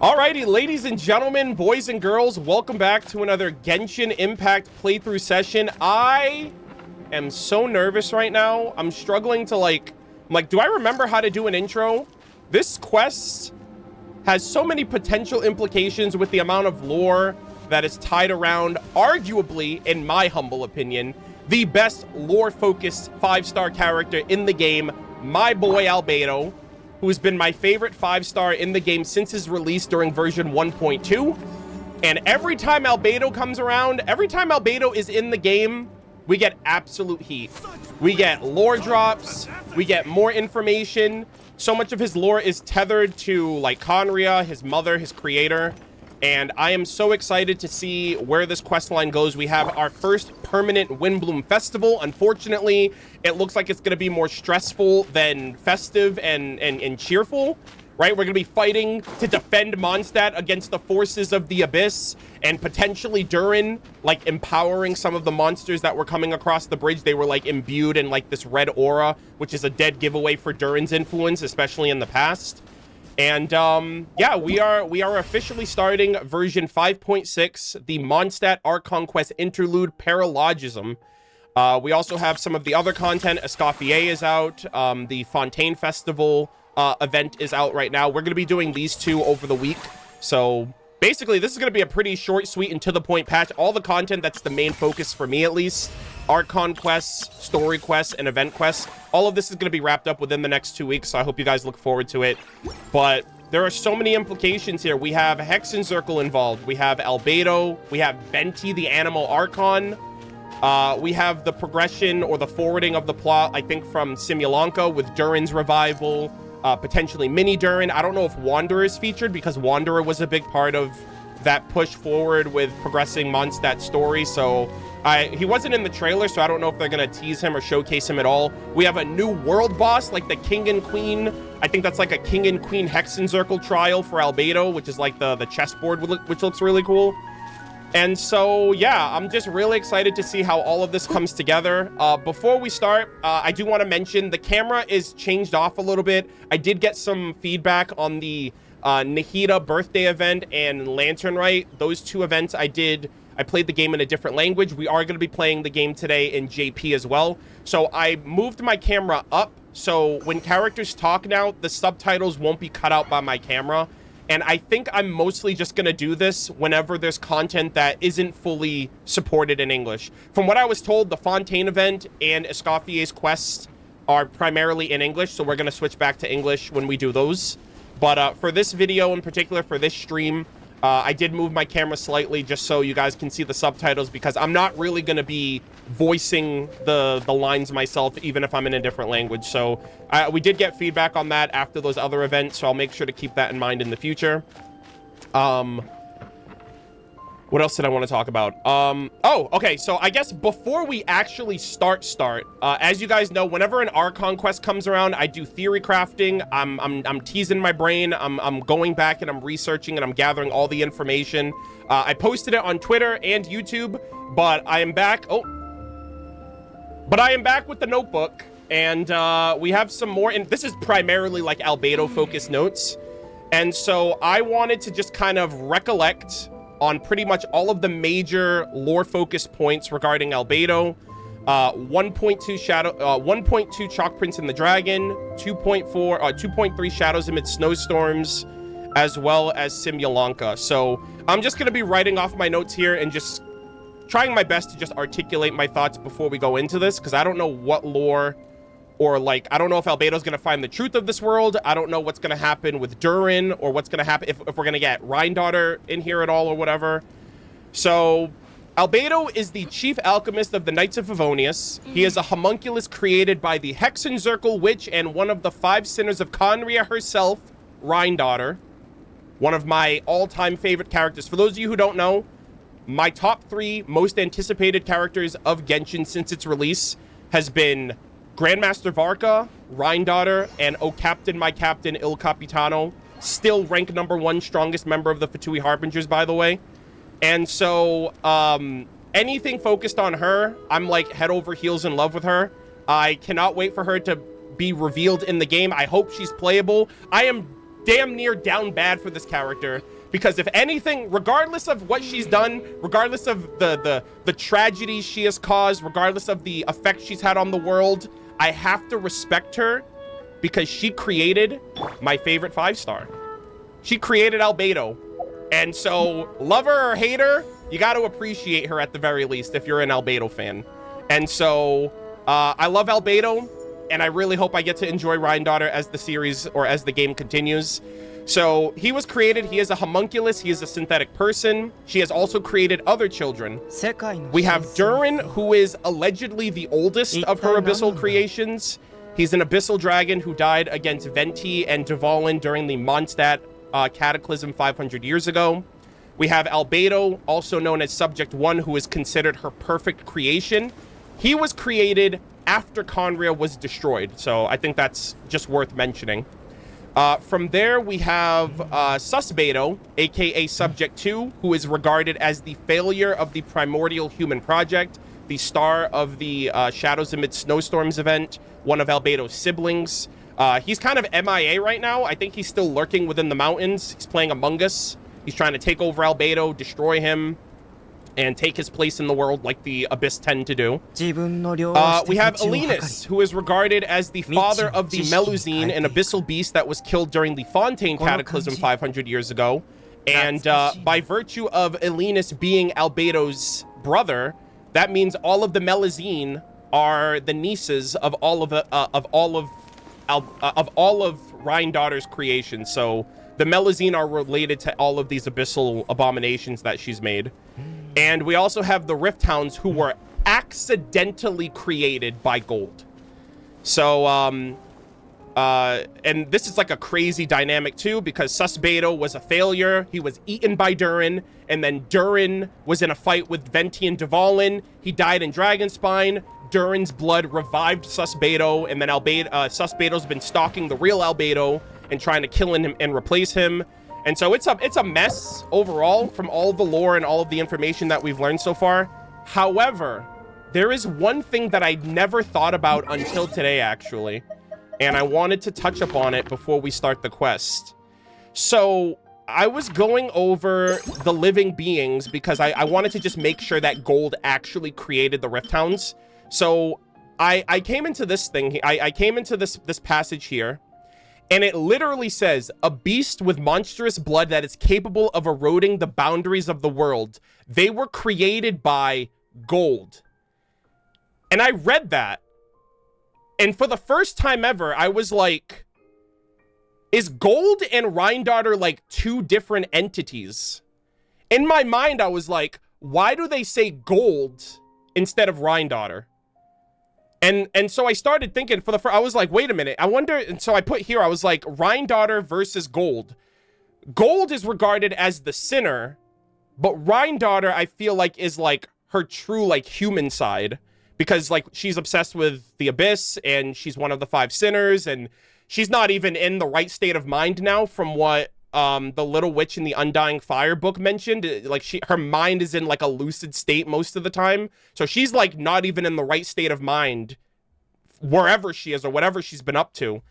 Alrighty, ladies and gentlemen, boys and girls, welcome back to another Genshin Impact playthrough session. I am so nervous right now. I'm struggling to I'm like, do I remember how to do an intro? This quest has so many potential implications with the amount of lore that is tied around, arguably, in my humble opinion, the best lore-focused 5-star character in the game, my boy Albedo, who's been my favorite 5-star in the game since his release during version 1.2. And every time Albedo comes around, every time Albedo is in the game, we get absolute heat. We get lore drops, we get more information. So much of his lore is tethered to like Conria, his mother, his creator. And I am so excited to see where this quest line goes. We have our first permanent Windbloom Festival. Unfortunately, it looks like it's going to be more stressful than festive and cheerful, right? We're going to be fighting to defend Mondstadt against the forces of the Abyss, and potentially Durin, like, empowering some of the monsters that were coming across the bridge. They were, like, imbued in, like, this red aura, which is a dead giveaway for Durin's influence, especially in the past. And yeah, we are officially starting version 5.6, the Mondstadt Archon Quest Interlude Paralogism. We also have some of the other content. Escoffier is out. The Fontaine Festival event is out right now. We're going to be doing these two over the week. So basically, this is going to be a pretty short, sweet, and to-the-point patch. All the content that's the main focus for me, at least. Archon quests, story quests, and event quests. All of this is going to be wrapped up within the next 2 weeks, so I hope you guys look forward to it. But there are so many implications here. We have Hexencircle involved. We have Albedo. We have Venti, the Animal Archon. We have the progression or the forwarding of the plot, I think, from Simulanka with Durin's revival, potentially Mini Durin. I don't know if Wanderer is featured because Wanderer was a big part of that push forward with progressing Mondstadt's story. So he wasn't in the trailer, so I don't know if they're going to tease him or showcase him at all. We have a new world boss, like the King and Queen. I think that's like a King and Queen Hexencircle trial for Albedo, which is like the chessboard, which looks really cool. And so, yeah, I'm just really excited to see how all of this comes together. Before we start, I do want to mention the camera is changed off a little bit. I did get some feedback on the Nahida birthday event and Lantern Rite. Those two events I played the game in a different language. We are going to be playing the game today in JP as well. So I moved my camera up, so when characters talk now, the subtitles won't be cut out by my camera. And I think I'm mostly just going to do this whenever there's content that isn't fully supported in English. From what I was told, the Fontaine event and Escoffier's quest are primarily in English, so we're going to switch back to English when we do those. But for this video in particular, for this stream, I did move my camera slightly just so you guys can see the subtitles, because I'm not really going to be voicing the lines myself, even if I'm in a different language. So we did get feedback on that after those other events, so I'll make sure to keep that in mind in the future. What else did I want to talk about? Oh, okay. So I guess before we actually start, as you guys know, whenever an Archon quest comes around, I do theory crafting. I'm teasing my brain. I'm going back and I'm researching and I'm gathering all the information. I posted it on Twitter and YouTube, but I am back. But I am back with the notebook, and we have some more. And this is primarily like Albedo focused notes. And so I wanted to just kind of recollect on pretty much all of the major lore-focused points regarding Albedo. 1.2 Chalk Prince and the Dragon, 2.3 Shadows Amid Snowstorms, as well as Simulanka. So I'm just going to be writing off my notes here and just trying my best to just articulate my thoughts before we go into this, because I don't know what lore, or like, I don't know if Albedo's going to find the truth of this world. I don't know what's going to happen with Durin, or what's going to happen if we're going to get Rhine-Daughter in here at all or whatever. So Albedo is the chief alchemist of the Knights of Favonius. He is a homunculus created by the Hexencircle Witch and one of the 5 sinners of Conria herself, Rhine-Daughter. One of my all-time favorite characters. For those of you who don't know, my top 3 most anticipated characters of Genshin since its release has been Grandmaster Varka, Rhine-Daughter, and Oh Captain, My Captain, Il Capitano. Still ranked #1 strongest member of the Fatui Harbingers, by the way. And so, anything focused on her, I'm like head over heels in love with her. I cannot wait for her to be revealed in the game. I hope she's playable. I am damn near down bad for this character, because if anything, regardless of what she's done, regardless of the tragedies she has caused, regardless of the effect she's had on the world, I have to respect her because she created my favorite 5-star. She created Albedo. And so, love her or hate her, you got to appreciate her at the very least if you're an Albedo fan. And so, I love Albedo, and I really hope I get to enjoy Ryandaughtr as the series or as the game continues. So, he was created, he is a homunculus, he is a synthetic person. She has also created other children. We have Durin, who is allegedly the oldest of her abyssal creations. He's an abyssal dragon who died against Venti and Dvalin during the Mondstadt cataclysm 500 years ago. We have Albedo, also known as Subject 1, who is considered her perfect creation. He was created after Conria was destroyed, so I think that's just worth mentioning. From there, we have Susbedo, aka Subject 2, who is regarded as the failure of the Primordial Human Project, the star of the Shadows Amid Snowstorms event, one of Albedo's siblings. He's kind of MIA right now. I think he's still lurking within the mountains. He's playing Among Us. He's trying to take over Albedo, destroy him, and take his place in the world like the Abyss tend to do. We have Elenus, who is regarded as the father of the Melusine, an abyssal beast that was killed during the Fontaine Cataclysm 500 years ago. And by virtue of Elenus being Albedo's brother, that means all of the Melusine are the nieces of all of Ryandaught's creations. So the Melusine are related to all of these abyssal abominations that she's made. And we also have the Rift Hounds, who were accidentally created by Gold. So, and this is like a crazy dynamic too, because Susbedo was a failure. He was eaten by Durin, and then Durin was in a fight with Venti and Dvalin. He died in Dragonspine. Durin's blood revived Susbedo, and then Susbedo's been stalking the real Albedo and trying to kill him and replace him. And so it's a mess overall from all the lore and all of the information that we've learned so far. However, there is one thing that I never thought about until today, actually, and I wanted to touch upon it before we start the quest. So I was going over the living beings because I wanted to just make sure that Gold actually created the Rift Hounds. So I came into this thing. I came into this passage here, and it literally says, a beast with monstrous blood that is capable of eroding the boundaries of the world. They were created by Gold. And I read that, and for the first time ever, I was like, is Gold and Ryandaughtr like two different entities? In my mind, I was like, why do they say Gold instead of Ryandaughtr? And so I started thinking I was like, wait a minute, I wonder. And so I put here, I was like, Ryandaughtr versus Gold. Gold is regarded as the sinner, but Ryandaughtr, I feel like, is like her true like human side, because like she's obsessed with the Abyss and she's one of the 5 sinners, and she's not even in the right state of mind now, from what the Little Witch in the Undying Fire book mentioned. Like her mind is in like a lucid state most of the time, so she's like not even in the right state of mind wherever she is or whatever she's been up to.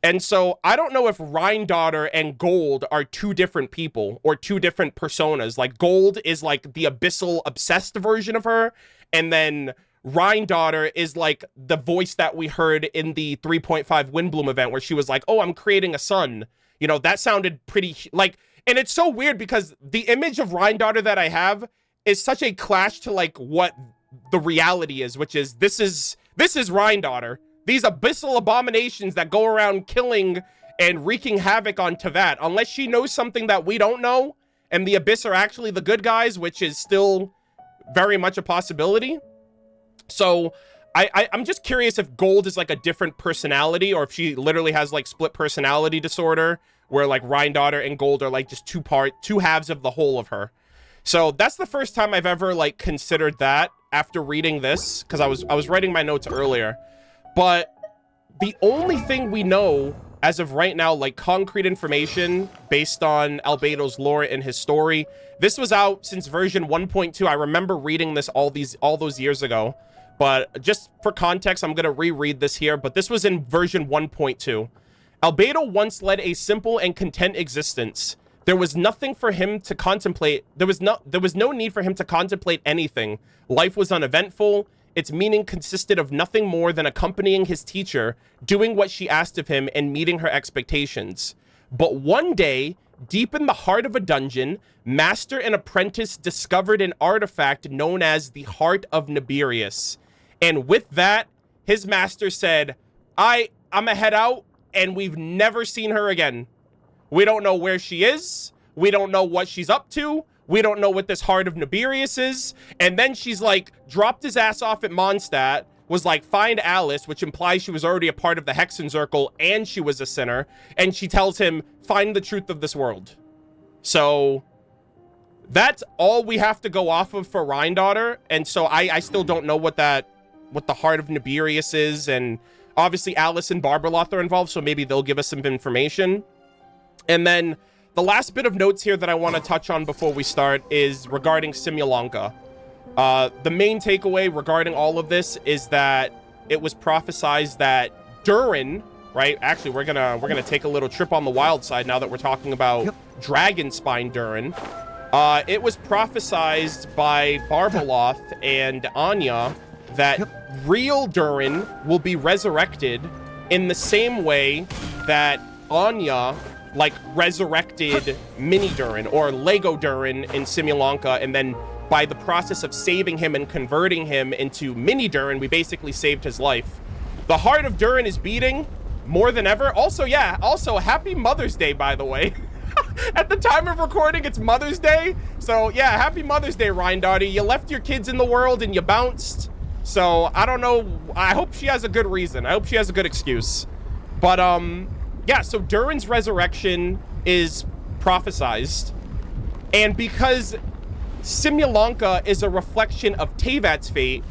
And so I don't know if Ryandaughtr and Gold are two different people or two different personas. Like Gold is like the abyssal obsessed version of her, and then Ryandaughtr is like the voice that we heard in the 3.5 Windbloom event where she was like, oh, I'm creating a son. You know, that sounded pretty like, and it's so weird because the image of Ryandaughtr that I have is such a clash to like what the reality is, which is this is Ryandaughtr. These abyssal abominations that go around killing and wreaking havoc on Teyvat, unless she knows something that we don't know, and the Abyss are actually the good guys, which is still very much a possibility. So I'm just curious if Gold is like a different personality, or if she literally has like split personality disorder, where like Ryandaughtr and Gold are like just two halves of the whole of her. So that's the first time I've ever like considered that after reading this, because I was writing my notes earlier. But the only thing we know as of right now, like concrete information based on Albedo's lore and his story, this was out since version 1.2. I remember reading this all those years ago. But just for context, I'm going to reread this here. But this was in version 1.2. Albedo once led a simple and content existence. There was nothing for him to contemplate. There was no need for him to contemplate anything. Life was uneventful. Its meaning consisted of nothing more than accompanying his teacher, doing what she asked of him, and meeting her expectations. But one day, deep in the heart of a dungeon, master and apprentice discovered an artifact known as the Heart of Nibirius. And with that, his master said, I'm gonna head out, and we've never seen her again. We don't know where she is. We don't know what she's up to. We don't know what this Heart of Nibirius is. And then she's like, dropped his ass off at Mondstadt, was like, find Alice, which implies she was already a part of the Hexen Circle and she was a sinner. And she tells him, find the truth of this world. So that's all we have to go off of for Rhine-Daughter. And so I still don't know what the Heart of Nibirius is. And obviously Alice and Barbarloth are involved, so maybe they'll give us some information. And then the last bit of notes here that I want to touch on before we start is regarding Simulanka. The main takeaway regarding all of this is that it was prophesized that Durin, right? Actually, we're gonna take a little trip on the wild side now that we're talking about Dragon Spine Durin. It was prophesized by Barbarloth and Anya that real Durin will be resurrected in the same way that Anya like resurrected Mini Durin or Lego Durin in Simulanka, and then by the process of saving him and converting him into Mini Durin, we basically saved his life. The heart of Durin is beating more than ever. Also, yeah, also happy Mother's Day, by the way. At the time of recording, it's Mother's Day. So yeah, happy Mother's Day, Rhine-Daughter. You left your kids in the world and you bounced. So I don't know. I hope she has a good reason. I hope she has a good excuse. But yeah, so Durin's resurrection is prophesized. And because Simulanka is a reflection of Tevat's fate,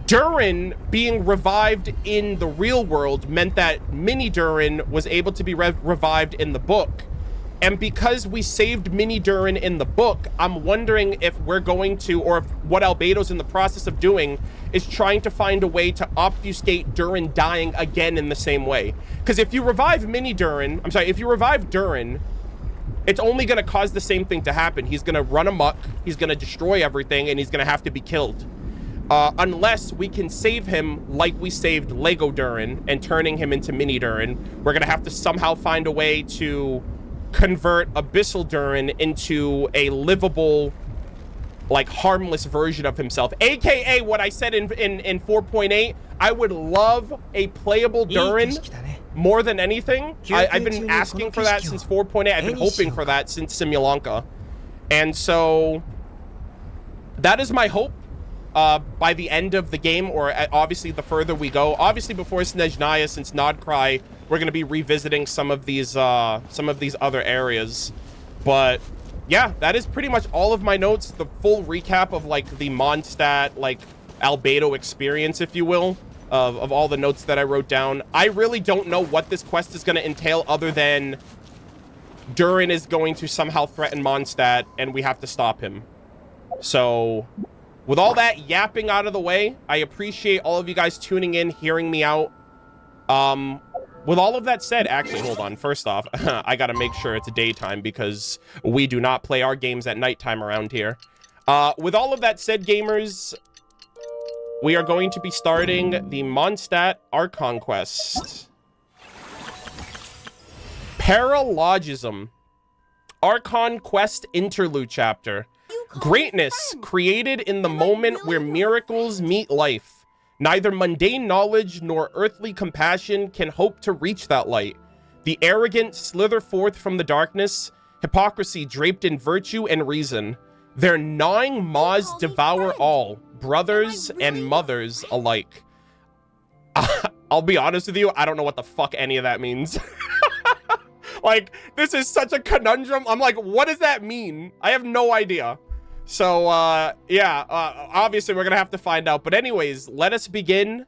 Durin being revived in the real world meant that Mini Durin was able to be revived in the book. And because we saved Mini Durin in the book, I'm wondering if we're going to, or if what Albedo's in the process of doing is trying to find a way to obfuscate Durin dying again in the same way. Because if you revive if you revive Durin, it's only going to cause the same thing to happen. He's going to run amok, he's going to destroy everything, and he's going to have to be killed. Unless we can save him like we saved Lego Durin and turning him into Mini Durin, we're going to have to somehow find a way to convert Abyssal Durin into a livable, like, harmless version of himself. AKA what I said in 4.8, I would love a playable Durin more than anything. I've been asking for that since 4.8. I've been hoping for that since Simulanka. And so that is my hope by the end of the game, or obviously the further we go. Obviously before Snezhnaya, since Nodcry, we're going to be revisiting some of these other areas. But yeah, that is pretty much all of my notes. The full recap of like the Mondstadt, like Albedo experience, if you will, of all the notes that I wrote down. I really don't know what this quest is going to entail other than Durin is going to somehow threaten Mondstadt and we have to stop him. So with all that yapping out of the way, I appreciate all of you guys tuning in, hearing me out. With all of that said, actually, hold on. First off, I gotta make sure it's daytime because we do not play our games at nighttime around here. With all of that said, gamers, we are going to be starting the Mondstadt Archon quest. Paralogism Archon quest interlude chapter. Greatness created in the moment where miracles meet life. Neither mundane knowledge nor earthly compassion can hope to reach that light. The arrogant slither forth from the darkness, hypocrisy draped in virtue and reason. Their gnawing maws devour all, brothers and mothers alike. I'll be honest with you, I don't know what the fuck any of that means. Like, this is such a conundrum. I'm like, what does that mean? I have no idea. So, yeah, obviously we're gonna have to find out. But anyways, let us begin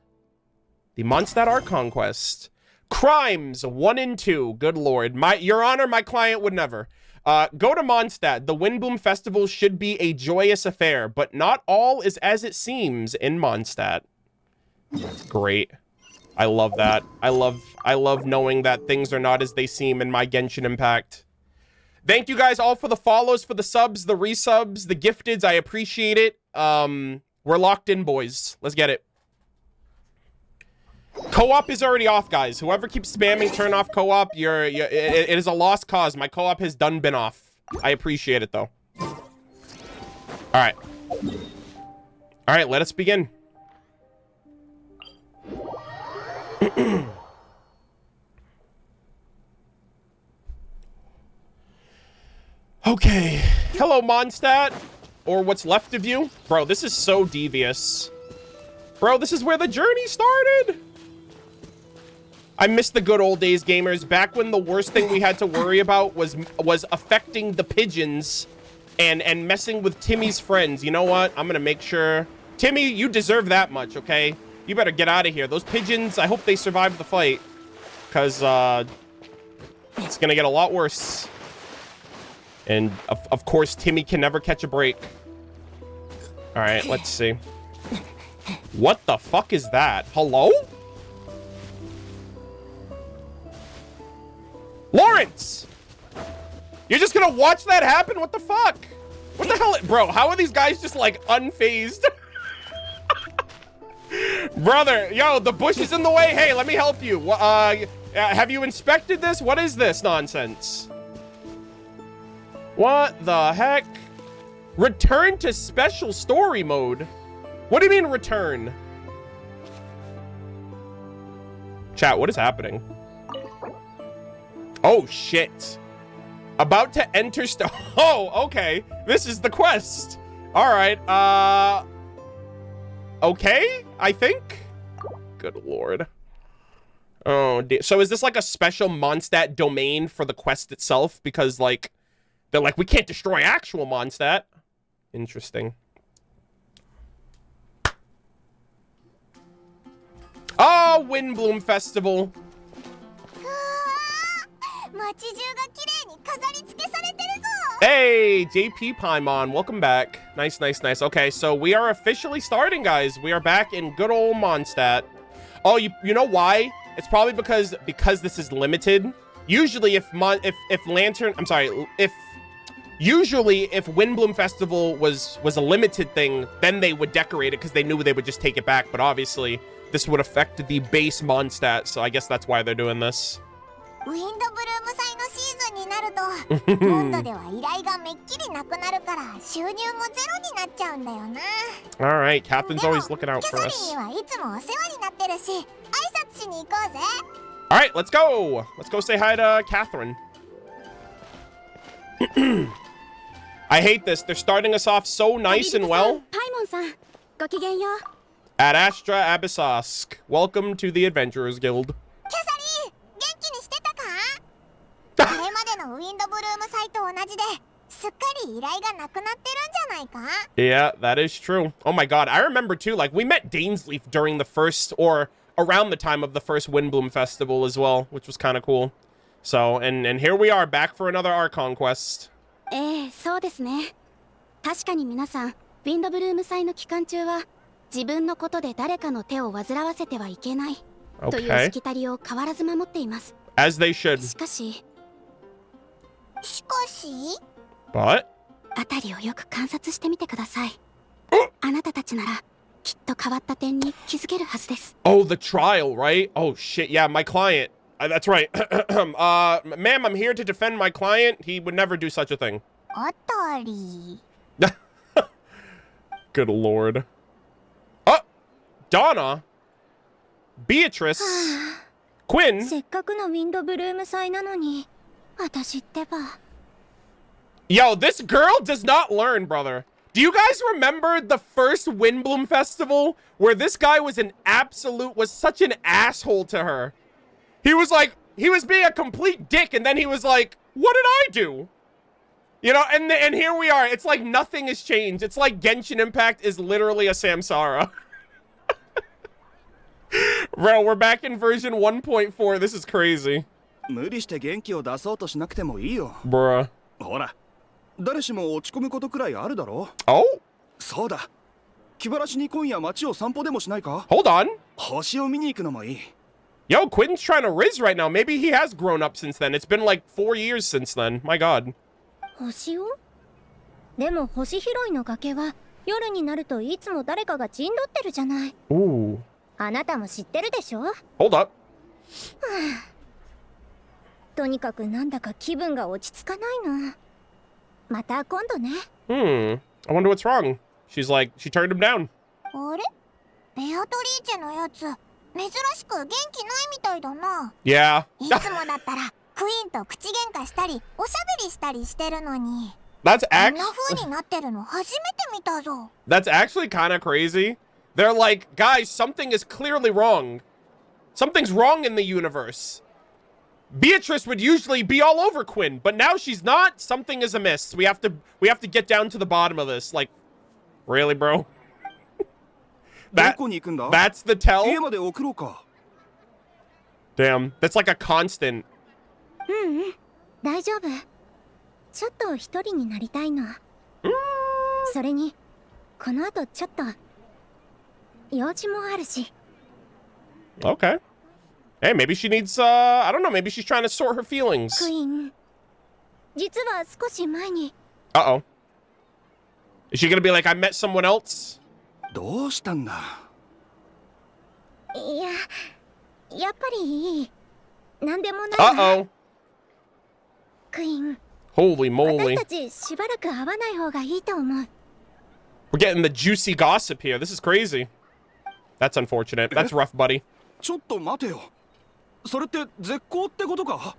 the Mondstadt Archon quest. Crimes 1 and 2. Good lord. Your honor, my client would never. Go to Mondstadt. The Windboom Festival should be a joyous affair, but not all is as it seems in Mondstadt. That's great. I love that. I love knowing that things are not as they seem in my Genshin Impact. Thank you guys all for the follows, for the subs, the resubs, the gifteds. I appreciate it. We're locked in, boys. Let's get it. Co-op is already off, guys. Whoever keeps spamming turn off co-op, it is a lost cause. My co-op has been off. I appreciate it, though. All right. All right, let us begin. Okay. Hello, Mondstadt. Or what's left of you. Bro, this is so devious. Bro, this is where the journey started. I miss the good old days, gamers. Back when the worst thing we had to worry about was affecting the pigeons and messing with Timmy's friends. You know what? I'm gonna make sure. Timmy, you deserve that much, okay? You better get out of here. Those pigeons, I hope they survive the fight. Because, it's gonna get a lot worse. And, of course, Timmy can never catch a break. Alright, let's see. What the fuck is that? Hello? Lawrence! You're just gonna watch that happen? What the fuck? What the hell? Bro, how are these guys just, like, unfazed? Brother, yo, the bush is in the way. Hey, let me help you. Have you inspected this? What is this nonsense? What the heck? Return to special story mode. What do you mean return? Chat, what is happening? Oh, shit. About to enter Oh, okay. This is the quest. All right. Okay, I think. Good lord. Oh, dear. So is this like a special Mondstadt domain for the quest itself? Because, like, they're like, we can't destroy actual Mondstadt. Interesting. Oh, Windbloom Festival. Hey, JP Paimon, welcome back. Nice, nice, nice. Okay, so we are officially starting, guys. We are back in good old Mondstadt. Oh, you know why? It's probably because this is limited. Usually, if Windbloom Festival was a limited thing, then they would decorate it because they knew they would just take it back. But obviously, this would affect the base Mondstadt, so I guess that's why they're doing this. All right, Catherine's always looking out for us. All right, let's go. Let's go say hi to Catherine. I hate this. They're starting us off so nice and well. Ad Astra Abyssosk. Welcome to the Adventurers Guild. Yeah, that is true. Oh my god, I remember too, like, we met Dainsleif during the first, or around the time of the first Windbloom Festival as well, which was kind of cool. So, and here we are, back for another Archon quest. Okay. As they should. But? Oh, the trial, right? Oh, shit. Yeah, my client. That's right. Ma'am, I'm here to defend my client. He would never do such a thing. Good lord. Oh! Donna! Beatrice! Quinn! Yo, this girl does not learn, brother. Do you guys remember the first Windbloom Festival where this guy was such an asshole to her? He was like, he was being a complete dick, and then he was like, what did I do? You know, and here we are. It's like nothing has changed. It's like Genshin Impact is literally a Samsara. Bro, we're back in version 1.4. This is crazy. Bruh. 誰しも落ち込むことくらいあるだろう。Oh? そうだ。気晴らしに今夜街を散歩でもしないか？ Hold on. 星を見に行くのもいい。Yo, Quentin's trying to riz right now. Maybe he has grown up since then. It's been like 4 years since then. My god. 星をでも星拾いの崖は夜になるといつも誰かが陣取ってるじゃない。 Ooh. あなたも知ってるでしょ。 Hold up. とにかくなんだか気分が落ち着かないの。また今度ね。I wonder what's wrong. She's like, she turned him down. あれベアトリーチェのやつ珍しく元気ないみたいだな。 Yeah. いつもだったらクイーンと口喧嘩したりおしゃべりしたりしてるのに That's こんな actually 風になってるの初めて見たぞ。 that's actually kind of crazy. They're like, guys, something is clearly wrong. Something's wrong in the universe. Beatrice would usually be all over Quinn, but now she's not. Something is amiss. We have to get down to the bottom of this. Like, really, bro? ど That こに行くんだ that's the tell. 家まで送ろうか。 Damn, that's like a constant. 大丈夫。ちょっと一人になりたいの。それにこの後ちょっと用事もあるし。 Okay. Hey, maybe she needs, I don't know, maybe she's trying to sort her feelings. クイーン、実は少し前に。 Uh-oh. Is she gonna be like, I met someone else? どうしたんだ。いや、やっぱりいい。なんでもないな。 Uh-oh. クイーン、 Holy 私 moly. たちしばらく会わない方がいいと思う。 We're getting the juicy gossip here. This is crazy. That's unfortunate. That's rough, buddy. ちょっと待てよ。それって絶好ってことか。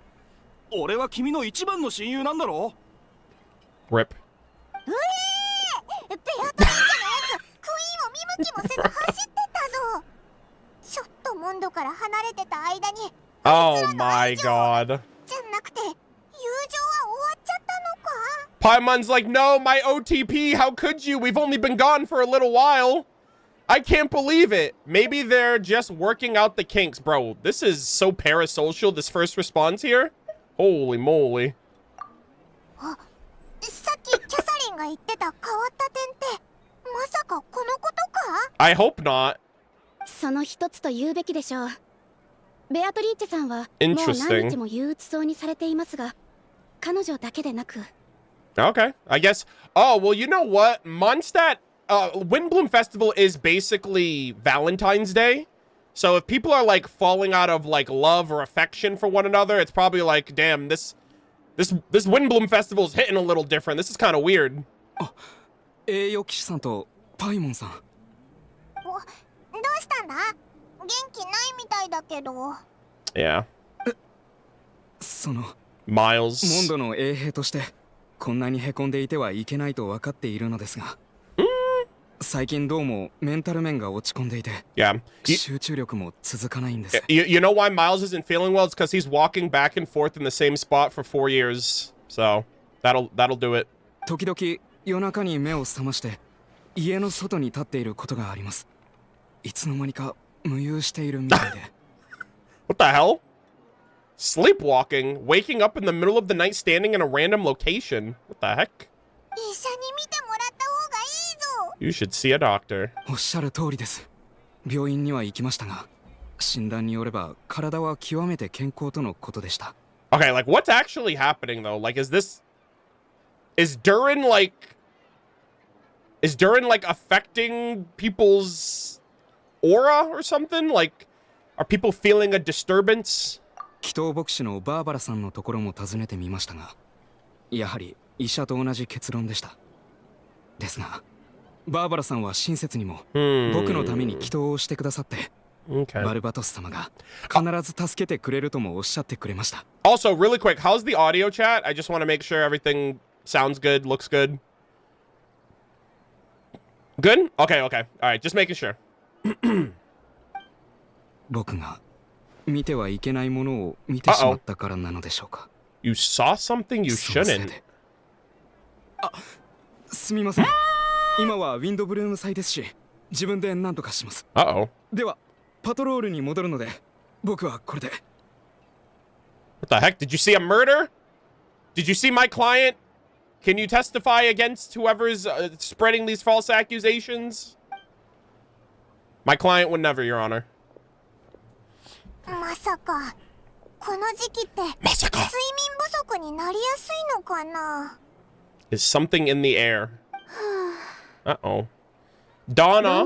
俺は君の一番の親友なんだろ。 Rip. ベアトリーチェのやつクイーンを見向きもせず走ってたぞ。ちょっとモンドから離れてた間に Oh my god. じゃなくて友情は終わっちゃったのか。 Paimon's like, no, my OTP, how could you? We've only been gone for a little while. I can't believe it. Maybe they're just working out the kinks. Bro, this is so parasocial, this first response here. Holy moly. さっきキャサリンが言ってた変わった点ってまさかこのことか。 I hope not. その一つと言うべきでしょう。ベアトリーチェさんはもう Interesting. 何日も憂鬱そうにされていますが、彼女だけでなく。 Okay, I guess. Oh, well, you know what? Mondstadt, Windbloom Festival is basically Valentine's Day. So if people are like falling out of like love or affection for one another, it's probably like, damn, this Windbloom Festival is hitting a little different. This is kind of weird. 栄誉騎士さんとパイモンさん。どうしたんだ。元気ないみたいだけど。 Yeah. その Miles. モンドの衛兵としてこんなにへこんでいてはいけないと分かっているのですが、最近どうもメンタル面が落ち込んでいて、 Yeah. 集中力も続かないんです。 You know why Miles isn't feeling well? It's because he's walking back and forth in the same spot for 4 years. So that'll do it. 時々夜中に目を覚まして家の外に立っていることがあります。いつの間にか無遊しているみたいで。 What the hell? Sleepwalking, waking up in the middle of the night standing in a random location. What the heck? 医者に見てもらった方がいいぞ。 You should see a doctor. おっしゃる通りです。病院には行きましたが、診断によれば体は極めて健康とのことでした。 Okay, like what's actually happening though? Like is Durin like affecting people's aura or something? Like are people feeling a disturbance? 祈祷牧師のバーバラさんのところも訪ねてみましたが、やはり医者と同じ結論でした。ですが、バーバラさんは親切にも僕のために祈祷をしてくださって、Okay. バルバトス様が必ず助けてくれるともおっしゃってくれました。 Also, really quick, how's the audio chat? I just want to make sure everything sounds good, looks good. Good? Okay, okay. All right, just making sure. 僕が見てはいけないものを見てしまったからなのでしょうか。 You saw something you そのせい shouldn't. で。すみません。今はウィンドブルーム祭ですし、自分で何とかします。 Uh-oh. では、パトロールに戻るので、僕はこれで。 What the heck? Did you see a murder? Did you see my client? Can you testify against whoever's spreading these false accusations? My client would never, Your Honor. まさかこの時期って睡眠不足になりやすいのかな。 Is something in the air? Uh-oh. Donna?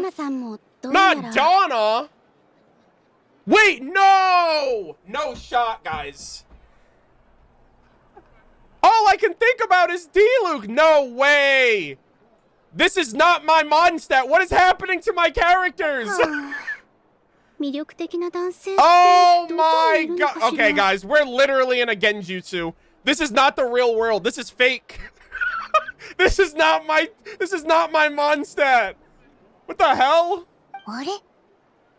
Not Donna! Wait, no! No shot, guys. All I can think about is D-Luke. No way! This is not my Mondstadt. What is happening to my characters? Oh my god. Okay, guys, we're literally in a genjutsu. This is not the real world. This is fake. This is not my Mondstadt. What the hell? あれ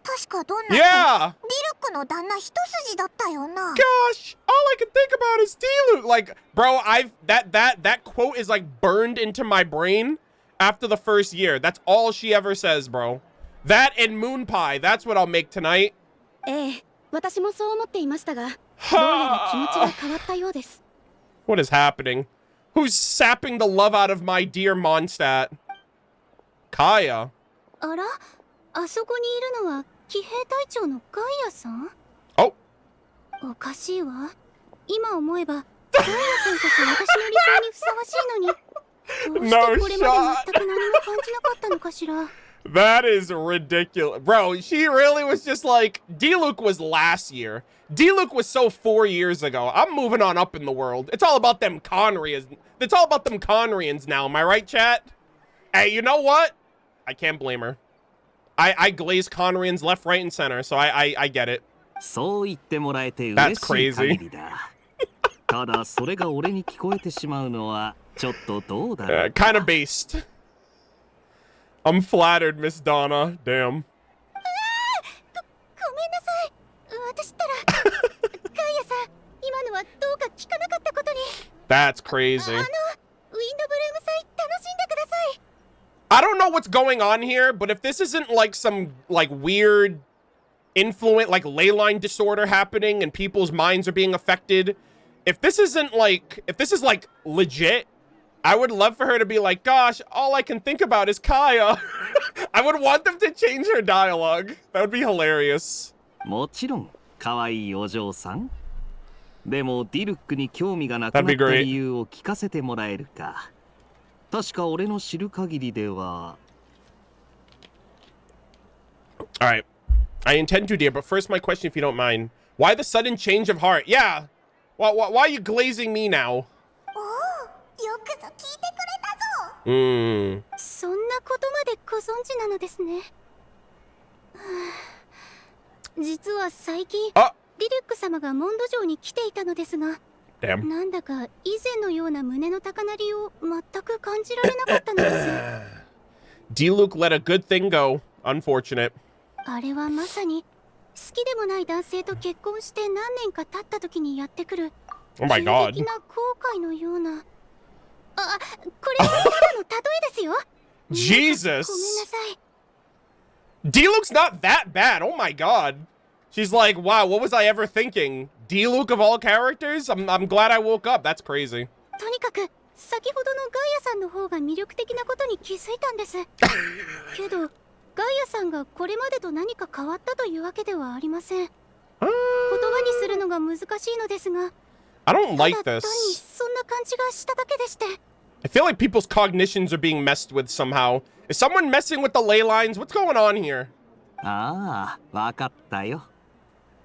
確かどんな Yeah. リルクの旦那一筋だったよな。 Gosh, all I can think about is D-Luke. Like, bro, that quote is like burned into my brain after the first year. That's all she ever says, bro. That and moon pie. That's what I'll make tonight. What is happening? Who's sapping the love out of my dear Mondstadt? Kaya. あら、あそこにいるのは騎兵隊長のガイアさん？ Oh. おかしいわ。今思えばガイアさんこそ私の理想にふさわしいのに。どうしてこれまで全く何も感じなかったのかしら。 That is ridiculous. Bro, she really was just like, D-Luke was last year. D-Luke was so 4 years ago. I'm moving on up in the world. It's all about them Conrians. It's all about them Conrians now. Am I right, chat? Hey, you know what? I can't blame her. I glaze Conrians left, right, and center, so I get it. That's crazy. Kind of based. I'm flattered, Miss Donna. Damn. That's crazy. I don't know what's going on here, but if this isn't like some like weird influence, like ley line disorder happening and people's minds are being affected, if this isn't like, if this is like legit, I would love for her to be like, gosh, all I can think about is Kaya. I would want them to change her dialogue. That would be hilarious. もちろん可愛いお嬢さん。でもディルックに興味がなくなった理由を聞かせてもらえるか。確か俺の知る限りでは。All right. I intend to, dear, but first my question, if you don't mind. Why the sudden change of heart? Yeah. Why are you glazing me now? よくぞ聞いてくれたぞ。そんなことまでご存知なのですね。実は最近リルック様がモンド城に来ていたのですが、なんだか以前のような胸の高鳴りを全く感じられなかったのです。D-Luke let a good thing go. Unfortunate. あれはまさに好きでもない男性と結婚して何年か経った時にやってくる急激な後悔のような。あ、これはただの例えですよ。Jesus. ごめんなさい。D-Luke's not that bad. Oh my god. She's like, wow, what was I ever thinking? D-Luke of all characters? I'm glad I woke up. That's crazy. とにかく先ほどのガイアさんの方が魅力的なことに気づいたんです。けどガイアさんがこれまでと何か変わったというわけではありません。言葉にするのが難しいのですが。I don't like this. I feel like people's cognitions are being messed with somehow. Is someone messing with the ley lines? What's going on here? ああ、わかったよ。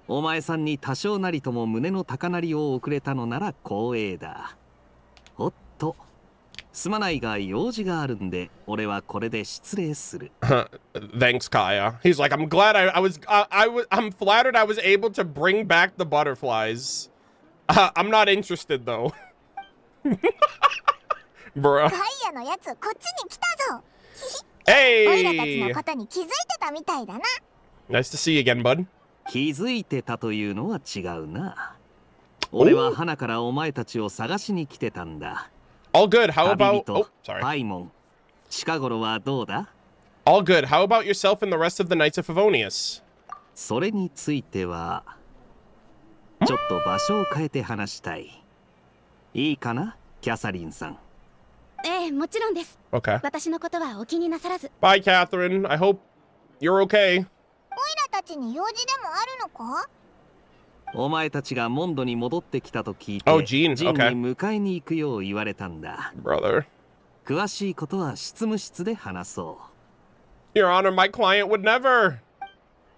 お前さんに多少なりとも胸の高鳴りを送れたのなら光栄だ。おっと、すまないが用事があるんで、俺はこれで失礼する。Thanks, Kaya. He's like, I'm glad I'm flattered I was able to bring back the butterflies. I'm not interested though. Bruh. ガイアのやつこっちに来たぞ。Hey. オイラたちのことに気づいてたみたいだな。Nice to see you again, bud. 気づいてたというのは違うな。俺は花からお前たちを探しに来てたんだ。All good. How about? Oh, パ sorry. イモン。近頃はどうだ？ All good. How about yourself and the rest of the Knights of Favonius? それについてはちょっと場所を変えて話したい。いいかな、キャサリンさん。ええ、もちろんです。Okay. 私のことはお気になさらず。Bye, Catherine. I hope you're okay. オイラたちに用事でもあるのか？お前たちがモンドに戻ってきたと聞いて、 Oh, Jean. ジン Okay. に迎えに行くよう言われたんだ。 Brother. 詳しいことは執務室で話そう。 Your Honor, my client would never.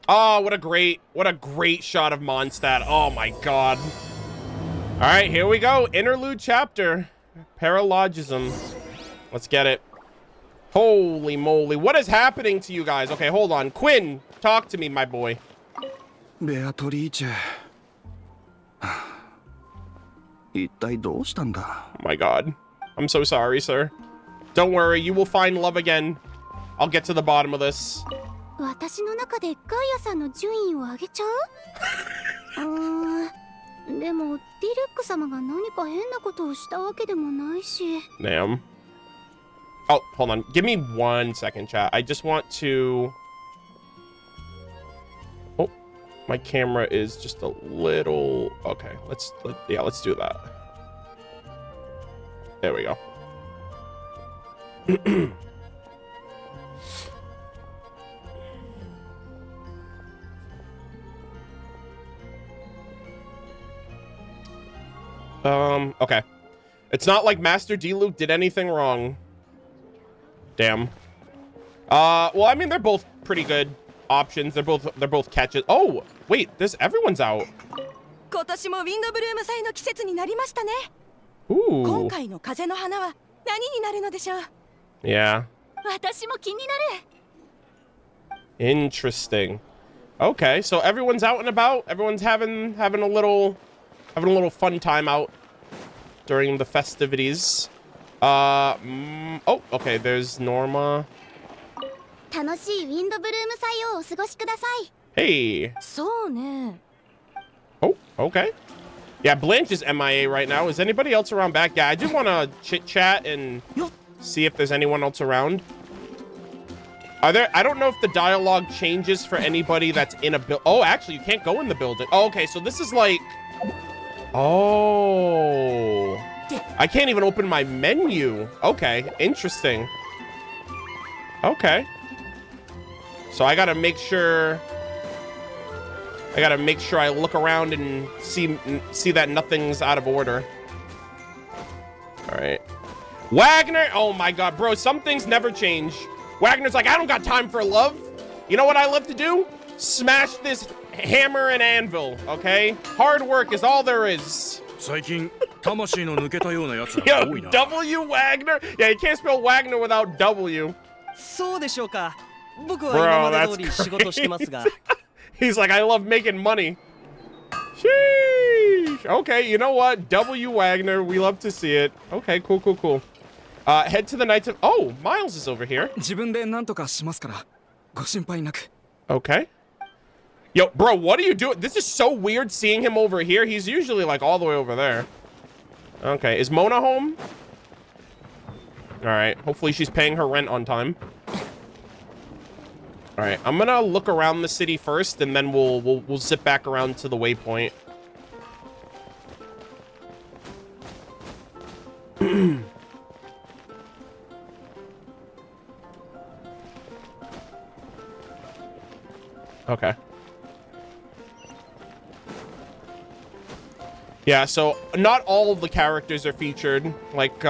Oh, what a great shot of Mondstadt. Oh my god. All right, here we go. Interlude chapter. Paralogism. Let's get it. Holy moly. What is happening to you guys? Okay, hold on. Quinn, talk to me, my boy. Beatrice. 一体どうしたんだ? Oh my god. I'm so sorry, sir. Don't worry, you will find love again. I'll get to the bottom of this. 私の中でガイアさんの順位を上げちゃう？でもディルック様が何か変なことをしたわけでもないし。Damn. Oh, hold on. Give me 1 second, chat. I just want to... Oh, my camera is just a little... Okay, let's do that. There we go. Okay. It's not like Master D-Luke did anything wrong. Damn. Well, I mean, they're both pretty good options. They're both catches. Oh, wait, everyone's out. 今年もウィンドブルーム祭の季節になりましたね。 Ooh. 今回の風の花は何になるのでしょう。 Yeah. 私も気になる。 Interesting. Okay, so everyone's out and about. Everyone's having a little fun time out during the festivities. Oh, okay, there's Norma. 楽しいウィンドブルーム祭をお過ごしください。 Hey. そうね。 Oh, okay. Yeah, Blanche is MIA right now. Is anybody else around back? Yeah, I just want to chit-chat and see if there's anyone else around. Are there... I don't know if the dialogue changes for anybody that's in a building. Oh, actually, you can't go in the building. Oh, okay, so this is like... Oh... I can't even open my menu. Okay, interesting. Okay. So I gotta make sure I look around and see that nothing's out of order. All right. Wagner! Oh my god, bro, some things never change. Wagner's like, I don't got time for love. You know what I love to do? Smash this hammer and anvil, okay? Hard work is all there is. 最近魂の抜けたようなやつが Yo, 多いな。 W Wagner? Yeah, you can't spell Wagner without W. そうでしょうか。僕は今まで通り仕事してますが。 He's like, I love making money. Sheesh. Okay, you know what? W Wagner, we love to see it. Okay, cool. Head to the Knights of... Oh, Miles is over here. 自分で何とかしますからご心配なく。 Okay. Yo, bro, what are you doing? This is so weird seeing him over here. He's usually like all the way over there. Okay, is Mona home? All right, hopefully she's paying her rent on time. All right, I'm gonna look around the city first, and then we'll zip back around to the waypoint. Okay. Yeah, so not all of the characters are featured. Like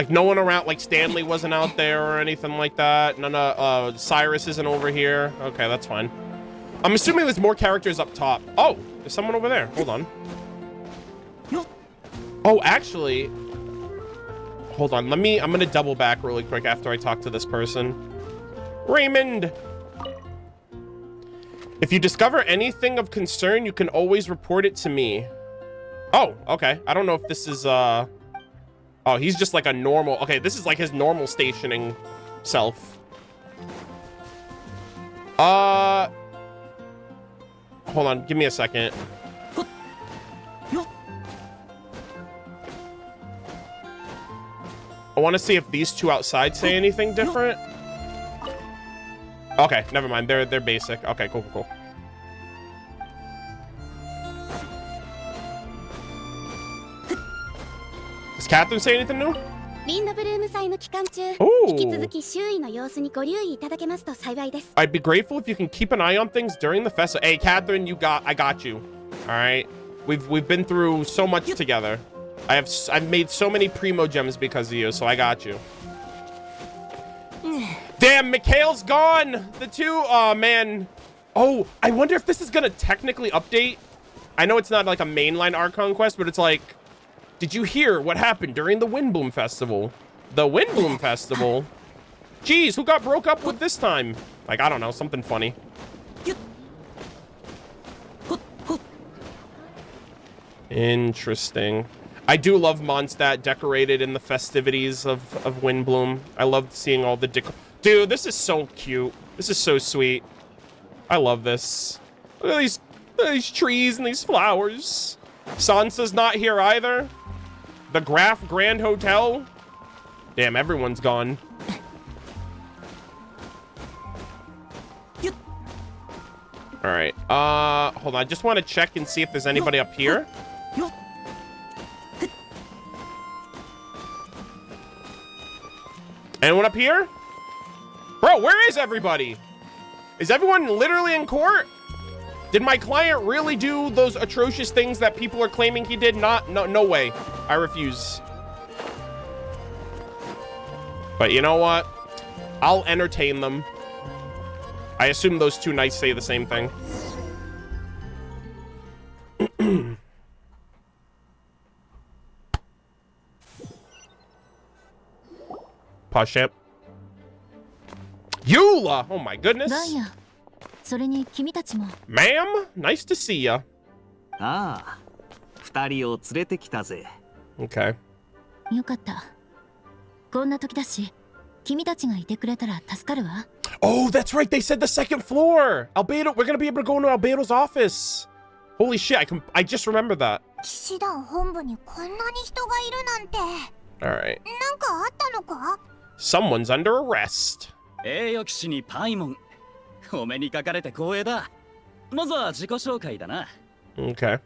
no one around, like Stanley wasn't out there or anything like that. None of Cyrus isn't over here. Okay, that's fine. I'm assuming there's more characters up top. Oh, there's someone over there. Hold on. Oh, actually, hold on. I'm gonna double back really quick after I talk to this person. Raymond. If you discover anything of concern, you can always report it to me. Oh, okay. I don't know if this is, Oh, he's just like a normal... Okay, this is like his normal stationing self. Hold on. Give me a second. I want to see if these two outside say anything different. Okay, never mind. They're basic. Okay, cool. Does Catherine say anything new? ウィンドブルーム祭の期間中、 Ooh. 引き続き周囲の様子にご留意いただけますと幸いです。 I'd be grateful if you can keep an eye on things during the festival. Hey, Catherine, I got you. All right, we've been through so much together. I've made so many primo gems because of you, so I got you. Damn, Mikhail's gone. The two, oh man. Oh, I wonder if this is gonna technically update. I know it's not like a mainline Archon quest, but it's like, did you hear what happened during the Windbloom Festival? The Windbloom Festival? Jeez, who got broke up with this time? Like, I don't know, something funny. Interesting. I do love Mondstadt decorated in the festivities of Windbloom. I love seeing all the Dude, this is so cute. This is so sweet. I love this. Look at these trees and these flowers. Sansa's not here either. The Graf Grand Hotel. Damn, everyone's gone. All right. Hold on. I just want to check and see if there's anybody up here. Anyone up here? Bro, where is everybody? Is everyone literally in court? Did my client really do those atrocious things that people are claiming he did? No way. I refuse. But you know what? I'll entertain them. I assume those two knights say the same thing. Pause champ. Eula! Oh my goodness. Ma'am, nice to see ya. ああ、二人を連れてきたぜ。Okay. よかった。こんな時だし、君たちがいてくれたら助かるわ。Oh, that's right. They said the second floor. Albedo, we're gonna be able to go into Albedo's office. Holy shit! I just remember that. 騎士団本部にこんなに人がいるなんて。All right. なんかあったのか？ Someone's under arrest. 栄誉騎士にパイモン。お目にかかれて光栄だ。まずは自己紹介だな。Okay.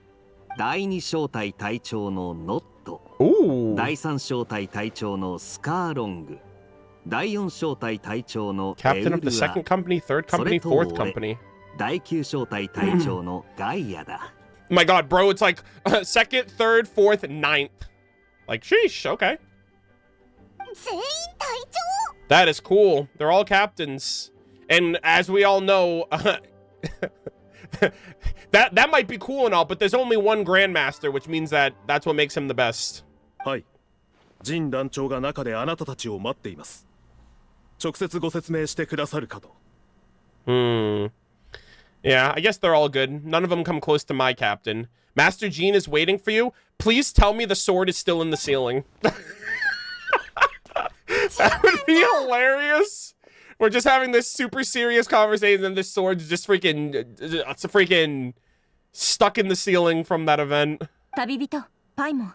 第二小隊隊長のノット。Ooh. 第三小隊隊長のスカーロング。第四小隊隊長のエウ Captain ル of the ア。 second company, third company, fourth company. 第九小隊隊長のガイアだ。My God, bro, it's like second, third, fourth, ninth. Like, sheesh. Okay. 全員隊 That is cool. They're all captains. And as we all know, that might be cool and all, but there's only one grandmaster, which means that's what makes him the best. はい。ジン団長が中であなたたちを待っています。直接ご説明してくださるかと。Yeah, I guess they're all good. None of them come close to my captain. Master Jean is waiting for you. Please tell me the sword is still in the ceiling. That would be hilarious. We're just having this super serious conversation and this sword's just freaking stuck in the ceiling from that event. 旅人、パイモン。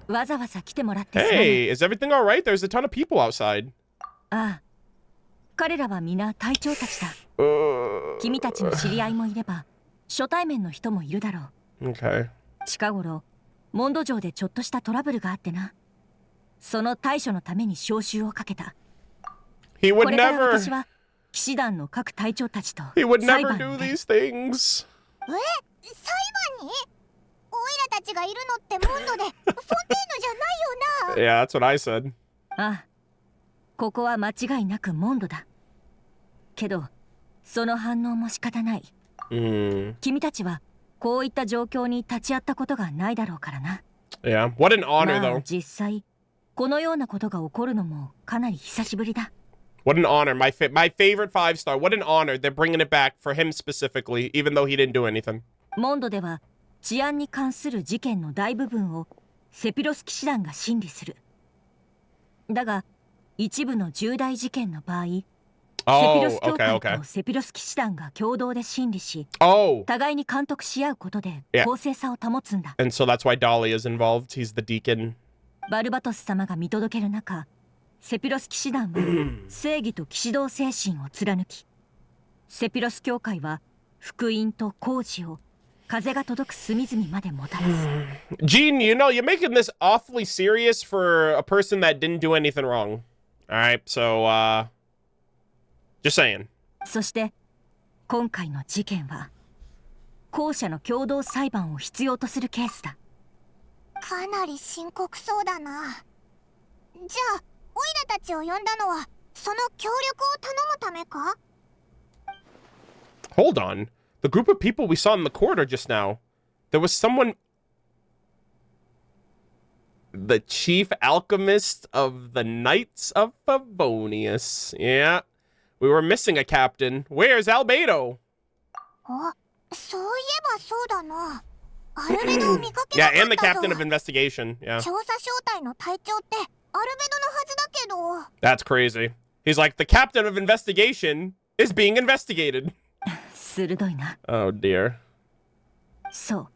わざわざ来てもらって。Hey, is everything all right? There's a ton of people outside. ああ。彼らは皆隊長たちだ。君たちの知り合いもいれば、初対面の人もいるだろう。Okay. 近頃、モンド城でちょっとしたトラブルがあってな。その対処のために招集をかけた。He would これから never. 私は騎士団の各隊長たちと He would 裁 never 判 do に出る。 these things. 裁判に？オイラたちがいるのってモンドでフォンテーヌじゃないよな。Yeah, that's what I said. ああ、ここは間違いなくモンドだ。けど、その反応も仕方ない。君たちはこういった状況に立ち会ったことがないだろうからな。Yeah, what an honor, まあ though. 実際、このようなことが起こるのもかなり久しぶりだ。What an honor. My favorite 5-star. What an honor. They're bringing it back for him specifically, even though he didn't do anything. モンドでは治安に関する事件の大部分をセピロス騎士団が審理する。だが、一部の重大事件の場合、セピロス協会とセピロス騎士団が共同で審理し、互いに監督し合うことで公正さを保つんだ。And so that's why Dolly is involved. He's the deacon. バルバトス様が見届ける中、セピロス騎士団は正義と騎士道精神を貫き、セピロス教会は福音と工事を風が届く隅々までもたらす。 Gene, you know, you're making this awfully serious for a person that didn't do anything wrong. Alright, so, just saying. そして今回の事件は後者の共同裁判を必要とするケースだ。かなり深刻そうだな。じゃあオイラたちを呼んだのはその協力を頼むためか？ Hold on. The group of people we saw in the corridor just now. There was someone... The chief alchemist of the Knights of Favonius. Yeah. We were missing a captain. Where's Albedo? あ、そういえばそうだな。アルベドを見かけな Yeah, か and the ったぞ。 captain of investigation. Yeah. 調査小隊の隊長ってアルベドのはずだけど。 That's crazy. He's like, the captain of investigation is being investigated. 鋭いな。 Oh, dear. そう。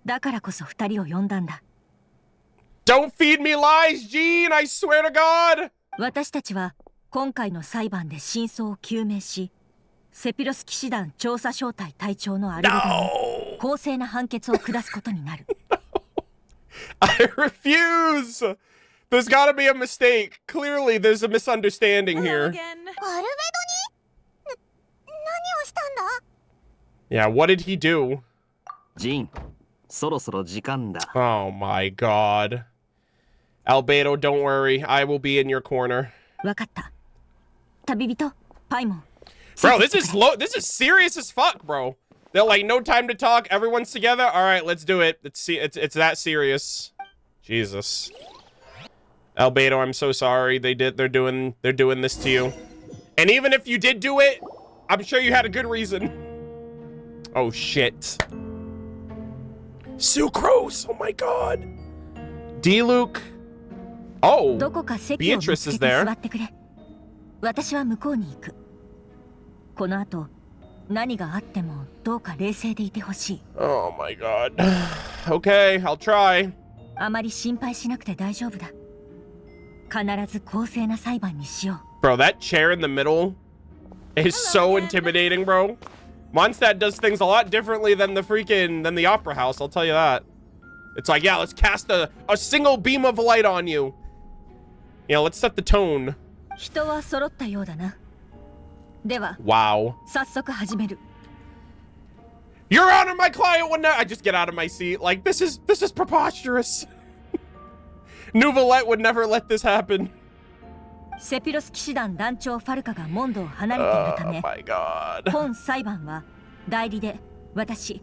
だからこそ2人を呼んだんだ。 Don't feed me lies, Gene! I swear to God! 私たちは今回の裁判で真相を究明し、セピロス騎士団調査小隊隊長のアルベドに公正な判決を下すことになる。I refuse! There's gotta be a mistake. Clearly, there's a misunderstanding here. アルベドに？何をしたんだ？ Yeah, what did he do? ジン、そろそろ時間だ。 Oh my God. Albedo, don't worry. I will be in your corner. わかった。旅人、パイモン。 Bro, this is serious as fuck, bro. They're like, no time to talk. Everyone's together. All right, let's do it. It's that serious. Jesus. Albedo, I'm so sorry. They're doing this to you. And even if you did do it, I'm sure you had a good reason. Oh shit. Sucrose. Oh my God. D-Luke. Oh. どこか席を見つ Beatrice け is て there. 座ってくれ。私は向こうに行く。この後、何があってもどうか冷静でいてほしい。Oh my God. Okay, I'll try. あまり心配しなくて大丈夫だ。必ず公正な裁判にしよう。 Bro, that chair in the middle is so intimidating, bro. Mondstadt does things a lot differently than the opera house, I'll tell you that. It's like, yeah, let's cast a single beam of light on you. Yeah, let's set the tone. 人は揃ったようだな。では、 Wow. 早速始める。 Your Honor, my client would not. I just get out of my seat. Like, this is preposterous. Nouvelette would never let this happen. セピロス騎士団団長ファルカがモンドを離れているた Oh め、 my God. 本裁判は代理で私、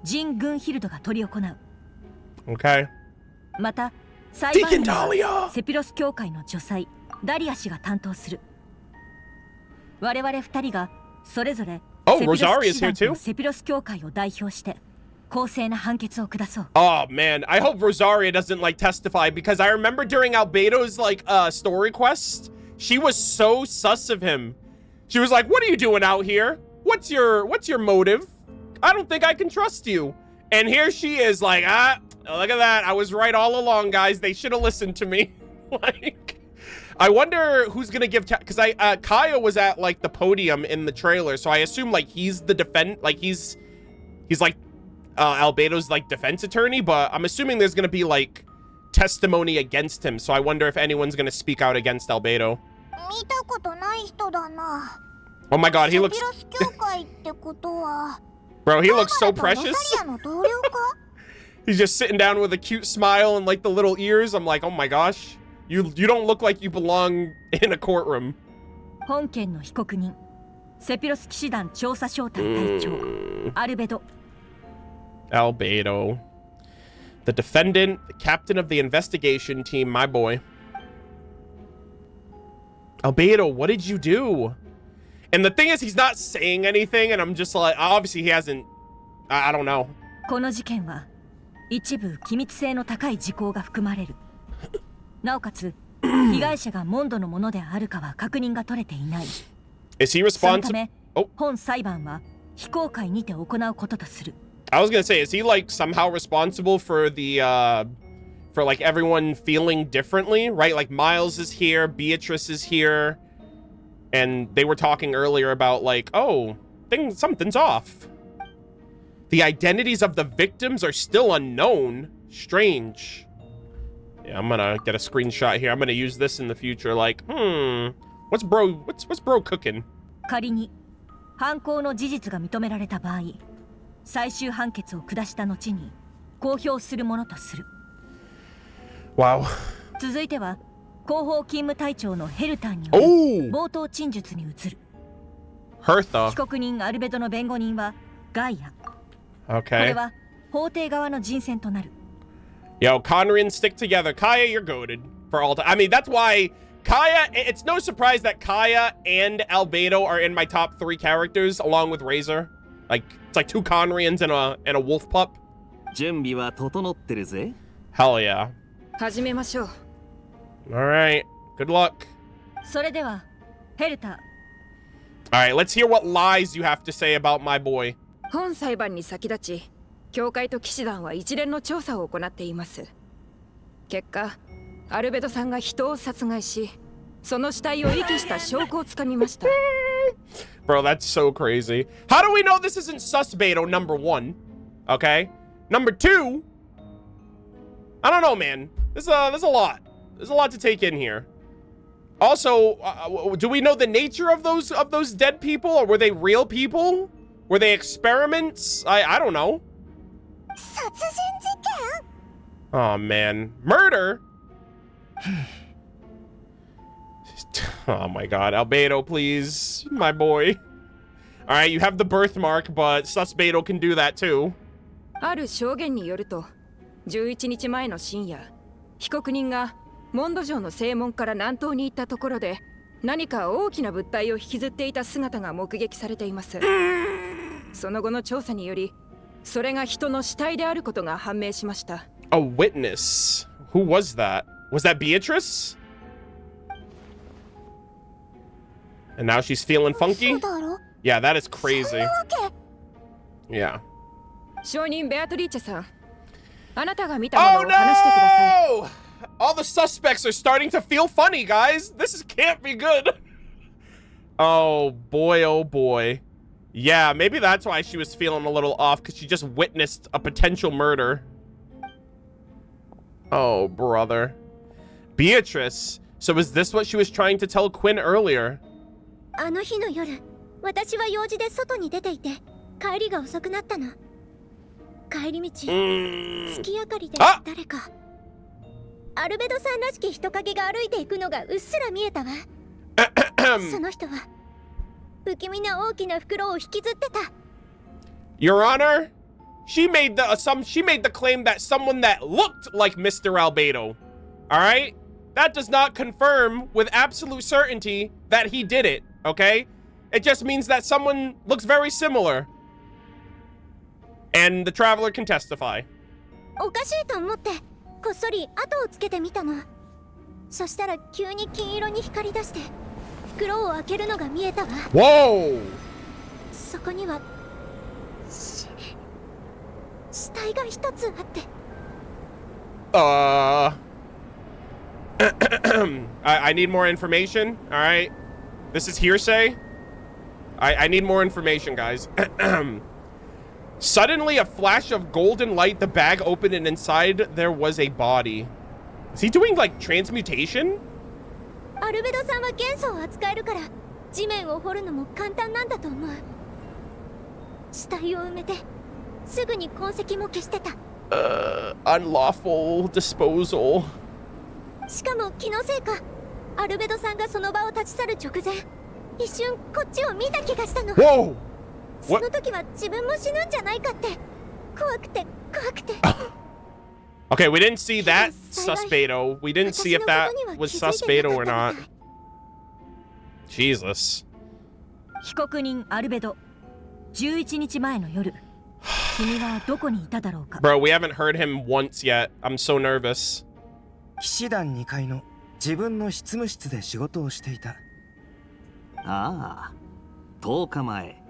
ジン・グンヒルドが執り行う。 Okay. また、裁判員 Deacon は Dahlia. セピロス教会の女祭、ダリア氏が担当する。我々二人がそれぞれ Oh, セピロス Rosaria 騎 is 士 here 団と too? セピロス教会を代表して公正な判決を下そう。 Oh man, I hope Rosaria doesn't like testify because I remember during Albedo's like story quest, she was so sus of him. She was like, "What are you doing out here? What's your motive? I don't think I can trust you." And here she is like, look at that. I was right all along, guys. They should have listened to me. Like, I wonder who's gonna give because Kaya was at like the podium in the trailer, so I assume like he's the he's like Albedo's like defense attorney, but I'm assuming there's gonna be like testimony against him, so I wonder if anyone's gonna speak out against Albedo. 見たことない人だな。 Oh my God, he セ looks ピロス教会ってことは bro, he looks so バーバラと precious. ロサリアの同僚か？ He's just sitting down with a cute smile and like the little ears. I'm like, oh my gosh, you don't look like you belong in a courtroom. 本件の被告人、セピロス騎士団調査小隊隊長、アルベド。 Albedo, the defendant, the captain of the investigation team, my boy. Albedo, what did you do? And the thing is, he's not saying anything, and I'm just like, obviously he hasn't. I don't know. この事件は一部機密性の高い事項が含まれる。なおかつ被害者がモンドのものであるかは確認が取れていない。 Is he そのた responsible? め、 Oh. 本裁判は非公開にて行うこととする。 I was gonna say, is he like somehow responsible for the for like everyone feeling differently, right? Like Miles is here, Beatrice is here, and they were talking earlier about like, oh, something's off. The identities of the victims are still unknown. Strange. Yeah, I'm gonna get a screenshot here. I'm gonna use this in the future. Like, what's bro cooking? 仮に犯行の事実が認められた場合、最終判決を下した後に公表するものとする。Wow. 続いては広報勤務隊長のヘルターによる冒頭陳述に移る。Hertha. 被告人アルベドの弁護人はガイア。こ Okay. れは法廷側の人選となる。Yo, Conrian stick together. Kaya, you're goated for all time. I mean, that's why Kaya, it's no surprise that Kaya and Albedo are in my top 3 characters along with Razor. Like, it's like 2 Conrians and a wolf pup. 準備は整ってるぜ。 Hell yeah. 始めましょう。 Alright. Good luck. それではヘルター。Alright, let's hear what lies you have to say about my boy. 本裁判に先立ち、教会と騎士団は一連の調査を行っています。結果、アルベドさんが人を殺害し、その死体を遺棄した証拠をつかみました。Bro, that's so crazy. How do we know this isn't Susbedo, number 1? Okay. Number 2? I don't know, man. There's a lot. There's a lot to take in here. Also, do we know the nature of those dead people, or were they real people? Were they experiments? I don't know. 殺人事件？ Oh man, murder. Oh my god, Albedo, please, my boy. All right, you have the birthmark, but Susbedo can do that too. ある証言によると、11日前の深夜、被告人がモンド城の正門から南東に行ったところで、何か大きな物体を引きずっていた姿が目撃されています。その後の調査により、それが人の死体であることが判明しました。A witness. Who was that? Was that Beatrice? And now she's feeling funky? Yeah, that is crazy. Yeah. 証人ベアトリーチェさん、あなたが見たものを話してください。Oh no! All the suspects are starting to feel funny, guys. Can't be good. Oh boy. Yeah, maybe that's why she was feeling a little off, because she just witnessed a potential murder. Oh, brother. Beatrice. So is this what she was trying to tell Quinn earlier? あの日の夜、私は用事で外に出ていて、帰りが遅くなったの。帰り道、月明かりで誰か。アルベドさんらしき人影が歩いていくのがうっすら見えたわ。その人は不気味な大きな袋を引きずってた。Your Honor, she made the claim that someone that looked like Mr. Albedo. All right? That does not confirm with absolute certainty that he did it, okay? It just means that someone looks very similar. And the traveler can testify. おかしいと思ってこっそり後をつけてみたの。そしたら急に金色に光り出して袋を開けるのが見えたわ。Whoa! そこには死体が一つあって。I need more information. All right, this is hearsay. I need more information, guys. Suddenly, a flash of golden light. The bag opened, and inside there was a body. Is he doing like transmutation? アルベドさんは元素を扱えるから地面を掘るのも簡単なんだと思う。死体を埋めてすぐに痕跡も消してた。Unlawful disposal. しかも気のせいか、アルベドさんがその場を立ち去る直前、一瞬こっちを見た気がしたの。Whoa! その時は自分も死ぬんじゃないかって怖くて。Okay, we didn't see that Susbedo. We didn't see if that was Susbedo or not. Jesus. 被告人アルベド、11日前の夜、君はどこにいただろうか。 Bro, we haven't heard him once yet. I'm so nervous. 騎士団2階の自分の執務室で仕事をしていた。ああ、10日前、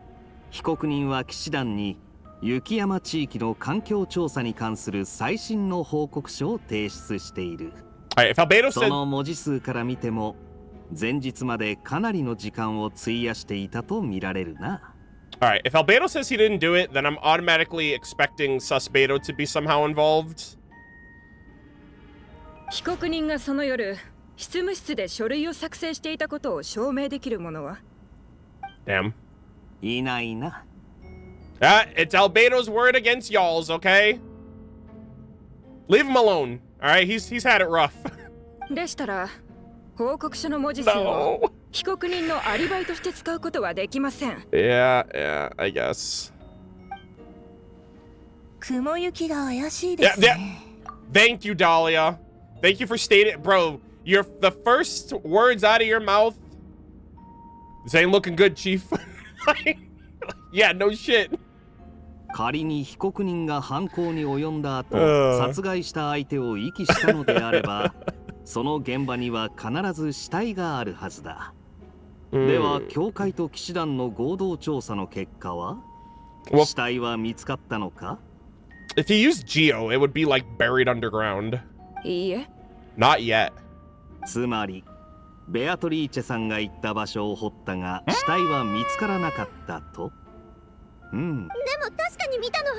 被告人は騎士団に雪山地域の環境調査に関する最新の報告書を提出している。Alright, if Albedo そ said の文字数から見ても前日までかなりの時間を費やしていたと見られるな。All right, if Albedo says he didn't do it, then I'm automatically expecting Susbedo to be somehow involved. 被告人がその夜、執務室で書類を作成していたことを証明できるものは Damn. いないな。It's Albedo's word against y'all's, okay? Leave him alone. All right, he's had it rough. でしたら、報告書の文字数を被告人のアリバイとして使うことはできません。Yeah, I guess. 雲行きが怪しいですね。Thank you, Dahlia. Thank you for stating, bro. The first words out of your mouth. This ain't looking good, Chief. Yeah, no shit. 仮に被告人が犯行に及んだ後、殺害した相手を遺棄したのであれば、その現場には必ず死体があるはずだ。では、教会と騎士団の合同調査の結果は、死体は見つかったのか？ If he used Geo, it would be like buried underground. いいえ。Not yet. つまり、ベアトリーチェさんが行った場所を掘ったが、死体は見つからなかったと。でも確かに見たの。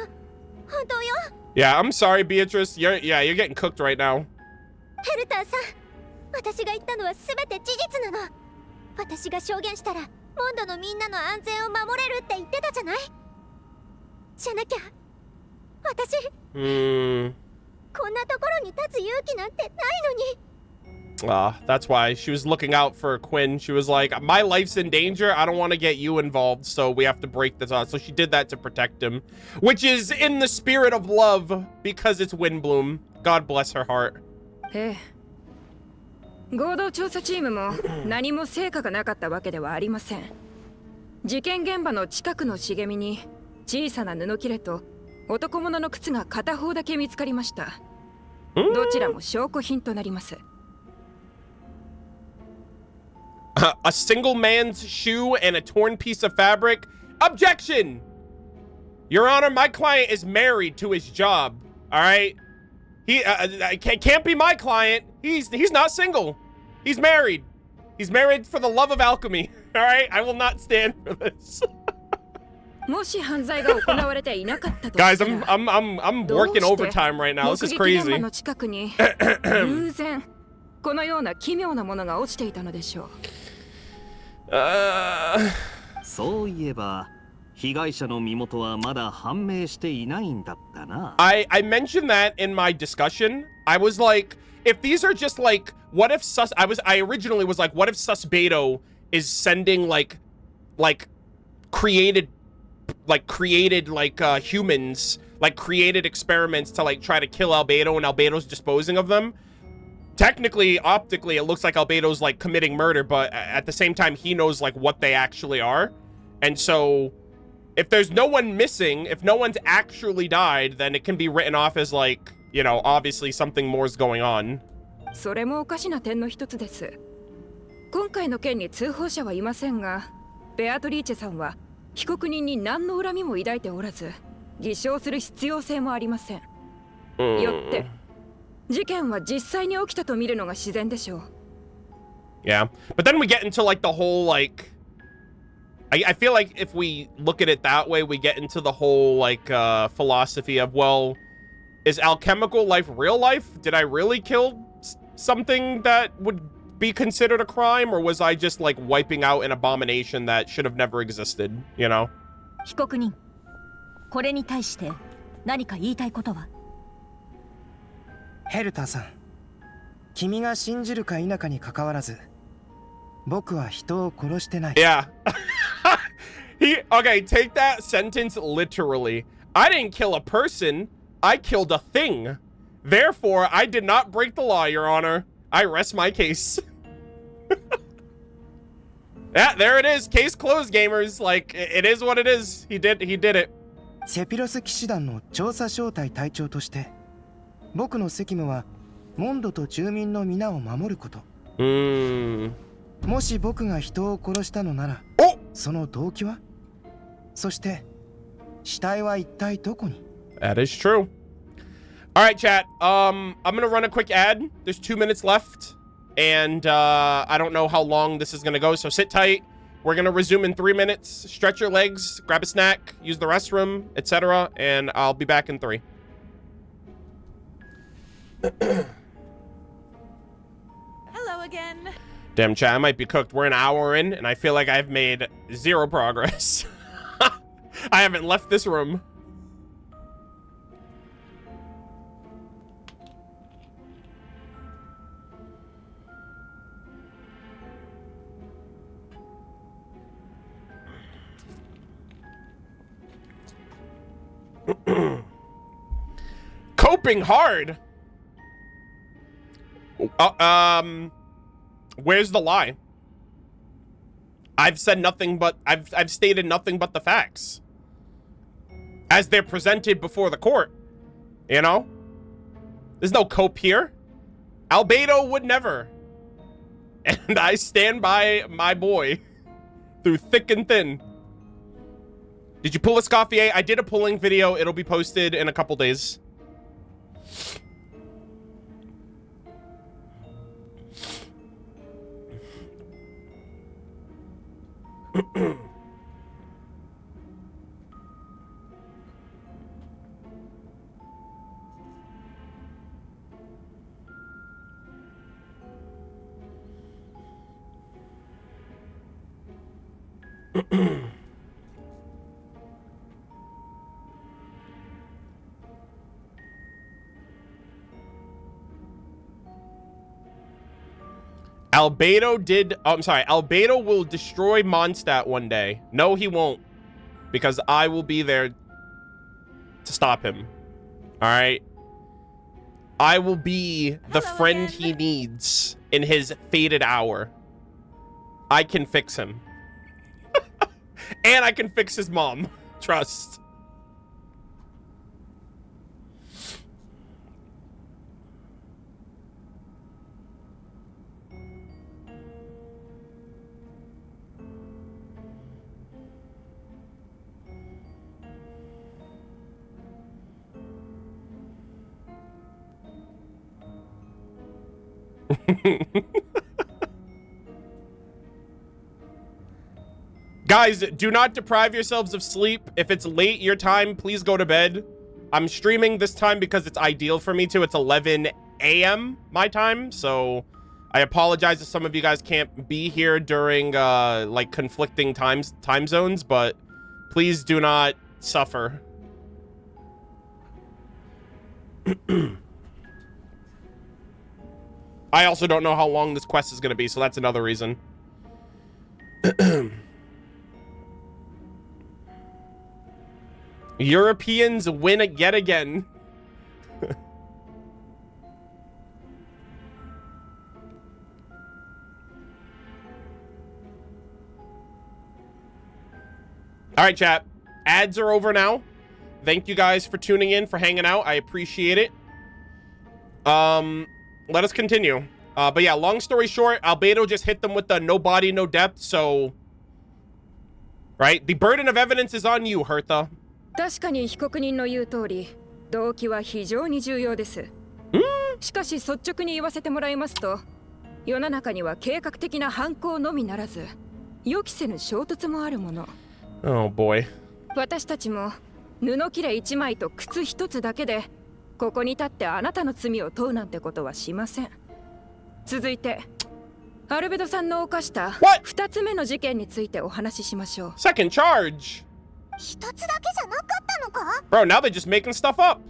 本当よ。Yeah, I'm sorry, Beatrice. You're getting cooked right now. ヘルターさん、私が言ったのは全て事実なの。私が証言したら、モンドのみんなの安全を守れるって言ってたじゃない。じゃなきゃ、私、こんなところに立つ勇気なんてないのに。That's why she was looking out for Quinn. She was like, my life's in danger. I don't want to get you involved, so we have to break this off. So she did that to protect him, which is in the spirit of love because it's Windbloom. God bless her heart. ええ。合同調査チームも何も成果がなかったわけではありません。事件現場の近くの茂みに小さな布切れと男物の靴が片方だけ見つかりました。どちらも証拠品となります。A single man's shoe and a torn piece of fabric? Objection! Your Honor, my client is married to his job. All right? He can't be my client. He's not single. He's married. He's married for the love of alchemy. All right? I will not stand for this. もし犯罪が行われていなかったと Guys, I'm working overtime right now. This is 目撃現場 crazy. の近くに偶然このような奇妙なものが落ちていたのでしょう。そういえば、被害者の身元はまだ判明していないんだったな。I mentioned that in my discussion. I was like, if these are just like, what if I originally was like, what if Susbedo is sending like created humans, like created experiments to like try to kill Albedo, and Albedo's disposing of them. Technically, optically, it looks like Albedo's like committing murder, but at the same time, he knows like what they actually are. And so if there's no one missing, if no one's actually died, then it can be written off as like, you know, obviously something more is going on. それもおかしな点の一つです。今回の件に通報者はいませんが、ベアトリーチェさんは被告人に何の恨みも抱いておらず、偽証する必要性もありません。よって、事件は実際に起きたと見るのが自然でしょう。Yeah, but then we get into like the whole like, I feel like if we look at it that way, we get into the whole like philosophy of, well, is alchemical life real life? Did I really kill something that would be considered a crime, or was I just like wiping out an abomination that should have never existed, you know? 被告人、これに対して何か言いたいことは？ヘルターさん、君が信じるか否かに関わらず、僕は人を殺してない。Yeah. Okay, take that sentence literally. I didn't kill a person. I killed a thing. Therefore, I did not break the law, Your Honor. I rest my case. Yeah, there it is. Case closed, gamers. Like, it is what it is. He did it. セピロス騎士団の調査小隊隊長として、僕の責務はモンドと住民の皆を守ること。もし僕が人を殺したのなら、その動機は？そして死体は一体どこに？ That is true. All right, chat. I'm gonna run a quick ad. There's 2 minutes left, and I don't know how long this is gonna go, so sit tight. We're gonna resume in 3 minutes. Stretch your legs, grab a snack, use the restroom, etc. And I'll be back in 3. Hello again. Damn, chat, I might be cooked. We're an hour in, and I feel like I've made 0 progress. I haven't left this room. Coping hard. Where's the lie? I've said nothing but I've stated nothing but the facts as they're presented before the court. You know, there's no cope here. Albedo would never, and I stand by my boy through thick and thin. Did you pull a Scoffier? I did a pulling video. It'll be posted in a couple days. Albedo will destroy Mondstadt one day. No, he won't. Because I will be there to stop him. Alright? I will be the friend he needs in his fated hour. I can fix him. And I can fix his mom. Trust. Guys, do not deprive yourselves of sleep. If it's late your time, please go to bed. I'm streaming this time because it's ideal for me to. It's 11 a.m. my time, so I apologize if some of you guys can't be here during like conflicting time zones, but please do not suffer. I also don't know how long this quest is going to be, so that's another reason. Europeans win it yet again. All right, chat. Ads are over now. Thank you guys for tuning in, for hanging out. I appreciate it. Let us continue. But yeah, long story short, Albedo just hit them with the no body, no depth, so... Right? The burden of evidence is on you, Hertha. 確かに被告人の言う通り、動機は非常に重要です。しかし率直に言わせてもらいますと、世の中には計画的な犯行のみならず、予期せぬ衝突もあるもの。Oh boy. 私たちも布切れ1枚と靴1つだけで、ここに立ってあなたの罪を問うなんてことはしません。続いて、アルベドさんの犯した2つ目の事件についてお話ししましょう。Second charge. 一つだけじゃなかったのか？ Bro, now they're just making stuff up.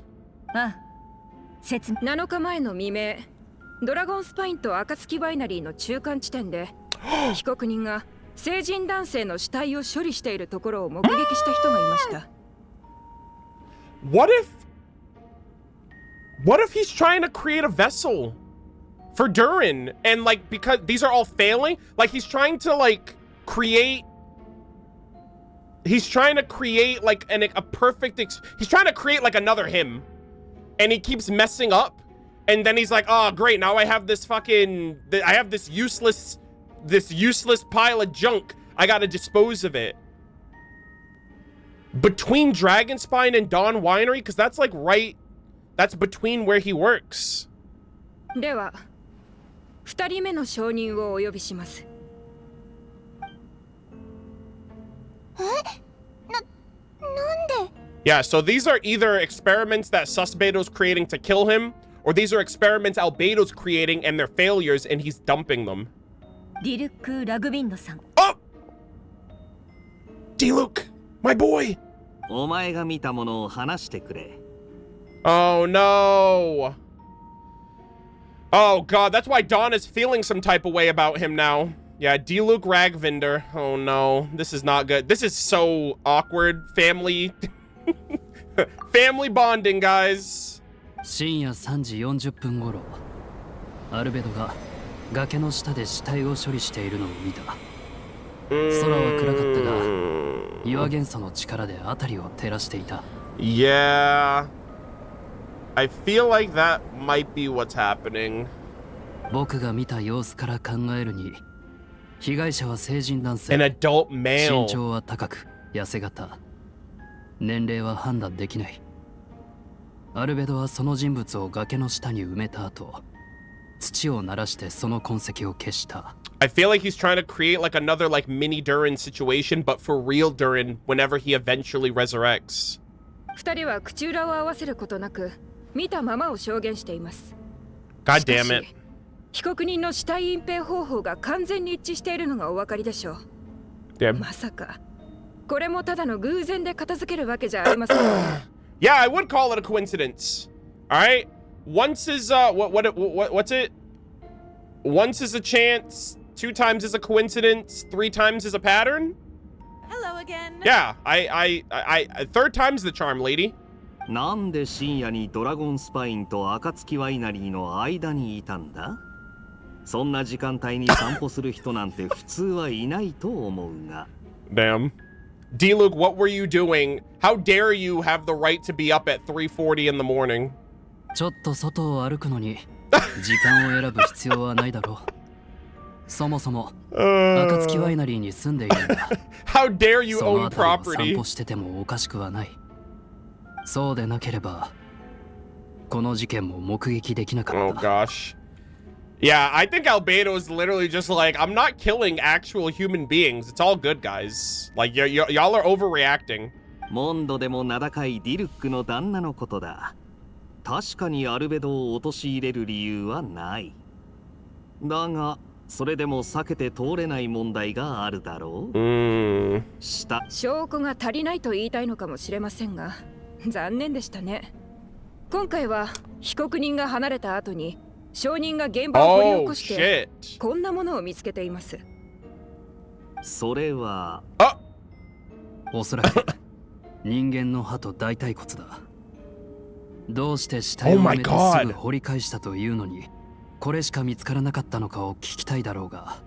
7日前の未明、ドラゴンスパインと暁ワイナリーの中間地点で、被告人が成人男性の死体を処理しているところを目撃した人がいました。What if he's trying to create a vessel for Durin, and like, because these are all failing, like he's trying to like create like a perfect he's trying to create like another him, and he keeps messing up, and then he's like, oh great, now I have this fucking this useless pile of junk, I gotta dispose of it. Between Dragonspine and Dawn Winery, because that's like that's between where he works. では、2人目の証人をお呼びします。Yeah, so these are either experiments that Susbeto's creating to kill him, or these are experiments Albedo's creating and they're failures and he's dumping them. ディルック・ラグビンドさん。 Oh! D-Luke, my boy! お前が見たものを話してくれ。 Oh no! Oh god, that's why Dawn is feeling some type of way about him now. Yeah, D-Luke Ragvinder. Oh no, this is not good. This is so awkward. Family... Family bonding, guys. 深夜3時40分頃、アルベドが崖の下で死体を処理しているのを見た。空は暗かったが、岩元素の力で辺りを照らしていた。Yeah. I feel like that might be what's happening. 僕が見た様子から考えるに、被害者は成人男性。An adult male. 身長は高く、痩せ型。年齢は判断できない。アルベドはその人物を崖の下に埋めた後、土を鳴らしてその痕跡を消した。I feel like he's trying to create like another like mini Durin situation, but for real Durin whenever he eventually resurrects. 二人は口裏を合わせることなく、見たままを証言しています。 God damn it. 被告人の死体隠蔽方法が完全に一致しているのがお分かりでしょう。Damn. まさか、これもただの偶然で片付けるわけじゃありません。Yeah, I would call it a coincidence. All right. Once is what's it? Once is a chance, 2 times is a coincidence, 3 times is a pattern. Hello again. Yeah, I 3rd time's the charm, lady. なんで深夜にドラゴンスパインと暁ワイナリーの間にいたんだ？そんな時間帯に散歩する人なんて普通はいないと思うが。Damn. D-Luke, what were you doing? How dare you have the right to be up at 3:40 in the morning? ちょっと外を歩くのに時間を選ぶ必要はないだろう。そもそも暁ワイナリーに住んでいるんだ。How dare you その own 辺りを property? 散歩しててもおかしくはない。そうでなければこの事件も目撃できなかった。 Oh gosh. Yeah, I think Albedo is literally just like, I'm not killing actual human beings. It's all good, guys. Like, y'all are overreacting. モンドでも名高いディルックの旦那のことだ。確かにアルベドを陥れる理由はない。だが、それでも避けて通れない問題があるだろう。証拠が足りないと言いたいのかもしれませんが、残念でしたね。今回は被告人が離れた後に証人が現場を掘り起こして、こんなものを見つけています。それはおそらく人間の歯と大腿骨だ。どうして死体を埋めてすぐ掘り返したというのに、これしか見つからなかったのかを聞きたいだろうが、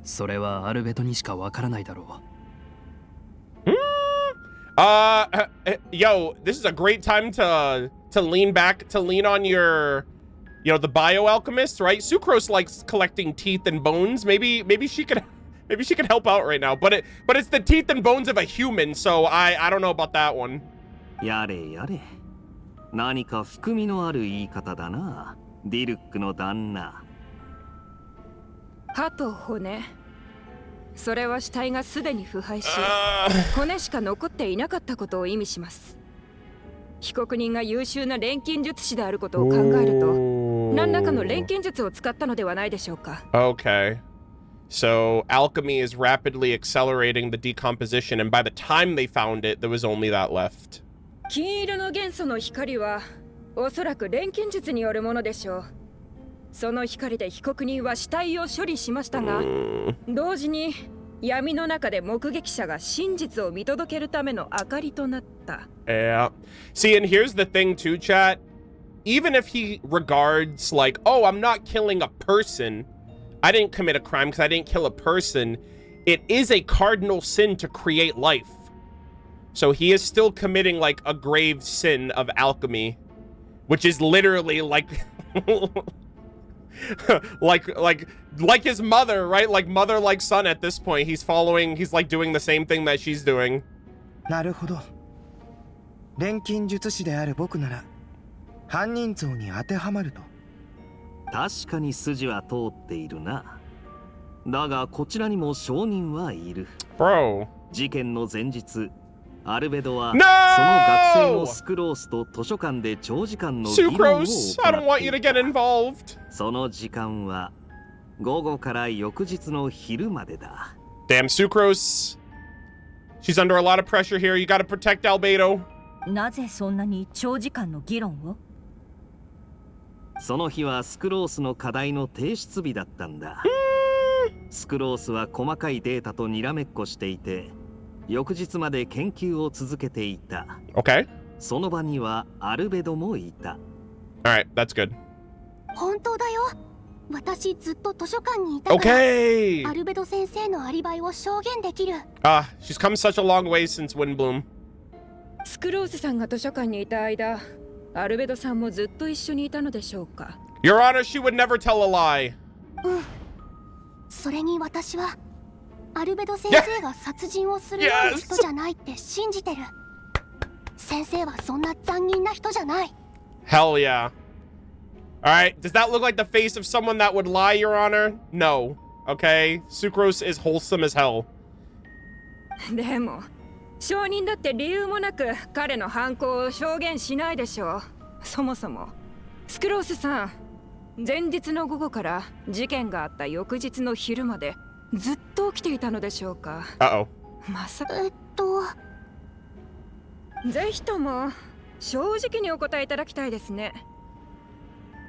それはアルベトにしかわからないだろう。Yo, this is a great time to lean back, to lean on your, you know, the bioalchemist, right? Sucrose likes collecting teeth and bones. Maybe she could help out right now. But it's the teeth and bones of a human, so I don't know about that one. やれやれ。何か含みのある言い方だな。ディルックの旦那。歯と骨。それは死体がすでに腐敗し、骨しか残っていなかったことを意味します。被告人が優秀な錬金術師であることを考えると、何らかの錬金術を使ったのではないでしょうか。Okay. So alchemy is rapidly accelerating the decomposition, and by the time they found it, there was only that left. 金色の元素の光はおそらく錬金術によるものでしょう。その光で被告人は死体を処理しましたが、同時に闇の中で目撃者が真実を見届けるための明かりとなった。Yeah. See, and here's the thing too, chat. Even if he regards like, oh, I'm not killing a person, I didn't commit a crime because I didn't kill a person, it is a cardinal sin to create life. So he is still committing like a grave sin of alchemy, which is literally like like his mother, right? Like mother like son at this point. He's like doing the same thing that she's doing. なるほど。錬金術師である僕なら犯人像に当てはまると。確かに筋は通っているな。だがこちらにも証人はいる。Bro. 事件の前日、アルベドは No! その学生のスクロースと図書館で長時間の議論を行 Sucrose, I don't want you to ってい get た。 involved. その時間は午後から翌日の昼までだ。 Damn, Sucrose. She's under a lot of pressure here. You gotta protect Albedo. なぜそんなに長時間の議論を？その日はスクロースの課題の提出日だったんだ。スクロースは細かいデータとにらめっこしていて、翌日まで研究を続けていた。Okay. その場にはアルベドもいた。Alright, that's good. 本当だよ。私ずっと図書館にいたから、Okay. アルベド先生のアリバイを証言できる。She's come such a long way since Windbloom. スクロースさんが図書館にいた間、アルベドさんもずっと一緒にいたのでしょうか。 Your Honor, she would never tell a lie. それに私はアルベド先生が殺人をするような人じゃないって信じてる。先生はそんな残忍な人じゃない。 Hell yeah. Alright, does that look like the face of someone that would lie, Your Honor? No. Okay, Sucrose is wholesome as hell. でも証人だって理由もなく彼の犯行を証言しないでしょう。そもそもスクロースさん、前日の午後から事件があった翌日の昼までずっと起きていたのでしょうか。Uh-oh. まさか。ぜひとも正直にお答えいただきたいですね。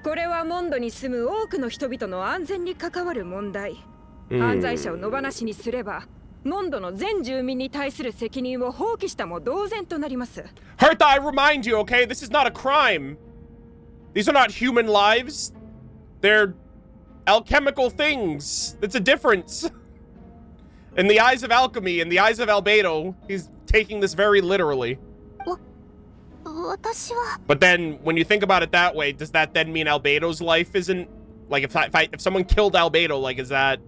これはモンドに住む多くの人々の安全に関わる問題。犯罪者を野放しにすればモンドの全住民に対する責任を放棄したも同然となります。Hertha, I remind you, okay? This is not a crime. These are not human lives. They're alchemical things. It's a difference. In the eyes of alchemy, in the eyes of Albedo, he's taking this very literally. But then, when you think about it that way, does that then mean Albedo's life isn't... Like, if someone killed Albedo, like, is that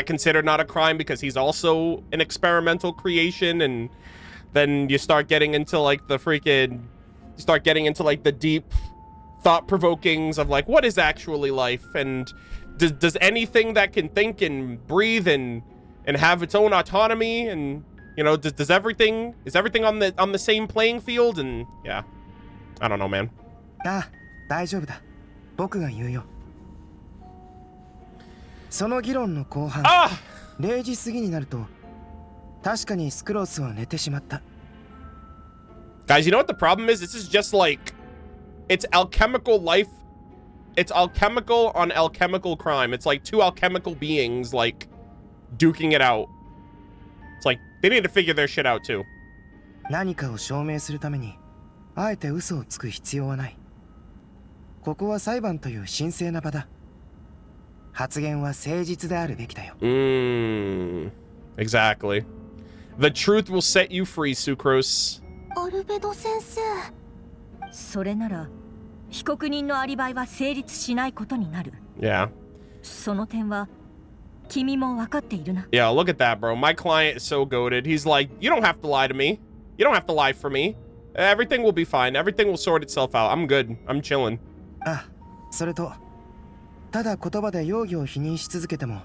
considered not a crime because he's also an experimental creation? And then you start getting into, like, the freaking... You start getting into, like, the deep thought-provokings of, like, what is actually life? And does anything that can think and breathe and have its own autonomy and... You know, is everything on the same playing field? And yeah, I don't know, man. 大丈夫だ。僕が言うよ。その議論の後半、0時過ぎになると、確かにスクロースは寝てしまった。Guys, you know what the problem is? This is just like, it's alchemical life. It's alchemical on alchemical crime. It's like two alchemical beings, like, duking it out. It's like, they need to figure their shit out too. 何かを証明するためにあえて嘘をつく必要はない。ここは裁判という神聖な場だ。発言は誠実であるべきだよ。Exactly. The truth will set you free, Sucrose. アルベド先生。それなら被告人のアリバイは成立しないことになる。Yeah. その点は君も分かっているな。Yeah, look at that, bro. My client is so goated. He's like, you don't have to lie to me. You don't have to lie for me. Everything will be fine. Everything will sort itself out. I'm good. I'm chilling. それと、ただ言葉で容疑を否認し続けても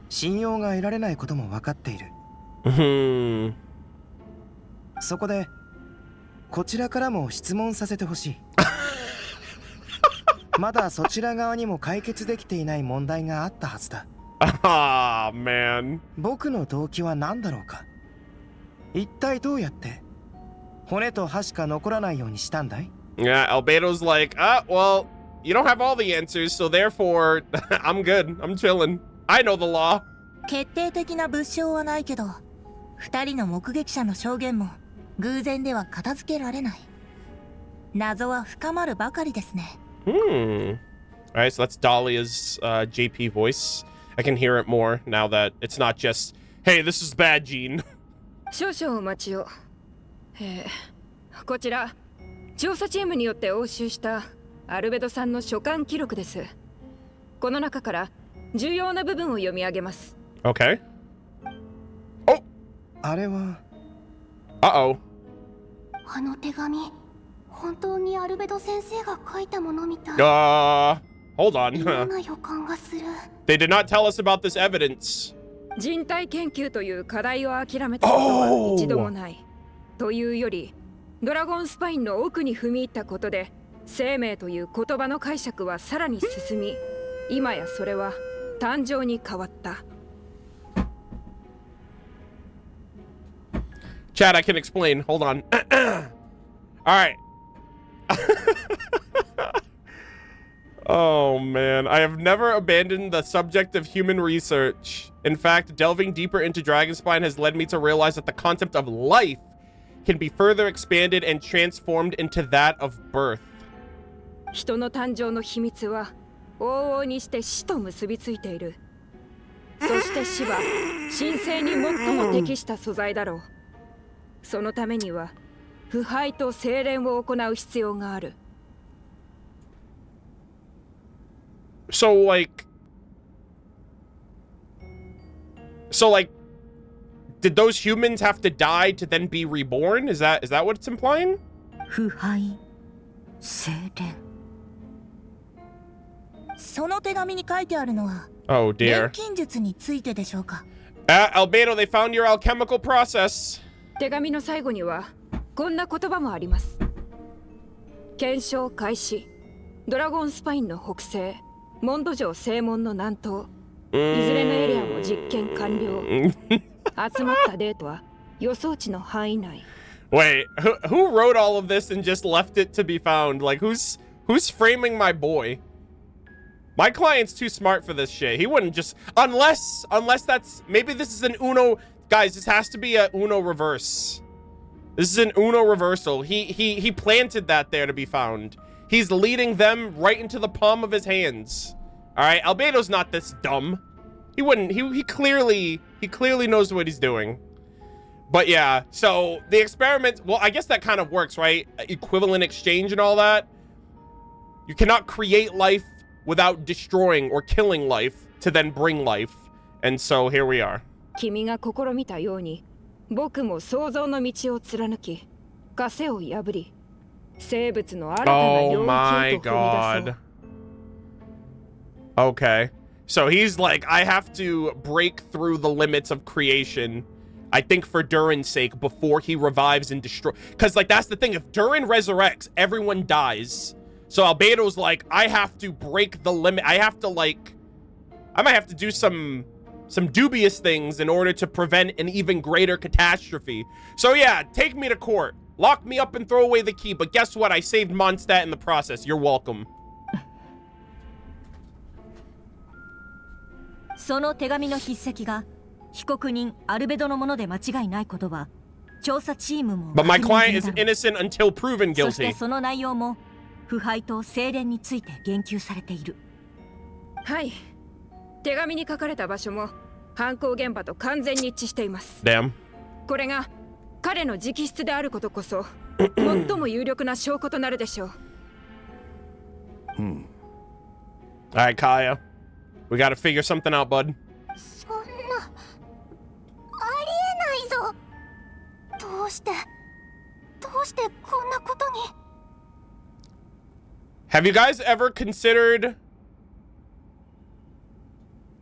信用が得られないことも分かっている。そこで、こちらからも質問させてほしい。まだそちら側にも解決できていない問題があったはずだ。man. 僕の動機は何だろうか。一体どうやって骨と歯しか残らないようにしたんだい？ Yeah, Albedo's like, well, you don't have all the answers, so therefore, I'm good. I'm chilling. I know the law. 決定的な物証はないけど、二人の目撃者の証言も偶然では片付けられない。謎は深まるばかりですね。Alright, so that's Dahlia's JP voice. I can hear it more now that it's not just, hey, this is bad, Gene. 少々お待ちを。こちら調査チームによって押収したアルベドさんの書簡記録です。この中から重要な部分を読み上げます。Okay. Oh. あれは。Uh-oh. あの手紙、本当にアルベド先生が書いたものみたい。Hold on. 嫌な予感がする。They did not tell us about this evidence. 人体研究という課題を諦めたことは一度もない。というより、ドラゴンスパインの奥に踏み入ったことで、生命という言葉の解釈はさらに進み、今やそれは誕生に変わった。Chad, I can explain. Hold on. All right. Oh man, I have never abandoned the subject of human research. In fact, delving deeper into Dragonspine has led me to realize that the concept of life can be further expanded and transformed into that of birth. 人の誕生の秘密は往々にして死と結びついている。そして死は神聖に最も適した素材だろう。そのためには腐敗と精錬を行う必要がある。So like, did those humans have to die to then be reborn? Is that what it's implying? 腐敗、精錬。その手紙に書いてあるのは、Oh dear. 錬金術についてでしょうか。Albedo, they found your alchemical process. 手紙の最後にはこんな言葉もあります。検証開始。ドラゴンスパインの北西。モンド城正門の南東、いずれのエリアも実験完了。集まったデータは予想値の範囲内。Wait, who wrote all of this and just left it to be found? Like, who's framing my boy? My client's too smart for this shit. He wouldn't just, unless that's, maybe this is an Uno, guys, this has to be a Uno reverse. This is an Uno reversal. He planted that there to be found. He's leading them right into the palm of his hands. All right, Albedo's not this dumb. He wouldn't. He clearly knows what he's doing. But yeah, so the experiment. Well, I guess that kind of works, right? Equivalent exchange and all that. You cannot create life without destroying or killing life to then bring life. And so here we are. 君が試みたように、僕も想像の道を貫き、枷を破り。Oh my god. Okay. So he's like, I have to break through the limits of creation, I think for Durin's sake, before he revives and destroys. Because, like, that's the thing. If Durin resurrects, everyone dies. So Albedo's like, I have to break the limit. I have to, like, I might have to do some dubious things in order to prevent an even greater catastrophe. So yeah, take me to court. Lock me up and throw away the key, but guess what? I saved Mondstadt in the process. You're welcome. その手紙の筆跡が被告人アルベドのもので間違いないことは調査チームも But my client is innocent until proven guilty. そしてその内容も腐敗と精錬について言及されている。はい。手紙に書かれた場所も犯行現場と完全に一致しています。Damn. これが彼の直筆であることこそ最も有力な証拠となるでしょう。Alright, Kaya. We gotta figure something out, bud. そんな、ありえないぞ。どうしてこんなことに。Have you guys ever considered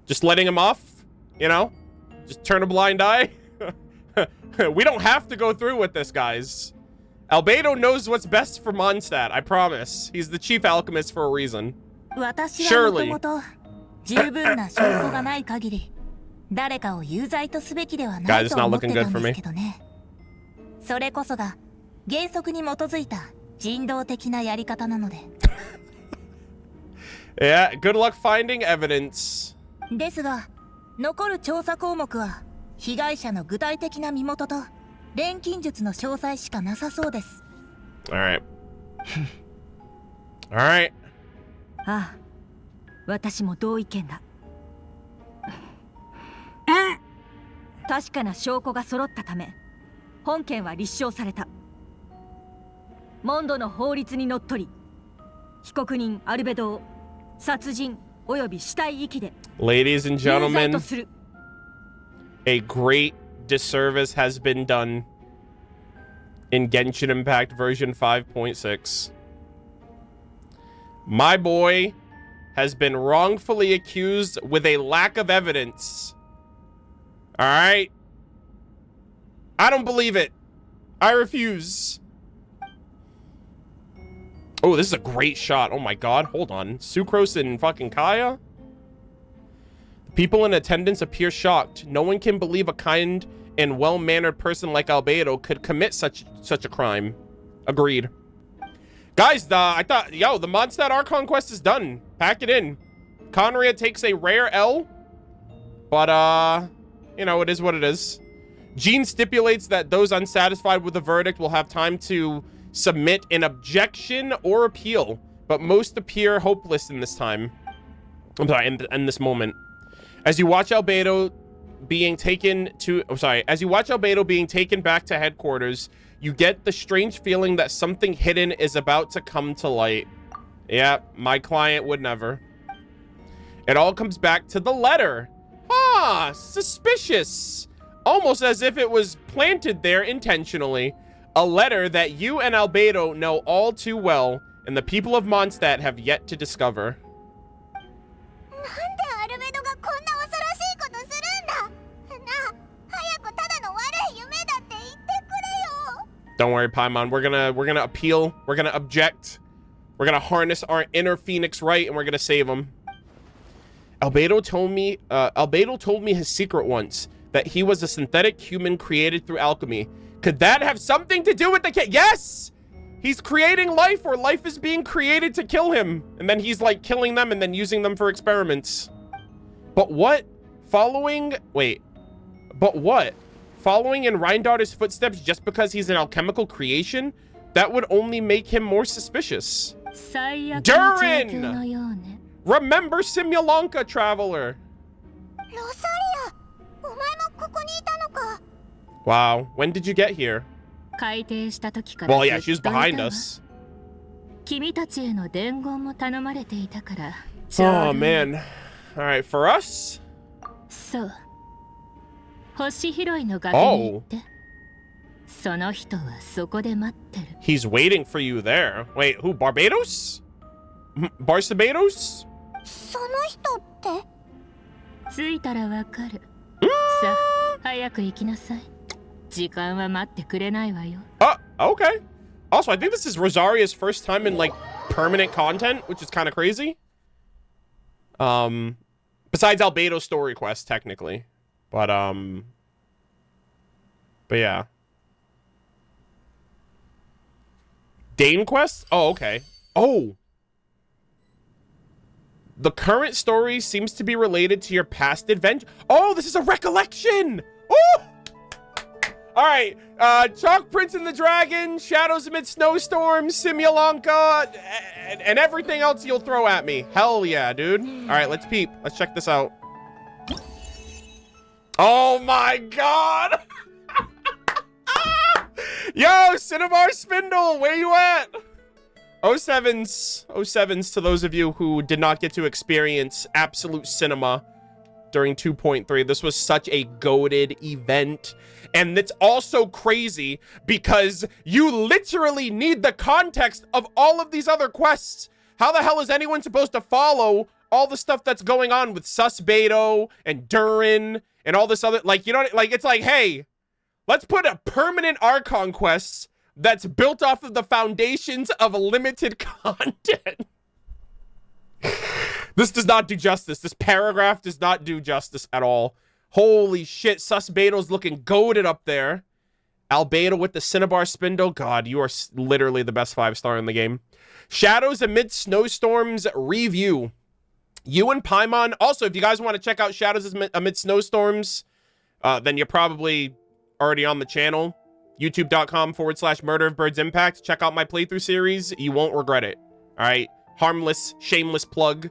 just letting him off? You know? Just turn a blind eye? We don't have to go through with this, guys. Albedo knows what's best for Mondstadt, I promise. He's the chief alchemist for a reason. 私はもともと十分な証拠がない限り誰かを有罪とすべきではないと思ってたんですけどね。それこそが原則に基づいた人道的なやり方なので。Yeah, good luck finding evidence. ですが、残る調査項目は被害者の具体的な身元と錬金術の詳細しかなさそうです。Alright. Alright. ああ、私も同意見だ。確かな証拠が揃ったため、本件は立証された。モンドの法律にのっとり、被告人アルベドを殺人および死体遺棄で Ladies and 有罪 gentlemen, とする。a great disservice has been done in Genshin Impact version 5.6. My boy has been wrongfully accused with a lack of evidence. All right? I don't believe it. I refuse. Oh, this is a great shot. Oh my god, hold on. Sucrose and fucking Kaya? People in attendance appear shocked. No one can believe a kind and well-mannered person like Albedo could commit such a crime. Agreed. Guys, I thought, yo, the Mondstadt Archon quest is done. Pack it in. Conria takes a rare L, but, you know, it is what it is. Jean stipulates that those unsatisfied with the verdict will have time to submit an objection or appeal, but most appear hopeless in this time. I'm sorry, in this moment. As you watch Albedo being taken to, as you watch Albedo being taken back to headquarters, you get the strange feeling that something hidden is about to come to light. Yeah, my client would never. It all comes back to the letter. Ah, suspicious. Almost as if it was planted there intentionally. A letter that you and Albedo know all too well, and the people of Mondstadt have yet to discover. Don't worry, Paimon. We're gonna appeal. We're gonna object. We're gonna harness our inner Phoenix right, and we're gonna save him. Albedo told me his secret once, that he was a synthetic human created through alchemy. Could that have something to do with the kid? Yes! He's creating life, or life is being created to kill him. And then he's like killing them and then using them for experiments. But what? Following in Reindarter's footsteps just because he's an alchemical creation? That would only make him more suspicious. Durin! Remember Simulanka, traveler. Wow, when did you get here? Well, yeah, she was behind us. Oh, man. Alright, for us? Oh. He's waiting for you there. Wait, who? Barbados? Barbados? Okay. Also, I think this is Rosaria's first time in, like, permanent content, which is kind of crazy. Besides Albedo's story quest, technically. But yeah. Dane quest? Oh, okay. Oh. The current story seems to be related to your past adventure. Oh, this is a recollection! Oh! Alright, Chalk Prince and the Dragon, Shadows Amid Snowstorms, Simulanka, and everything else you'll throw at me. Hell yeah, dude. Alright, let's peep. Let's check this out. Oh my god! Yo, Cinnabar Spindle, where you at? 07s to those of you who did not get to experience absolute cinema during 2.3. This was such a goated event. And it's also crazy because you literally need the context of all of these other quests. How the hell is anyone supposed to follow all the stuff that's going on with Susbedo and Durin and all this other, like, you know, like, it's like, hey, let's put a permanent Archon quest that's built off of the foundations of limited content. This does not do justice. This paragraph does not do justice at all. Holy shit, Susbedo's looking goated up there. Albedo with the Cinnabar Spindle. God, you are literally the best 5-star in the game. Shadows Amid Snowstorms review. You and Paimon. Also, if you guys want to check out Shadows Amid Snowstorms, then you're probably already on the channel. YouTube.com/Murder of Birds Impact. Check out my playthrough series. You won't regret it. All right. Harmless, shameless plug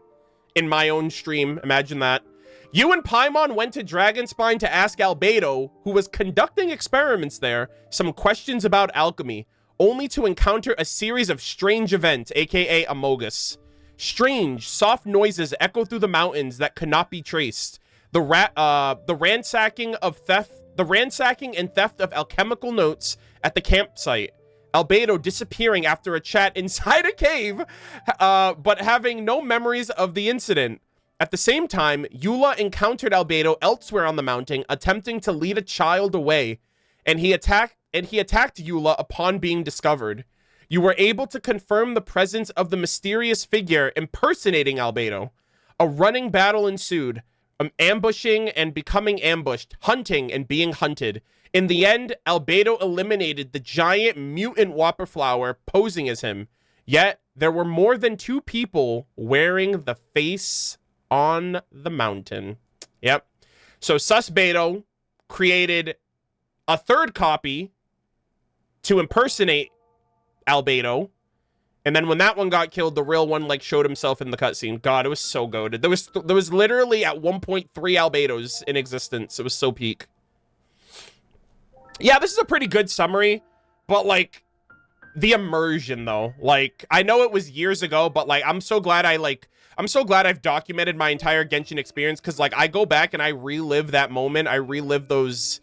in my own stream. Imagine that. You and Paimon went to Dragonspine to ask Albedo, who was conducting experiments there, some questions about alchemy, only to encounter a series of strange events, aka Amogus. Strange, soft noises echo through the mountains that could not be traced. The ransacking and theft of alchemical notes at the campsite. Albedo disappearing after a chat inside a cave, but having no memories of the incident. At the same time, Eula encountered Albedo elsewhere on the mountain, attempting to lead a child away, and he attacked and he attacked Eula upon being discovered. You were able to confirm the presence of the mysterious figure impersonating Albedo. A running battle ensued, ambushing and becoming ambushed, hunting and being hunted. In the end, Albedo eliminated the giant mutant Whopper Flower posing as him. Yet, there were more than 2 people wearing the face on the mountain. Yep. So Susbedo created a 3rd copy to impersonate Albedo. And then when that one got killed, the real one like showed himself in the cutscene. God, it was so goated. There was literally at 1.3 Albedos in existence. It was so peak. Yeah, this is a pretty good summary, but like the immersion though. Like I know it was years ago, but like I'm so glad I've documented my entire Genshin experience, because like I go back and I relive that moment. I relive those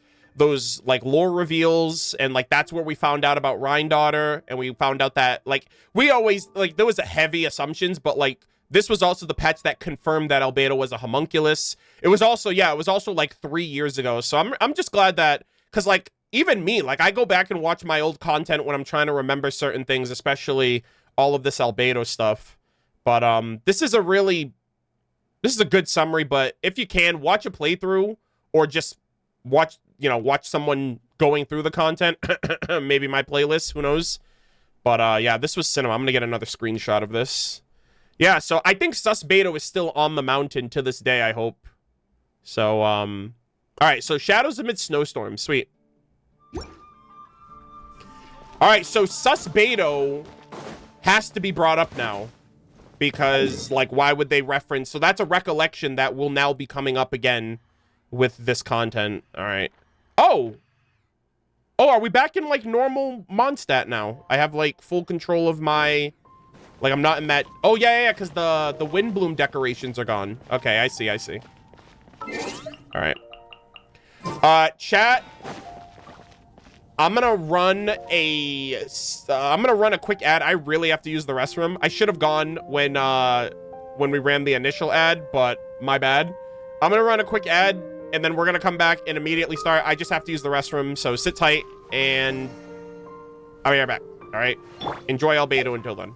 like lore reveals, and like that's where we found out about Rhine-Daughter, and we found out that like we always like there was a heavy assumptions, but like this was also the patch that confirmed that Albedo was a homunculus. It was also like 3 years ago. So I'm just glad that, because like even me, like I go back and watch my old content when I'm trying to remember certain things, especially all of this Albedo stuff. But this is a good summary, but if you can, watch a playthrough or just watch someone going through the content. Maybe my playlist, who knows? But yeah, this was cinema. I'm gonna get another screenshot of this. Yeah, so I think Susbedo is still on the mountain to this day, I hope. So all right, so Shadows Amid Snowstorms, sweet. All right, so Susbedo has to be brought up now, because like why would they reference? So that's a recollection that will now be coming up again with this content. All right. Oh, are we back in like normal Mondstadt now? I have like full control of my, like I'm not in that. Oh yeah, because the Windbloom decorations are gone. Okay, I see. All right. Chat, I'm gonna run a quick ad. I really have to use the restroom. I should have gone when we ran the initial ad, but my bad. I'm gonna run a quick ad, and then we're gonna come back and immediately start. I just have to use the restroom, so sit tight, and I'll be right back. All right. Enjoy Albedo until then.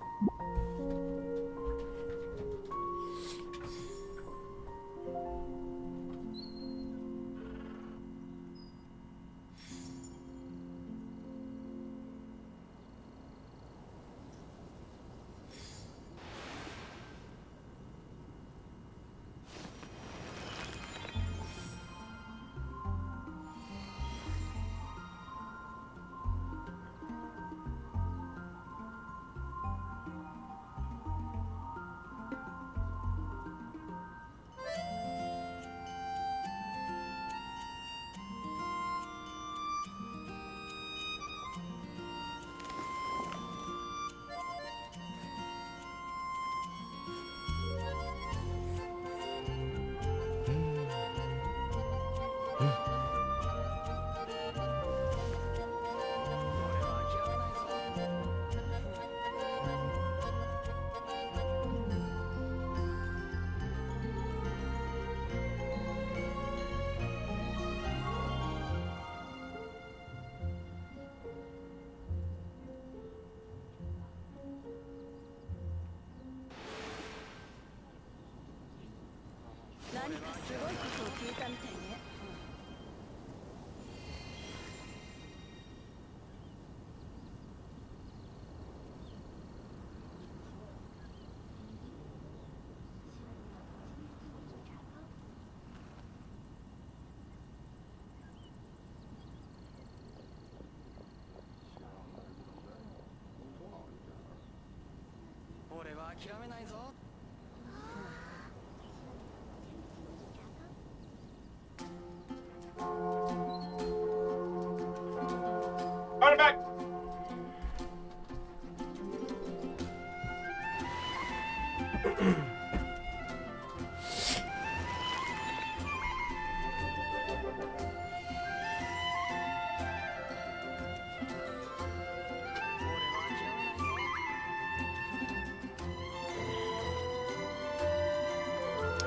Run back.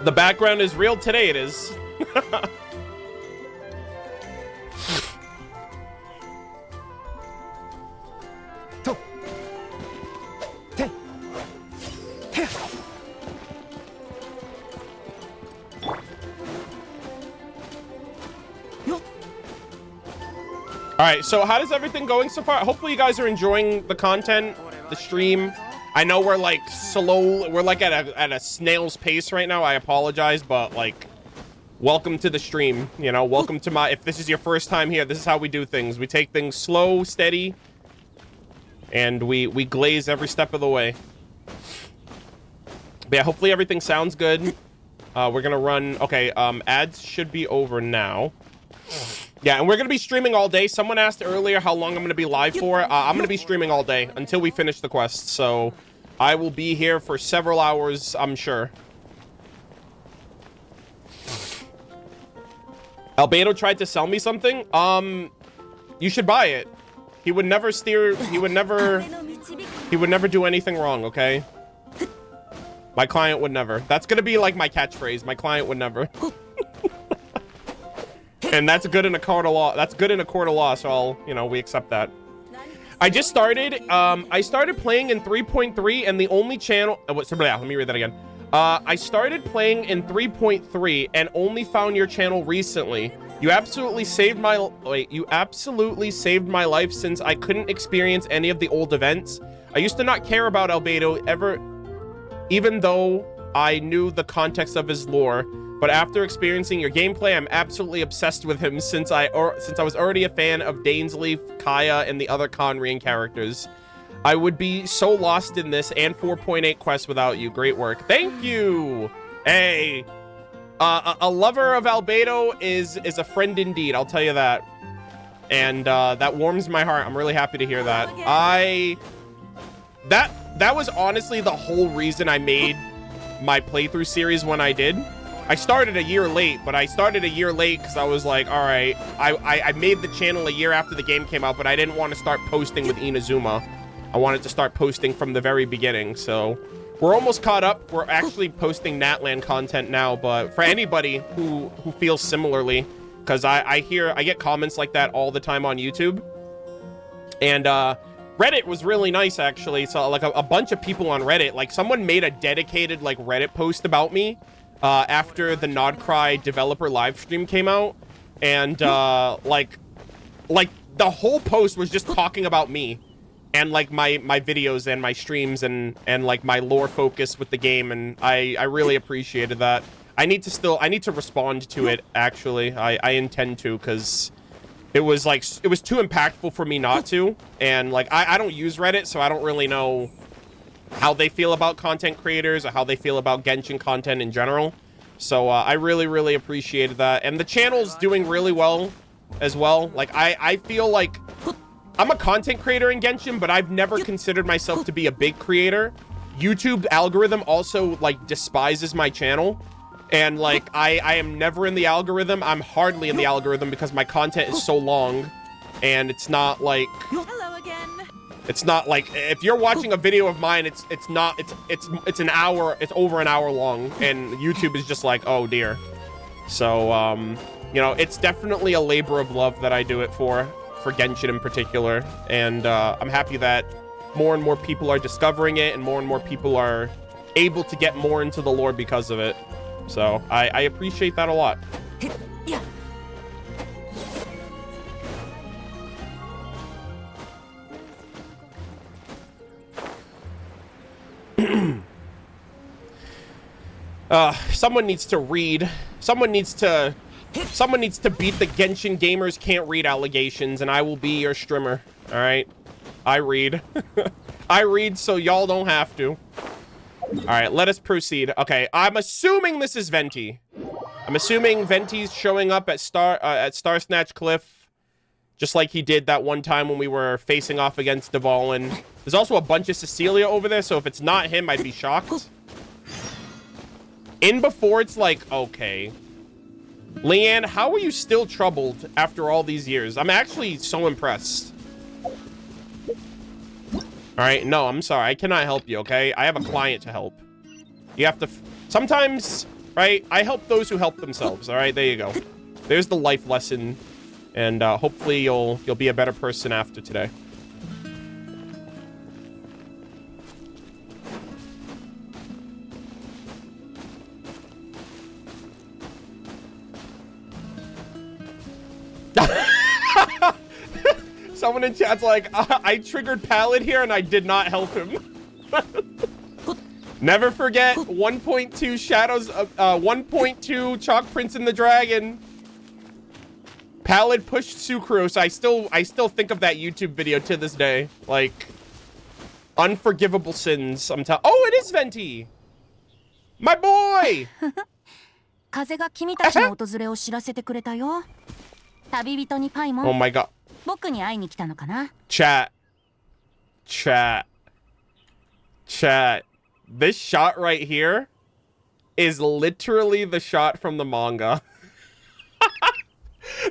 The background is real today, it is. All right, so how does everything going so far? Hopefully you guys are enjoying the content, the stream. I know we're like slow, we're like at a snail's pace right now. I apologize, but like, welcome to the stream. You know, welcome to my, if this is your first time here, this is how we do things. We take things slow, steady, and we glaze every step of the way. But yeah, hopefully everything sounds good. We're gonna run, okay, ads should be over now. Yeah, and we're going to be streaming all day. Someone asked earlier how long I'm going to be live for. I'm going to be streaming all day until we finish the quest. So I will be here for several hours, I'm sure. Albedo tried to sell me something. You should buy it. He would never steer. He would never do anything wrong, okay? My client would never. That's going to be like my catchphrase. My client would never. And that's good in a court of law. That's good in a court of law, so I'll, you know, we accept that. I just started, I started playing in 3.3 and the only channel, let me read that again. I started playing in 3.3 and only found your channel recently. You absolutely saved my, life since I couldn't experience any of the old events. I used to not care about Albedo ever, even though I knew the context of his lore. But after experiencing your gameplay, I'm absolutely obsessed with him since I was already a fan of Dainsleif, Kaya, and the other Conrian characters. I would be so lost in this and 4.8 quests without you. Great work. Thank you. Hey, a lover of Albedo is a friend indeed. I'll tell you that. And that warms my heart. I'm really happy to hear that. That was honestly the whole reason I made my playthrough series when I did. I started a year late, but I started a year late because I was like, all right, I made the channel a year after the game came out, but I didn't want to start posting with Inazuma. I wanted to start posting from the very beginning, so we're almost caught up. We're actually posting Natland content now, but for anybody who feels similarly, because I get comments like that all the time on YouTube, and Reddit was really nice, actually. So like a bunch of people on Reddit, like someone made a dedicated like Reddit post about me after the Nodcry developer live stream came out, and like the whole post was just talking about me and like my videos and my streams and like my lore focus with the game, and I really appreciated that. I need to respond to it, actually. I intend to, because it was too impactful for me not to, and like I don't use Reddit, so I don't really know how they feel about content creators or how they feel about Genshin content in general. So I really appreciated that, and the channel's doing really well as well. Like I feel like I'm a content creator in Genshin, but I've never considered myself to be a big creator. YouTube algorithm also like despises my channel, and like I am never in the algorithm. I'm hardly in the algorithm because my content is so long, and it's not like, hello again. It's not like, if you're watching a video of mine, it's an hour, it's over an hour long, and YouTube is just like, oh dear. So you know, it's definitely a labor of love that I do it for Genshin in particular, and I'm happy that more and more people are discovering it, and more people are able to get more into the lore because of it. So I appreciate that a lot. Someone needs to read. Someone needs to beat the Genshin gamers can't read allegations, and I will be your streamer. All right, I read. I read, so y'all don't have to. All right, let us proceed. Okay, I'm assuming this is Venti. I'm assuming Venti's showing up at Star Snatch Cliff, just like he did that one time when we were facing off against Dvalin. There's also a bunch of Cecilia over there, so if it's not him, I'd be shocked. In before, it's like, okay. Leanne, how are you still troubled after all these years? I'm actually so impressed. All right, no, I'm sorry. I cannot help you, okay? I have a client to help. You have to... Sometimes, right, I help those who help themselves, all right? There you go. There's the life lesson, and hopefully you'll be a better person after today. Someone in chat's like, I triggered Pallid here and I did not help him. Never forget 1.2 Shadows, 1.2 Chalk Prince and the Dragon. Pallid pushed Sucrose. I still think of that YouTube video to this day. Like, unforgivable sins. I'm telling. Oh, it is Venti. My boy. 風が君たちの訪れを知らせてくれたよ。旅人にパイモン。Oh my god. 僕に会いに来たのかな。Chat. This shot right here is literally the shot from the manga.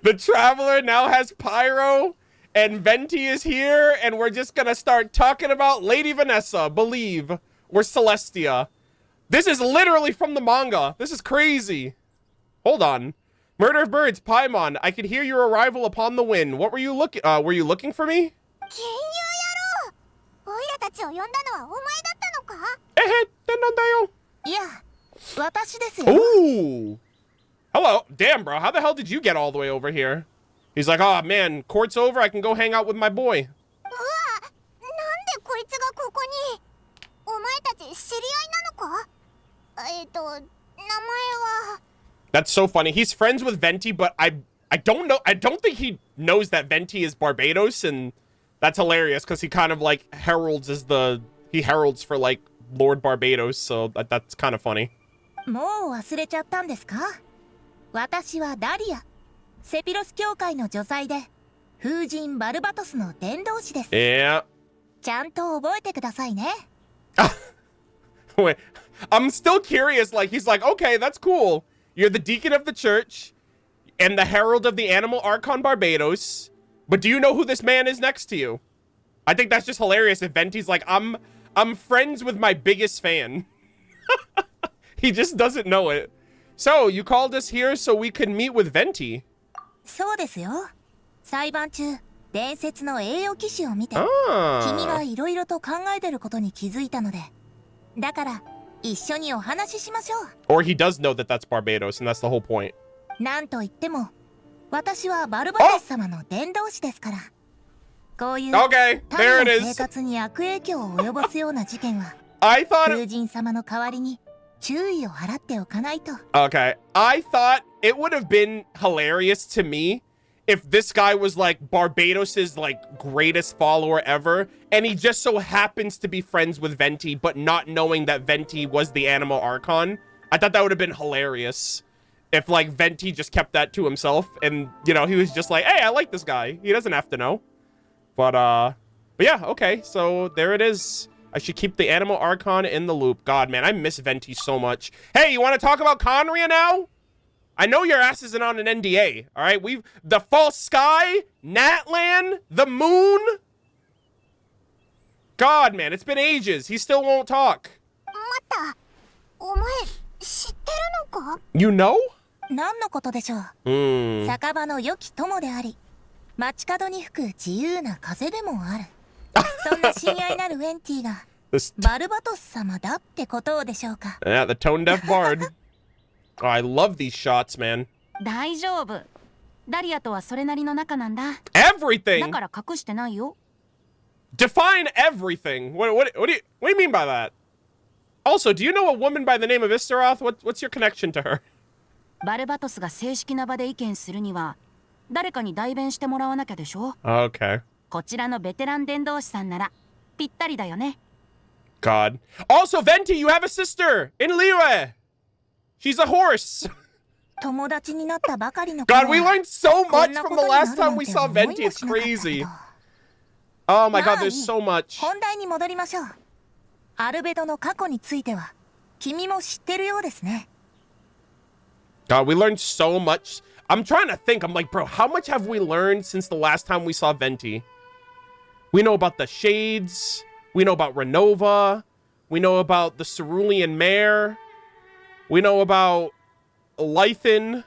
The Traveler now has Pyro, and Venti is here, and we're just gonna start talking about Lady Vanessa, Believe, or Celestia. This is literally from the manga. This is crazy. Hold on. Murder of Birds, Paimon, I could hear your arrival upon the wind. What were you looking for me? オイラたちを呼んだのはお前だったのか？なんだよ。いや、私ですよ。 Ooh. Hello. Damn, bro. How the hell did you get all the way over here? He's like, oh, man, court's over. I can go hang out with my boy. うわ、なんでこいつがここに？お前たち知り合いなのか？名前は。 That's so funny. He's friends with Venti, but I don't know. I don't think he knows that Venti is Barbados, and that's hilarious because he kind of like heralds for like Lord Barbados, so that's kind of funny. もう忘れちゃったんですか？私はダリア、セピロス教会の女祭で風神バルバトスの伝道師です。Yeah. ちゃんと覚えてくださいね。Wait, I'm still curious. Like he's like, okay, that's cool. You're the deacon of the church and the herald of the animal Archon Barbados. But do you know who this man is next to you? I think that's just hilarious if Venti's like, I'm friends with my biggest fan. He just doesn't know it. So, you called us here so we could meet with Venti. そうですよ。裁判中、伝説の栄誉騎士を見て、君がいろいろと考えてることに気づいたので、だから一緒にお話ししましょう。Or he does know that that's Barbados, and that's the whole point. なんと言っても、私はバルバトス様の伝道師ですから。こういう民の生活に悪影響を及ぼすような事件は、風神様の代わりに注意を払っておかないと。Okay, I thought it would have been hilarious to me if this guy was like Barbados's like greatest follower ever, and he just so happens to be friends with Venti, but not knowing that Venti was the animal Archon. I thought that would have been hilarious if like Venti just kept that to himself, and you know he was just like, hey, I like this guy. He doesn't have to know. But yeah, okay. So there it is. I should keep the animal Archon in the loop. God, man, I miss Venti so much. Hey, you want to talk about Conria now? I know your ass isn't on an NDA, all right? The false sky, Natlan, the moon. God, man, it's been ages. He still won't talk. You know? 何のことでしょう。酒場の良き友であり、街角に吹く自由な風でもある。そんな親愛なるウェンティがバルバトス様だってことでしょうか。Yeah, the tone deaf bard. Oh, I love these shots, man. 大丈夫。ダリアとはそれなりの仲なんだ。Everything. だから隠してないよ。Define everything. What do you mean by that? Also, do you know a woman by the name of Istaroth? What's your connection to her? バルバトスが正式な場で意見するには誰かに代弁してもらわなきゃでしょ。Okay. こちらのベテラン伝道師さんならぴったりだよね。God. Also, Venti, you have a sister in Liyue. She's a horse. 友達になったばかりの。God, we learned so much from the last time we saw Venti. It's crazy. Oh my God, there's so much. 本題に戻りましょう。アルベドの過去については君も知ってるようですね。God, we learned so much. I'm trying to think. I'm like, bro, how much have we learned since the last time we saw Venti? We know about the Shades. We know about Renova. We know about the Cerulean Mare. We know about Lythan.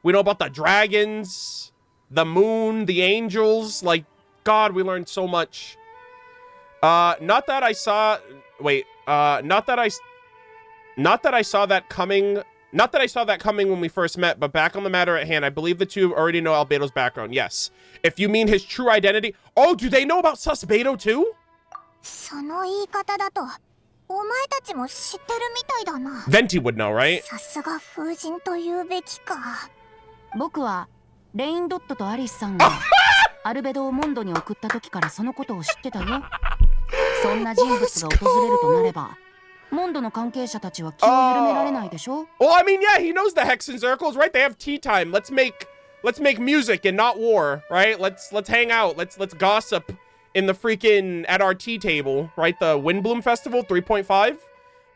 We know about the dragons, the moon, the angels. Like, God, we learned so much. Not that I saw... Wait, not that I saw that coming Not that I saw that coming when we first met, but back on the matter at hand, I believe the two already know Albedo's background. Yes. If you mean his true identity... Oh, do they know about Susbedo too? その言い方だと、お前たちも知ってるみたいだな。Venti would know, right? さすが風神と言うべきか。僕はレインドットとアリスさんがアルベドをモンドに送った時からそのことを知ってたよ。そんな人物が訪れるとなれば、モンドの関係者たちは気を緩められないでしょ。Well, I mean, yeah, he knows the Hexen Circles, right? They have tea time. Let's make music and not war, right? Let's hang out. Let's gossip in the freaking at our tea table, right? The Windbloom Festival 3.5.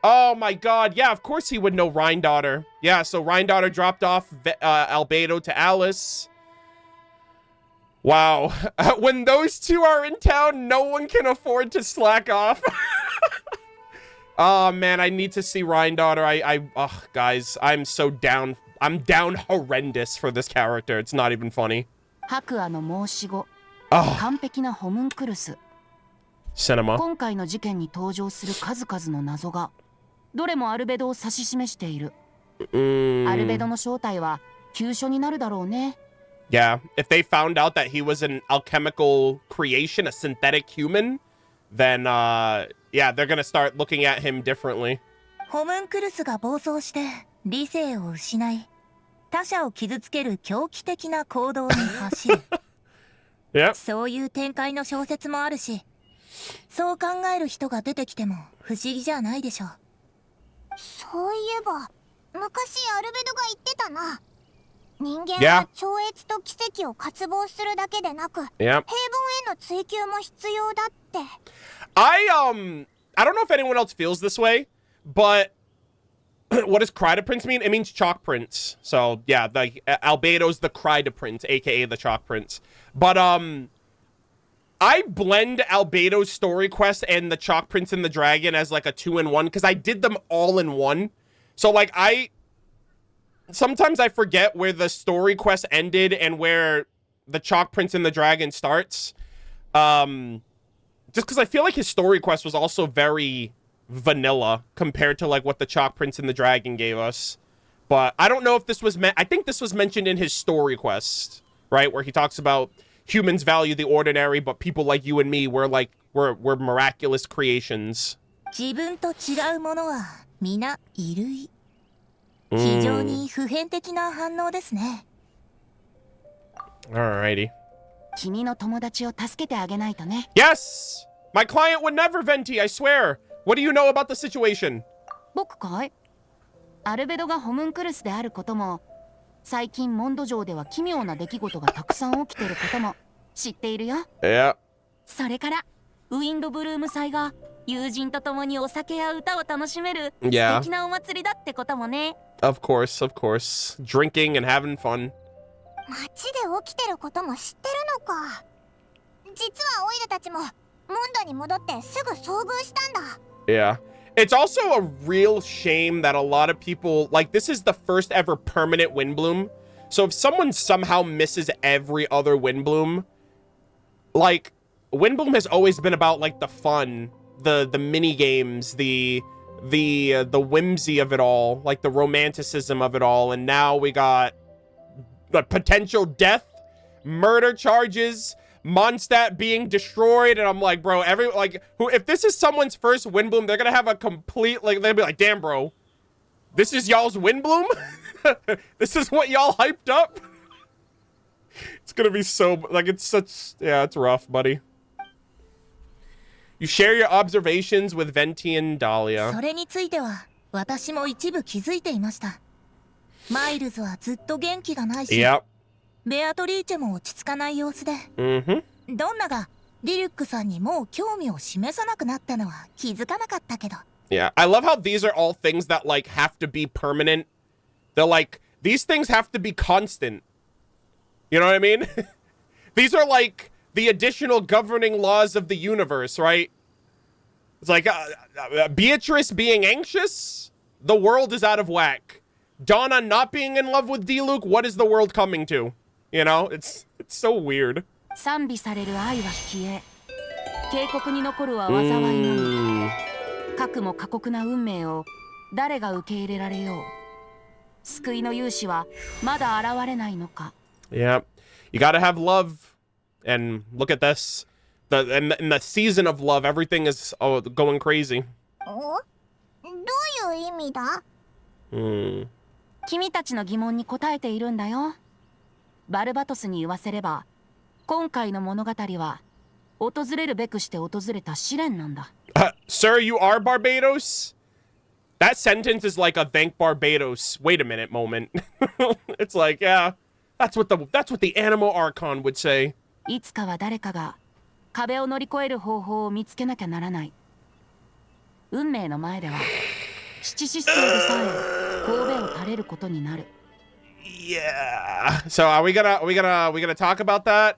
Oh my god, yeah, of course he would know Rhine-Daughter. Yeah, so Rhine-Daughter dropped off Albedo to Alice. Wow. When those two are in town, no one can afford to slack off. Oh man, I need to see Rhine-Daughter. Guys, I'm so down. I'm down horrendous for this character. It's not even funny. 白亜の申し子。完璧なホムンクルス。Cinema. 今回の事件に登場する数々の謎がどれもアルベドを指し示している。アルベドの正体は急所になるだろうね。Yeah, if they found out that he was an alchemical creation, a synthetic human, then yeah, they're gonna start looking at him differently. ホムンクルスが暴走して理性を失い、他者を傷つける狂気的な行動に走る。Yep. そういう展開の小説もあるし、そう考える人が出てきても不思議じゃないでしょう。そういえば、昔アルベドが言ってたな。人間 Yeah. は超越と奇跡を渇望するだけでなく、 Yep. 平凡への追求も必要だって。I don't know if anyone else feels this way, but what does Cryda Prince mean? It means chalk prince. So yeah, the Albedo's the Cryda Prince, aka the chalk prince. But I blend Albedo's story quest and the chalk prince and the dragon as like a 2-in-1 because I did them all in one. So like sometimes I forget where the story quest ended and where the chalk prince and the dragon starts. Just because I feel like his story quest was also very vanilla compared to like what the chalk prince and the dragon gave us. But I don't know if this was I think this was mentioned in his story quest, right, where he talks about humans value the ordinary, but people like you and me we're miraculous creations. 自分と違うものは皆異類。非常に普遍的な反応ですね。Alrighty. 君の友達を助けてあげないとね。 Yes! My client would never, Venti, I swear. What do you know about the situation? 僕かい？アルベドがホムンクルスであることも、最近モンド上では奇妙な出来事がたくさん起きていることも知っているよ。Yeah. それからウィンドブルーム祭が友人と共にお酒や歌を楽しめる素敵なお祭りだってこともね。Of course, of course. Drinking and having fun. 街で起きてることも知ってるのか。実はオイルたちもモンドに戻ってすぐ遭遇したんだ。Yeah. It's also a real shame that a lot of people, like, this is the first ever permanent Windbloom. So if someone somehow misses every other Windbloom, like, Windbloom has always been about, like, the fun, the mini games, the whimsy of it all, like the romanticism of it all. And now we got the potential death, murder charges, Mondstadt being destroyed, and I'm like, bro, if this is someone's first Windbloom, they're gonna have a complete, like, they'll be like, damn, bro, this is y'all's Windbloom? This is what y'all hyped up? It's gonna be so, like, it's such, yeah, it's rough, buddy. You share your observations with Venti and Dahlia. それについては私も一部気づいていました。マイルズはずっと元気がないし、Yep. ベアトリーチェも落ち着かない様子で、ドンナがリリュックさんにもう興味を示さなくなったのは気づかなかったけど。Yeah, I love how these are all things that, like, have to be permanent. They're like, these things have to be constant. You know what I mean? These are like the additional governing laws of the universe, right? It's like Beatrice being anxious, the world is out of whack. Donna not being in love with D-Luke, what is the world coming to? You know, it's so weird. 賛美される愛は消え、警告に残るは災いのみ。核も過酷な運命を誰が受け入れられよう。救いの勇士はまだ現れないのか。Yeah, you gotta have love, and look at this. In the season of love, everything is going crazy. どういう意味だ？君たちの疑問に答えているんだよ。バルバトスに言わせれば、今回の物語は訪れるべくして訪れた試練なんだ。Sir, you are Barbados? That sentence is like a thank Barbados. Wait a minute moment. It's like, yeah, that's what the animal archon would say. いつかは誰かが壁を乗り越える方法を見つけなきゃならない。運命の前では七失踪でさえ神戸を垂れることになる。Yeah. So are we gonna talk about that?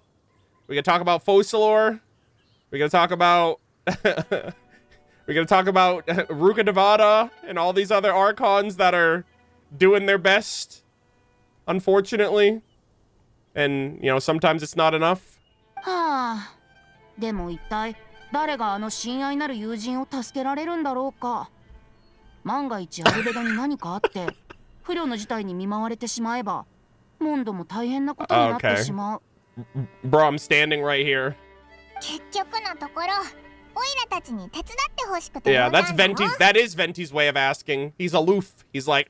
We gonna talk about Focalor? We gonna talk about we're gonna talk about Ruka Nevada and all these other archons that are doing their best, unfortunately. And you know, sometimes it's not enough. はあ。でも一体誰があの親愛なる友人を助けられるんだろうか。万が一アルベドに何かあって不慮の事態に見舞われてしまえば、モンドも大変なことになってしまう。Bro, I'm standing right here. 結局のところ、オイラたちに手伝ってほしくて。Yeah, that is Venti's way of asking. He's aloof. He's like,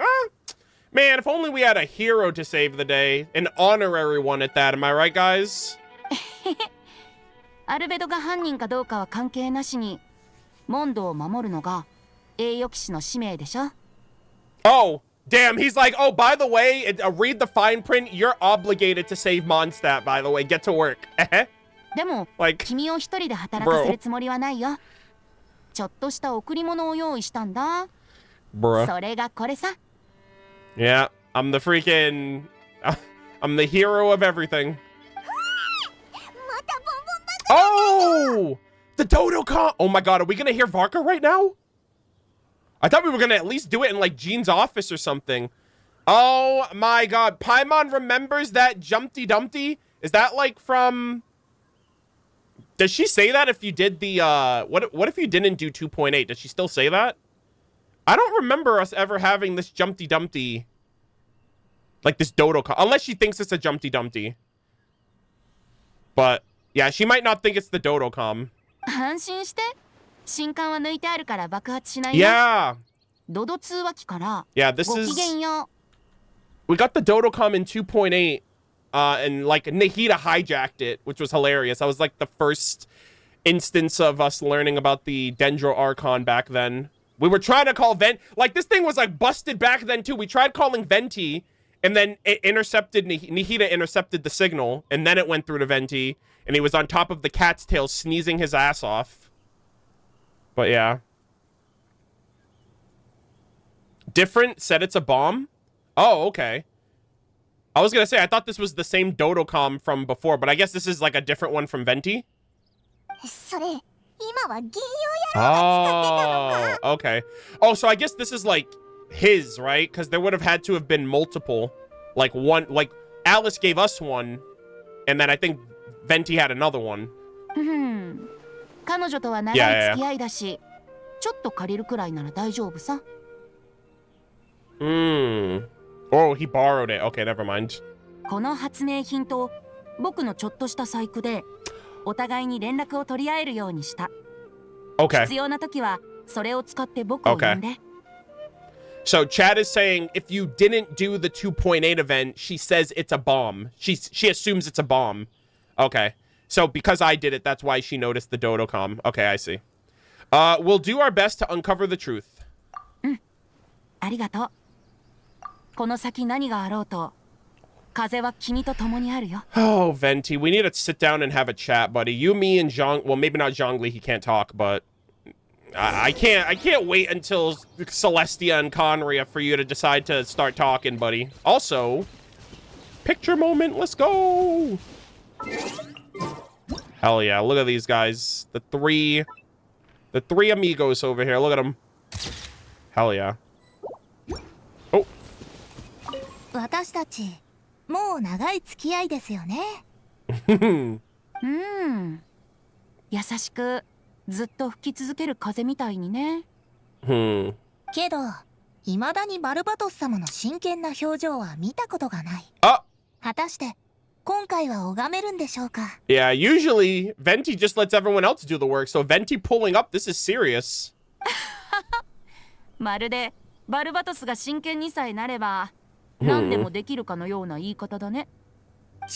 man, if only we had a hero to save the day. An honorary one at that, am I right, guys? アルベドが犯人かどうかは関係なしに、モンドを守るのが栄誉騎士の使命でしょ。Oh, damn, he's like, oh, by the way, read the fine print. You're obligated to save Mondstadt, by the way. Get to work. でも、君を一人で働かせるつもりはないよ。ちょっとした贈り物を用意したんだ。それがこれさ。Yeah, I'm the hero of everything. Oh! The Dodocon! Oh my god, are we gonna hear Varka right now? I thought we were gonna at least do it in like Jean's office or something. Oh my god, Paimon remembers that Jumpty Dumpty? Is that like from... Does she say that if you did the, what if you didn't do 2.8? Does she still say that? I don't remember us ever having this Jumpty Dumpty. Like this Dodocon. Unless she thinks it's a Jumpty Dumpty. But, yeah, she might not think it's the Dodocom. 安心して。新刊は抜いてあるから爆発しないよ。Yeah. ドド通話機から。Yeah, this is... ごきげんよう。We got the Dodocom in 2.8. And like Nahida hijacked it, which was hilarious. That was like the first instance of us learning about the Dendro Archon back then. We were trying to call like this thing was like busted back then too. We tried calling Venti, and then it intercepted, Nahida intercepted the signal, and then it went through to Venti, and he was on top of the cat's tail sneezing his ass off. But yeah. Different said it's a bomb? Oh, okay. I was gonna say, I thought this was the same Dodocom from before, but I guess this is like a different one from Venti? Oh, okay. Oh, so I guess this is like his, right? Because there would have had to have been multiple. Like one, like Alice gave us one, and then I think Venti had another one. 彼女とは長い付き合いだし、ちょっと借りるくらいなら大丈夫さ。Oh, he borrowed it. Okay, never mind. この発明品と僕のちょっとした細工でお互いに連絡を取り合えるようにした。Okay. 必要な時はそれを使って僕を呼んで。Okay. So Chad is saying if you didn't do the 2.8 event, she says it's a bomb. She assumes it's a bomb. Okay. So because I did it, that's why she noticed the Dodocom. Okay, I see. We'll do our best to uncover the truth. ありがとう。この先何があろうと、風は君と共にあるよ。Oh, Venti, we need to sit down and have a chat, buddy. You, me, and Zhang. Well, maybe not Zhongli. He can't talk, but I can't wait until Celestia and Conria for you to decide to start talking, buddy. Also, picture moment. Let's go. Hell yeah! Look at these guys. The three amigos over here. Look at them. Hell yeah. 私たちもう長い付き合いですよね。優しくずっと吹き続ける風みたいにね。けど未だにバルバトス様の真剣な表情は見たことがない。果たして今回は拝めるんでしょうか。Yeah, usually Venti just lets everyone else do the work, so Venti pulling up, this is serious. まるでバルバトスが真剣にさえなれば何でもできるかのような言い方だね。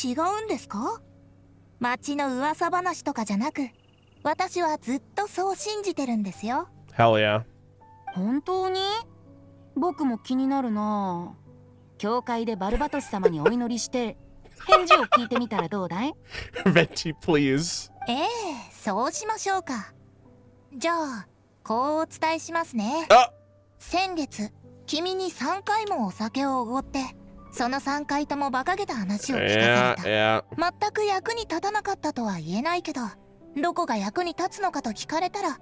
違うんですか？町の噂話とかじゃなく、私はずっとそう信じてるんですよ。Hell yeah. 本当に？僕も気になるな。教会でバルバトス様にお祈りして返事を聞いてみたらどうだい？ Venti, please. そうしましょうか。じゃあこうお伝えしますね。先月君に3回もお酒をおごって、その3回とも馬鹿げた話を聞かされた。全く役に立たなかったとは言えないけど、どこが役に立つのかと聞かれたら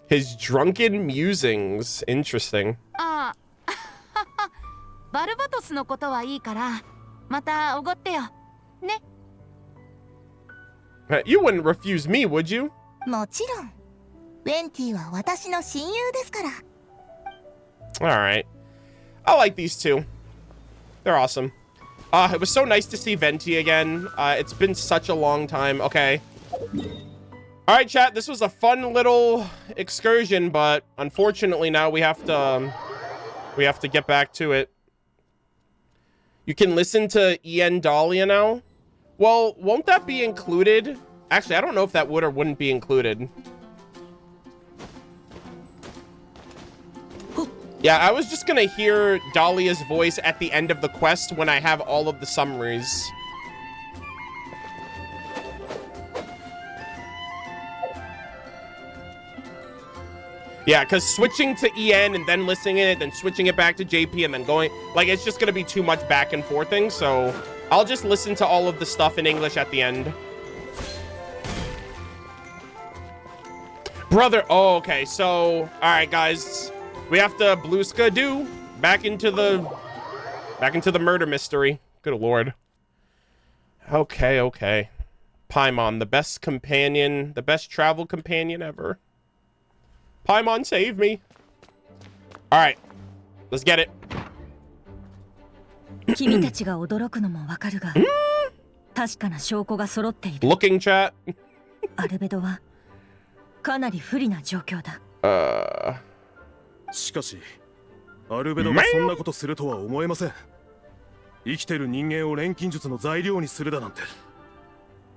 His drunken musings. Interesting. ああバルバトスのことはいいからまたおごってよね。You wouldn't refuse me, would you? もちろん。ウェンティは私の親友ですから。Alright. I like these two. They're awesome. It was so nice to see Venti again. It's been such a long time. Okay. Alright, chat. This was a fun little excursion, but unfortunately now we have to get back to it. You can listen to Ian Dahlia now? Well, won't that be included? Actually, I don't know if that would or wouldn't be included. Yeah, I was just gonna hear Dahlia's voice at the end of the quest when I have all of the summaries. Yeah, because switching to EN and then listening it, then switching it back to JP and then going, like, it's just gonna be too much back and forthing, so I'll just listen to all of the stuff in English at the end. Brother, oh, okay, so, all right, guys. We have to blue-ska-doo back into the murder mystery. Good lord. Okay, okay. Paimon, the best companion, the best travel companion ever. Paimon, save me. All right, let's get it. 君たちが驚くのもわかるが、確かな証拠が揃っている。Looking chat. アルベドはかなり不利な状況だ。しかしアルベドがそんなことするとは思えません。生きてる人間を錬金術の材料にするだなんて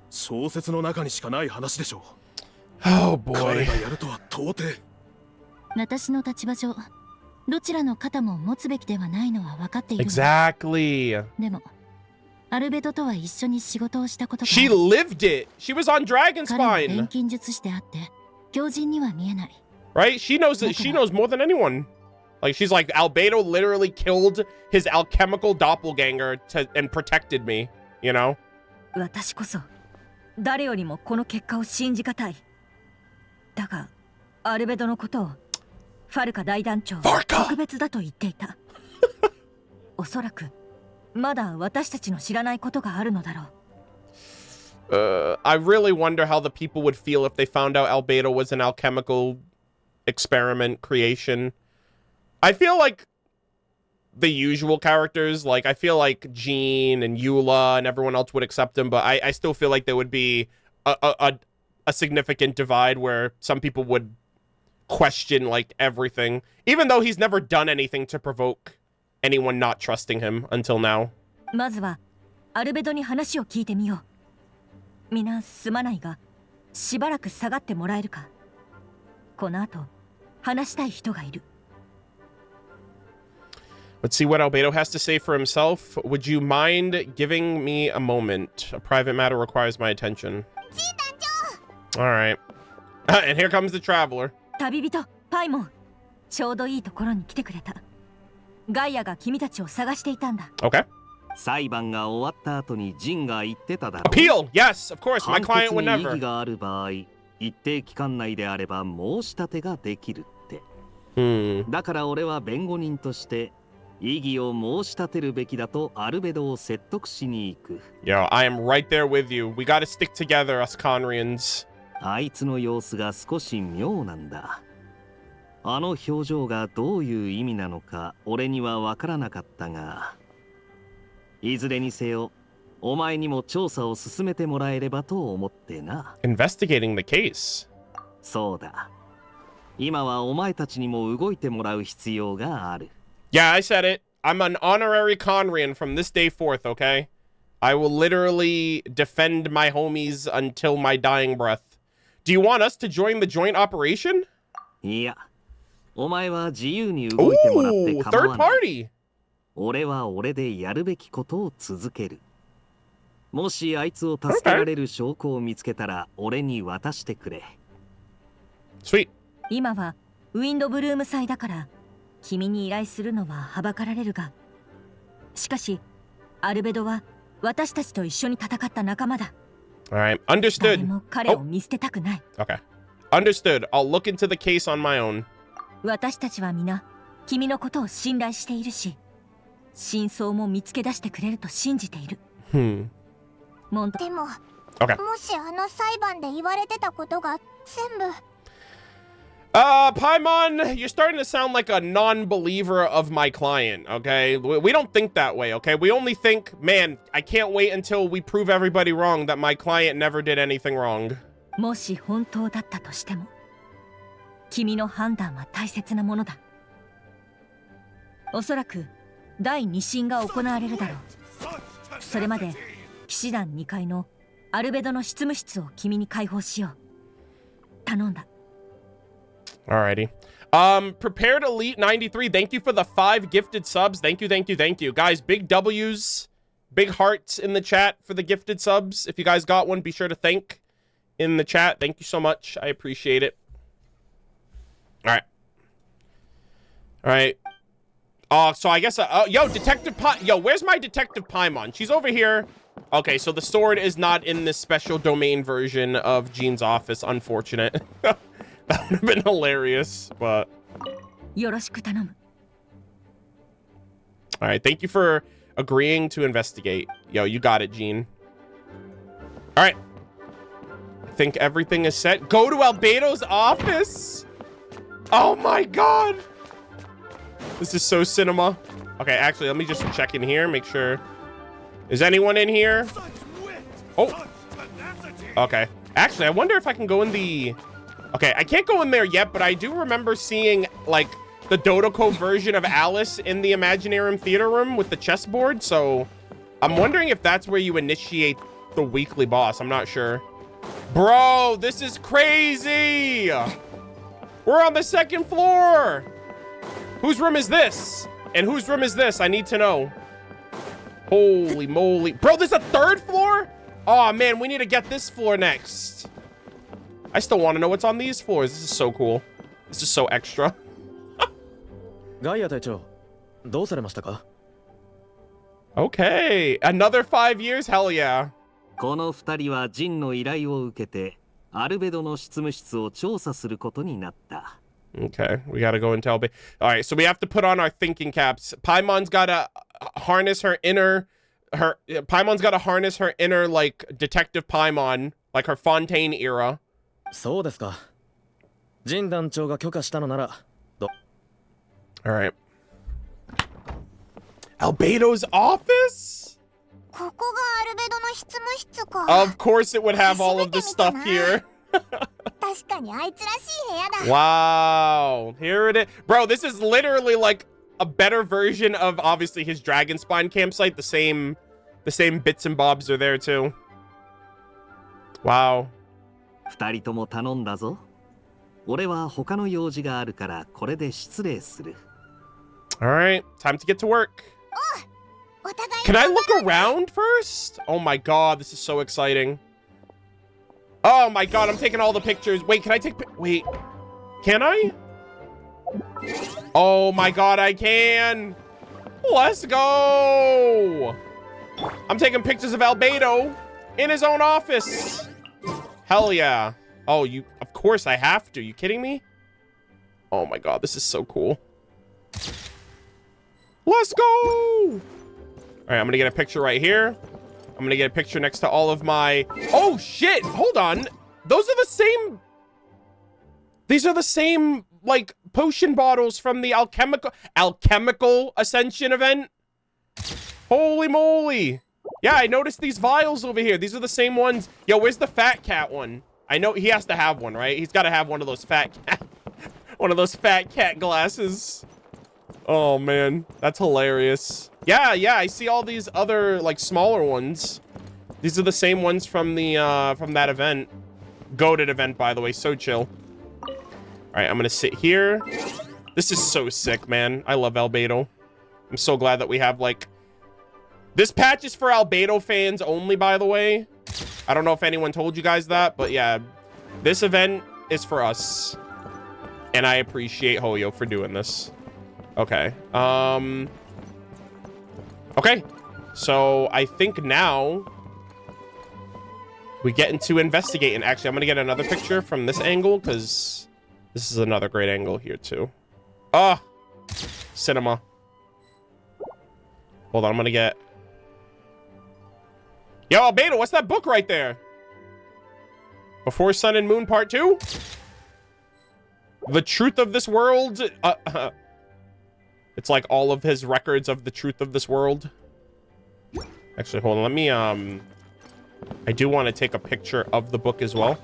小説の中にしかない話でしょう。Oh boy. 彼がやるとは到底。私の立場上、どちらの肩も持つべきではないのは分かっている。Exactly. でもアルベドとは一緒に仕事をしたことが。She lived it. She was on Dragon 彼は Spine. 錬金術師であって強人には見えない。Right? She knows that she knows more than anyone. Like, she's like, Albedo literally killed his alchemical doppelganger and protected me, you know? 私こそ誰よりもこの結果を信じがたい。だが、アルベドのことをファルカ大団長は特別だと言っていた。おそらくまだ私たちの知らないことがあるのだろう。I really wonder how the people would feel if they found out Albedo was an alchemical experiment creation. I feel like the usual characters, like I feel like Jean and Eula and everyone else would accept him, but I still feel like there would be a significant divide where some people would question like everything, even though he's never done anything to provoke anyone not trusting him until now. まずはアルベドに話を聞いてみよう。みなすまないが、しばらく下がってもらえるか。この後話したい人がいる。Let's see what Albedo has to say for himself. Would you mind giving me a moment? A private matter requires my attention. All right. And here comes the traveler. 旅人パイモン、ちょうどいいところに来てくれた。ガイアが君たちを探していたんだ。Okay. 裁判が終わった後にジンが言ってただろう。Appeal! Yes, of course. My 判 client 決 would に異 never. 議がある場合、一定期間内であれば申し立てができるって。だから俺は弁護人として異議を申し立てるべきだとアルベドを説得しに行く。Yo, I am right there with you. We gotta stick together, us Conrians. あいつの様子が少し妙なんだ。あの表情がどういう意味なのか俺には分からなかったが、いずれにせよお前にも調査を進めてもらえればと思ってな。Investigating the case. そうだ。今はお前たちにも動いてもらう必要がある。Yeah, I said it. I'm an honorary Conrian from this day forth, okay? I will literally defend my homies until my dying breath. Do you want us to join the joint operation? いや、お前は自由に動いてもらって構わない。Third party. 俺は俺でやるべきことを続ける。もしあいつを助けられる証拠を見つけたら俺に渡してくれ。Sweet. 今はウィンドブルーム祭だから君に依頼するのははばかられるが、しかしアルベドは私たちと一緒に戦った仲間だ。Alright, understood. 誰も彼を見捨てたくない。Okay. Understood. I'll look into the case on my own. 私たちは皆君のことを信頼しているし、真相も見つけ出してくれると信じている。でも、Okay. もしあの裁判で言われてたことが全部。Paimon, you're starting to sound like a non-believer of my client, okay? We don't think that way, okay? We only think, man, I can't wait until we prove everybody wrong that my client never did anything wrong. もし本当だったとしても、君の判断は大切なものだ。おそらく第2審が行われるだろう。それまで騎士団2階のアルベドの執務室を君に開放しよう。頼んだ。Alrighty. Prepared Elite 93, thank you for the 5 gifted subs. Thank you, thank you, thank you. Guys, big W's, big hearts in the chat for the gifted subs. If you guys got one, be sure to thank in the chat. Thank you so much. I appreciate it. Alright. Alright. So I guess, yo, where's my Detective Paimon? She's over here. Okay, so the sword is not in this special domain version of Jean's office. Unfortunate. That would have been hilarious, but... Alright, thank you for agreeing to investigate. Yo, you got it, Jean. Alright. I think everything is set. Go to Albedo's office! Oh my god! This is so cinema. Okay, actually, let me just check in here, make sure. Is anyone in here? Oh. Okay. Actually, I wonder if I can go in the... Okay, I can't go in there yet, but I do remember seeing, like, the Dodoko version of Alice in the Imaginarium Theater Room with the chessboard, so I'm wondering if that's where you initiate the weekly boss. I'm not sure. Bro, this is crazy! We're on the 2nd floor! Whose room is this? And whose room is this? I need to know. Holy moly. Bro, there's a 3rd floor? Oh, man, we need to get this floor next. I still want to know what's on these floors. This is so cool. This is so extra. Okay, another 5 years? Hell yeah. この2人はジンの依頼を受けてアルベドの執務室を調査することになった。Okay, we gotta go and tell. All right, so we have to put on our thinking caps. Paimon's gotta harness her inner, Paimon's gotta harness her inner, like, Detective Paimon, like her Fontaine era. そうですか。ジン団長が許可したのなら。All right. Albedo's office? ここがアルベドの執務室か。Of course it would have all of the stuff here. 確かにあいつらしい部屋だ。 Wow. Here it is. Bro, this is literally like a better version of obviously his Dragon Spine campsite. The same bits and bobs are there too. Wow. 2人とも頼んだぞ。俺は他の用事があるからこれで失礼する。All right, time to get to work. Can I look around first? Oh my god, this is so exciting. Oh my god, I'm taking all the pictures. Wait, can I take... Wait, can I? Oh my god, I can. Let's go. I'm taking pictures of Albedo in his own office. Hell yeah. Oh, of course I have to. You kidding me? Oh my god, this is so cool. Let's go. All right, I'm gonna get a picture right here. I'm gonna get a picture next to all of my... Oh shit, hold on. Those are the same... These are the same like potion bottles from the alchemical ascension event. Holy moly. Yeah, I noticed these vials over here. These are the same ones. Yo, where's the fat cat one? I know he has to have one, right? He's got to have one of those fat cat, one of those fat cat glasses. Oh man, that's hilarious. Yeah, I see all these other like smaller ones. These are the same ones from the from that event. Goated event, by the way, so chill. All right, I'm gonna sit here. This is so sick, man. I love Albedo. I'm so glad that we have like this patch is for Albedo fans only, by the way. I don't know if anyone told you guys that, but yeah, this event is for us. And I appreciate Hoyo for doing this. Okay. Okay. So I think now we get into investigating. Actually, I'm going to get another picture from this angle because this is another great angle here too. Ah, cinema. Hold on. I'm going to get... Yo, Albedo, what's that book right there? Before Sun and Moon Part 2? The Truth of This World? It's like all of his records of the truth of this world. Actually, hold on. Let me, I do want to take a picture of the book as well.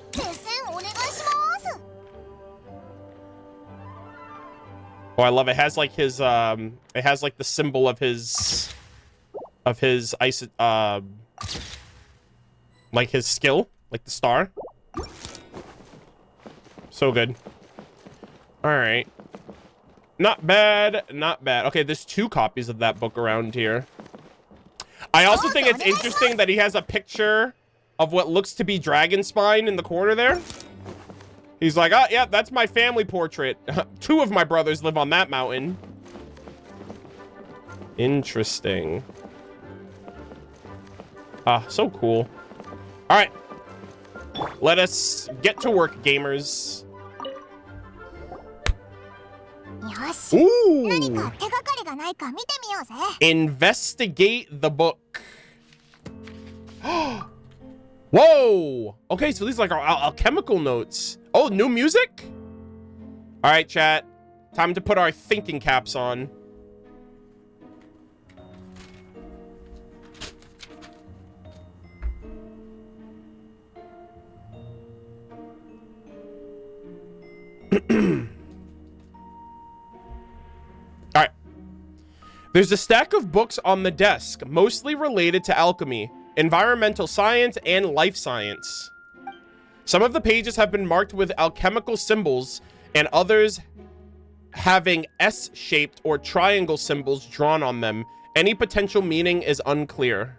Oh, I love it. It has like his, it has like the symbol of his ice, like his skill, like the star. So good. All right. Not bad, not bad. Okay, there's 2 copies of that book around here. I also think it's interesting that he has a picture of what looks to be dragon spine in the corner there. He's like, oh, yeah, that's my family portrait. 2 of my brothers live on that mountain. Interesting. Ah, so cool. All right. Let us get to work, gamers. Ooh. Investigate the book. Whoa. Okay, so these are like alchemical notes. Oh, new music? All right, chat. Time to put our thinking caps on. Alright. There's a stack of books on the desk, mostly related to alchemy, environmental science, and life science. Some of the pages have been marked with alchemical symbols, and others having S-shaped or triangle symbols drawn on them. Any potential meaning is unclear.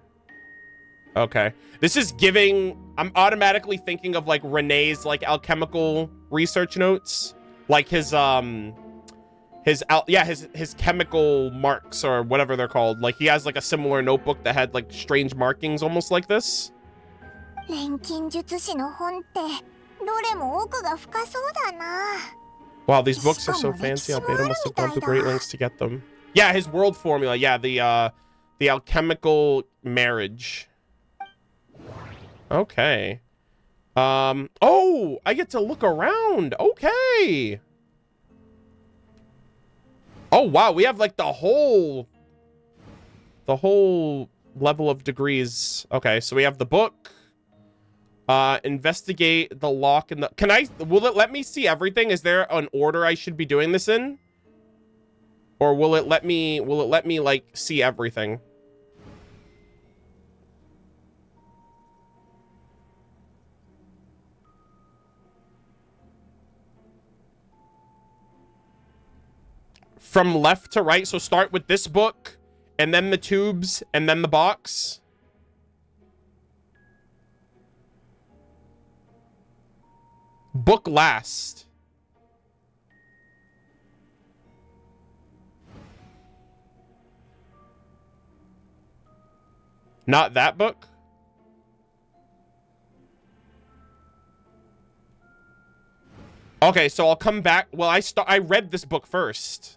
Okay. This is giving... I'm automatically thinking of, like, Renee's, like, alchemical research notes. Like, his chemical marks, or whatever they're called. Like, he has, like, a similar notebook that had, like, strange markings almost like this. Wow, these books are so fancy. Albedo must have gone through great lengths to get them. Yeah, his world formula. Yeah, the alchemical marriage. Okay. Oh, I get to look around. Okay. Oh, wow. We have like the whole level of degrees. Okay, so we have the book. Investigate the lock in the... will it let me see everything? Is there an order I should be doing this in? Or will it let me like see everything? From left to right, so start with this book, and then the tubes, and then the box. Book last. Not that book? Okay, so I'll come back. Well, I read this book first.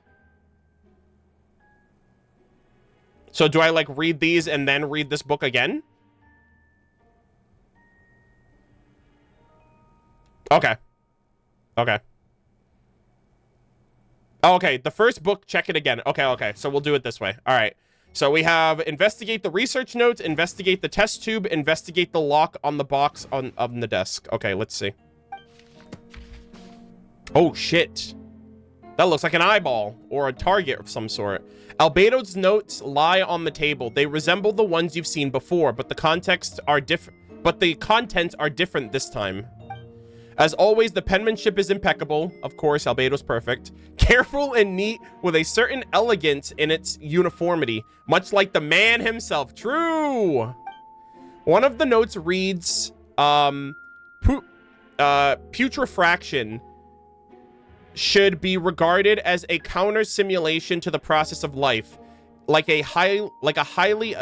So do I like read these and then read this book again? Okay. Okay. Oh, okay, the first book, check it again. Okay, so we'll do it this way. All right. So we have investigate the research notes, investigate the test tube, investigate the lock on the box on the desk. Okay, let's see. Oh, shit. That looks like an eyeball or a target of some sort. Albedo's notes lie on the table. They resemble the ones you've seen before, but the contents are different this time. As always, the penmanship is impeccable. Of course, Albedo's perfect. Careful and neat with a certain elegance in its uniformity, much like the man himself. True. One of the notes reads, putrefaction should be regarded as a counter simulation to the process of life, like a highly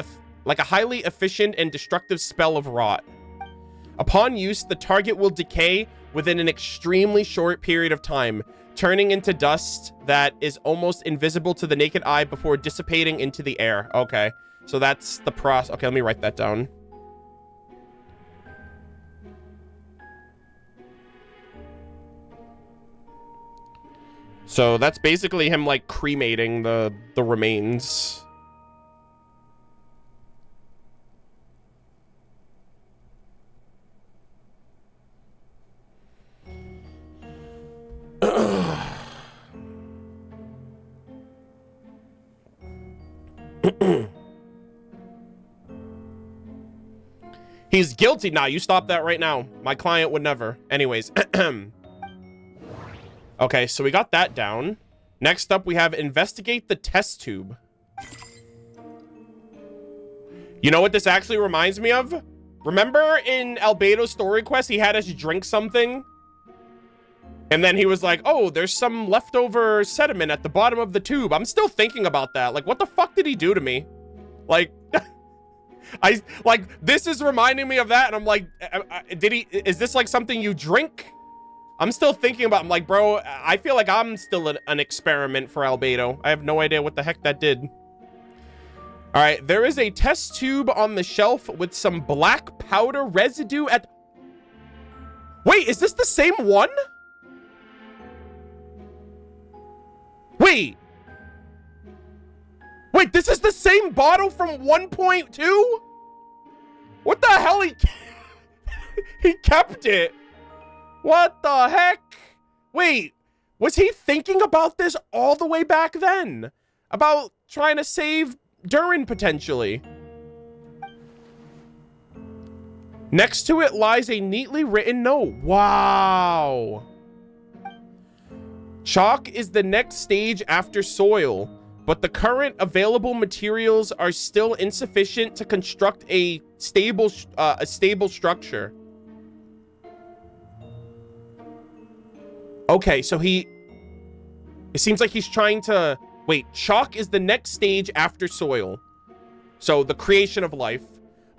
efficient and destructive spell of rot. Upon use, the target will decay within an extremely short period of time, turning into dust that is almost invisible to the naked eye before dissipating into the air. Okay, so that's the process. Okay, let me write that down. So that's basically him, like, cremating the remains. He's guilty. Nah, you stop that right now. My client would never. Anyways. Okay, so we got that down. Next up, we have investigate the test tube. You know what this actually reminds me of? Remember in Albedo's story quest, he had us drink something? And then he was like, oh, there's some leftover sediment at the bottom of the tube. I'm still thinking about that. Like, what the fuck did he do to me? Like, this is reminding me of that. And I'm like, is this like something you drink? I'm still thinking about, I'm like, bro, I feel like I'm still an experiment for Albedo. I have no idea what the heck that did. All right, there is a test tube on the shelf with some black powder residue at... Wait, is this the same one? Wait, this is the same bottle from 1.2? What the hell? He kept it. What the heck? Wait, was he thinking about this all the way back then? About trying to save Durin, potentially? Next to it lies a neatly written note. Wow. Chalk is the next stage after soil, but the current available materials are still insufficient to construct a stable structure. Okay, so it seems like he's trying to... Wait, chalk is the next stage after soil. So the creation of life.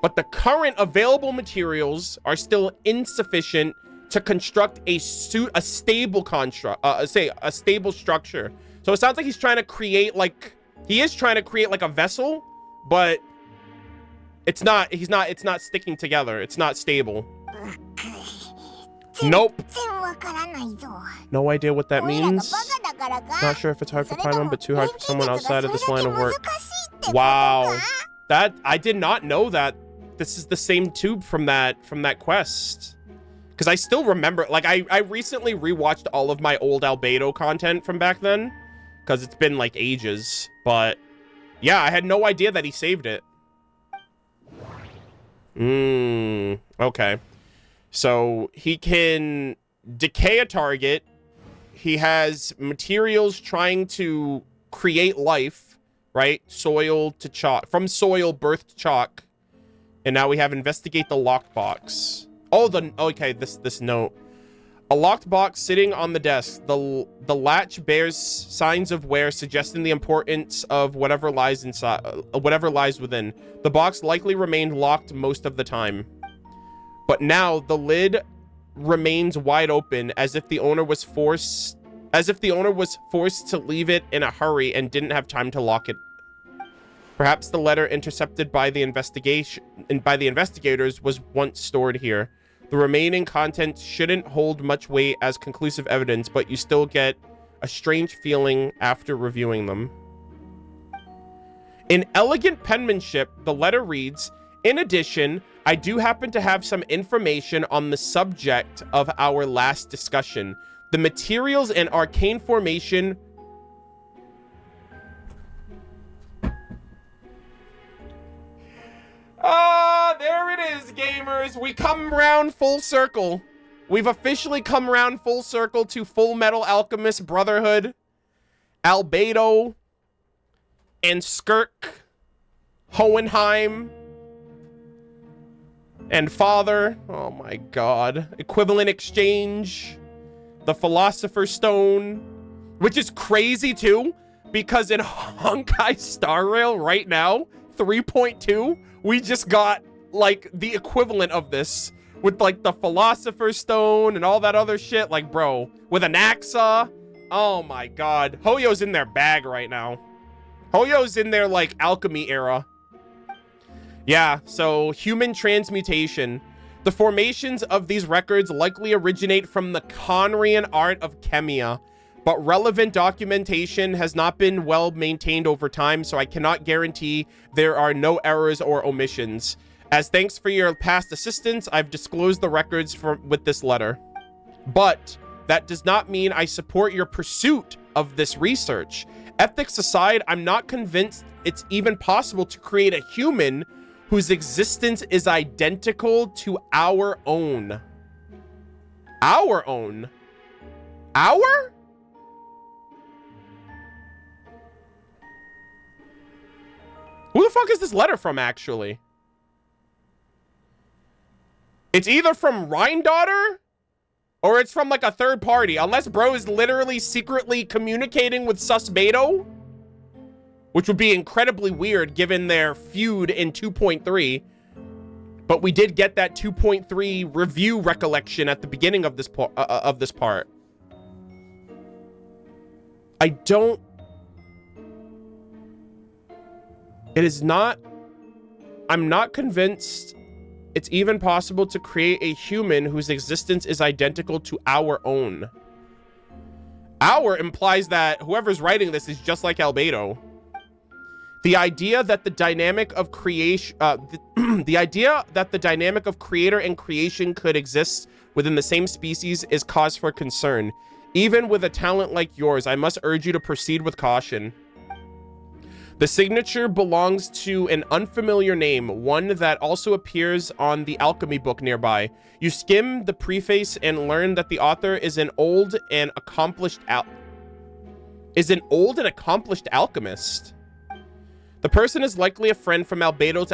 But the current available materials are still insufficient to construct a stable structure. So it sounds like he's trying to create, like... He is trying to create, like, a vessel, but... It's not sticking together. It's not stable. Nope. No idea what that means. Not sure if it's hard for Paimon, but too hard for someone outside of this line of work. Wow. I did not know that this is the same tube from that quest. Because I still remember, like, I recently rewatched all of my old Albedo content from back then. Because it's been, like, ages. But, yeah, I had no idea that he saved it. Okay. So he can decay a target. He has materials trying to create life, right? Soil to chalk. From soil, birthed chalk. And now we have investigate the locked box. Oh, okay, this note. A locked box sitting on the desk. The latch bears signs of wear, suggesting the importance of whatever lies inside, whatever lies within. The box likely remained locked most of the time. But now the lid remains wide open, as if the owner was forced to leave it in a hurry and didn't have time to lock it. Perhaps the letter intercepted by the investigators was once stored here. The remaining content shouldn't hold much weight as conclusive evidence, but you still get a strange feeling after reviewing them. In elegant penmanship, the letter reads, "In addition, I do happen to have some information on the subject of our last discussion. The materials and arcane formation..." Ah, there it is, gamers. We come round full circle. We've officially come round full circle to Full Metal Alchemist Brotherhood, Albedo, and Skirk, Hohenheim, and Father. Oh my god. Equivalent Exchange, the Philosopher's Stone, which is crazy too, because in Honkai Star Rail right now, 3.2, we just got like the equivalent of this with like the Philosopher's Stone and all that other shit. Like, bro, with an Axa. Oh my god. Hoyo's in their bag right now. Hoyo's in their like alchemy era. Yeah, so human transmutation. The formations of these records likely originate from the Conrian art of Chemia, but relevant documentation has not been well maintained over time, so I cannot guarantee there are no errors or omissions. As thanks for your past assistance, I've disclosed the records with this letter. But that does not mean I support your pursuit of this research. Ethics aside, I'm not convinced it's even possible to create a human whose existence is identical to our own. Our own? Our? Who the fuck is this letter from, actually? It's either from Rhindaughter or it's from like a third party, unless bro is literally secretly communicating with Susbedo, which would be incredibly weird given their feud in 2.3. But we did get that 2.3 review recollection at the beginning of this part. I don't... It is not... I'm not convinced it's even possible to create a human whose existence is identical to our own. Our implies that whoever's writing this is just like Albedo. The idea that the dynamic of creation, the idea that the dynamic of creator and creation could exist within the same species is cause for concern. Even with a talent like yours, I must urge you to proceed with caution. The signature belongs to an unfamiliar name, one that also appears on the alchemy book nearby. You skim the preface and learn that the author is an old and accomplished alchemist. The person is likely a friend from Albedo's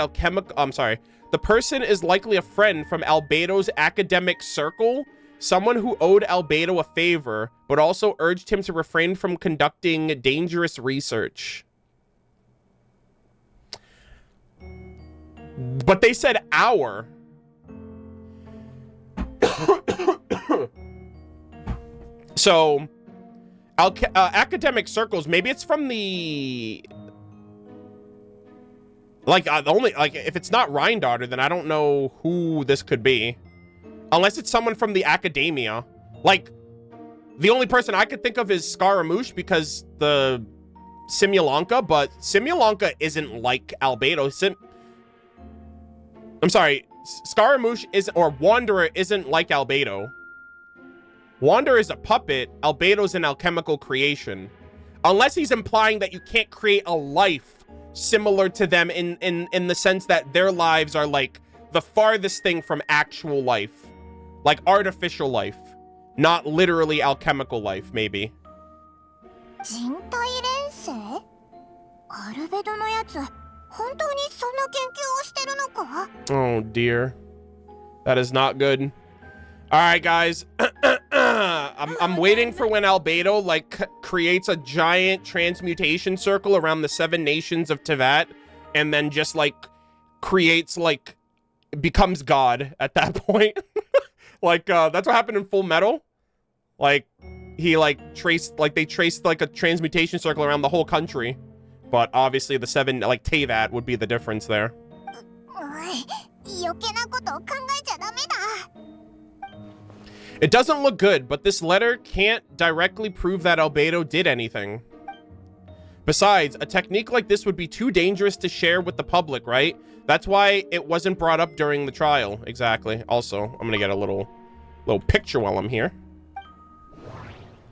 academic circle, someone who owed Albedo a favor, but also urged him to refrain from conducting dangerous research. But they said our. So, academic circles, maybe it's from the... Like, if it's not Rhindaughter, then I don't know who this could be. Unless it's someone from the academia. Like, the only person I could think of is Scaramouche because the Simulanka, but Simulanka isn't like Albedo. I'm sorry, Scaramouche or Wanderer isn't like Albedo. Wanderer is a puppet, Albedo's an alchemical creation. Unless he's implying that you can't create a life similar to them in the sense that their lives are like the farthest thing from actual life. Like artificial life. Not literally alchemical life, maybe. Oh dear. That is not good. Alright guys. I'm waiting for when Albedo like creates a giant transmutation circle around the 7 nations of Tevat and then just like creates like becomes God at that point. Like that's what happened in Full Metal. Like he like traced like they traced like a transmutation circle around the whole country. But obviously the 7 like Tevat would be the difference there. It doesn't look good, but this letter can't directly prove that Albedo did anything. Besides, a technique like this would be too dangerous to share with the public, right? That's why it wasn't brought up during the trial. Exactly. Also, I'm gonna get a little picture while I'm here.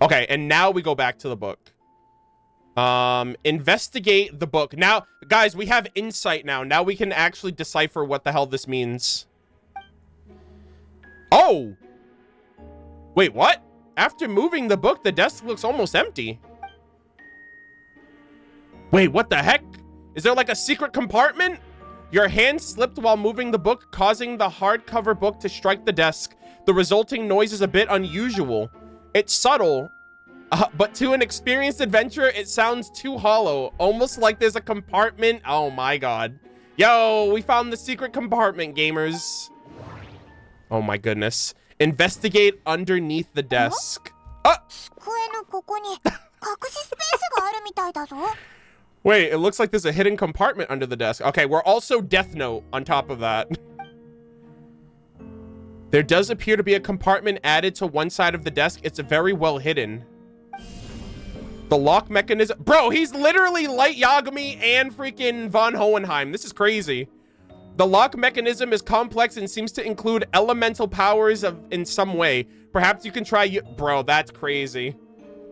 Okay, and now we go back to the book. Investigate the book. Now, guys, we have insight now. Now we can actually decipher what the hell this means. Oh! Wait, what? After moving the book, the desk looks almost empty. Wait, what the heck? Is there like a secret compartment? Your hand slipped while moving the book, causing the hardcover book to strike the desk. The resulting noise is a bit unusual. It's subtle, but to an experienced adventurer, it sounds too hollow, almost like there's a compartment. Oh my god. Yo, we found the secret compartment, gamers. Oh my goodness. Investigate underneath the desk. Wait, it looks like there's a hidden compartment under the desk. Okay, we're also Death Note on top of that. There does appear to be a compartment added to one side of the desk. It's very well hidden. The lock mechanism... Bro, he's literally Light Yagami and freaking Von Hohenheim. This is crazy. The lock mechanism is complex and seems to include elemental powers in some way. Perhaps you can try... Bro, that's crazy.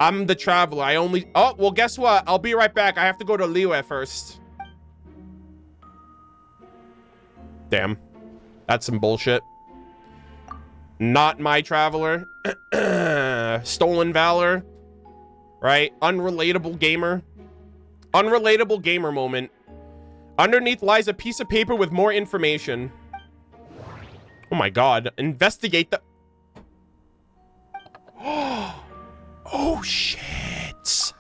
I'm the traveler. I only... Oh, well, guess what? I'll be right back. I have to go to Liyue first. Damn. That's some bullshit. Not my traveler. Stolen valor. Right? Unrelatable gamer. Unrelatable gamer moment. Underneath lies a piece of paper with more information. Oh my god. Investigate the... Oh shit.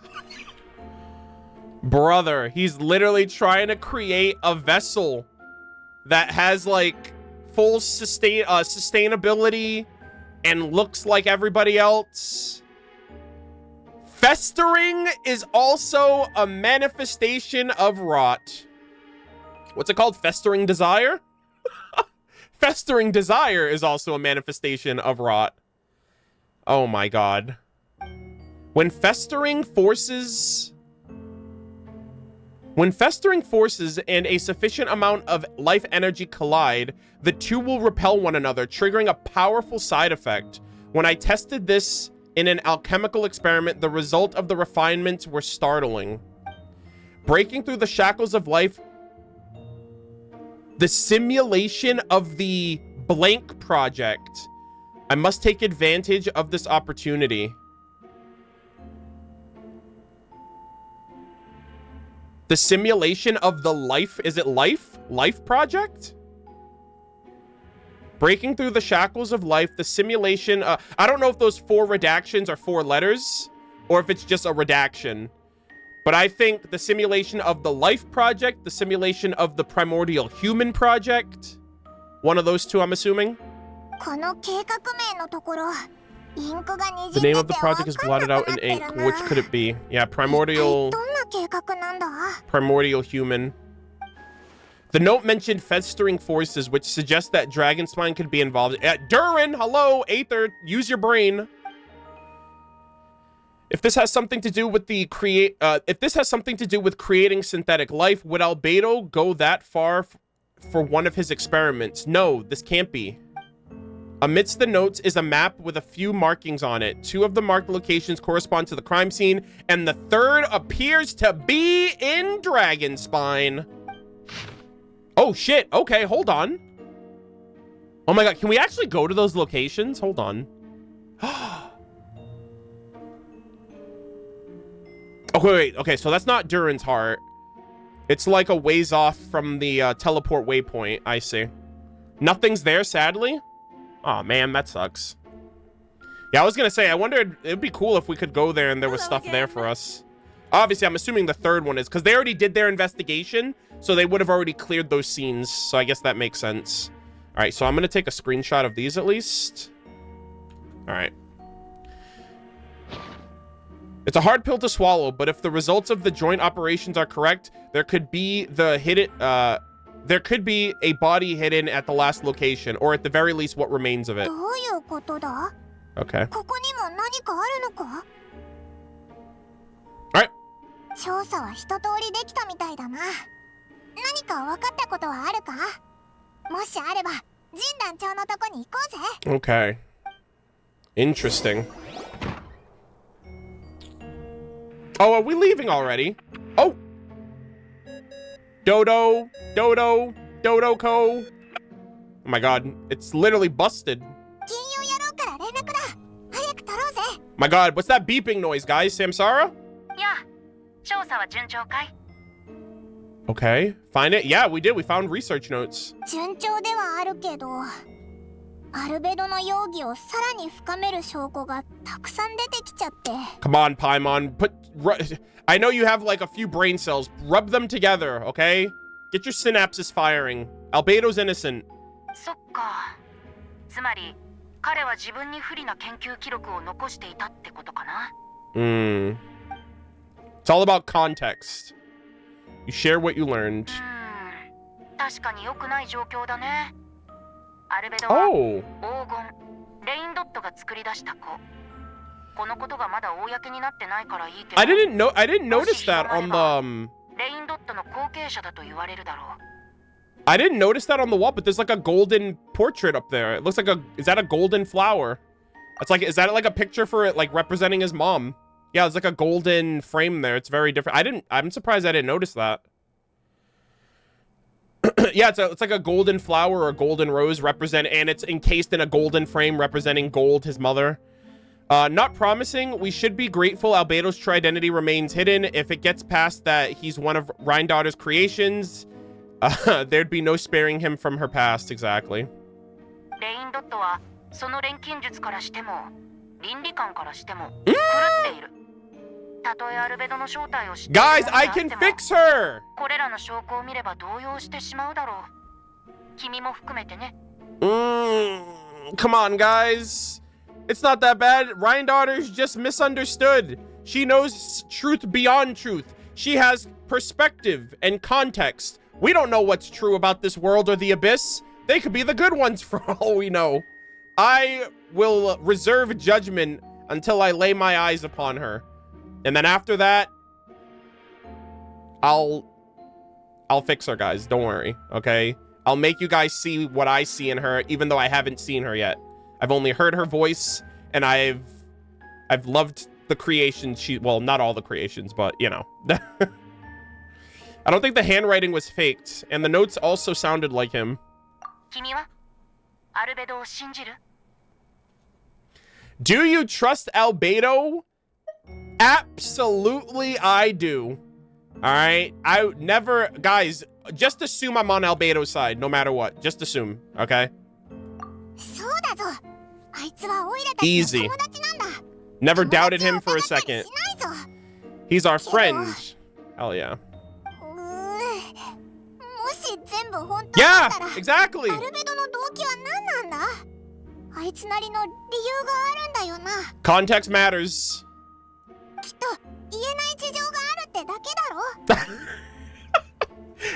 Brother, he's literally trying to create a vessel that has like full sustainability and looks like everybody else. Festering is also a manifestation of rot. What's it called? Festering desire? Festering desire is also a manifestation of rot. Oh my god. When festering forces and a sufficient amount of life energy collide, the two will repel one another, triggering a powerful side effect. When I tested this in an alchemical experiment, the result of the refinements were startling. Breaking through the shackles of life, the simulation of the blank project. I must take advantage of this opportunity. The simulation of the life, is it life? Life project? Breaking through the shackles of life, the simulation, I don't know if those 4 redactions are 4 letters or if it's just a redaction. But I think the simulation of the life project, the simulation of the primordial human project, one of those two, I'm assuming. The name of the project is blotted out in ink. Which could it be? Yeah, primordial human. The note mentioned festering forces, which suggests that dragon spine could be involved. Durin, hello, Aether, use your brain. If this has something to do with creating synthetic life, would Albedo go that far for one of his experiments? No, this can't be. Amidst the notes is a map with a few markings on it. 2 of the marked locations correspond to the crime scene, and the 3rd appears to be in Dragonspine. Oh shit, okay, hold on. Oh my god, can we actually go to those locations? Hold on. Okay, wait, okay, so that's not Durin's heart. It's like a ways off from the teleport waypoint, I see. Nothing's there, sadly. Oh man, that sucks. Yeah, I was gonna say, I wondered, it'd be cool if we could go there and there was stuff there for us. Obviously, I'm assuming the 3rd one is, because they already did their investigation, so they would have already cleared those scenes, so I guess that makes sense. All right, so I'm gonna take a screenshot of these at least. All right. It's a hard pill to swallow, but if the results of the joint operations are correct, there could be there could be a body hidden at the last location, or at the very least, what remains of it. Okay. ここにも何かあるのか？ Alright. 調査は一通りできたみたいだな。何か分かったことはあるか？もしあれば、ジン団長のとこに行こうぜ。 Okay. Interesting. Oh, are we leaving already? Oh! Dodo, Dodo, Dodo-ko. Oh my god, it's literally busted. My god, what's that beeping noise, guys? Samsara? Okay, find it? Yeah, we did. We found research notes. 順調ではあるけど、アルベドの容疑をさらに深める証拠がたくさん出てきちゃって。Come on, Paimon. I know you have like a few brain cells. Rub them together, okay? Get your synapses firing. Albedo's innocent. そっか。つまり、彼は自分に不利な研究記録を残していたってことかな。It's all about context. You share what you learned. 確かに良くない状況だね。アルベドは黄金、レインドットが作り出した子。このことがまだ公になってないからいいけど。I didn't notice that on the レインドットの後継者だと言われるだろう。I didn't notice that on the wall, but there's like a golden portrait up there. It looks like is that a golden flower? Is that like a picture for it, like representing his mom? Yeah, it's like a golden frame there. It's very different. I'm surprised I didn't notice that. Yeah, it's like a golden flower or a golden rose and it's encased in a golden frame representing Gold, his mother. Not promising. We should be grateful Albedo's true identity remains hidden. If it gets past that he's one of Rhindaughter's creations, there'd be no sparing him from her past. Exactly. Guys, I can fix her! Come on, guys. It's not that bad. Rhindaughter's just misunderstood. She knows truth beyond truth. She has perspective and context. We don't know what's true about this world or the abyss. They could be the good ones for all we know. I will reserve judgment until I lay my eyes upon her. And then after that, I'll fix her, guys. Don't worry, okay? I'll make you guys see what I see in her, even though I haven't seen her yet. I've only heard her voice, and I've loved the creations well, not all the creations, but, you know. I don't think the handwriting was faked, and the notes also sounded like him. Do you trust Albedo? Absolutely, I do. All right? I would never... Guys, just assume I'm on Albedo's side, no matter what. Just assume, okay? Easy. Never doubted him for a second. He's our friend. Hell yeah. Yeah, exactly. Context matters.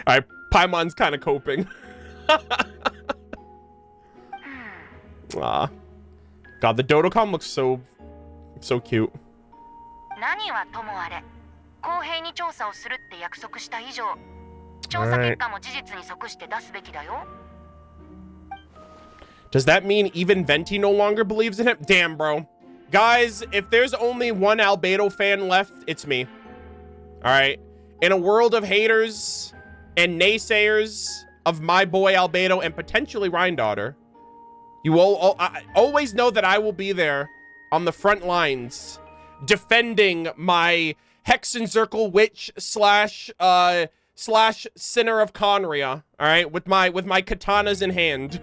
Alright, Paimon's kind of coping. God, the Dodocom looks so cute. Right. Does that mean even Venti no longer believes in him? Damn, bro. Guys, if there's only one Albedo fan left, it's me. Alright? In a world of haters and naysayers of my boy Albedo and potentially Rhindaughter, you will always know that I will be there on the front lines defending my Hexenzirkel witch slash sinner of Conria, all right, with my katanas in hand.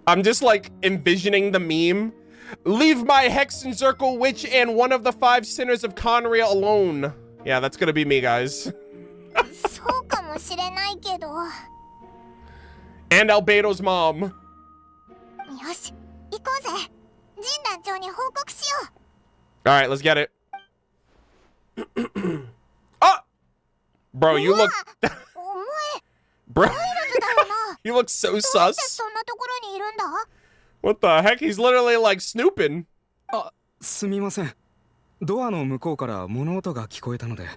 I'm just like envisioning the meme. Leave my Hexenzirkel witch and one of the 5 sinners of Conria alone. Yeah, that's gonna be me, guys. And Albedo's mom. All right, let's get it. Oh! Bro, you look... Bro, you look so sus. What the heck? He's literally like snooping. すみません。ドアの向こうから物音が聞こえたので、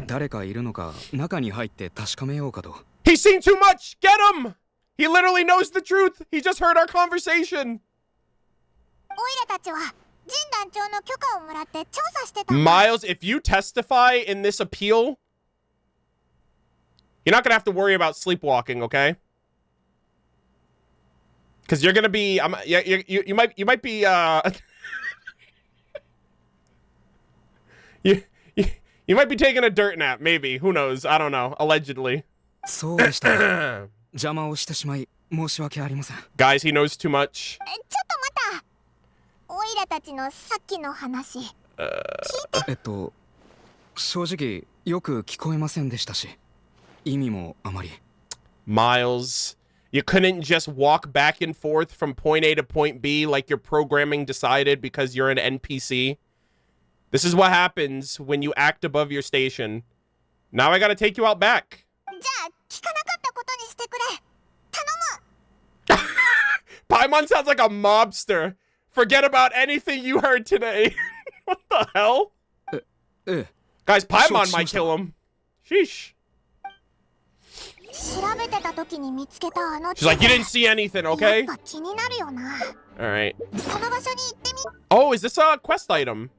誰かいるのか中に入って確かめようかと。He's seen too much! Get him! He literally knows the truth! He just heard our conversation! Miles, if you testify in this appeal, you're not gonna have to worry about sleepwalking, okay? Because you're gonna be, you might be, you might be taking a dirt nap, maybe. Who knows? I don't know. Allegedly. そうでした。邪魔をしてしまい申し訳ありません。Guys, he knows too much. 正直よく聞こえませんでしたし、意味もあまり。Miles, you couldn't just walk back and forth from point A to point B like your programming decided because you're an NPC. This is what happens when you act above your station. Now I gotta take you out back. Paimon sounds like a mobster. Forget about anything you heard today. What the hell? Guys, Paimon might kill him. Sheesh. She's like, you didn't see anything, okay? Alright. Oh, is this a quest item?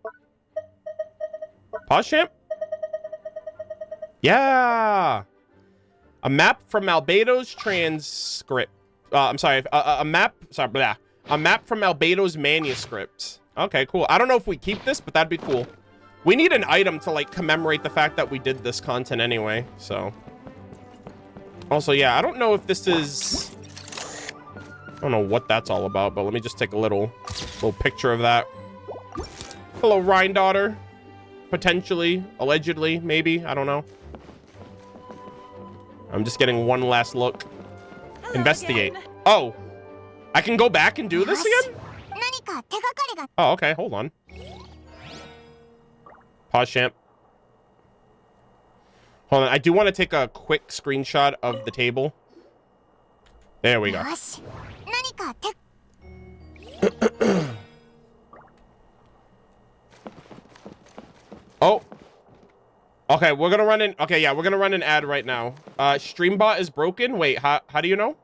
Pause champ? Yeah. A map from Albedo's transcript. I'm sorry. A map. Sorry. Blah. A map from Albedo's manuscript. Okay, cool. I don't know if we keep this, but that'd be cool. We need an item to like commemorate the fact that we did this content anyway. So. Also, yeah, I don't know if this is. I don't know what that's all about, but let me just take a little picture of that. Hello, Rhine daughter. Potentially, allegedly, maybe. I don't know. I'm just getting one last look. Hello Investigate. Again. Oh, I can go back and do this again? Oh, okay. Hold on. Pause, champ. Hold on. I do want to take a quick screenshot of the table. There we go. Oh. Okay, we're gonna run in. Okay, yeah, we're gonna run an ad right now. Streambot is broken. Wait, how do you know?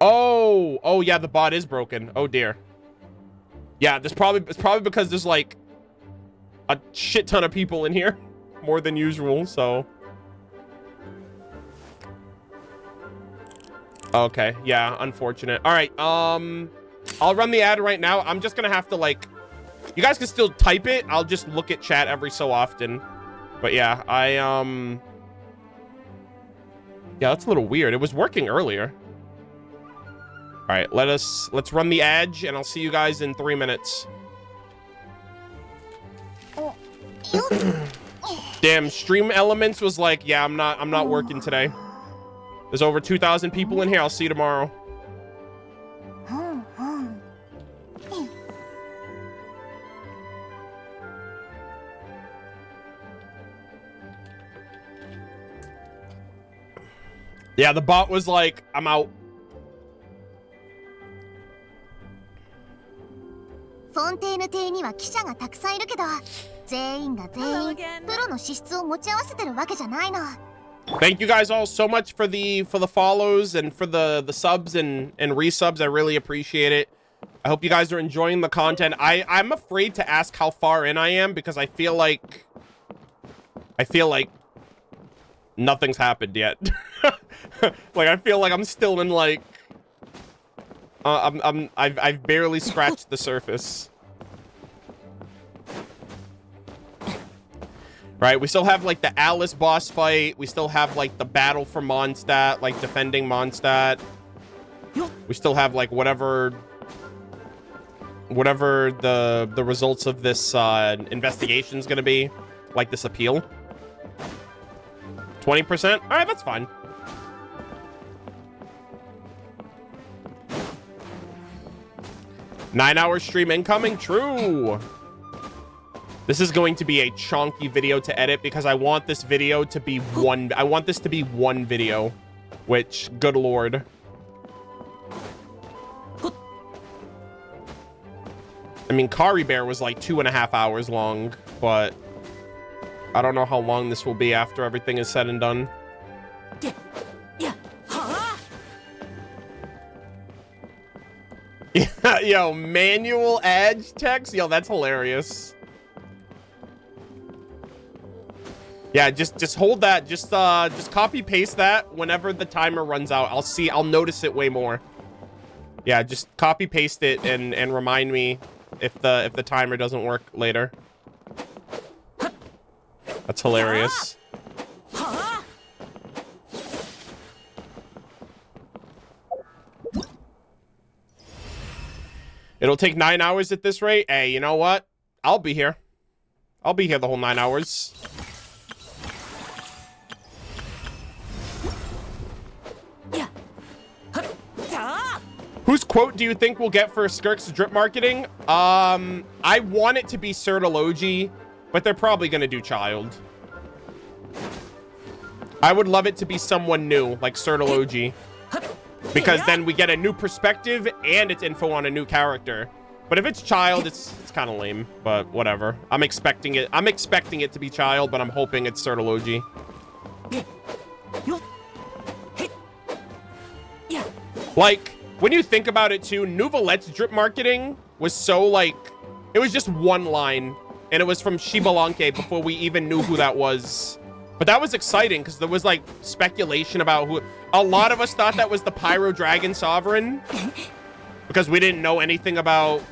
Oh, yeah, the bot is broken. Oh dear. Yeah, it's probably because there's like a shit ton of people in here, more than usual. So. Okay, yeah, unfortunate. All right, I'll run the ad right now. I'm just gonna have to like. You guys can still type it. I'll just look at chat every so often. But yeah, yeah, that's a little weird. It was working earlier. All right, let's run the ad, and I'll see you guys in 3 minutes. Damn, Stream Elements was like, yeah, I'm not working today. There's over 2,000 people in here. I'll see you tomorrow. Yeah, the bot was like, I'm out. Thank you guys all so much for the follows and for the subs and resubs. I really appreciate it. I hope you guys are enjoying the content. I'm afraid to ask how far in I am because I feel like nothing's happened yet. Like I feel like I'm still in like I've barely scratched the surface. Right, we still have like the Alice boss fight. We still have like the battle for Mondstadt, like defending Mondstadt. We still have like whatever the results of this investigation is gonna be, like this appeal. 20%? All right, that's fine. Nine-hour stream incoming? True. This is going to be a chunky video to edit because I want this video to be one. I want this to be one video, which, good lord. I mean, Kari Bear was like 2.5 hours long, but I don't know how long this will be after everything is said and done. Yeah, yo, manual edge text? Yo, that's hilarious. Yeah, just hold that. Just copy paste that whenever the timer runs out. I'll notice it way more. Yeah, just copy paste it and remind me if the timer doesn't work later. That's hilarious. It'll take 9 hours at this rate. Hey, you know what? I'll be here. I'll be here the whole 9 hours. Whose quote do you think we'll get for Skirk's drip marketing? I want it to be Sertology, but they're probably gonna do Child. I would love it to be someone new, like Sertology, because then we get a new perspective and it's info on a new character. But if it's Child, it's kind of lame, but whatever. I'm expecting it to be Child, but I'm hoping it's Sertology. Like, when you think about it too, Nouvelette's drip marketing was so like, it was just one line, and it was from Shibalanke before we even knew who that was. But that was exciting because there was like speculation about who. A lot of us thought that was the Pyro Dragon Sovereign because we didn't know anything about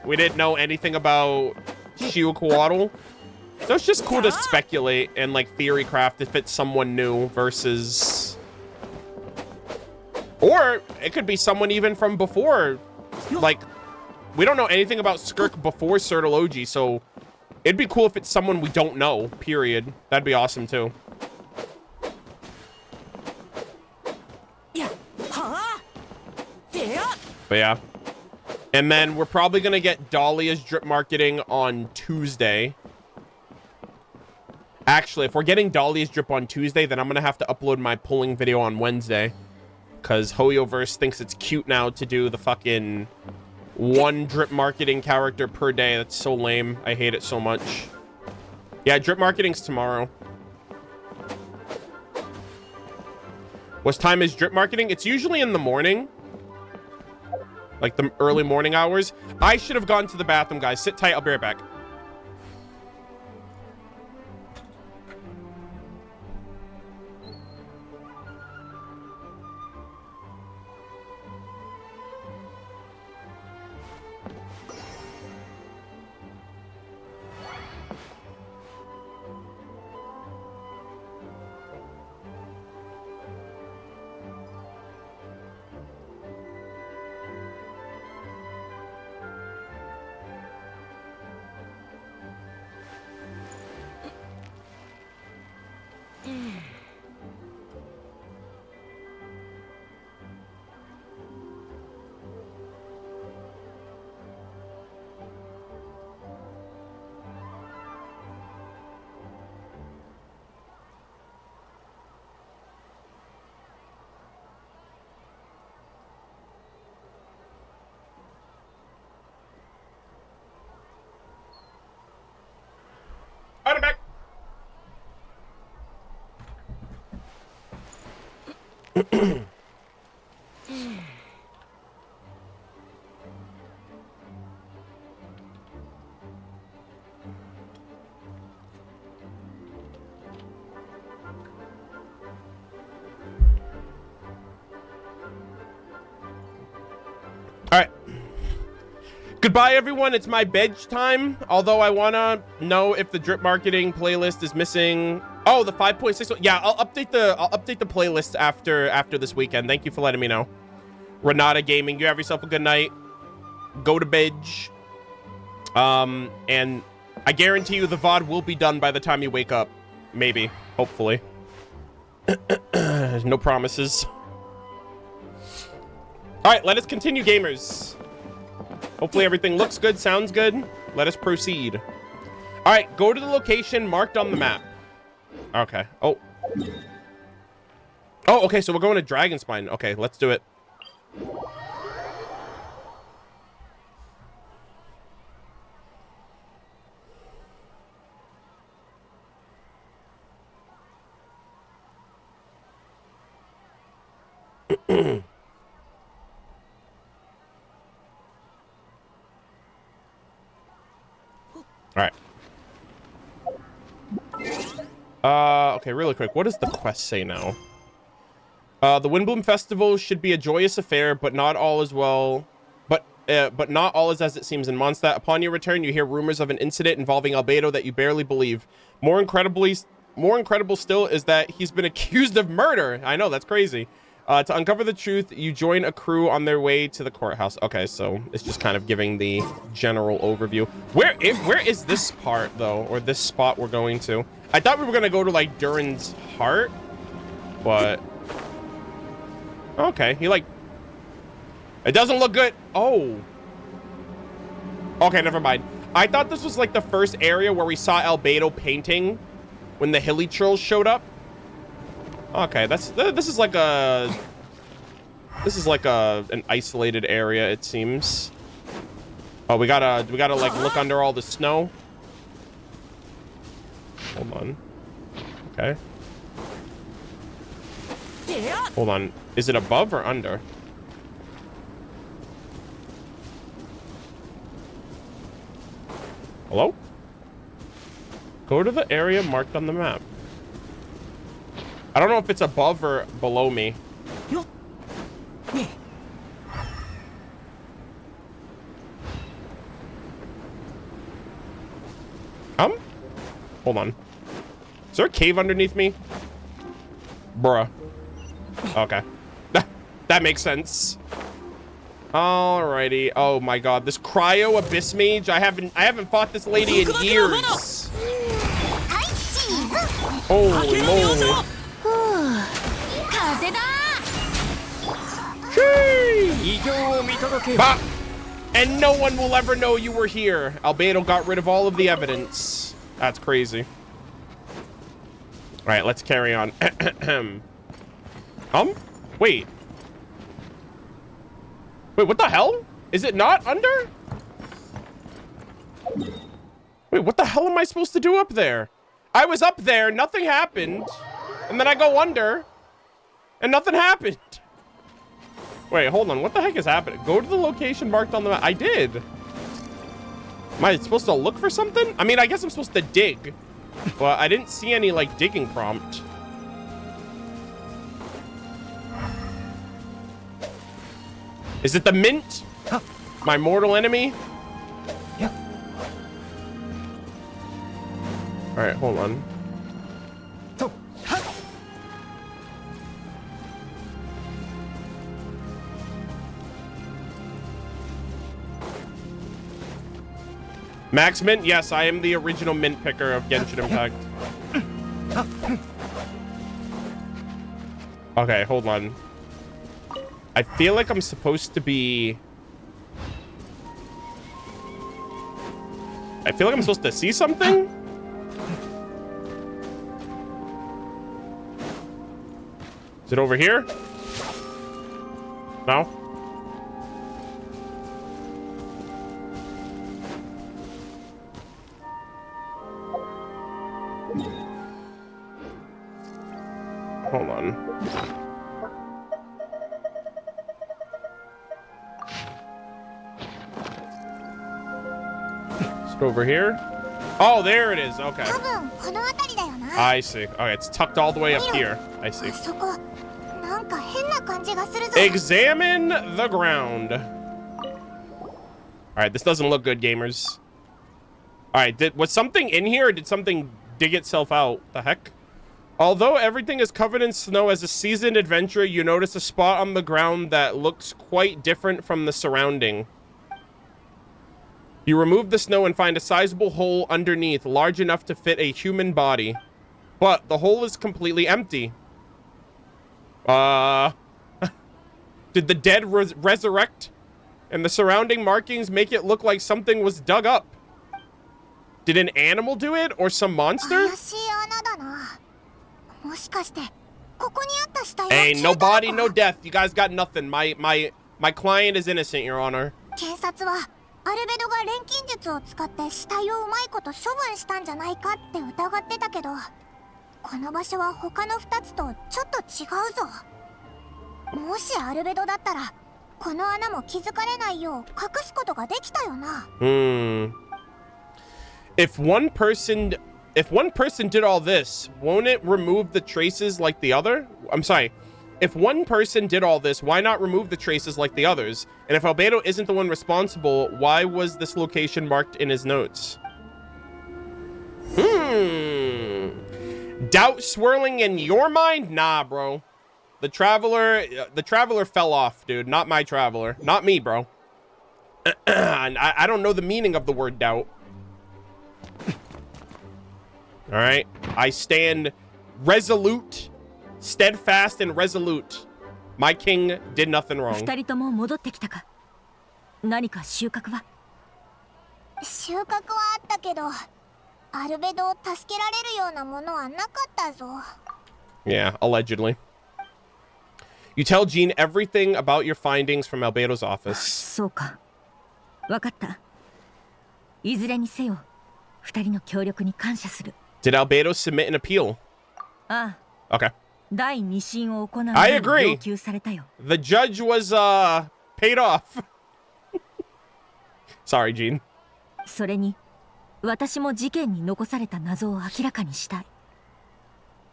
we didn't know anything about Shiuquatl. So it's just cool to speculate and like theory craft if it's someone new versus. Or it could be someone even from before. Like, we don't know anything about Skirk before Sertology, so it'd be cool if it's someone we don't know, period. That'd be awesome, too. But yeah. And then we're probably going to get Dahlia's drip marketing on Tuesday. Actually, if we're getting Dahlia's drip on Tuesday, then I'm going to have to upload my pulling video on Wednesday. Because Hoyoverse thinks it's cute now to do the fucking one drip marketing character per day. That's so lame. I hate it so much. Yeah, drip marketing's tomorrow. What time is drip marketing? It's usually in the morning. Like the early morning hours. I should have gone to the bathroom, guys. Sit tight. I'll be right back. I'm back. All right. Goodbye, everyone. It's my bedge time. Although I want to know if the drip marketing playlist is missing. Oh, the 5.6. Yeah, I'll update the playlist after this weekend. Thank you for letting me know. Renata Gaming, you have yourself a good night. Go to bedge. And I guarantee you the VOD will be done by the time you wake up. Maybe. Hopefully. No promises. All right, let us continue, gamers. Hopefully everything looks good, sounds good. Let us proceed. All right, go to the location marked on the map. Okay. Oh. Oh, okay, so we're going to Dragon Spine. Okay, let's do it. All right. Okay, really quick. What does the quest say now? The Windbloom Festival should be a joyous affair, but not all is well. But not all is as it seems in Mondstadt. Upon your return, you hear rumors of an incident involving Albedo that you barely believe. More incredible still is that he's been accused of murder. I know, that's crazy. To uncover the truth, you join a crew on their way to the courthouse. Okay, so it's just kind of giving the general overview. Where is this part, though, or this spot we're going to? I thought we were going to go to, like, Durin's Heart, but... Okay, he, like... It doesn't look good. Oh. Okay, never mind. I thought this was, like, the first area where we saw Albedo painting when the Hilly Trolls showed up. Okay, this is like a... This is like an isolated area, it seems. Oh, we gotta like look under all the snow. Hold on. Okay. Hold on. Is it above or under? Hello? Go to the area marked on the map. I don't know if it's above or below me. Hold on. Is there a cave underneath me? Bruh. Okay. That makes sense. Alrighty. Oh my god. This Cryo Abyss Mage. I haven't fought this lady in years. Holy moly. Bah! And no one will ever know you were here. Albedo got rid of all of the evidence. That's crazy. All right, let's carry on. Wait. Wait, what the hell? Is it not under? Wait, what the hell am I supposed to do up there? I was up there, nothing happened. And then I go under, and nothing happened. Wait, hold on. What the heck is happening? Go to the location marked on the map. I did. Am I supposed to look for something? I mean, I guess I'm supposed to dig. But I didn't see any, like, digging prompt. Is it the mint? My mortal enemy? Yeah. All right, hold on. Max Mint? Yes, I am the original mint picker of Genshin Impact. Okay, hold on. I feel like I'm supposed to be... I feel like I'm supposed to see something? Is it over here? No? Hold on. Is it over here? Oh, there it is. Okay. I see. Okay, it's tucked all the way up here. I see. Examine the ground. All right, this doesn't look good, gamers. All right, was something in here or did something dig itself out? The heck? Although everything is covered in snow, as a seasoned adventurer, you notice a spot on the ground that looks quite different from the surrounding. You remove the snow and find a sizable hole underneath, large enough to fit a human body. But the hole is completely empty. Did the dead resurrect? And the surrounding markings make it look like something was dug up. Did an animal do it or some monster? Hey, no body, no death. You guys got nothing. My client is innocent, Your Honor. 警察はアルベドが錬金術を使って死体をうまいこと処分したんじゃないかって疑ってたけど、この場所は他の2つとちょっと違うぞ。もしアルベドだったらこの穴も気づかれないよう隠すことができたよな。If one person did all this, won't it remove the traces like the other? I'm sorry. If one person did all this, why not remove the traces like the others? And if Albedo isn't the one responsible, why was this location marked in his notes? Doubt swirling in your mind? Nah, bro. The traveler fell off, dude. Not my traveler. Not me, bro. I don't know the meaning of the word doubt. All right. I stand resolute, steadfast and resolute. My king did nothing wrong. 二人とも戻ってきたか。何か収穫は？収穫はあったけど、アルベドを助けられるようなものはなかったぞ。Yeah, allegedly. You tell Jean everything about your findings from Albedo's office. そうか。わかった。いずれにせよ、二人の協力に感謝する。Did Albedo submit an appeal? ああ。Okay. 第二審を行うよう I agree. 要求されたよ。The judge was paid off. Sorry, Jean. それに、私も事件に残された謎を明らかにしたい。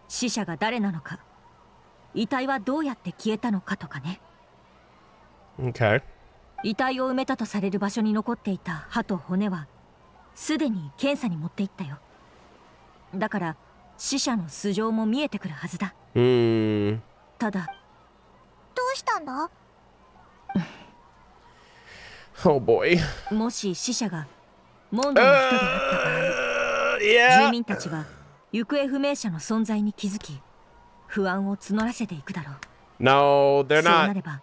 死者が誰なのか、遺体はどうやって消えたのかとかね。Okay. 遺体を埋めたとされる場所に残っていた歯と骨は、すでに検査に持っていったよ。だから、死者の素性も見えてくるはずだ。ただ、どうしたんだ？ Oh boy. もし死者がモンドの人であった場合、住民たちは行方不明者の存在に気づき、不安を募らせていくだろう。No, they're not. そうなれば、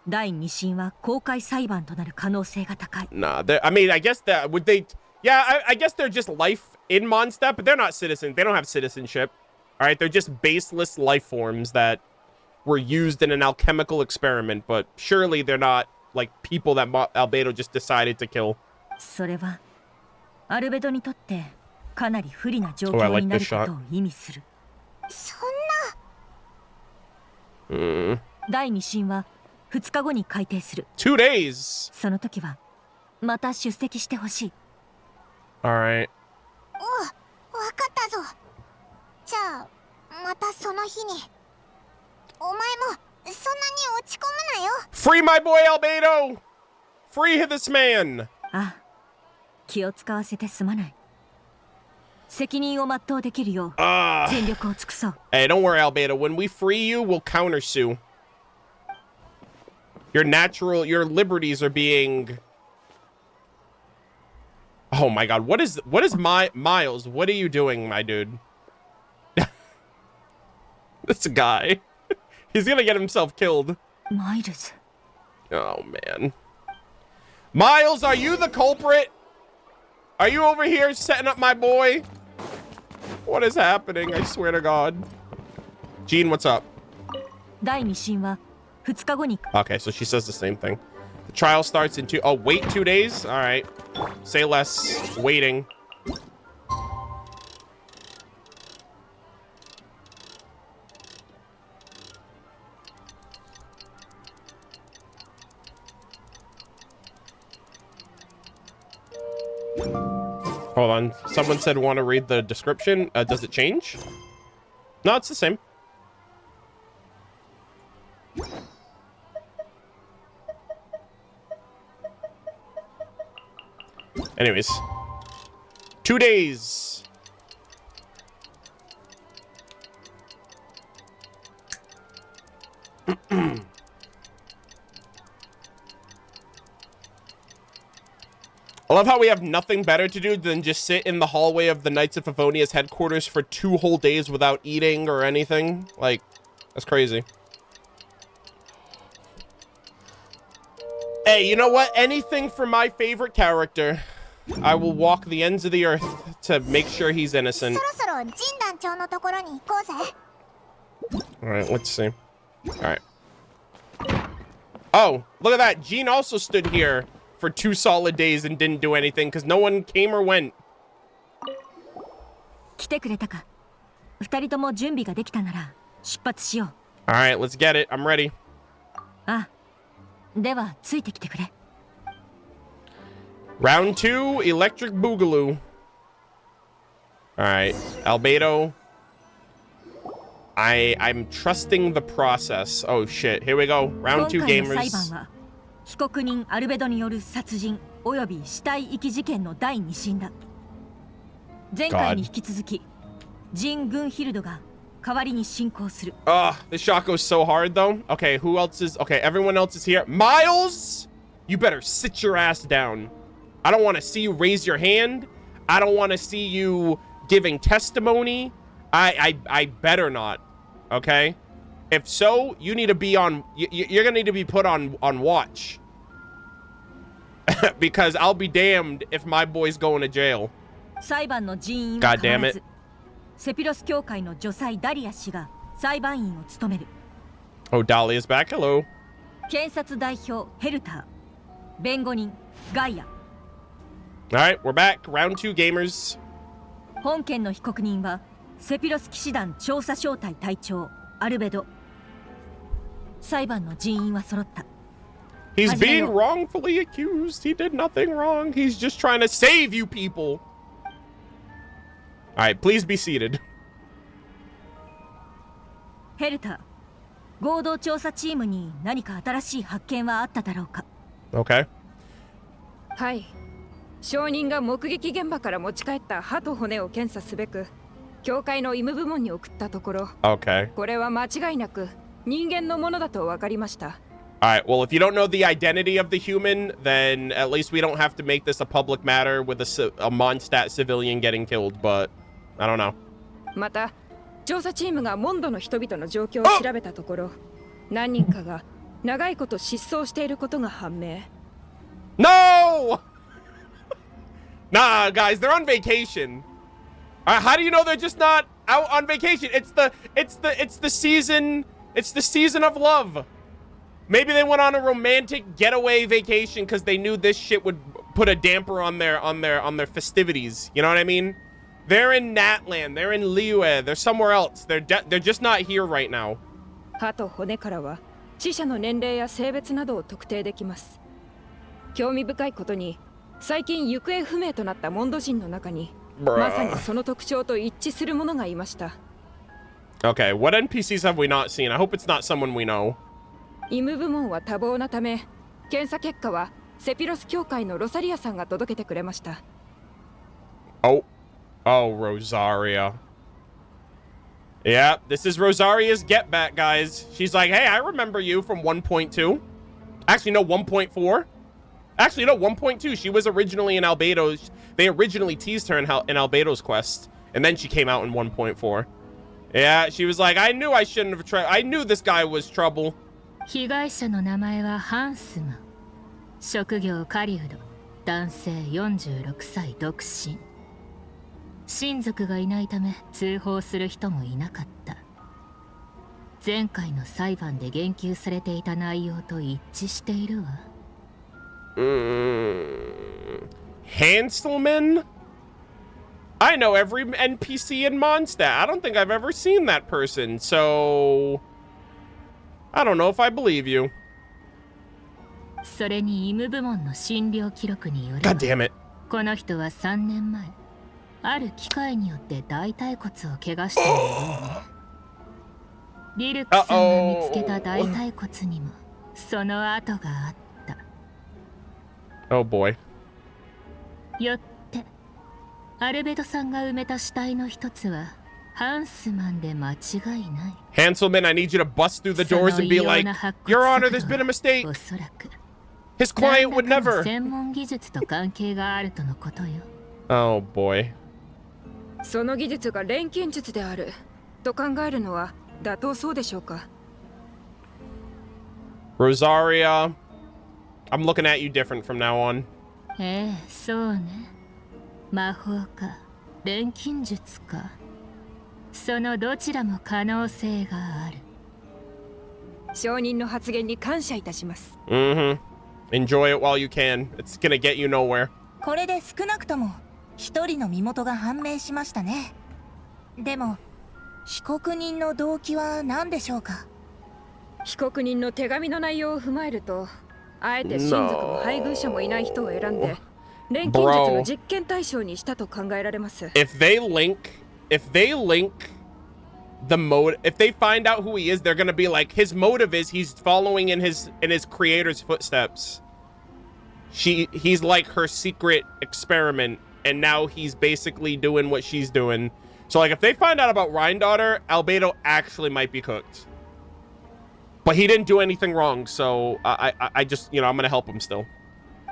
第二審は公開裁判となる可能性が高い。Nah, I mean, I guess that would they? Yeah, I guess they're just life in Mondstadt, but they're not citizens. They don't have citizenship. All right, they're just baseless life forms that were used in an alchemical experiment. But surely they're not like people that Albedo just decided to kill. それはアルベドにとってかなり不利な状況になることを意味する。そんな。第二審は2日後に改定する。2 days. その時はまた出席してほしい。All right. わかったぞ。じゃあまたその日に。お前もそんなに落ち込むなよ。Free my boy Albedo. Free this man. ああ、気を使わせてすまない。責任を全うできるよう全力を尽くそう。Hey, don't worry, Albedo. When we free you, we'll countersue. Your liberties are being. Oh my God, what is Miles? What are you doing, my dude? This guy. He's gonna get himself killed. Miles. Oh man. Miles, are you the culprit? Are you over here setting up my boy? What is happening? I swear to God. Jean, what's up? 第二審は2日後に。 Okay, so she says the same thing. The trial starts in 2. Oh, wait 2 days? All right. Say less. Waiting. Hold on. Someone said want to read the description. Does it change? No, it's the same. Anyways. 2 days. I love how we have nothing better to do than just sit in the hallway of the Knights of Favonia's headquarters for 2 whole days without eating or anything. Like, that's crazy. Hey, you know what? Anything for my favorite character. I will walk the ends of the earth to make sure he's innocent. そろそろジン団長のところに行こうぜ。 All right, let's see. All right. Oh, look at that. Jean also stood here for 2 solid days and didn't do anything because no one came or went. 来てくれたか。2人とも準備ができたなら出発しよう。 All right, let's get it. I'm ready. あ、ではついてきてくれ。 Round 2, Electric Boogaloo. All right, Albedo. I'm trusting the process. Oh shit, here we go. Round 2 今回の裁 gamers. 判は被告人アルベドによる殺人および死体遺棄事件の第2審だ。前回に引き続きジン・グンヒルドが代わりに進行する。 This shot goes so hard though. Okay, who else is? Okay, everyone else is here. Miles, you better sit your ass down. I don't want to see you raise your hand. I don't want to see you giving testimony. I better not. Okay? If so, you need to be on... You're gonna need to be put on watch. Because I'll be damned if my boy's going to jail. 裁判の人員は God 変 damn わら it. ず、セピロス教会の女祭ダリア氏が裁判員を務める。 Oh, Dahlia's back. Hello. 検察代表ヘルター、弁護人ガイア。 Alright, we're back. Round 2 gamers. 本件の被告人はセピロス騎士団調査小隊隊長アルベド。裁判の人員は揃った。 He's being wrongfully accused. He did nothing wrong. He's just trying to save you people. Alright, please be seated. ヘルター、合同調査チームに何か新しい発見はあっただろうか。 Okay. はい。証人が目撃現場から持ち帰った歯と骨を検査すべく教会の医務部門に送ったところ、 Okay. これは間違いなく人間のものだと分かりました。 Alright, well, if you don't know the identity of the human, then at least we don't have to make this a public matter with a Mondstadt civilian getting killed, but I don't know. また、調査チームがモンドの人々の状況を調べたところ、何人かが長いこと失踪していることが判明。 No! Nah, guys, they're on vacation. How do you know they're just not out on vacation? It's the season of love. Maybe they went on a romantic getaway vacation because they knew this shit would put a damper on their festivities. You know what I mean? They're in Natland. They're in Liyue. They're somewhere else. They're just not here right now. 歯と骨からは死者の年齢や性別などを特定できます。興味深いことに、最近行方不明となったモンド人の中に、まさにその特徴と一致するものがいました。 Okay, what NPCs have we not seen? I hope it's not someone we know. 医務部門は多忙なため、検査結果はセピロス教会のロサリアさんが届けてくれました。Oh, Rosaria. Yeah, this is Rosaria's get back, guys. She's like, hey, I remember you from 1.2. Actually, no, 1.4. Actually, no, 1.2. She was originally in Albedo's. They originally teased her in Albedo's quest, and then she came out in 1.4. Yeah, she was like, I knew I shouldn't have tried. I knew this guy was trouble. 被害者の名前はハンスマン。職業狩人。男性46歳独身。親族がいないため通報する人もいなかった。前回の裁判で言及されていた内容と一致しているわ。Hanselman? I know every NPC in Mondstadt. I don't think I've ever seen that person, so I don't know if I believe you. それに医務部門の診療記録による God damn it. この人は3年前ある機械によって大腿骨を怪我しているようね。リルクさんが見つけた大腿骨にもその跡があった。 Oh boy. よってアルベドさんが埋めた死体の一つはハンスマンで間違いない。 Hanselman, I need you to bust through the doors and be like, Your Honor, there's been a mistake. His client would never. 専門技術と関係があるとのことよ。 Oh boy. その技術が錬金術であると考えるのは妥当そうでしょうか。 Rosaria, I'm looking at you different from now on. ええ、そうね。魔法か錬金術か。そのどちらも可能性がある。証人の発言に感謝いたします。Enjoy it while you can. It's gonna get you nowhere. これで少なくとも一人の身元が判明しましたね。でも被告人の動機は何でしょうか。被告人の手紙の内容を踏まえると、あえて親族も配偶者もいない人を選んで錬金術の実験対象にしたと考えられます。If they link the motive, if they find out who he is, they're gonna be like, his motive is he's following in his creator's footsteps. He's like her secret experiment, and now he's basically doing what she's doing. So like, if they find out about Rhine-Daughter, Albedo actually might be cooked. But he didn't do anything wrong, so I just, you know, I'm gonna help him still.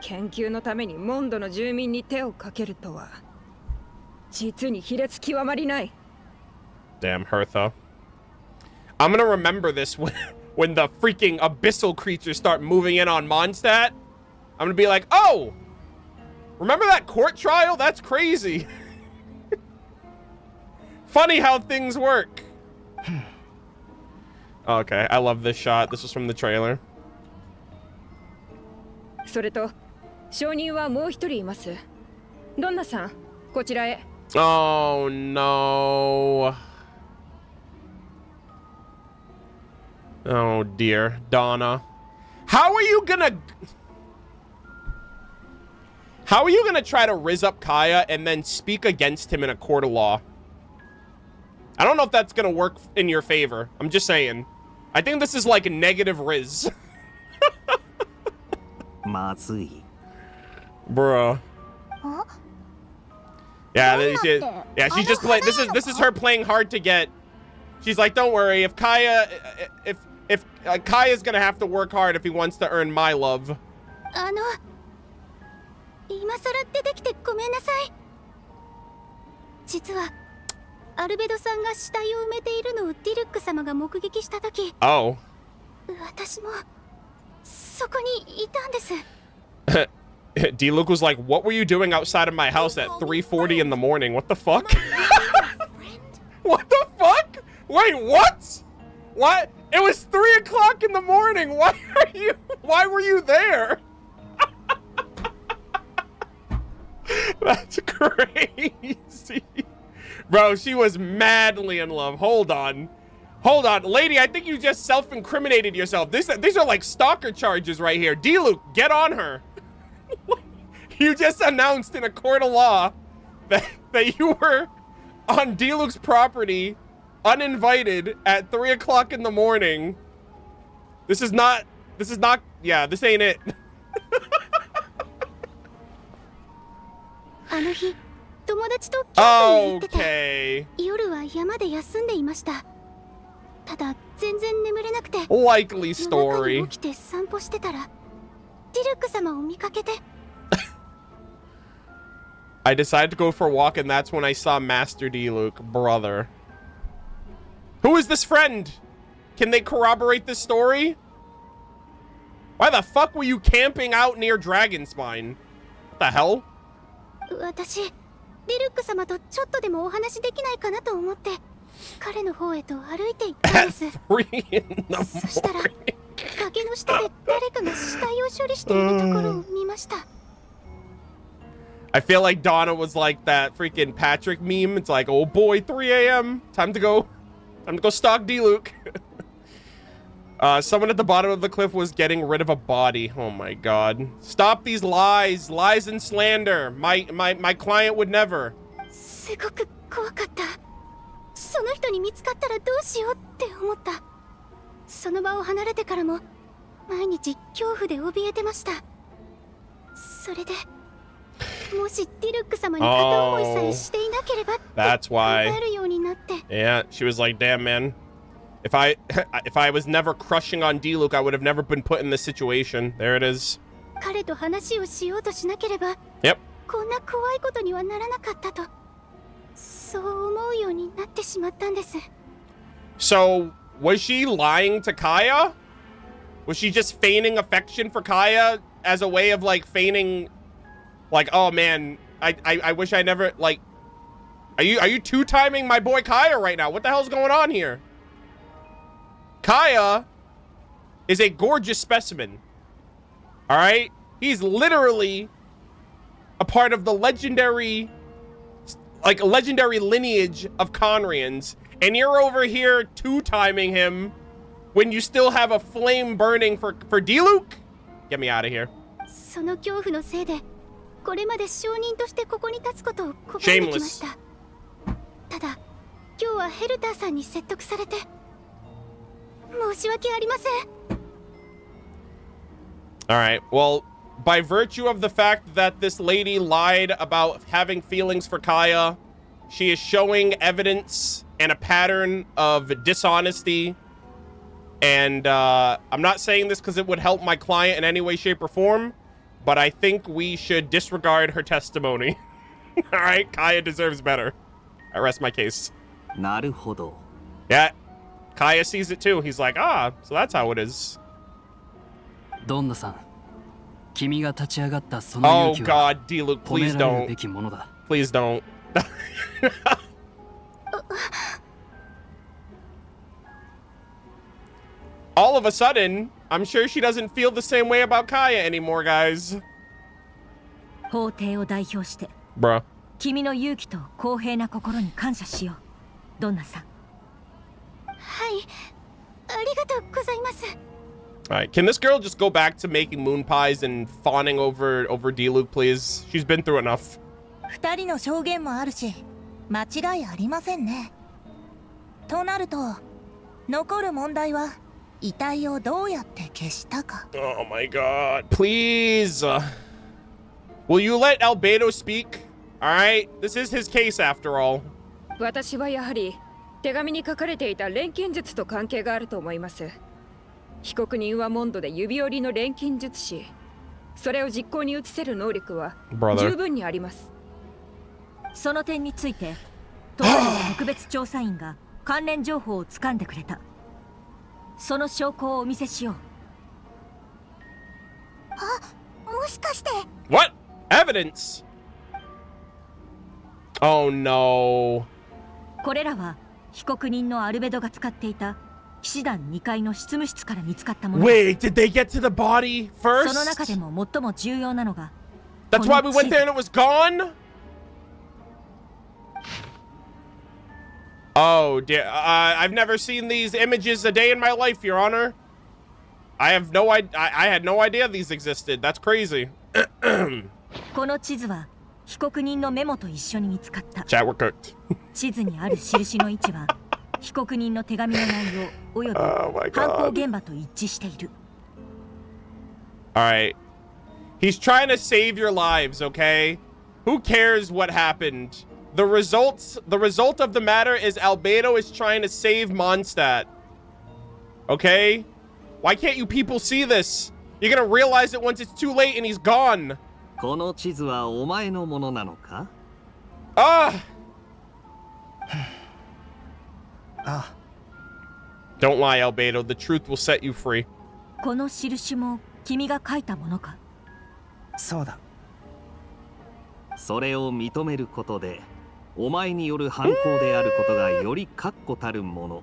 研究のためにモンドの住民に手をかけるとは、実に卑劣極まりない。Damn, Hertha. I'm gonna remember this when the freaking abyssal creatures start moving in on Mondstadt. I'm gonna be like, oh, remember that court trial? That's crazy. Funny how things work. Okay, I love this shot. This was from the trailer. それと、証人はもう一人います。ドンナさん、こちらへ。Oh no. Oh dear, Donna. How are you gonna try to riz up Kaya and then speak against him in a court of law? I don't know if that's gonna work in your favor. I'm just saying. I think this is like a negative riz. Bruh. Yeah, she's just playing. This is her playing hard to get. She's like, don't worry, if Kaya's gonna have to work hard if he wants to earn my love. 今さら出てきてごめんなさい。実はアルベドさんが死体を埋めているのをディルック様が目撃したとき、Oh. 私もそこにいたんです。D-Luke was like, what were you doing outside of my house at 3:40 in the morning? What the fuck? What the fuck? Wait, what? What? It was 3 o'clock in the morning. Why were you there? That's crazy. Bro, she was madly in love. Hold on. Lady, I think you just self-incriminated yourself. These are like stalker charges right here. D-Luke, get on her. You just announced in a court of law that you were on D-Luke's property uninvited at 3 o'clock in the morning. This ain't it. あの日、友達とキャンプに行ってて、夜は山で休んでいました。ただ全然眠れなくて、 Likely story. 夜中に起きて散歩してたら、ディルック様を見かけて。I decided to go for a walk, and that's when I saw Master D-Luke, brother. Who is this friend? Can they corroborate this story? Why the fuck were you camping out near Dragonspine? What the hell? 私、ディルック様とちょっとでもお話できないかなと思って、彼の方へと歩いて行ったんです。そしたら、崖の下で誰かが死体を処理しているところを見ました。I feel like Donna was like that freaking Patrick meme. It's like, oh boy, 3 a.m. Time to go stalk D-Luke. Someone at the bottom of the cliff was getting rid of a body. Oh my god. Stop these lies and slander. My client would never. すごく怖かった。その人に見つかったらどうしようって思った。その場を離れてからも毎日恐怖で怯えてました。それでもしディルック様に片思いさえしていなければって考えるようになって。Yeah, she was like, damn man. If I was never crushing on D-Luke, I would have never been put in this situation. There it is. 彼と話をしようとしなければ、Yep. こんな怖いことにはならなかったと、そう思うようになってしまったんです。So, was she lying to Kaya? Was she just feigning affection for Kaya as a way of like feigning, like, oh man, I wish I never like. Are you two-timing my boy Kaya right now? What the hell's going on here? Kaya is a gorgeous specimen. All right? He's literally a part of the legendary lineage of Conrians, and you're over here two-timing him when you still have a flame burning for D-Luke? Get me out of here. その恐怖のせいで、これまで証人としてここに立つことを拒んできました。ただ、今日はヘルターさんに説得されて、申し訳ありません。All right, well, by virtue of the fact that this lady lied about having feelings for Kaya, she is showing evidence and a pattern of dishonesty. And I'm not saying this because it would help my client in any way, shape, or form, but I think we should disregard her testimony. All right, Kaya deserves better. I rest my case. なるほど。 Yeah, Kaya sees it too. He's like, ah, so that's how it is. ドンナさん、君が立ち上がったその勇気は God, D-Luke, 褒め please られる don't. べきものだ。 Please don't. All of a sudden, I'm sure she doesn't feel the same way about Kaya anymore, guys. 法廷を代表して、 Bruh. 君の勇気と公平な心に感謝しよう、ドンナさん。はい、ありがとうございます。All right, can this girl just go back to making moon pies and fawning over D-Luke, please? She's been through enough. 二人の証言もあるし、間違いありませんね。となると、残る問題は遺体をどうやって消したか。Oh my god. Please. Will you let Albedo speak? All right, this is his case after all. 私はやはり手紙に書かれていた錬金術と関係があると思います。被告人はモンドで指折りの錬金術師。それを実行に移せる能力は十分にあります。その点について、当時の特別調査員が関連情報を掴んでくれた。その証拠をお見せしよう。あ、もしかして。What? Evidence? Oh no. これらは被告人のアルベドが使っていた騎士団2階の執務室から見つかったもの。Wait, did they get to the body first? その中でも最も重要なのが。That's why we went there and it was gone? Oh dear, I've never seen these images a day in my life, Your Honor. I had no idea these existed. That's crazy. この地図は被告人のメモと一緒に見つかった。Chat, we're cooked. 地図にある印の位置は被告人の手紙の内容および犯行現場と一致している。All right. He's trying to save your lives, okay? Who cares what happened? The result of the matter is Albedo is trying to save Mondstadt. Okay? Why can't you people see this? You're gonna realize it once it's too late and he's gone. この地図はお前のものなのか? Ah! Don't lie, Albedo. The truth will set you free. この印も君が書いたものか? そうだ。それを認めることで、お前による犯行であることがより確固たるもの、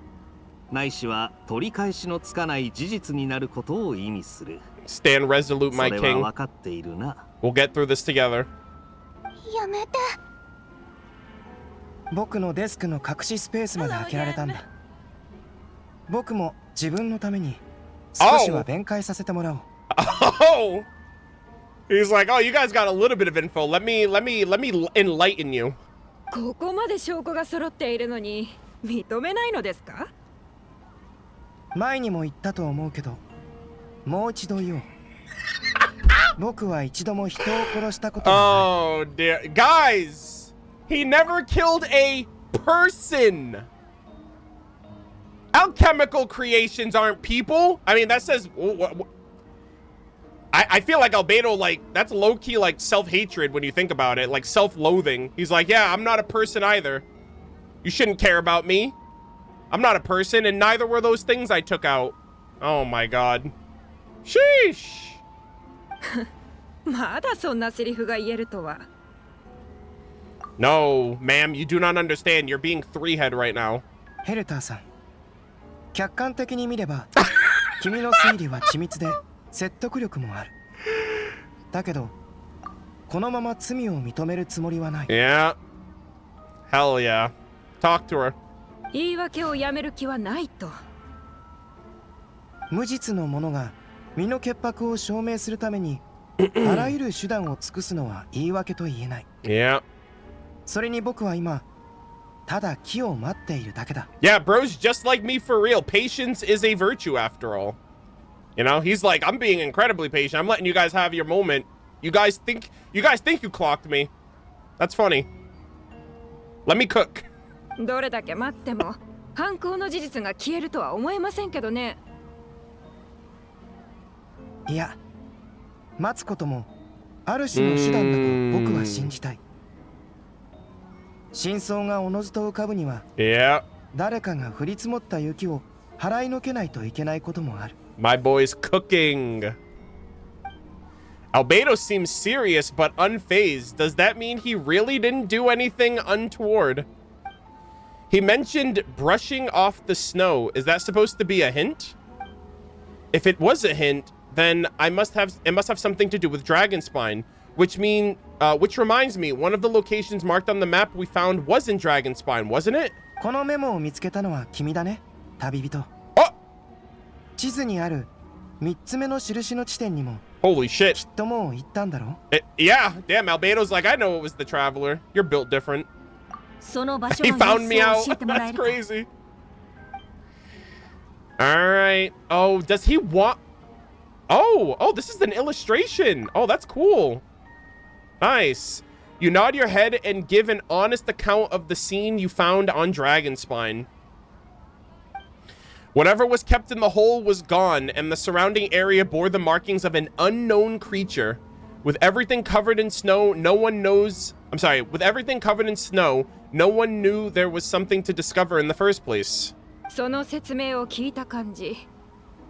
ないしは取り返しのつかない事実になることを意味する。Stand resolute, my それは king. 分かっているな。We'll get through this together. やめて。僕のデスクの隠しスペースまで開けられたんだ。僕も自分のために少しは弁解させてもらおう。Oh! He's like, oh, you guys got a little bit of info. Let me enlighten you. ここまで証拠が揃っているのに認めないのですか？前にも言ったと思うけど、もう一度言おう。僕は一度も人を殺したことがない。Oh dear, guys, he never killed a person. Alchemical creations aren't people. I mean, that says. I feel like Albedo, like, that's low-key, like, self-hatred when you think about it. Like, self-loathing. He's like, yeah, I'm not a person either. You shouldn't care about me. I'm not a person, and neither were those things I took out. Oh my god. Sheesh. まだそんなセリフが言えるとは。No, ma'am, you do not understand. You're being three-head right now. ヘルターさん、客観的に見れば君の推理は緻密で説得力もある。だけどこのまま罪を認めるつもりはない。Yeah. Hell yeah. Talk to her. 言い訳をやめる気はないと。無実の者が身の潔白を証明するためにあらゆる手段を尽くすのは言い訳と言えない。Yeah. それに僕は今ただ機を待っているだけだ。Yeah, bro's just like me for real. Patience is a virtue after all. You know, he's like, I'm being incredibly patient. I'm letting you guys have your moment. You guys think you clocked me. That's funny. Let me cook. どれだけ待っても犯行の事実が消えるとは思えませんけどね。いや、待つこともある種の手段だと僕は信じたい。真相がおのずと浮かぶには、誰かが降り積もった雪を払いのけないといけないこともある。My boy's cooking. Albedo seems serious but unfazed. Does that mean he really didn't do anything untoward? He mentioned brushing off the snow. Is that supposed to be a hint? If it was a hint, then it must have something to do with Dragonspine, which reminds me, one of the locations marked on the map we found was in Dragonspine, wasn't it? このメモを見つけたのは君だね、旅人。地図にある3つ目の印の地点にも Holy shit. きっともう行ったんだろ？ Yeah, damn, Albedo's like, I know it was the traveler. You're built different. その場所 He の found me 様 out. 子を教えてもらえ That's るか。 crazy. Alright. Oh, does he want... Oh, this is an illustration. Oh, that's cool. Nice. You nod your head and give an honest account of the scene you found on Dragonspine. Whatever was kept in the hole was gone, and the surrounding area bore the markings of an unknown creature. With everything covered in snow, with everything covered in snow, no one knew there was something to discover in the first place. その説明を聞いた感じ、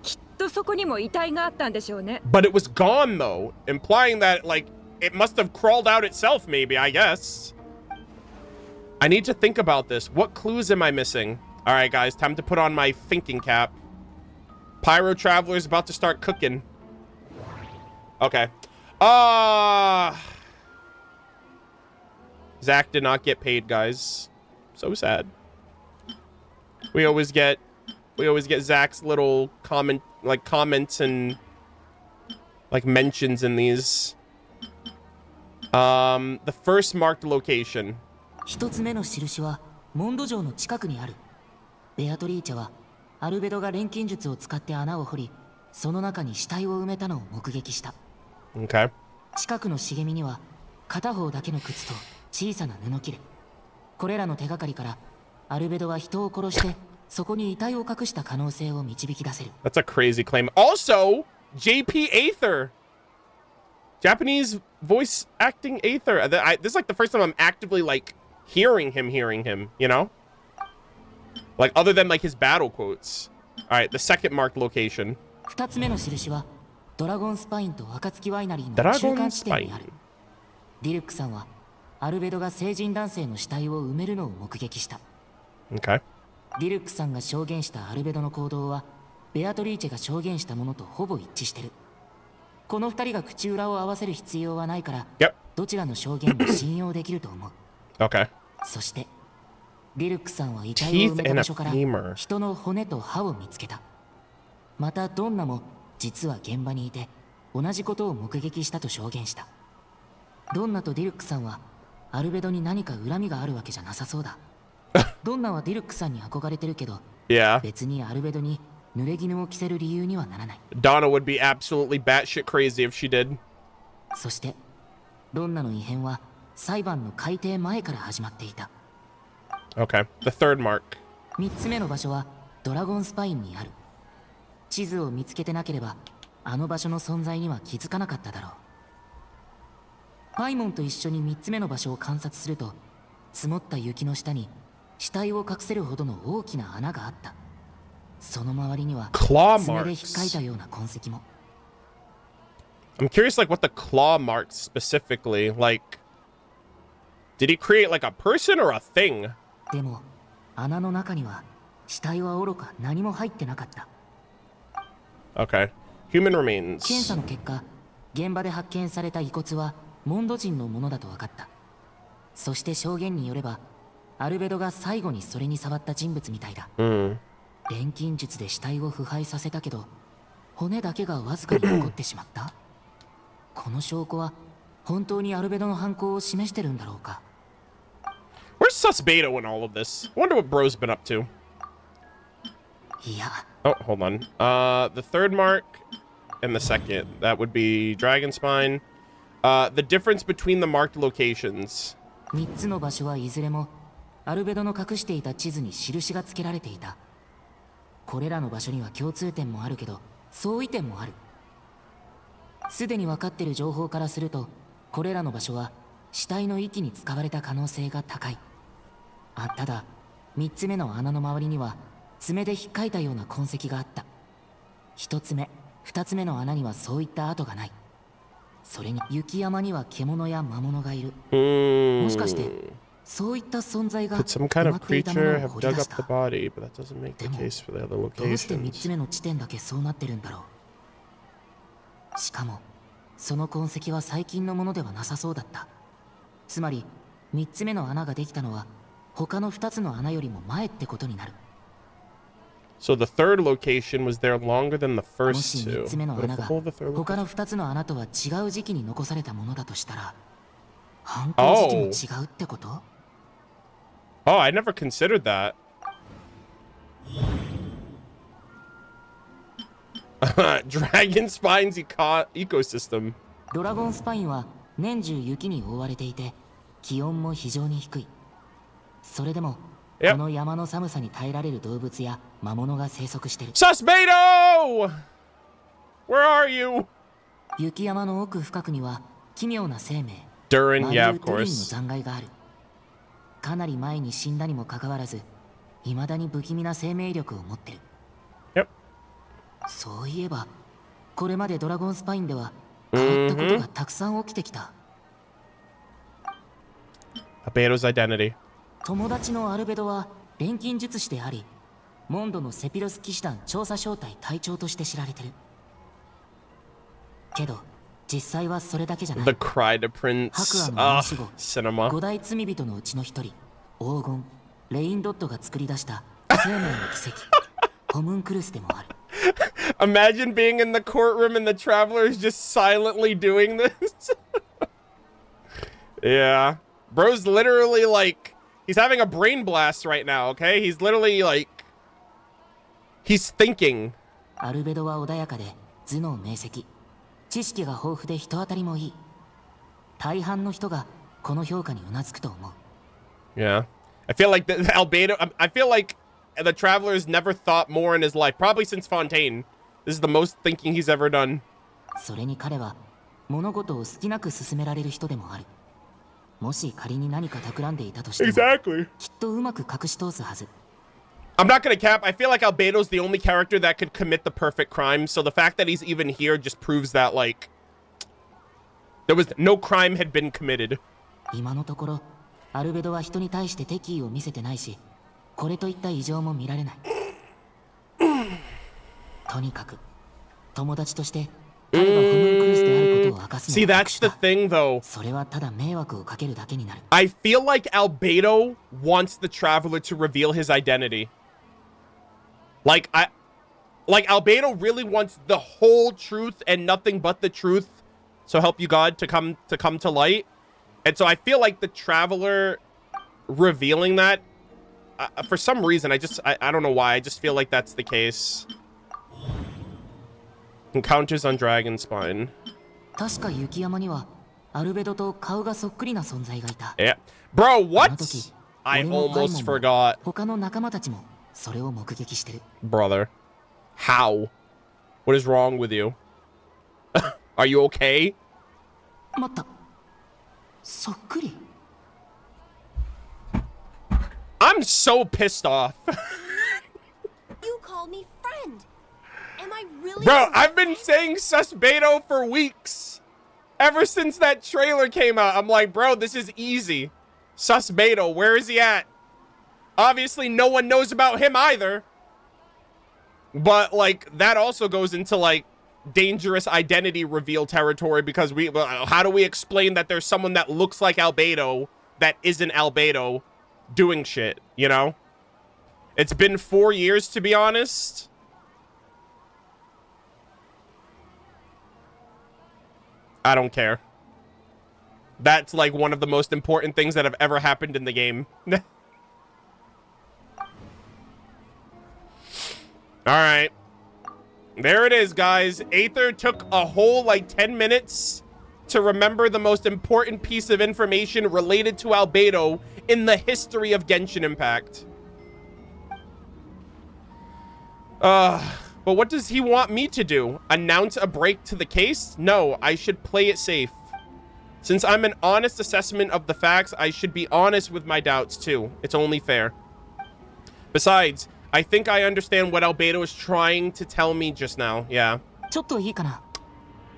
きっとそこにも遺体があったんでしょうね。But it was gone though, implying that like it must have crawled out itself maybe, I guess. I need to think about this. What clues am I missing? All right, guys, time to put on my thinking cap. Pyro Traveler's about to start cooking. Okay. Zach did not get paid, guys. So sad. We always get Zach's little comments and like mentions in these. The first marked location. 一つ目の印はモンド城の近くにある。ベアトリーチェはアルベドが錬金術を使って穴を掘り、その中に死体を埋めたのを目撃した。Okay. 近くの茂みには片方だけの靴と小さな布切れ。これらの手がかりからアルベドは人を殺してそこに遺体を隠した可能性を導き出せる。That's a crazy claim. Also, JP Aether. Japanese voice acting Aether. This is like the first time I'm actively like hearing him, you know? Like other than like his battle quotes. All right, the second marked location. 二つ目の印はドラゴンスパインと暁ワイナリーの中間地点にある。ディルックさんはアルベドが成人男性の死体を埋めるのを目撃した。Okay. ディルックさんが証言したアルベドの行動はベアトリーチェが証言したものとほぼ一致してる。この二人が口裏を合わせる必要はないから、どちらの証言も信用できると思う。Okay. そしてディルックさんは遺体を埋めた場所から人の骨と歯を見つけた。またドンナも実は現場にいて同じことを目撃したと証言した。ドンナとディルックさんはアルベドに何か恨みがあるわけじゃなさそうだ。ドンナはディルックさんに憧れてるけど、別にアルベドに濡れ衣を着せる理由にはならない。Donna would be absolutely batshit crazy if she did. そしてドンナの異変は裁判の開廷前から始まっていた。Okay, the third mark. 3つ目の場所はドラゴンスパインにある。地図を見つけてなければあの場所の存在には気づかなかっただろう。パイモンと一緒に3つ目の場所を観察すると、積もった雪の下に死体を隠せるほどの大きな穴があった。その周りには爪で引っかいたような痕跡も。I'm curious like what the claw marks specifically, like Did he create like a person or a thing? でも穴の中には死体はおろか何も入ってなかった。 Okay. Human remains. 検査の結果、現場で発見された遺骨はモンド人のものだと分かった。そして証言によれば、アルベドが最後にそれに触った人物みたいだ。錬金術で死体を腐敗させたけど、骨だけがわずかに残ってしまった。この証拠は本当にアルベドの犯行を示してるんだろうか。 Where's Sus Beto in all of this? I wonder what Bro's been up to. いや。 Oh, hold on. The third mark and the second. That would be Dragon Spine. The difference between the marked locations. 3つの場所はいずれもアルベドの隠していた地図に印が付けられていた。これらの場所には共通点もあるけど相違点もある。すでに分かっている情報からすると、これらの場所は死体の遺棄に使われた可能性が高い。ただ3つ目の穴の周りには爪で引っかいたような痕跡があった。1つ目、2つ目の穴にはそういった跡がない。それに雪山には獣や魔物がいる。もしかしてそういった存在が Could some kind of creature have dug up the body, but that doesn't make the case for the other どうして3 locations. つ目の地点だけそうなってるんだろう。しかもその痕跡は最近のものではなさそうだった。つまり3つ目の穴ができたのは他の2つの穴よりも前ってことになる。 So the third location was there longer than the も first し two. 3つ目の But 穴 if が the whole the third 他 location... の2つの穴とは違う時期に残されたものだとしたら、犯行時期も違うってこと？ Oh, I never considered that. Dragon Spine's ecosystem. ドラゴンスパインは年中雪に覆われていて、気温も非常に低い。それでもこの山の寒さに耐えられる動物や魔物が生息してる。Sus Beto! Where are you? 雪山の奥深くには奇妙な生命 Durin, マ yeah, ル of ー・トゥリンの course. 残骸がある。かなり前に死んだにもかかわらず、未だに不気味な生命力を持ってる。Yep. そういえばこれまでドラゴンスパインでは変わったことがたくさん起きてきた。Beto's identity. 友達のアルベドは錬金術師であり、モンドのセピロス騎士団調査小隊隊長として知られてる。けど実際はそれだけじゃない。 The Cry to Prince. 白亜の申し子、 cinema. 5大罪人のうちの一人、黄金レインドットが作り出した生命の奇跡ホムンクルスでもある。 Imagine being in the courtroom and the travelers just silently doing this. Yeah. Bro's literally like, he's having a brain blast right now, okay? He's literally like, he's thinking. アルベドは穏やかで頭脳明晰、知識が豊富で人当たりもいい。大半の人がこの評価にうなずくと思う。 Yeah. I feel like I feel like the traveler's never thought more in his life, probably since Fontaine. This is the most thinking he's ever done. それに彼は物事を好きなく進められる人でもある。もし仮に何か企んでいたとしても、Exactly. きっとうまく隠し通すはず。 I'm not gonna cap. I feel like Albedo's the only character that could commit the perfect crime. So the fact that he's even here just proves that, like, there was no crime had been committed. 今のところ、アルベドは人に対して敵意を見せてないし、これといった異常も見られない。とにかく、友達として彼がホムンクルスであることを明かすの See, は that's the thing, though. それはただ迷惑をかけるだけになる。 I feel like Albedo wants the traveler to reveal his identity. Like Albedo really wants the whole truth and nothing but the truth. So help you God to come to light. And so I feel like the traveler revealing that, for some reason, I don't know why. I just feel like that's the case. Encounters on Dragon Spine. 確か雪山にはアルベドと顔がそっくりな存在がいた。 Yeah. Bro, what? あの時、 I 俺もパイモ almost ンも forgot. 他の仲間たちもそれを目撃してる。 Brother. How? What is wrong with you? Are you okay? 待った。そっくり。I'm so pissed off. You call me friend. Am I really? Bro, I've been saying Sus Beto for weeks. Ever since that trailer came out, I'm like, bro, this is easy. Sus Beto, where is he at? Obviously, no one knows about him either. But, like, that also goes into, like, dangerous identity reveal territory because how do we explain that there's someone that looks like Albedo that isn't Albedo doing shit, you know? It's been 4 years, to be honest. I don't care. That's, like, one of the most important things that have ever happened in the game. Alright. There it is, guys. Aether took a whole, like, 10 minutes to remember the most important piece of information related to Albedo in the history of Genshin Impact. But what does he want me to do? Announce a break to the case? No, I should play it safe. Since I'm an honest assessment of the facts, I should be honest with my doubts, too. It's only fair. Besides, I think I understand what Albedo is trying to tell me just now. Yeah. ちょっといいかな。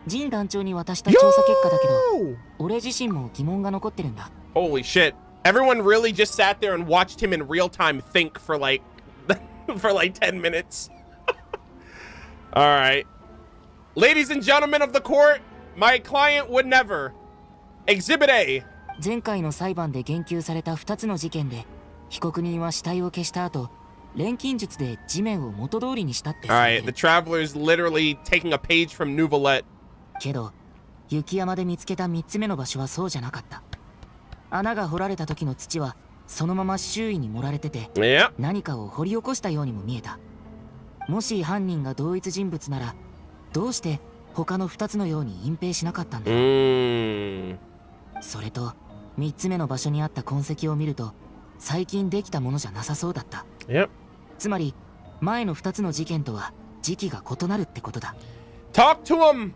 ジン団長に渡した調査結果だけど、俺自身も疑問が残ってるんだ。Holy shit. Everyone really just sat there and watched him in real time think for like for like 10 minutes. All right. Ladies and gentlemen of the court, my client would never. Exhibit A. 前回の裁判で言及された2つの事件で、被告人は死体を消した後、錬金術で地面を元通りにしたって。All right, the traveler is literally taking a page from Nouvellette. けど、雪山で見つけた3つ目の場所はそうじゃなかった。穴が掘られた時の土はそのまま周囲に盛られてて、何かを掘り起こしたようにも見えた。もし犯人が同一人物なら、どうして他の2つのように隠蔽しなかったんだろう。それと3つ目の場所にあった痕跡を見ると、最近できたものじゃなさそうだった。つまり前の2つの事件とは時期が異なるってことだ。Talk to him!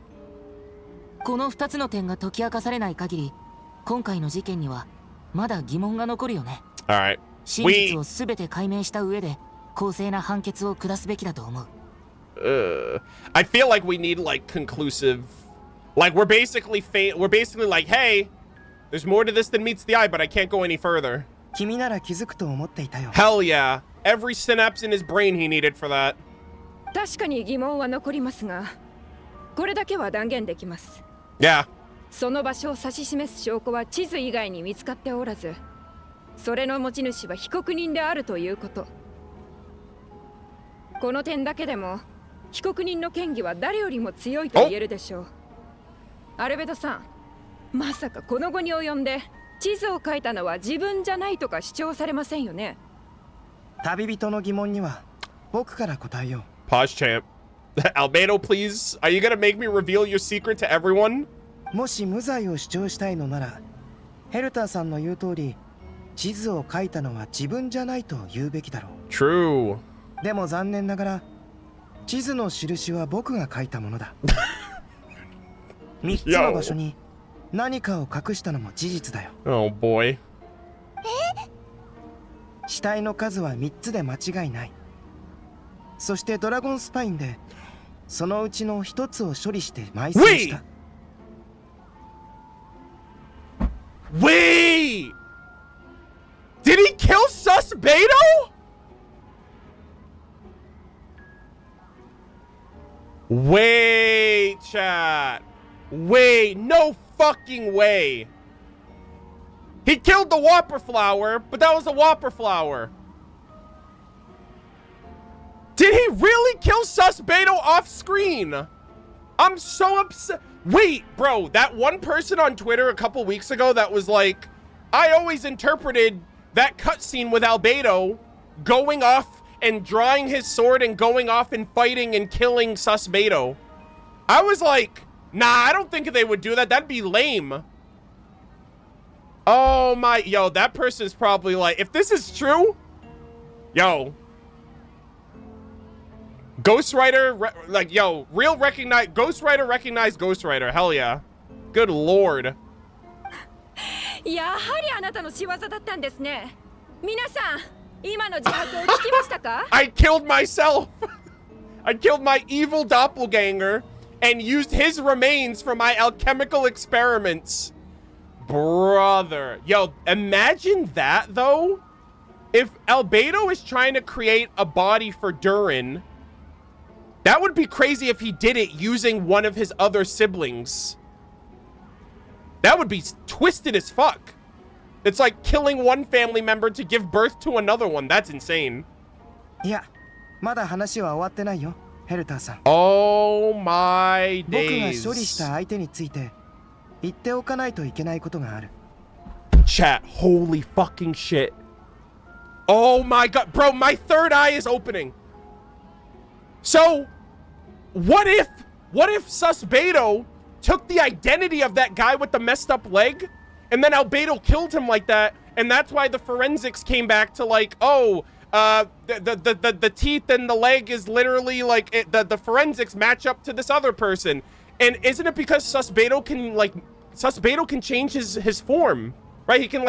この2つの点が解き明かされない限り、今回の事件にはまだ疑問が残るよね。真実を全て解明した上で公正な判決を下すべきだと思う。I feel like we need like conclusive, like we're basically like, hey, there's more to this than meets the eye, but I can't go any further. 君なら気づくと思っていたよ。Hell yeah. Every synapse in his brain he needed for that. 確かに疑問は残りますが、これだけは断言できます。Yeah. その場所を指し示す証拠は地図以外に見つかっておらず、それの持ち主は被告人であるということ。この点だけでも被告人の嫌疑は誰よりも強いと言えるでしょう。アルベドさん、まさかこの後に及んで地図を描いたのは自分じゃないとか主張されませんよね。旅人の疑問には僕から答えよう。Pause champ. Albedo, please. Are you gonna make me reveal your secret to everyone? もし無罪を主張したいのなら、ヘルターさんの言う通り、地図を描いたのは自分じゃないと言うべきだろう。True. でも残念ながら、地図の印は僕が描いたものだ。3つの場所に何かを隠したのも事実だよ。Oh boy. 死体の数は3つで間違いない。そしてドラゴンスパインでそのうちの1つを処理して埋葬した。Wait! Did he kill Sus Beto? Wait, chat. Wait, no fucking way. He killed the Whopper Flower, but that was a Whopper Flower. Did he really kill Sus Beto off screen? I'm so upset. Wait, bro, that one person on Twitter a couple weeks ago that was like, I always interpreted that cutscene with Albedo going off and drawing his sword and going off and fighting and killing Sus Beto. I was like, nah, I don't think they would do that. That'd be lame. Oh my, yo, that person's probably like, if this is true, yo, Ghost Rider, like, yo, real recognize, Ghost Rider recognize Ghost Rider, hell yeah. Good lord. やはりあなたの仕業だったんですね。皆さん、今の自白を聞きましたか？ I killed myself. I killed my evil doppelganger and used his remains for my alchemical experiments. Brother. Yo, imagine that, though. If Albedo is trying to create a body for Durin, that would be crazy if he did it using one of his other siblings. That would be twisted as fuck. It's like killing one family member to give birth to another one. That's insane. Yeah, まだ話は終わってないよ、ヘルターさん。Oh my days. 僕が処理した相手について言っておかないといけないことがある。Chat, holy fucking shit. Oh my god, bro, my third eye is opening. So, what if Susbedo took the identity of that guy with the messed up leg, and then Albedo killed him like that, and that's why the forensics came back to like, oh, the teeth and the leg is literally like the forensics match up to this other person. And isn't it because Susbedo can change his form, right? He can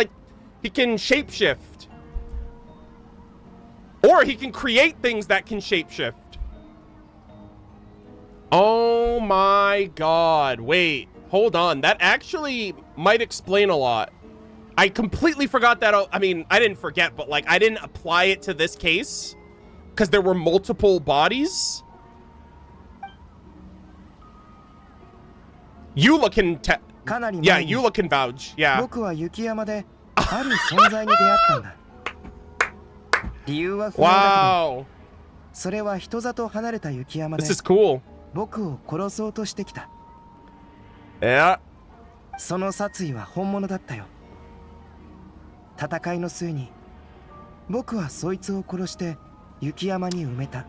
shapeshift, or he can create things that can shapeshift. Oh my god, wait, hold on. That actually might explain a lot. I completely forgot that. I mean, I didn't forget, but like I didn't apply it to this case because there were multiple bodies. Eula can yeah, Eula can vouch. Yeah. 僕は雪山である存在に出会ったんだ。理由は不明だけど、それは人里離れた雪山で This is cool. 僕を殺そうとしてきた。Yeah. その殺意は本物だったよ。戦いの末に僕はそいつを殺して雪山に埋めた。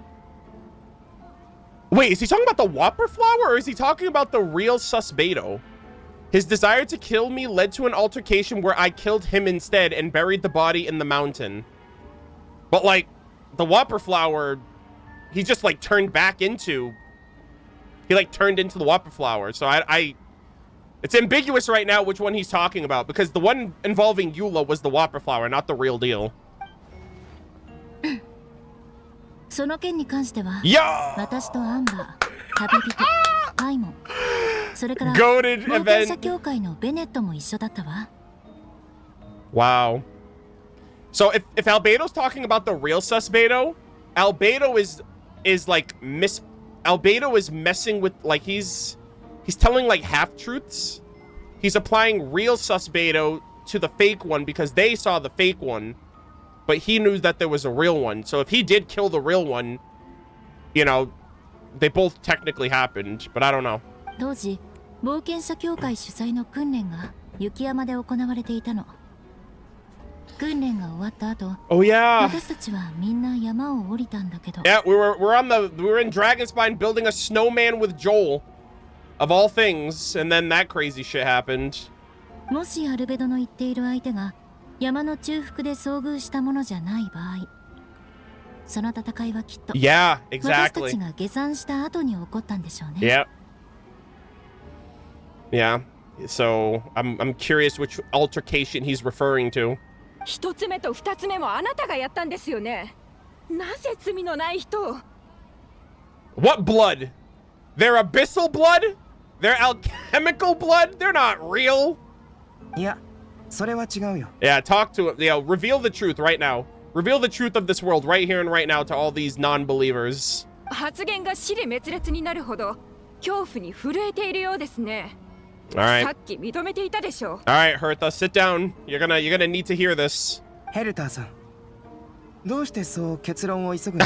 Wait, is he talking about the Whopper flower, or is he talking about the real Susbedo? His desire to kill me led to an altercation where I killed him instead and buried the body in the mountain. But like, the Whopper flower, he just like turned back into... He like turned into the Whopper flower. So it's ambiguous right now which one he's talking about, because the one involving Eula was the Whopper flower, not the real deal. その件に関しては、私とアンバー、旅人、パイモン、それから冒険者協会のベネットも一緒だったわ。Wow. So if Albedo's talking about the real Susbedo, Albedo is Albedo is messing with, like, he's telling like half-truths. He's applying real Susbedo to the fake one because they saw the fake one, but he knew that there was a real one. So if he did kill the real one, you know, they both technically happened, but I don't know. 当時、冒険者協会主催の訓練が雪山で行われていたの。訓練が終わった後、私たちはみんな山を降りたんだけど。Yeah, we were in Dragonspine building a snowman with Joel, of all things, and then that crazy shit happened. もしアルベドの言っている相手が山の中腹で遭遇したものじゃない場合、その戦いはきっと、yeah, exactly. 私たちが下山した後に起こったんでしょうね。Yeah. Yeah. So I'm curious which altercation he's referring to. 一つ目と二つ目もあなたがやったんですよね。なぜ罪のない人を。What blood? They're abyssal blood? They're alchemical blood? They're not real. いや、それは違うよ。Yeah, talk to him. Yeah, reveal the truth right now. Reveal the truth of this world right here and right now to all these non-believers. 発言が支離滅裂になるほど恐怖に震えているようですね。All right. さっき認めていたでしょう。All right, Hertha, sit down. You're gonna need to hear this. ヘルターさん、どうしてそう結論を急ぐの？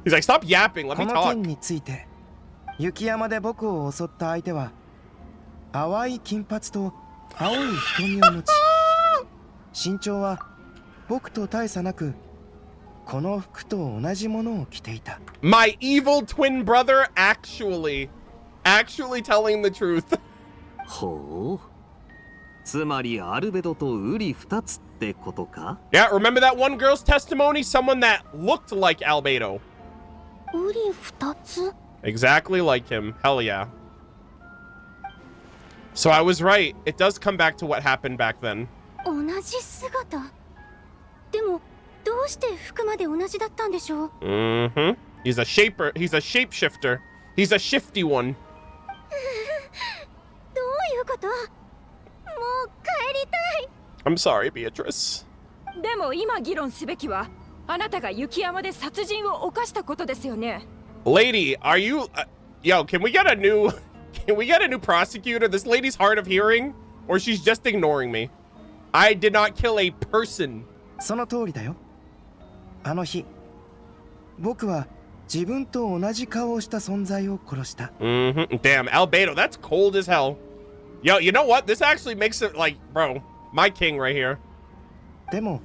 He's like, stop yapping. Let me この talk. 件について、雪山で僕を襲った相手は淡い金髪と青い瞳を持ち、身長は僕と大差なくこの服と同じものを着ていた。My evil twin brother actually telling the truth. ほう。つまりアルベドとウリ二つってことか？ Yeah, remember that one girl's testimony? Someone that looked like Albedo. ウリ二つ? Exactly like him. Hell yeah. So I was right. It does come back to what happened back then. 同じ姿。でもどうして服まで同じだったんでしょう? Mm-hmm. He's a shapeshifter. He's a shifty one. どういうこと？もう I'm sorry, Beatrice. でも今議論すべきはあなたが雪山で殺人を犯したことですよね。Lady, are you yo, can we get a new prosecutor? This lady's hard of hearing or she's just ignoring me. I did not kill a person. その通りだよ。あの日、僕は自分と同じ顔をした存在を殺した。Damn, Albedo, that's cold as hell. Yo, you know what? This actually makes it like, bro, my king right here. でも、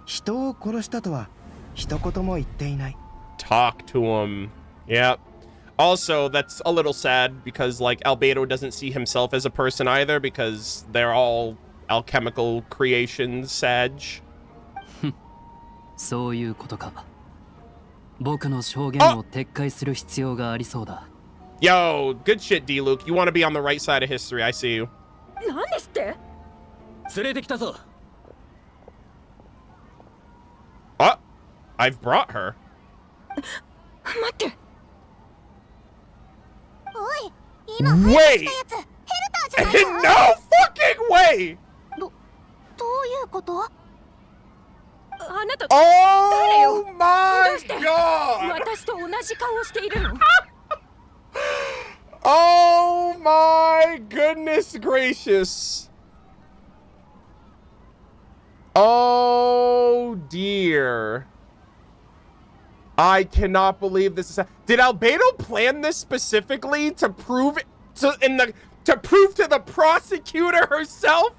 人を殺したとは一言も言っていない。Talk to him. Yeah. Also, that's a little sad because like Albedo doesn't see himself as a person either because they're all alchemical creations, Sag. そういうことか。僕の証言を撤回する必要がありそうだ。Yo, good shit, D-Luke. You want to be on the right side of history. I see you. 何ですって？連れてきたぞ。I've brought her. 待って。おい、今 Wait! 入ってきたやつ、ヘルターじゃないの？ No fucking way! どういうこと？あなた、誰よ？ Oh my god! 私と同じ顔をしているの？ Oh my goodness gracious. Oh dear. I cannot believe this is. Did Albedo plan this specifically to prove to the prosecutor herself?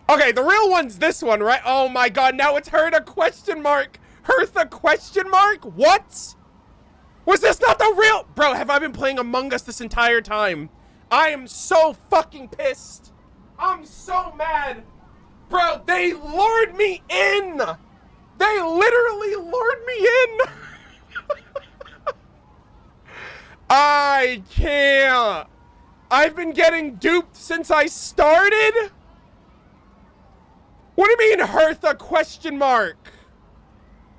Okay, the real one's this one, right? Oh my god, now it's Hertha question mark. Hertha question mark? What? Was this not the real? Bro, have I been playing Among Us this entire time? I am so fucking pissed. I'm so mad. Bro, they lured me in. They literally lured me in. I can't. I've been getting duped since I started? What do you mean, Hertha question mark?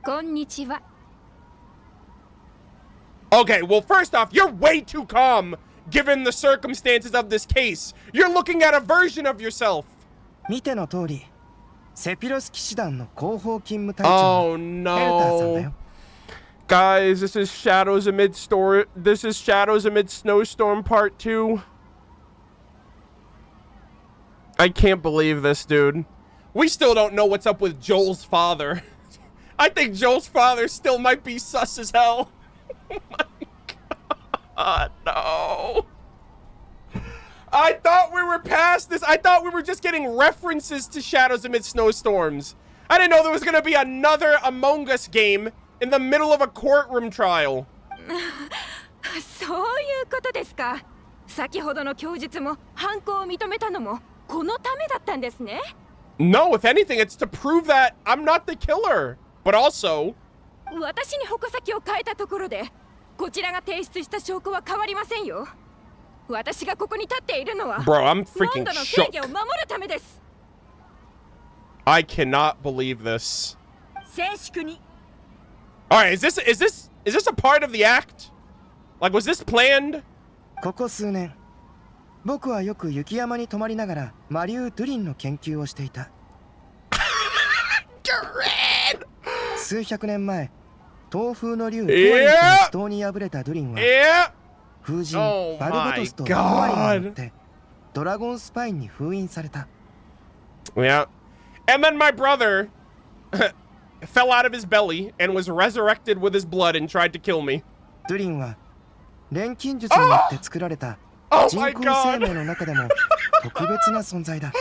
こんにちは。 Okay, well, first off, you're way too calm, given the circumstances of this case. You're looking at a version of yourself. 見ての通り、セピロス騎士団の広報勤務隊長のヘルターさんだよ。Guys, this is Shadows Amid Snowstorm Part 2. I can't believe this, dude. We still don't know what's up with Joel's father. I think Joel's father still might be sus as hell. Oh my god, no. I thought we were past this. I thought we were just getting references to Shadows Amid Snowstorms. I didn't know there was gonna be another Among Us game in the middle of a courtroom trial. そういうことですか。先ほどの供述も犯行を認めたのもこのためだったんですね。No, if anything, it's to prove that I'm not the killer. But also... 私に矛先を変えたところで、こちらが提出した証拠は変わりませんよ。私がここに立っているのは、Bro, I'm freaking モンドの正 shook. 義を守るためです。I cannot believe this. 静粛に。Alright, is this a part of the act? Like, was this planned? ここ数年、僕はよく雪山に泊まりながらマリュー・ドゥリンの研究をしていた。数百年前、東風の竜クワリンとの死闘に敗れたドゥリンは、風神バルバトスとクワリンによってドラゴンスパインに封印された。Yeah. And then my brother fell out of his belly and was resurrected with his blood and tried to kill me. ドゥリンは錬金術によって作られた人工生命の中でも特別な存在だ。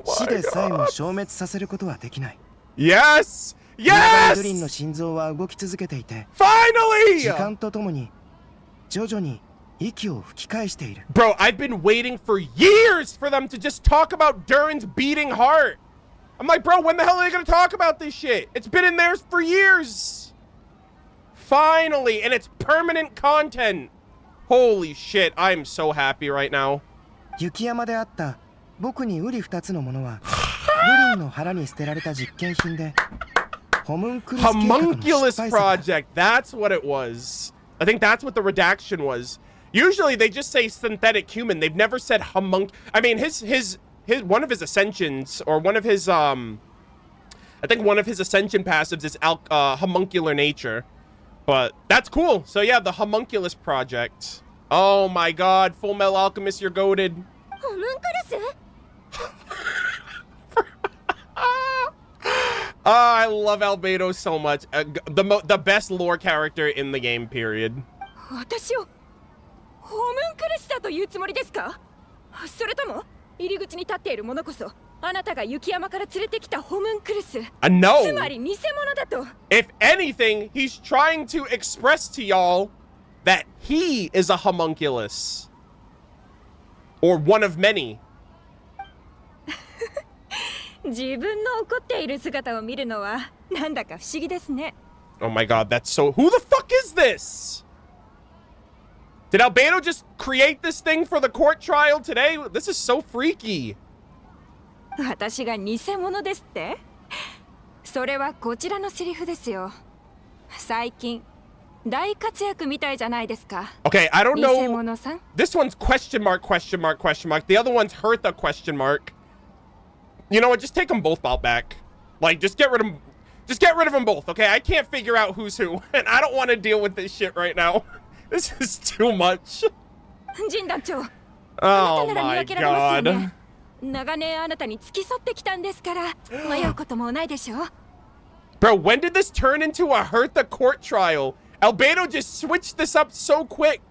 死でさえも消滅させることはできない。Yes! ド Yes! ゥリンの心臓は動き続けていて、 Finally! 時間とともに徐々に息を吹き返している。 Bro, I've been waiting for years for them to just talk about Durin's beating heart. I'm like, bro, when the hell are they gonna talk about this shit? It's been in there for years. Finally, and it's permanent content. Holy shit, I'm so happy right now. 雪山であった僕に瓜二つのものはドゥリンの腹に捨てられた実験品で、ホムンクルス計画の失 Homunculus 敗作だ。 project, that's what it was. I think that's what the redaction was. Usually they just say synthetic human. They've never said I mean, his one of his ascensions, or one of his I think one of his ascension passives is homuncular nature. But that's cool. So yeah, the homunculus project. Oh my god, Full Metal Alchemist, you're goated. Homunculus? I love Albedo so much. The best lore character in the game, period. 私をホムンクルスだというつもりですか？それとも入り口に立っている者こそあなたが雪山から連れてきたホムンクルス。No. つまり偽物だと。If anything, he's trying to express to y'all that he is a homunculus. Or one of many. 自分の怒っている姿を見るのはなんだか不思議ですね。Oh my god, that's so... Who the fuck is this? Did Albedo just create this thing for the court trial today? This is so freaky. 私が偽物ですって？それはこちらのセリフですよ。最近大活躍みたいじゃないですか。Okay, I don't know. 偽物さん。This one's question mark, question mark, question mark. The other one's Hertha question mark. You know what? Just take them both out back. Like, just get rid of them. Just get rid of them both, okay? I can't figure out who's who, and I don't want to deal with this shit right now. This is too much. 陣団長。Oh my god. 長年あなたに付き添ってきたんですから迷うこともないでしょ。Bro, when did this turn into a Hertha court trial? Albedo just switched this up so quick.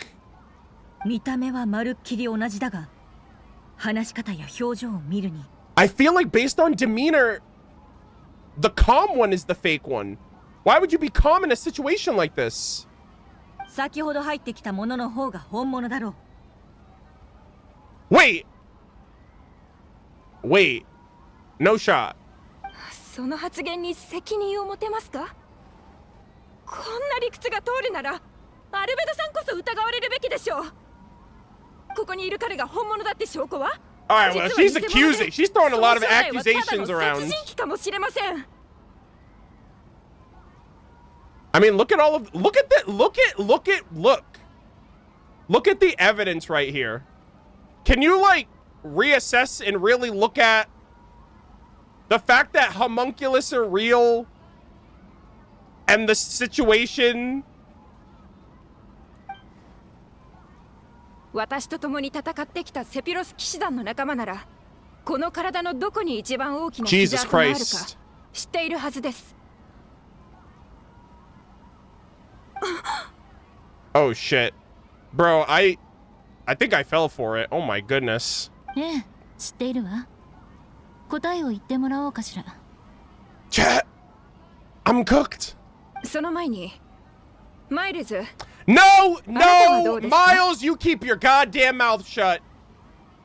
見た目はまるっきり同じだが、話し方や表情を見るに。I feel like based on demeanor, the calm one is the fake one. Why would you be calm in a situation like this? 先ほど入ってきたものの方が本物だろう。Wait. Wait. No shot. その発言に責任を持てますか？こんな理屈が通るなら、アルベドさんこそ疑われるべきでしょう。ここにいる彼が本物だって証拠は？Alright, well, she's accusing. She's throwing a lot of accusations around. I mean, look at all of... Look at the... Look at the evidence right here. Can you, like, reassess and really look at the fact that homunculus are real and the situation... 私と共に戦ってきたセピロス騎士団の仲間なら、この体のどこに一番大きな傷跡があるか知っているはずです。Oh shit. Bro, I think I fell for it. Oh my goodness. ええ、知っているわ。答えを言ってもらおうかしら。Chat. I'm cooked. その前に、マイルズ。No! No! Miles, you keep your goddamn mouth shut.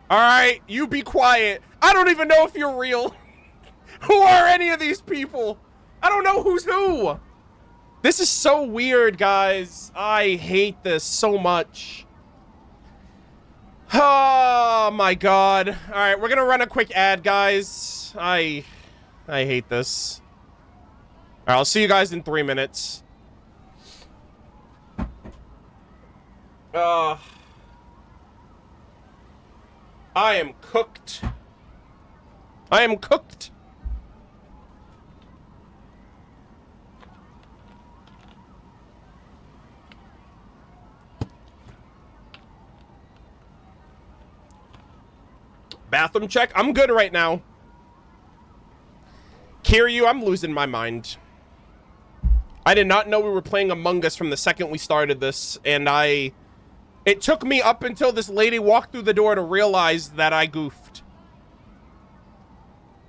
Alright? You be quiet. I don't even know if you're real. Who are any of these people? I don't know who's who. This is so weird, guys. I hate this so much. Oh my god. Alright, we're gonna run a quick ad, guys. I hate this. Alright, I'll see you guys in 3 minutes. I am cooked. I am cooked. Bathroom check. I'm good right now. Kiryu, I'm losing my mind. I did not know we were playing Among Us from the second we started this, and it took me up until this lady walked through the door to realize that I goofed.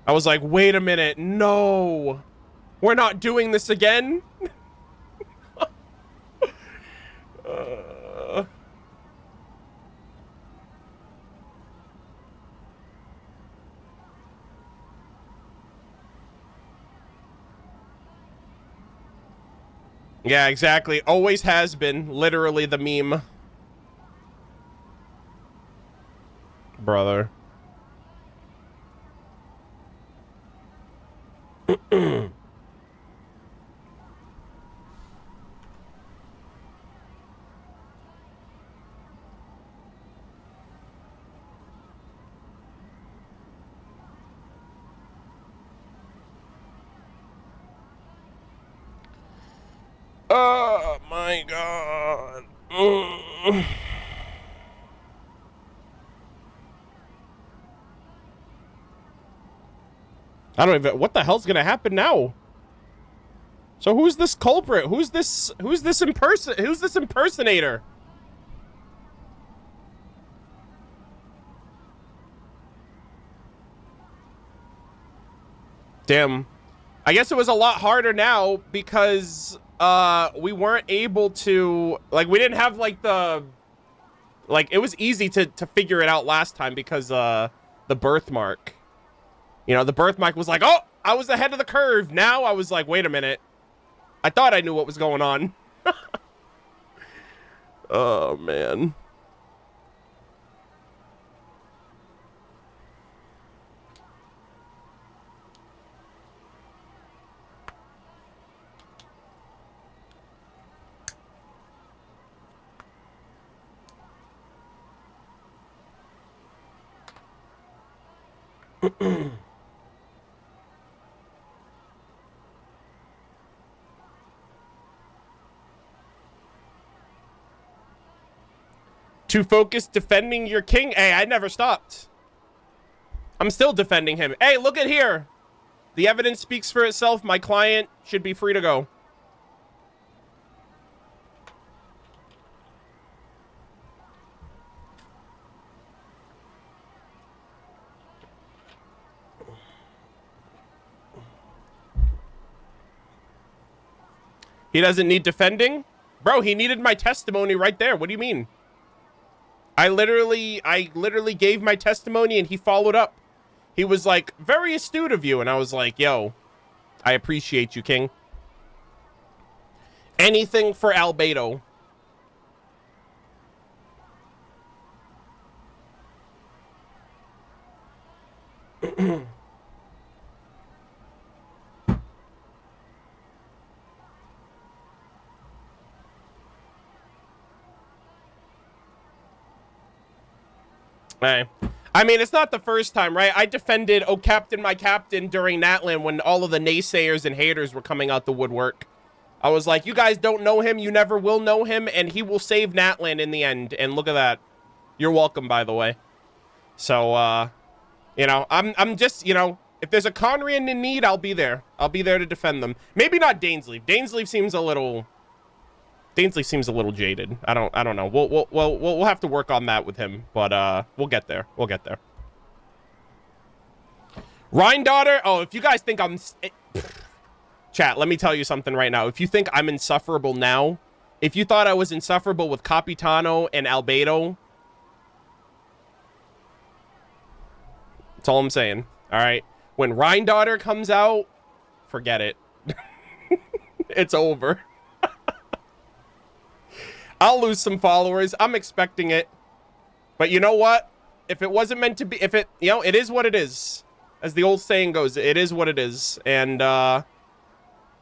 I was like, wait a minute, no. We're not doing this again? Yeah, exactly. Always has been. Literally the meme. Brother. my god. I don't even, what the hell's gonna happen now? So who's this culprit? Who's this impersonator? Damn. I guess it was a lot harder now because we weren't able to, like, we didn't have like the, like, it was easy to figure it out last time because the birthmark. You know, the birthmark was like, oh, I was ahead of the curve. Now I was like, wait a minute. I thought I knew what was going on. Oh, man. Too focused defending your king? Hey, I never stopped. I'm still defending him. Hey, look at here. The evidence speaks for itself. My client should be free to go. He doesn't need defending? Bro, he needed my testimony right there. What do you mean? I literally gave my testimony and he followed up. He was like, very astute of you. And I was like, yo, I appreciate you, King. Anything for Albedo. Hey. I mean, it's not the first time, right? I defended Oh Captain, My Captain during Natlan when all of the naysayers and haters were coming out the woodwork. I was like, you guys don't know him, you never will know him, and he will save Natlan in the end. And look at that. You're welcome, by the way. So, you know, I'm just, you know, if there's a Conrian in need, I'll be there. I'll be there to defend them. Maybe not Dainsleif. Dainsleif seems a little jaded. I don't know. We'll have to work on that with him, but we'll get there. We'll get there. Rhine-daughter. Oh, if you guys think I'm chat, let me tell you something right now. If you think I'm insufferable now, if you thought I was insufferable with Capitano and Albedo, that's all I'm saying. All right. When Rhine-daughter comes out, forget it. It's over. I'll lose some followers. I'm expecting it. But you know what? If it wasn't meant to be, if it, you know, it is what it is. As the old saying goes, it is what it is. And I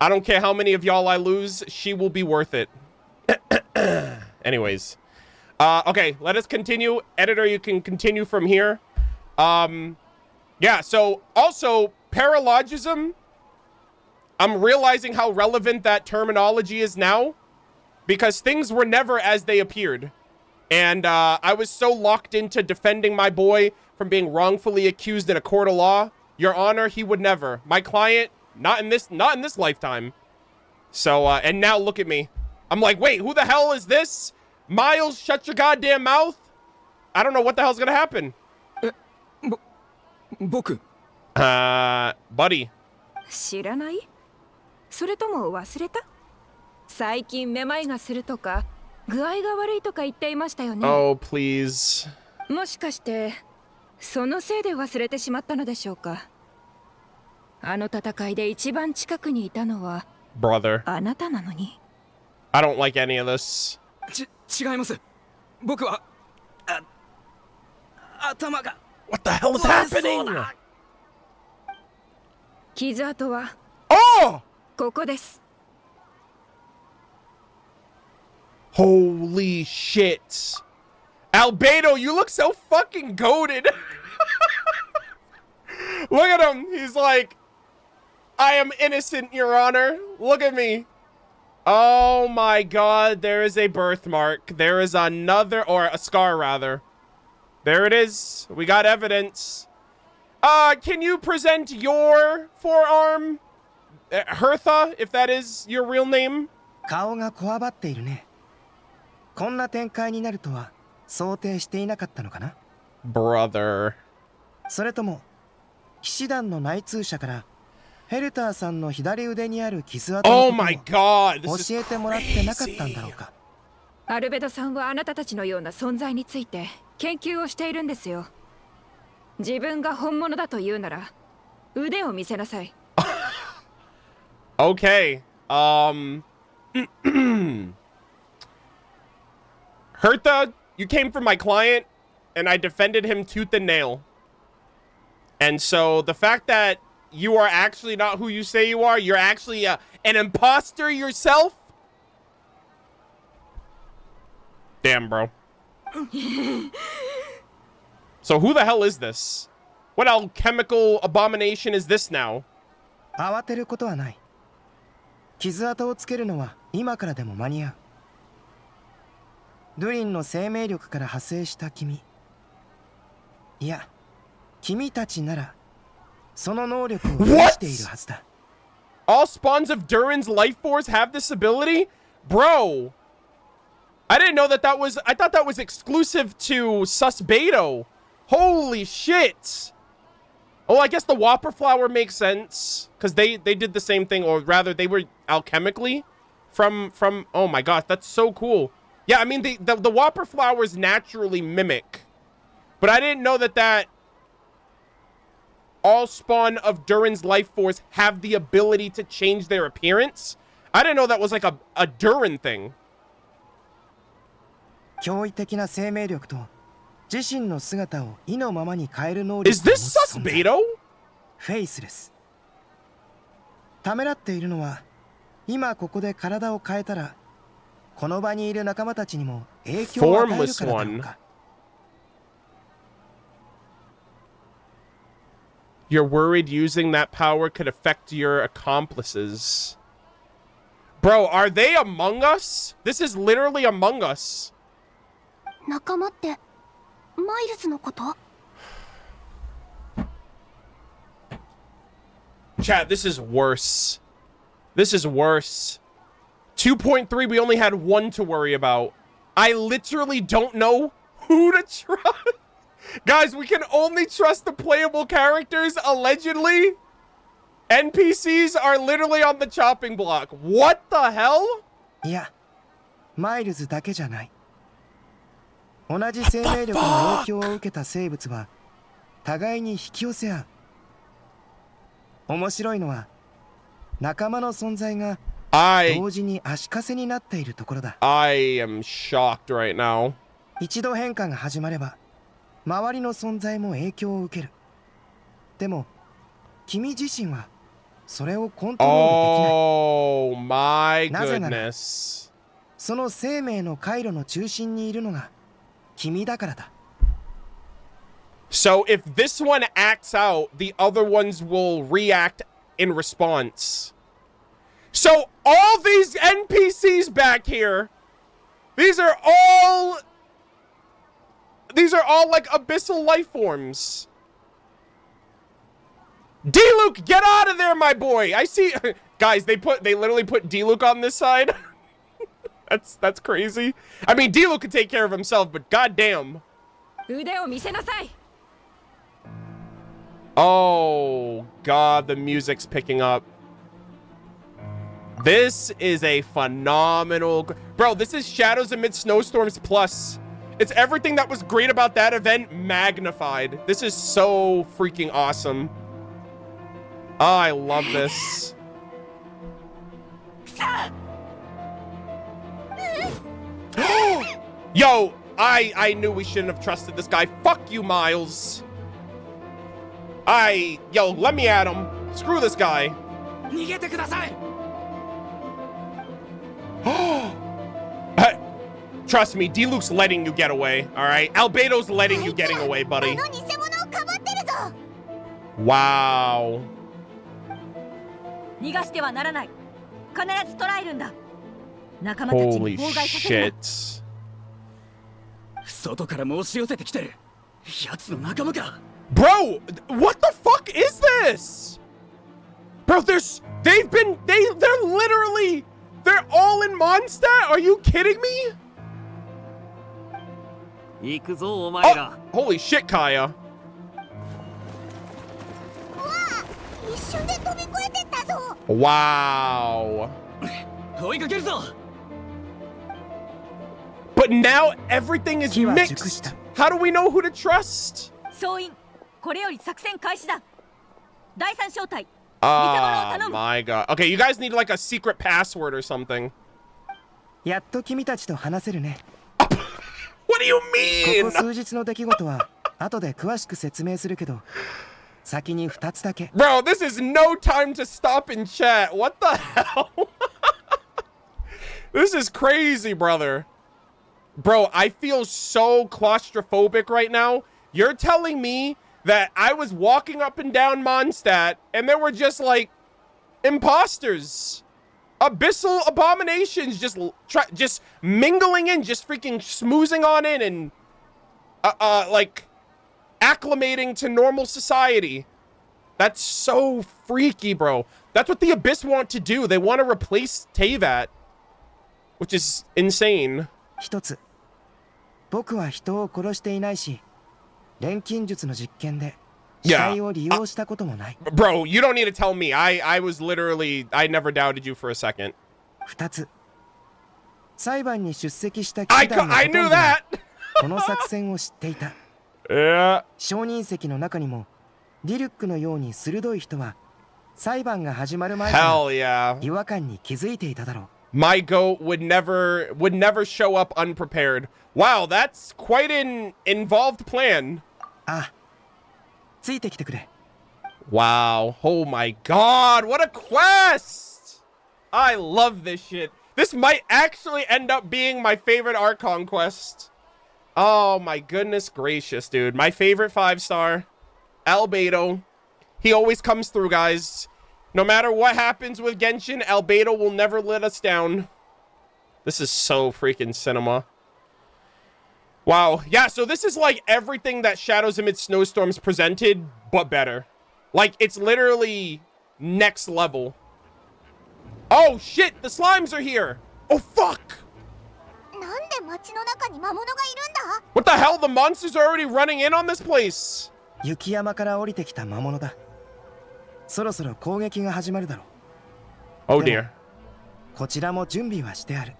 don't care how many of y'all I lose, she will be worth it. Anyways. Okay, let us continue. Editor, you can continue from here. Yeah, so also, paralogism. I'm realizing how relevant that terminology is now. Because things were never as they appeared. And I was so locked into defending my boy from being wrongfully accused in a court of law. Your Honor, he would never. My client, not in this lifetime. So, and now look at me. I'm like, wait, who the hell is this? Miles, shut your goddamn mouth. I don't know what the hell's gonna happen. Boku. Buddy. 知らない? それとも忘れた? 最近めまいがするとか具合が悪いとか言っていましたよね。Oh, please. もしかしてそのせいで忘れてしまったのでしょうか。あの戦いで一番近くにいたのは Brother. あなたなのに。I don't like any of this. 違います。僕は頭が What the hell is happening? 傷跡は Oh! ここです。Holy shit. Albedo, you look so fucking goated. Look at him. He's like, I am innocent, Your Honor. Look at me. Oh my god, there is a birthmark. There is another, or a scar rather. There it is. We got evidence. Can you present your forearm? Hertha, if that is your real name? 顔がこわばっているね。こんな展開になるとは想定していなかったのかな Brother。それとも、騎士団の内通者からヘルターさんの左腕にある傷跡のことを教えてもらってなかったんだろうか。アルベドさんはあなたたちのような存在について研究をしているんですよ。自分が本物だと言うなら腕を見せなさい。Okay. Hertha, you came from my client, and I defended him tooth and nail. And so the fact that you are actually not who you say you are, you're actually an imposter yourself? Damn, bro. So who the hell is this? What alchemical abomination is this now? 慌てることはない。傷跡をつけるのは今からでも間に合う。ドゥリンの生命力から派生した君。いや、君たちならその能力を持っているはずだ。All spawns of Durin's life force have this ability? Bro, I didn't know that that was... I thought that was exclusive to Susbeto. Holy shit. Oh, I guess the Whopper Flower makes sense. Because they did the same thing. Or rather, they were alchemically from... Oh my gosh, that's so cool. Yeah, I mean, the Whopper Flowers naturally mimic. But I didn't know that all spawn of Durin's life force have the ability to change their appearance. I didn't know that was like a Durin thing. 驚異的な生命力と自身の姿を意のままに変える能力を持つ Is this Susbeto? フェイスレス。ためらっているのは今ここで体を変えたらこの場にいる仲間たちにも影響を与えるからだろうか。You're worried using that power could affect your accomplices. Bro, are they Among Us? This is literally Among Us. 仲間ってマイルズのこと？ Chat, this is worse. This is worse. 2.3, we only had one to worry about. I literally don't know who to trust. Guys, we can only trust the playable characters, allegedly. NPCs are literally on the chopping block. What the hell? いや、マイルズだけじゃない。同じ生命力の影響を受けた生物は互いに引き寄せ合う。面白いのは仲間の存在が同時に足かせになっているところだ。I am shocked right now. 一度変化が始まれば周りの存在も影響を受ける。でも君自身はそれをコントロールできない。Oh my なぜなら goodness. その生命の回路の中心にいるのが君だからだ。So if this one acts out, the other ones will react in response. So all these NPCs back here, these are all like abyssal life forms. D-Luke, get out of there, my boy. I see guys, they literally put D-Luke on this side. That's crazy. I mean, D-Luke can take care of himself, but goddamn. 腕を見せなさい。Oh god, the music's picking up. This is a phenomenal... Bro, this is Shadows Amid Snowstorms Plus. It's everything that was great about that event magnified. This is so freaking awesome. Oh, I love this. Yo, I knew we shouldn't have trusted this guy. Fuck you, Miles. Yo, let me at him. Screw this guy. Trust me, D-Luke's letting you get away, alright? Albedo's letting you getting away, buddy. Wow. 逃がしてはならない。必ず捕らえるんだ。仲間たちに Holy 妨害させるな。 shit. 外から申し寄せてきてる。奴の仲間か。 Bro, what the fuck is this? Bro, they're literally, they're all in Mondstadt? Are you kidding me? 行くぞお前ら。 Holy shit, Kaya. 一瞬で飛び越えてったぞ。 Wow. 追いかけるぞ。 But now everything is mixed. How do we know who to trust? 総員、これより作戦開始だ。第三小隊。 My god. Okay, you guys need like a secret password or something. やっと君たちと話せるね。 What do you mean? ここ数日の出来事は後で詳しく説明するけど、先に2つだけ。 Bro, this is no time to stop and chat. What the hell? This is crazy, brother. Bro, I feel so claustrophobic right now. You're telling me that I was walking up and down Mondstadt and there were just like imposters, abyssal abominations just mingling in, just freaking smoozing on in and like acclimating to normal society. That's so freaky, bro. That's what the Abyss want to do. They want to replace Teyvat, which is insane. 一つ、僕は人を殺していないし、錬金術の実験で死体を利用したこともない。Bro, you don't need to tell me. I was literally, I never doubted you for a second. 二つ、裁判に出席した騎士団のほとんどがこの作戦を知っていた。証人席の中にもディルックのように鋭い人は裁判が始まる前から違和感に気づいていただろう。My goat would never show up unprepared. Wow, that's quite an involved plan. あ、ついてきてくれ。 Wow. Oh my god, what a quest! I love this shit. This might actually end up being my favorite Archon quest. Oh my goodness gracious, dude. My favorite 5-star. Albedo. He always comes through, guys. No matter what happens with Genshin, Albedo will never let us down. This is so freaking cinema. Wow. Yeah, so this is like everything that Shadows Amid Snowstorms presented, but better. Like, it's literally next level. Oh, shit! The slimes are here! Oh, fuck! なんで町の中に魔物がいるんだ? What the hell? The monsters are already running in on this place. 雪山から降りてきた魔物だ。そろそろ攻撃が始まるだろう。Oh dear. こちらも準備はしてある。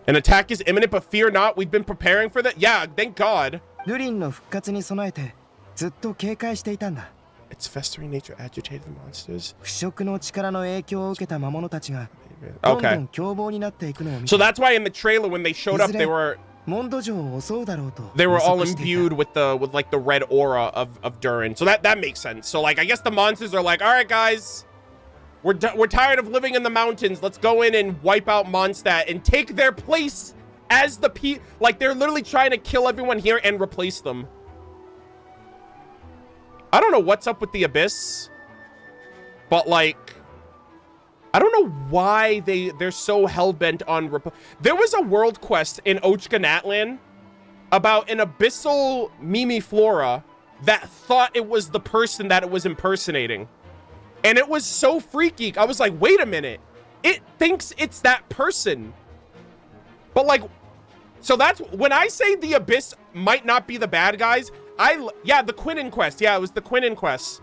An attack is imminent, but fear not. We've been preparing for that. Yeah, thank God. ルリンの復活に備えてずっと警戒していたんだ。Its festering nature agitated the monsters. 腐食の力の影響を受けた魔物たちがどんどん凶暴になっていくのを見て。So that's why in the trailer when they showed up, they were モンド城を襲うだろうと。They were all imbued with like the red aura of Durin. So that makes sense. So like I guess the monsters are like, all right, guys, we're tired of living in the mountains. Let's go in and wipe out Mondstadt and take their place as the like they're literally trying to kill everyone here and replace them. I don't know what's up with the Abyss, but like I don't know why they're so hell-bent on... There was a world quest in Ochka Natlan about an abyssal Mimiflora that thought it was the person that it was impersonating. And it was so freaky. I was like, wait a minute. It thinks it's that person. But like... So that's... When I say the Abyss might not be the bad guys, yeah, the Quinnen quest. Yeah, it was the Quinnen quest.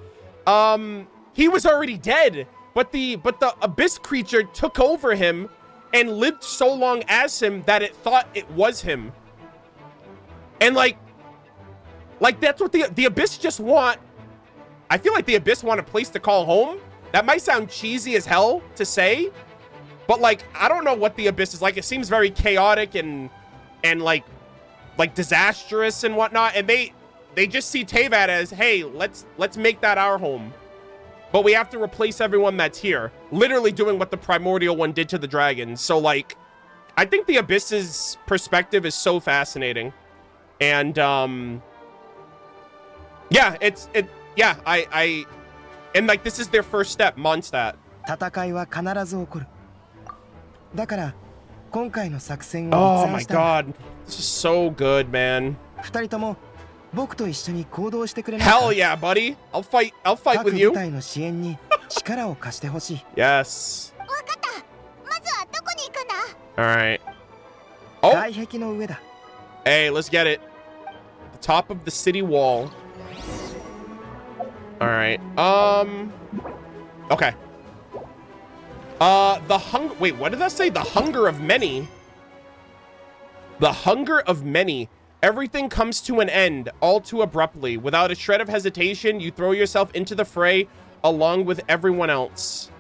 He was already dead. But the Abyss creature took over him and lived so long as him that it thought it was him. And like that's what the Abyss just want. I feel like the Abyss want a place to call home. That might sound cheesy as hell to say, but like I don't know what the Abyss is like. It seems very chaotic and like disastrous and whatnot. And they just see Teyvat as, hey, let's make that our home. But we have to replace everyone that's here. Literally doing what the Primordial one did to the dragons. So, like, I think the Abyss's perspective is so fascinating. And, yeah, and, like, this is their first step, Mondstadt. 戦いは必ず起こる。だから、今回の作戦を Oh my god. This is so good, man. 2人とも僕と一緒に行動してくれない Hell yeah, buddy. I'll fight with you. 各部隊の支援に力を貸してほしい Yes. わかった。まずはどこに行くんだ？ All right. Oh. 外壁の上だ Hey, let's get it. The top of the city wall. All right. Okay. Wait, what did that say? The hunger of many. The hunger of many. Everything comes to an end, all too abruptly. Without a shred of hesitation, you throw yourself into the fray along with everyone else.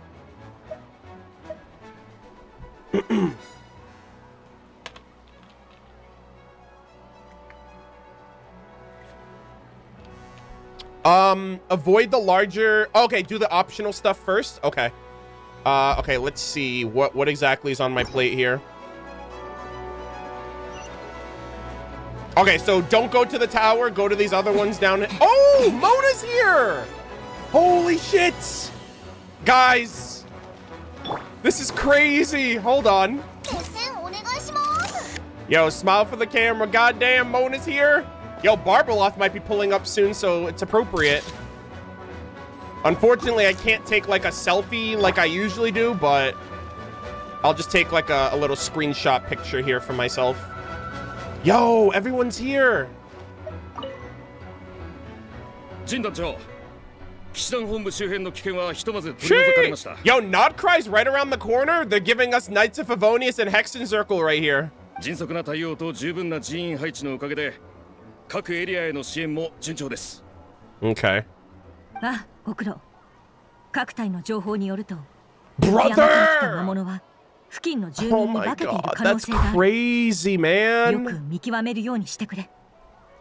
Avoid the larger... Okay, do the optional stuff first? Okay. Okay, let's see. What exactly is on my plate here? Okay, so don't go to the tower. Go to these other ones down. Oh, Mona's here! Holy shit! Guys! This is crazy! Hold on. Yo, smile for the camera. Goddamn, Mona's here. Yo, Barbeloth might be pulling up soon, so it's appropriate. Unfortunately, I can't take like a selfie like I usually do, but I'll just take like a little screenshot picture here for myself. Yo, everyone's here. Yo, Nodcry's right around the corner. They're giving us Knights of Favonius and Hexen Circle right here. Okay. あ、ご苦労。各隊の情報によると、 Brother! 魔物は付近の住 Oh 民に my 化けている god, 可能 that's 性がある。 crazy, よ man. く見極めるようにしてくれ。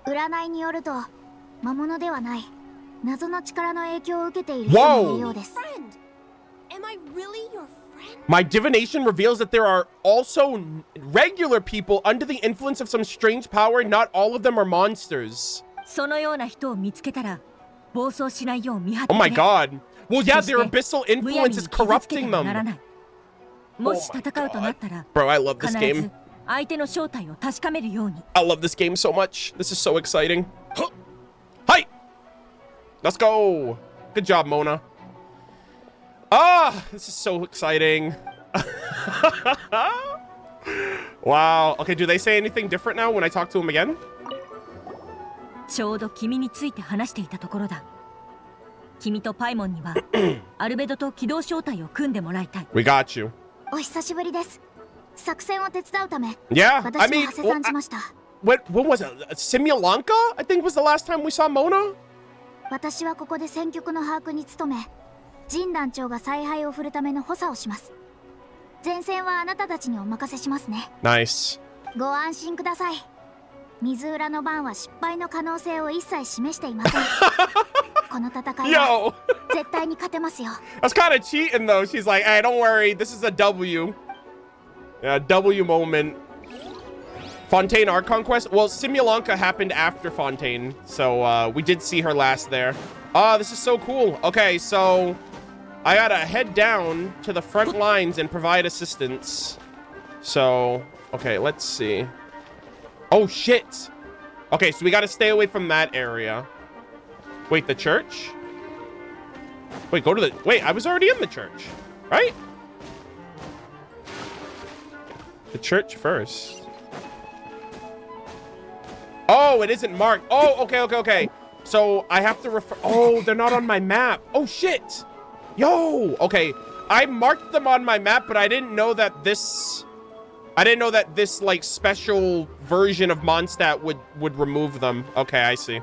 占いによると魔物ではない謎の力の影響を受けている人もいるようです。 My divination reveals that there are also regular people under the influence of some strange power. Not all of them are monsters. そのような人を見つけたら暴走しないよう見張って Oh くれ。 my god. Well, yeah, their abyssal influence is corrupting them. もし戦うとなったら、 Bro, I love this 必 game. ず相手の正体を確かめるように。 I love this game so much. This is so exciting. Hi! Let's go. Good job, Mona. Ah, this is so exciting. Wow. Okay, do they say anything different now when I talk to them again? ちょうど君について話していたところだ。君とパイモンにはアルベドと機動小隊を組んでもらいたい。 We got you. お久しぶりです。作戦を手伝うため、 Yeah, I 私も mean, 派生参しました。 when was it? Simulanka? I think was the last time we saw Mona. 私はここで戦局の把握に努め、ジン団長が采配を振るための補佐をします。前線はあなたたちにお任せしますね。 Nice. ご安心ください。水浦の番は失敗の可能性を一切示していません。この戦いは絶対に勝てますよ。 That's kind of cheating though. She's like, hey, don't worry. This is a W. Yeah, W moment. Fontaine Archon quest? Well, Simulanka happened after Fontaine. So we did see her last there. This is so cool. Okay, so I gotta head down to the front lines and provide assistance. So, okay, let's see. Oh, shit. Okay, so we gotta stay away from that area. Wait, the church? Wait, go to the... Wait, I was already in the church, right? The church first. Oh, it isn't marked. Oh, okay. So I have to refer... Oh, they're not on my map. Oh, shit. Yo, okay. I marked them on my map, but I didn't know that this... like, special version of Mondstadt would remove them. Okay, I see.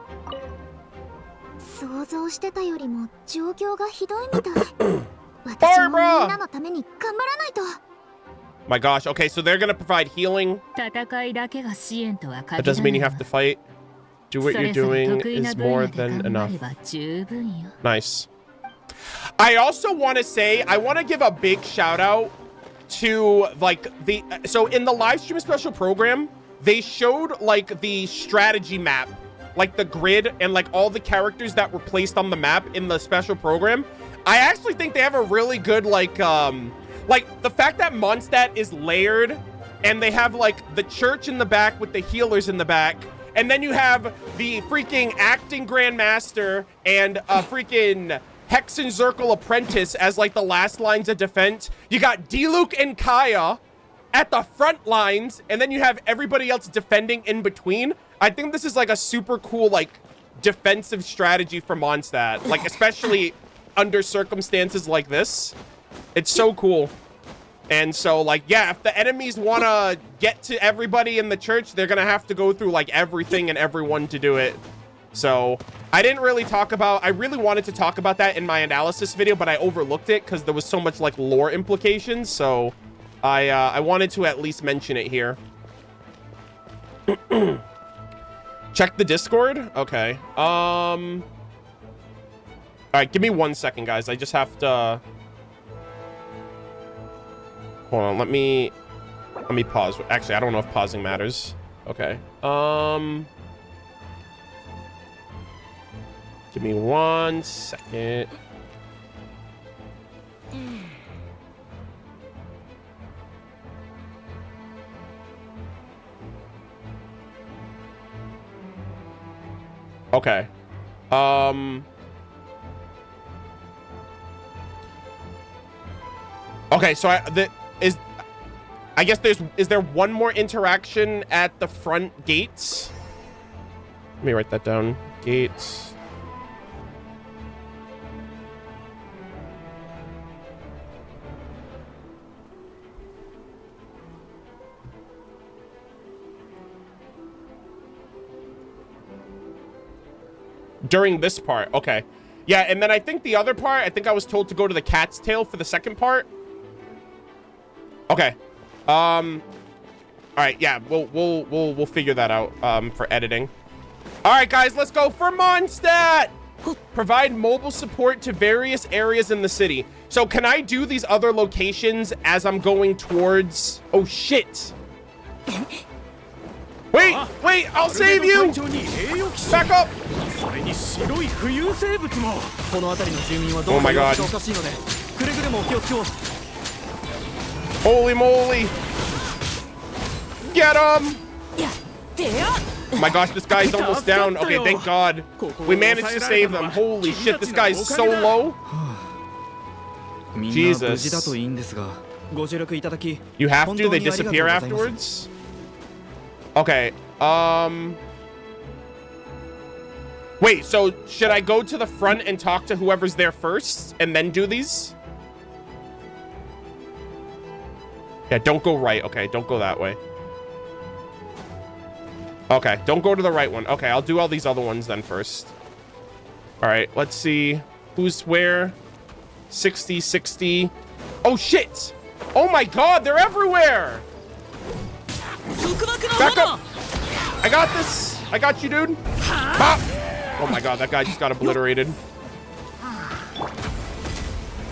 想像してたよりも状況がひどいみたい。私もみんなのために頑張らないと。 My gosh. Okay, so they're gonna provide healing. That doesn't mean you have to fight. Do what you're doing is more than enough. Nice. I also want to say, I want to give a big shout out to like so in the live stream special program, they showed like the strategy map, like the grid and like all the characters that were placed on the map in the special program. I actually think they have a really good like the fact that Mondstadt is layered and they have like the church in the back with the healers in the back. And then you have the freaking acting grandmaster and a freaking Hexen Circle apprentice as like the last lines of defense. You got Diluc and Kaya at the front lines, and then you have everybody else defending in between. I think this is like a super cool like defensive strategy for Mondstadt, like especially under circumstances like this. It's so cool. And so, like, yeah, if the enemies want to get to everybody in the church, they're going to have to go through, like, everything and everyone to do it. So, I didn't really talk about... I really wanted to talk about that in my analysis video, but I overlooked it because there was so much, like, lore implications. So, I wanted to at least mention it here. Check the Discord? Okay. All right, give me 1 second, guys. I just have to... Hold on, let me pause. Actually, I don't know if pausing matters. Okay. Give me 1 second. Okay. Okay, so I guess is there one more interaction at the front gates? Let me write that down. Gates. During this part, okay. Yeah, and then I think the other part, I think I was told to go to the Cat's Tail for the second part. Okay. All right, yeah, we'll figure that out for editing. All right, guys, let's go for Mondstadt. Provide mobile support to various areas in the city. So can I do these other locations as I'm going towards... Oh, shit. Wait, I'll save you. Back up. Oh my god. Holy moly. Get him. Oh my gosh, this guy's almost down. Okay, thank God. We managed to save them. Holy shit, this guy's so low. Jesus. You have to? They disappear afterwards? Okay, wait, so should I go to the front and talk to whoever's there first and then do these? Yeah, don't go right. Okay, don't go that way. Okay, don't go to the right one. Okay, I'll do all these other ones then first. All right, let's see. Who's where? 60, 60. Oh, shit. Oh, my God, they're everywhere. Back up. I got this. I got you, dude. Pop. Oh, my God, that guy just got obliterated.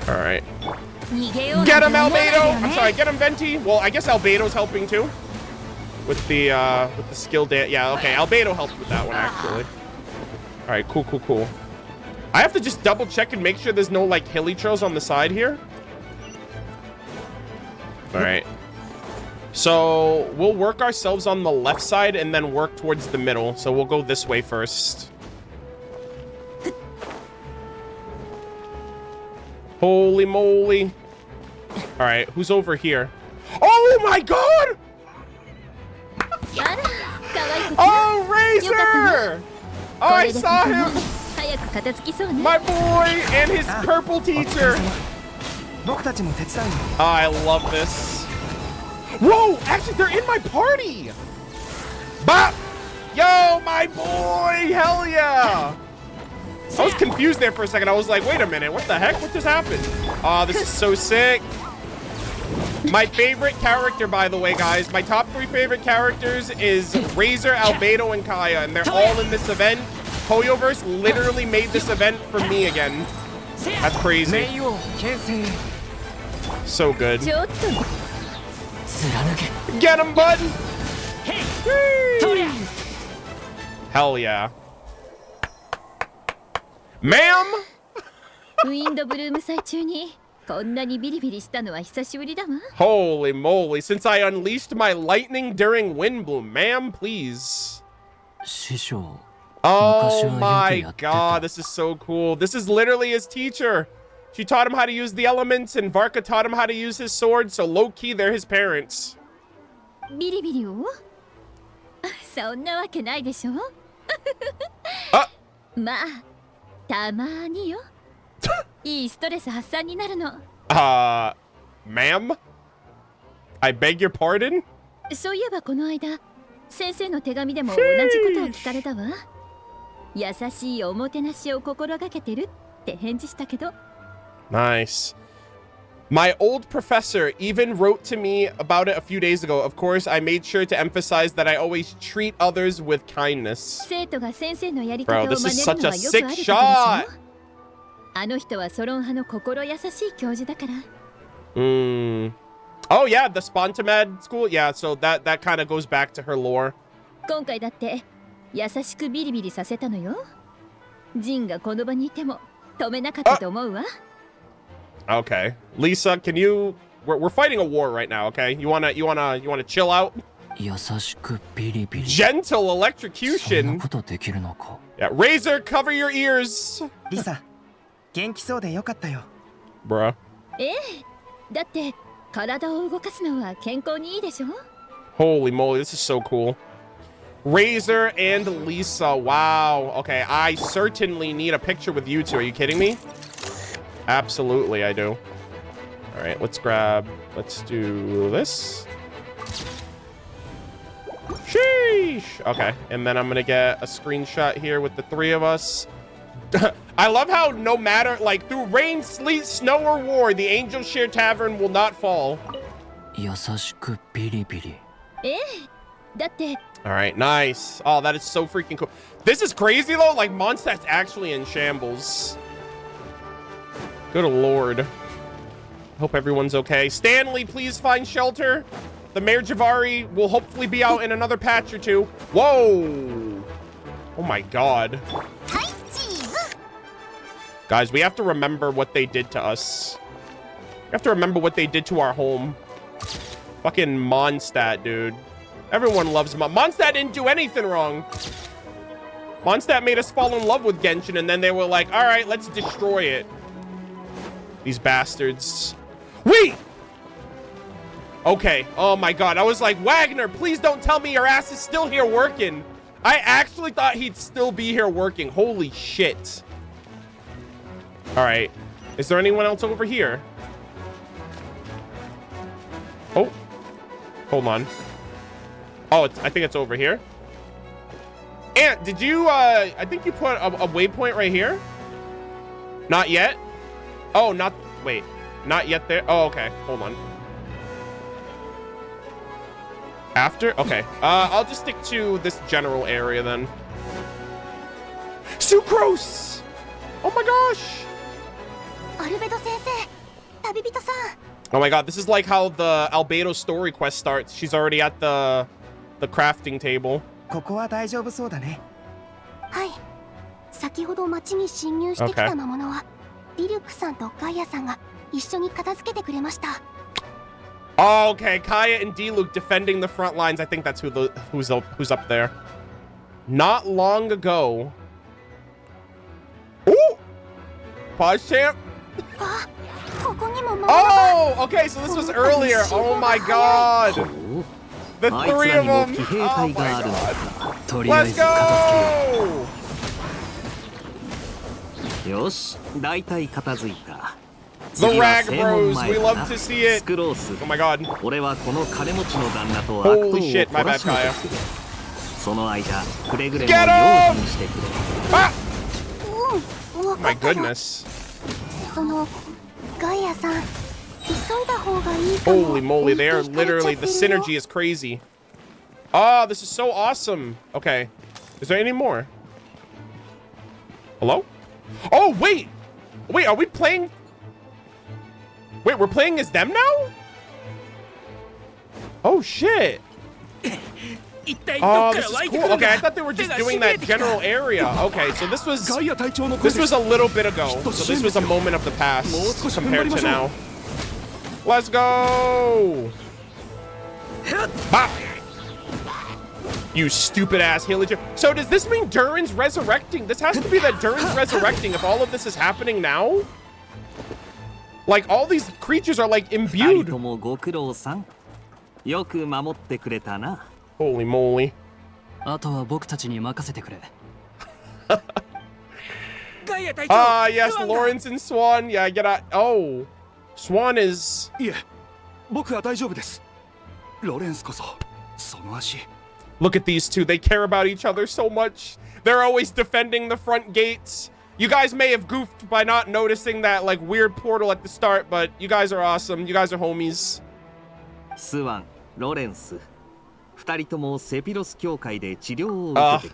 All right. Get him, Albedo. I'm sorry, get him, Venti. Well, I guess Albedo's helping, too. With the skill dance. Yeah, okay. Albedo helped with that one, actually. All right, cool. I have to just double check and make sure there's no, like, hilly trails on the side here. All right. So we'll work ourselves on the left side and then work towards the middle. So we'll go this way first. Holy moly. All right, who's over here? Oh, my God! Oh, Razor! Oh, I saw him! My boy and his purple teacher! Oh, I love this. Whoa! Actually, they're in my party! Bop! Yo, my boy! Hell yeah! I was confused there for a second. I was like, wait a minute, what the heck? What just happened? Oh, this is so sick. My favorite character, by the way, guys, my top 3 favorite characters is Razor, Albedo, and Kaya, and they're all in this event. Hoyoverse literally made this event for me again. That's crazy. So good. Get him, bud! Hell yeah. Ma'am! Holy moly, since I unleashed my lightning during Windbloom, ma'am, please. Oh my god, this is so cool. This is literally his teacher. She taught him how to use the elements, and Varka taught him how to use his sword, so low-key, they're his parents. ビリビリをそんなわけないでしょまあ、たまによ。いいストレス発散になるの。Ma'am? I beg your pardon? そういえばこの間、先生の手紙でも同じことを聞かれたわ。優しいおもてなしを心がけてるって返事したけど。Nice. My old professor even wrote to me about it a few days ago. Of course, I made sure to emphasize that I always treat others with kindness. Bro, this is such a sick shot. あの人はソロン派の心優しい教授だから。Oh yeah, the Spontamed school. Yeah, so that kind of goes back to her lore. 今回だって優しくビリビリさせたのよ。ジンがこの場にいても止めなかったと思うわ。Okay, Lisa, can you? We're fighting a war right now. Okay, you wanna chill out? Gentle electrocution. Yeah, Razor, cover your ears. Lisa, 元気そうでよかったよ。Bruh. だって体を動かすのは健康にいいでしょ? Holy moly, this is so cool. Razor and Lisa. Wow. Okay, I certainly need a picture with you two. Are you kidding me? Absolutely, I do. All right, let's do this. Sheesh. Okay, and then I'm gonna get a screenshot here with the three of us. I love how no matter, like, through rain, sleet, snow, or war, the Angel Share Tavern will not fall. All right, nice. Oh, that is so freaking cool. This is crazy, though. Like, Mondstadt's actually in shambles. Good lord. Hope everyone's okay. Stanley, please find shelter. The Mayor Javari will hopefully be out in another patch or two. Whoa. Oh my god. Guys, we have to remember what they did to us. We have to remember what they did to our home. Fucking Mondstadt, dude. Everyone loves Mondstadt didn't do anything wrong. Mondstadt made us fall in love with Genshin, and then they were like, all right, let's destroy it. These bastards. Wait! Okay. Oh my god. I was like, Wagner, please don't tell me your ass is still here working. I actually thought he'd still be here working. Holy shit. All right. Is there anyone else over here? Oh. Hold on. Oh, I think it's over here. Ant, did you, I think you put a waypoint right here? Not yet? Oh, wait. Not yet there? Oh, okay. Hold on. After? Okay. I'll just stick to this general area then. Sucrose! Oh my gosh! Oh my god, this is like how the Albedo story quest starts. She's already at the crafting table. ここは大丈夫そうだね。はい。先ほど町に侵入してきた魔物は、ディルクさんとガイアさんが一緒に片付けてくれました。Oh, okay. Kaya and Diluc defending the front lines. I think that's who's up there. Not long ago. Ooh! Pause champ. Oh, okay. So this was earlier. Oh my god. The three of them. Oh my god. Let's go. よし、大体片付いた。 The Rag Bros, we love to see it. Oh my god. Holy shit, my bad, Kaya. Get him! Ah! Oh my goodness. Holy moly, they are literally, the synergy is crazy. Oh, this is so awesome. Okay. Is there any more? Hello? Oh, wait. Wait, are we playing? Wait, we're playing as them now? Oh, shit. Oh, this is cool. Okay, I thought they were just doing that general area. Okay, so this was a little bit ago. So this was a moment of the past compared to now. Let's go! Bah! You stupid ass Hilliger. So does this mean Durin's resurrecting? This has to be that Durin's resurrecting if all of this is happening now? Like all these creatures are like imbued. Holy moly. Ah, yes, Lawrence and Swan. Yeah, get out. Oh, Swan is... Look at these two. They care about each other so much. They're always defending the front gates. You guys may have goofed by not noticing that like weird portal at the start, but you guys are awesome. You guys are homies. Swan, Lawrence.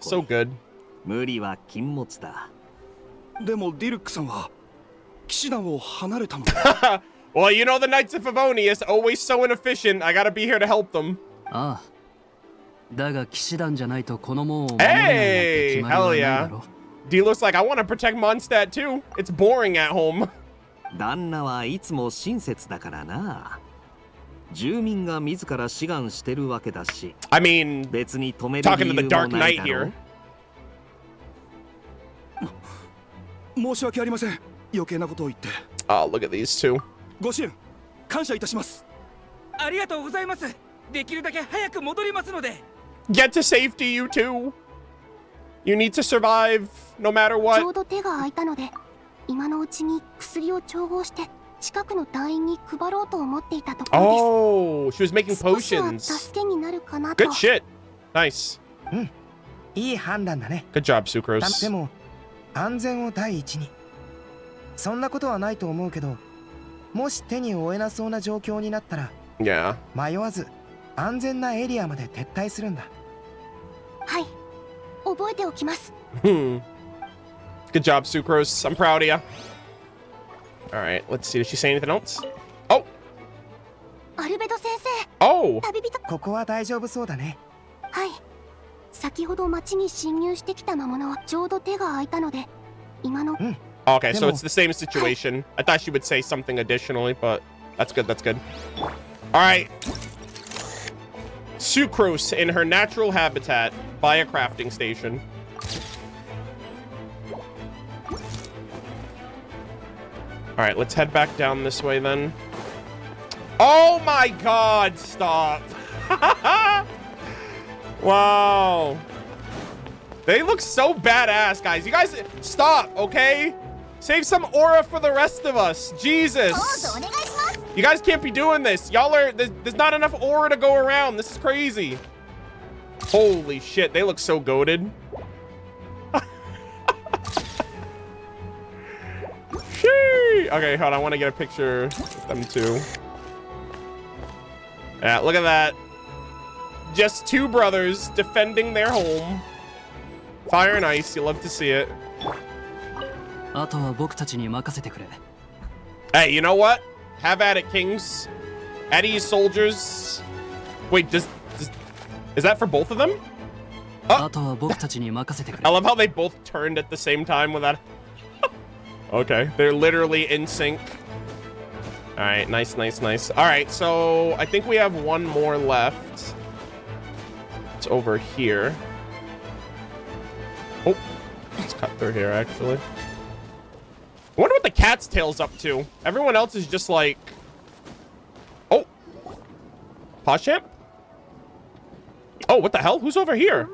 So good. Well, you know the Knights of Favonius, always so inefficient. I gotta be here to help them. Hey, hell yeah. D looks like I want to protect Mondstadt too. It's boring at home. I mean, talking to the Dark Knight here. Oh, look at these two. Get to safety, you two. You need to survive, no matter what. Oh, she was making potions. Good shit. Nice. Good job, Sucrose. 安全を第一に。そんなことはないと思うけど、もし手に負えなそうな状況になったら、迷わず安全なエリアまで撤退するんだ。はい、覚えておきます。Good job, Sucrose. I'm proud of ya. All right, let's see. Did she say anything else? Oh. アルベド先生。Oh. 旅人。ここは大丈夫そうだね。はい。先ほど町に侵入してきた魔物はちょうど手が空いたので、今の。Okay, so it's the same situation. I thought she would say something additionally, but that's good. That's good. All right. Sucrose in her natural habitat by a crafting station. All right, let's head back down this way then. Oh my God, stop. Wow. They look so badass, guys. You guys, stop, okay? Save some aura for the rest of us. Jesus. You guys can't be doing this. Y'all are, there's not enough aura to go around. This is crazy. Holy shit, they look so goated. Okay, hold on. I want to get a picture with them too. Yeah, look at that. Just two brothers defending their home. Fire and ice. You love to see it. Hey, you know what? Have at it, kings. Eddie's soldiers. Wait, is that for both of them? Oh. I love how they both turned at the same time without... Okay, they're literally in sync. All right, nice, nice, nice. All right, so I think we have one more left. It's over here. Oh, let's cut through here, actually. I wonder what the cat's tail's up to. Everyone else is just like... Oh. Pawchamp? Oh, what the hell? Who's over here?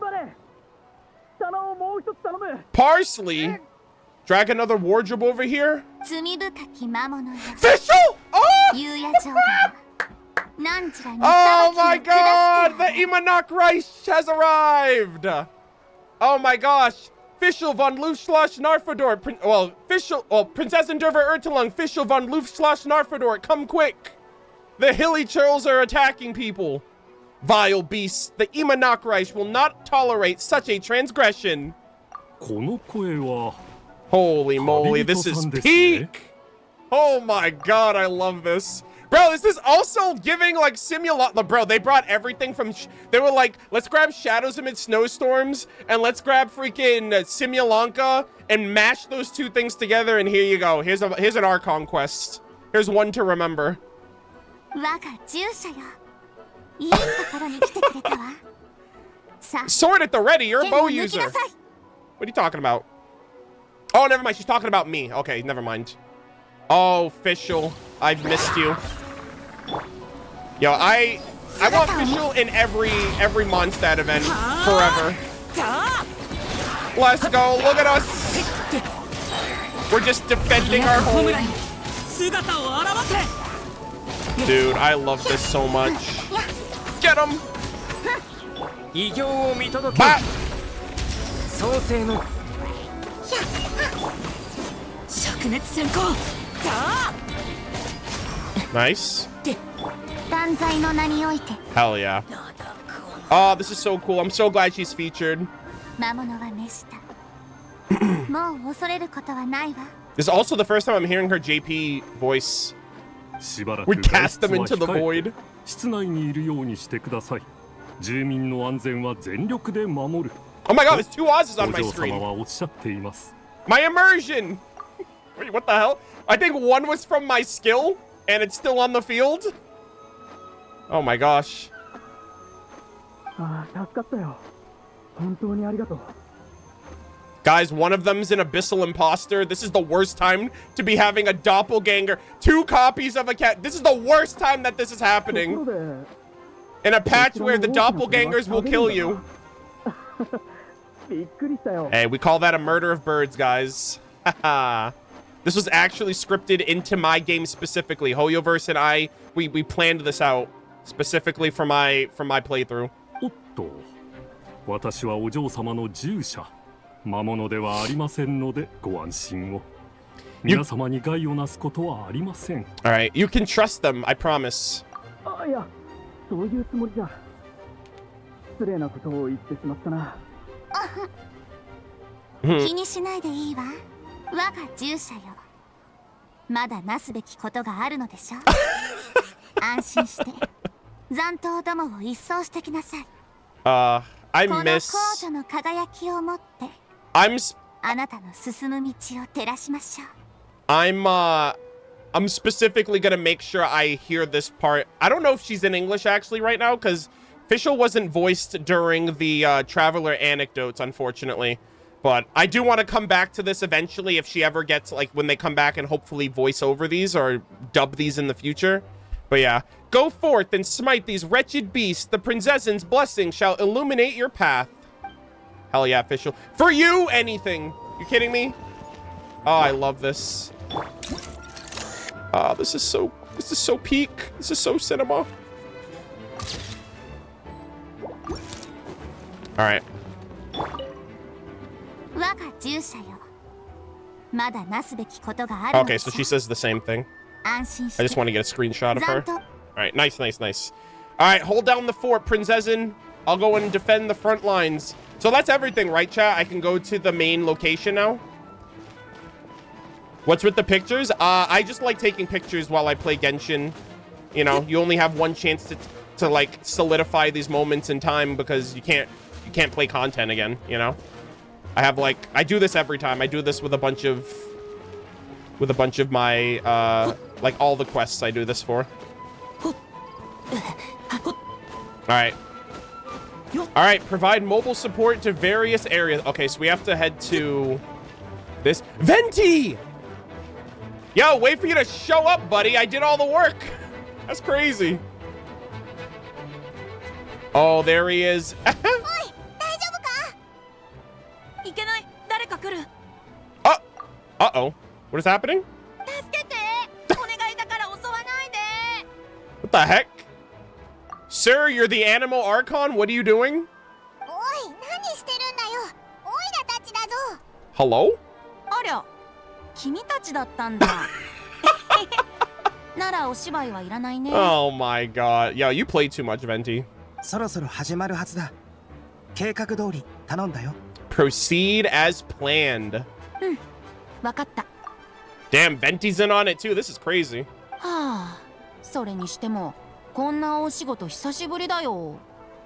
Parsley? Drag another wardrobe over here? Fischl! Oh! Oh my god! The Imanok Reich has arrived! Oh my gosh! Fischl von Luftschloss Narfador. Princess Enderver Ertelung. Fischl von Luftschloss Narfador. Come quick! The hilly churls are attacking people. Vile beasts. The Imanok Reich will not tolerate such a transgression. Holy moly, this is peak! Oh my god, I love this. Bro, this is also giving like bro, they brought everything from they were like, let's grab Shadows Amid Snowstorms and let's grab freaking Simulanka and mash those two things together, and here you go. Here's an Archon quest. Here's one to remember. Sword at the ready, you're a bow user. What are you talking about? Oh, never mind, she's talking about me. Okay, never mind. Oh, official, I've missed you. Yo, I want official in every Mondstadt event forever. Let's go, look at us. We're just defending our home. Dude, I love this so much. Get him. Bah. Nice. Hell yeah. Oh, this is so cool. I'm so glad she's featured. This is also the first time I'm hearing her JP voice. We cast them into the void. Oh my god, there's two Oz's on my screen. My immersion! Wait, what the hell? I think one was from my skill, and it's still on the field. Oh my gosh. Guys, one of them's an abyssal imposter. This is the worst time to be having a doppelganger. 2 copies of a cat. This is the worst time that this is happening. In a patch where the doppelgangers will kill you. Hey, we call that a murder of birds, guys. Haha. This was actually scripted into my game specifically. Hoyoverse and I, we planned this out specifically for my playthrough. Alright, you can trust them, I promise. I miss... I'm specifically gonna make sure I hear this part. I don't know if she's in English actually right now, because Official wasn't voiced during the Traveler anecdotes, unfortunately. But I do want to come back to this eventually if she ever gets, like, when they come back and hopefully voice over these or dub these in the future. But yeah. Go forth and smite these wretched beasts. The princess's blessing shall illuminate your path. Hell yeah, Official. For you, anything. You kidding me? Oh, I love this. Oh, this is so peak. This is so cinema. All right. Okay, so she says the same thing. I just want to get a screenshot of her. All right, nice, nice, nice. All right, hold down the fort, Prinzessin. I'll go and defend the front lines. So that's everything, right, chat? I can go to the main location now. What's with the pictures? I just like taking pictures while I play Genshin. You know, you only have one chance to like solidify these moments in time because you can't play content again, you know? I do this every time. I do this with a bunch of my like all the quests I do this for. All right, provide mobile support to various areas. Okay, so we have to head to this Venti. Yo, wait for you to show up, buddy. I did all the work. That's crazy. Oh, there he is. Uh-oh. What is happening? What the heck? Sir, you're the animal Archon? What are you doing? Hello? Oh my god. Yo, you play too much, Venti. Proceed as planned. Damn, Venti's in on it too. This is crazy. それにしてもこんなお仕事久しぶりだよ。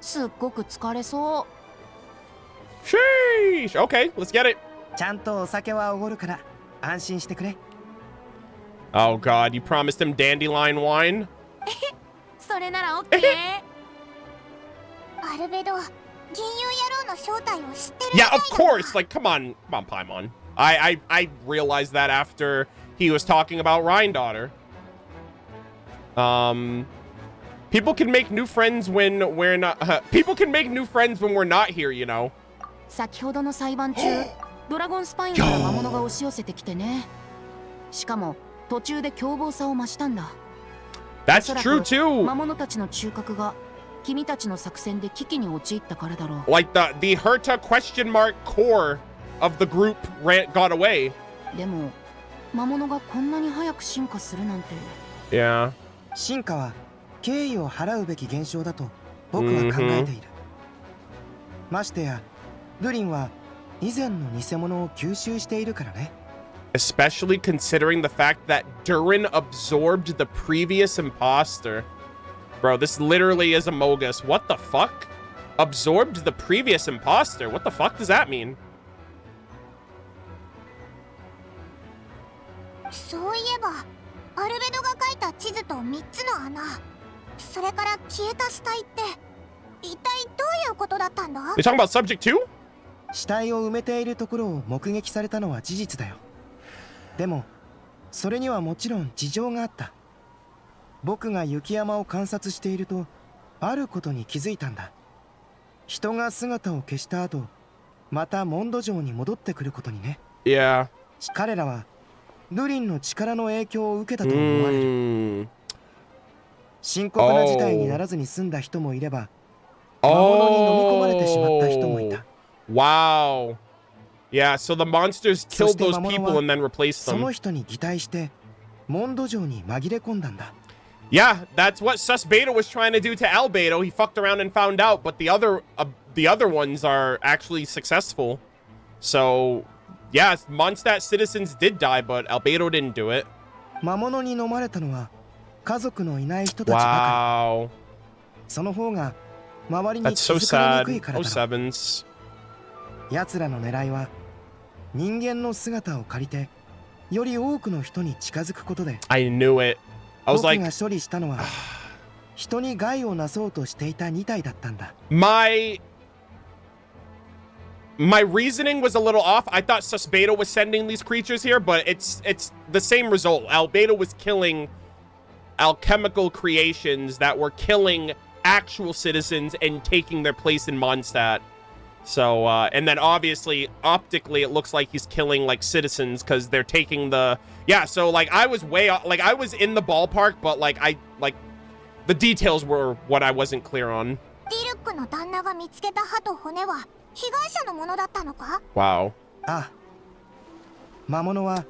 すっごく疲れそう。Sheesh. Okay, let's get it. ちゃんとお酒はおごるから安心してくれ。Oh God, you promised him dandelion wine? それならオッケー。アルベド、銀融野郎の正体を知ってる。 Yeah, of course. Like, come on, Paimon. I realized that after he was talking about Rhine daughter. People can make new friends when we're not. People can make new friends when we're not here, you know. 先ほどの裁判中、ドラゴンスパインから魔物が押し寄せてきてね。しかも途中で凶暴さを増したんだ。That's true too. 魔物たちの中核が君たちの作戦で危機に陥ったからだろう。Like the Herta question mark core of the group got away. でも魔物がこんなに早く進化するなんて。Yeah. 進化は敬意を払うべき現象だと僕は考えている。ましてやルリンは以前の偽物を吸収しているからね。Especially considering the fact that Durin absorbed the previous imposter. Bro, this literally is a Mogus. What the fuck? Absorbed the previous imposter? What the fuck does that mean? そういえば、アルベドが書いた地図と3つの穴、それから消えた死体って一体どういうことだったんだ？ You talking about subject 2? 死体を埋めているところを目撃されたのは事実だよ。でもそれにはもちろん事情があった。僕が雪山を観察しているとあることに気づいたんだ。人が姿を消した後、またモンド城に戻ってくることにね。Yeah. 彼らはルリンの力の影響を受けたと思われる。深刻な事態にならずに済んだ人もいれば、魔物に飲み込まれてしまった人もいた。Wow. Yeah, so the monsters killed those people and then replaced them. その人に擬態してモンド城に紛れ込んだんだ。Yeah, that's what Sus Beta was trying to do to Albedo. He fucked around and found out, but the other ones are actually successful. So, yeah, Mondstadt citizens did die, but Albedo didn't do it. 魔物に飲まれたのは家族のいない人たちばかり。その方が周りに気づかれにくいからだ。奴らの狙いは人間の姿を借りてより多くの人に近づくことで。I knew it. I was like, 僕が処理したのは人に害をなそうとしていた2体だったんだ。My reasoning was a little off. I thought Sus Beta was sending these creatures here, but it's the same result. Albedo was killing alchemical creations that were killing actual citizens and taking their place in Mondstadt. So, and then obviously, optically, it looks like he's killing, like, citizens because they're taking the... Yeah, so, like, I was way... Like, I was in the ballpark, but, like, the details were what I wasn't clear on. ディルックの旦那が見つけた歯と骨は被害者のものだったのか？ Wow. ああ。魔物は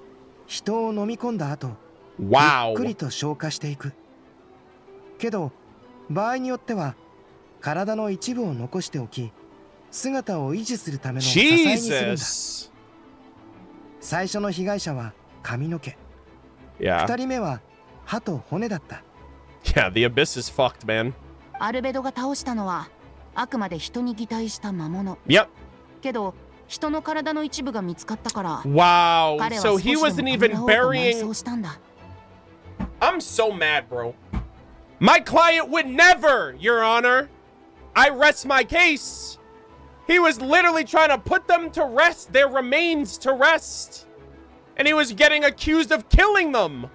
人を飲み込んだ後、Wow. ゆっくりと消化していく。けど、場合によっては、体の一部を残しておき、姿を維持するための支えにするんだ。最初の被害者は髪の毛。2人目は歯と骨だった。Yeah, the abyss is fucked, man. アルベドが倒したのはあくまで人に擬態した魔物。Yep. けど人の体の一部が見つかったから。Wow. So he wasn't even burying. そうしたんだ。I'm so mad, bro. My client would never, Your Honor. I rest my case. He was literally trying to put them to rest, their remains to rest. And he was getting accused of killing them.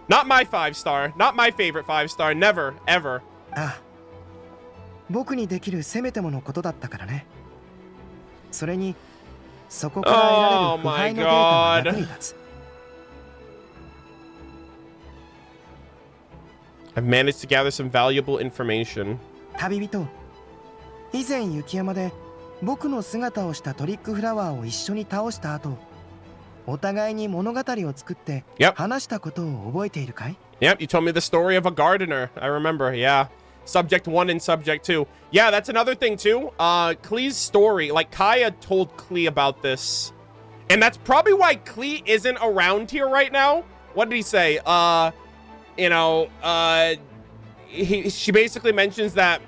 Not my 5-star. Not my favorite 5-star. Never, ever. ああ。僕にできるせめてものことだったからね。それに、そこから得られる腐敗のデータが役に立つ。I've managed to gather some valuable information. 旅人、以前雪山で僕の姿をしたトリックフラワーを一緒に倒した後、お互いに物語を作って話したことを覚えているかい？ Yep, you told me the story of a gardener. I remember, yeah. Subject 1 and Subject 2. Yeah, that's another thing too. Klee's story, like Kaya told Klee about this. And that's probably why Klee isn't around here right now. What did he say? you know, she basically mentions that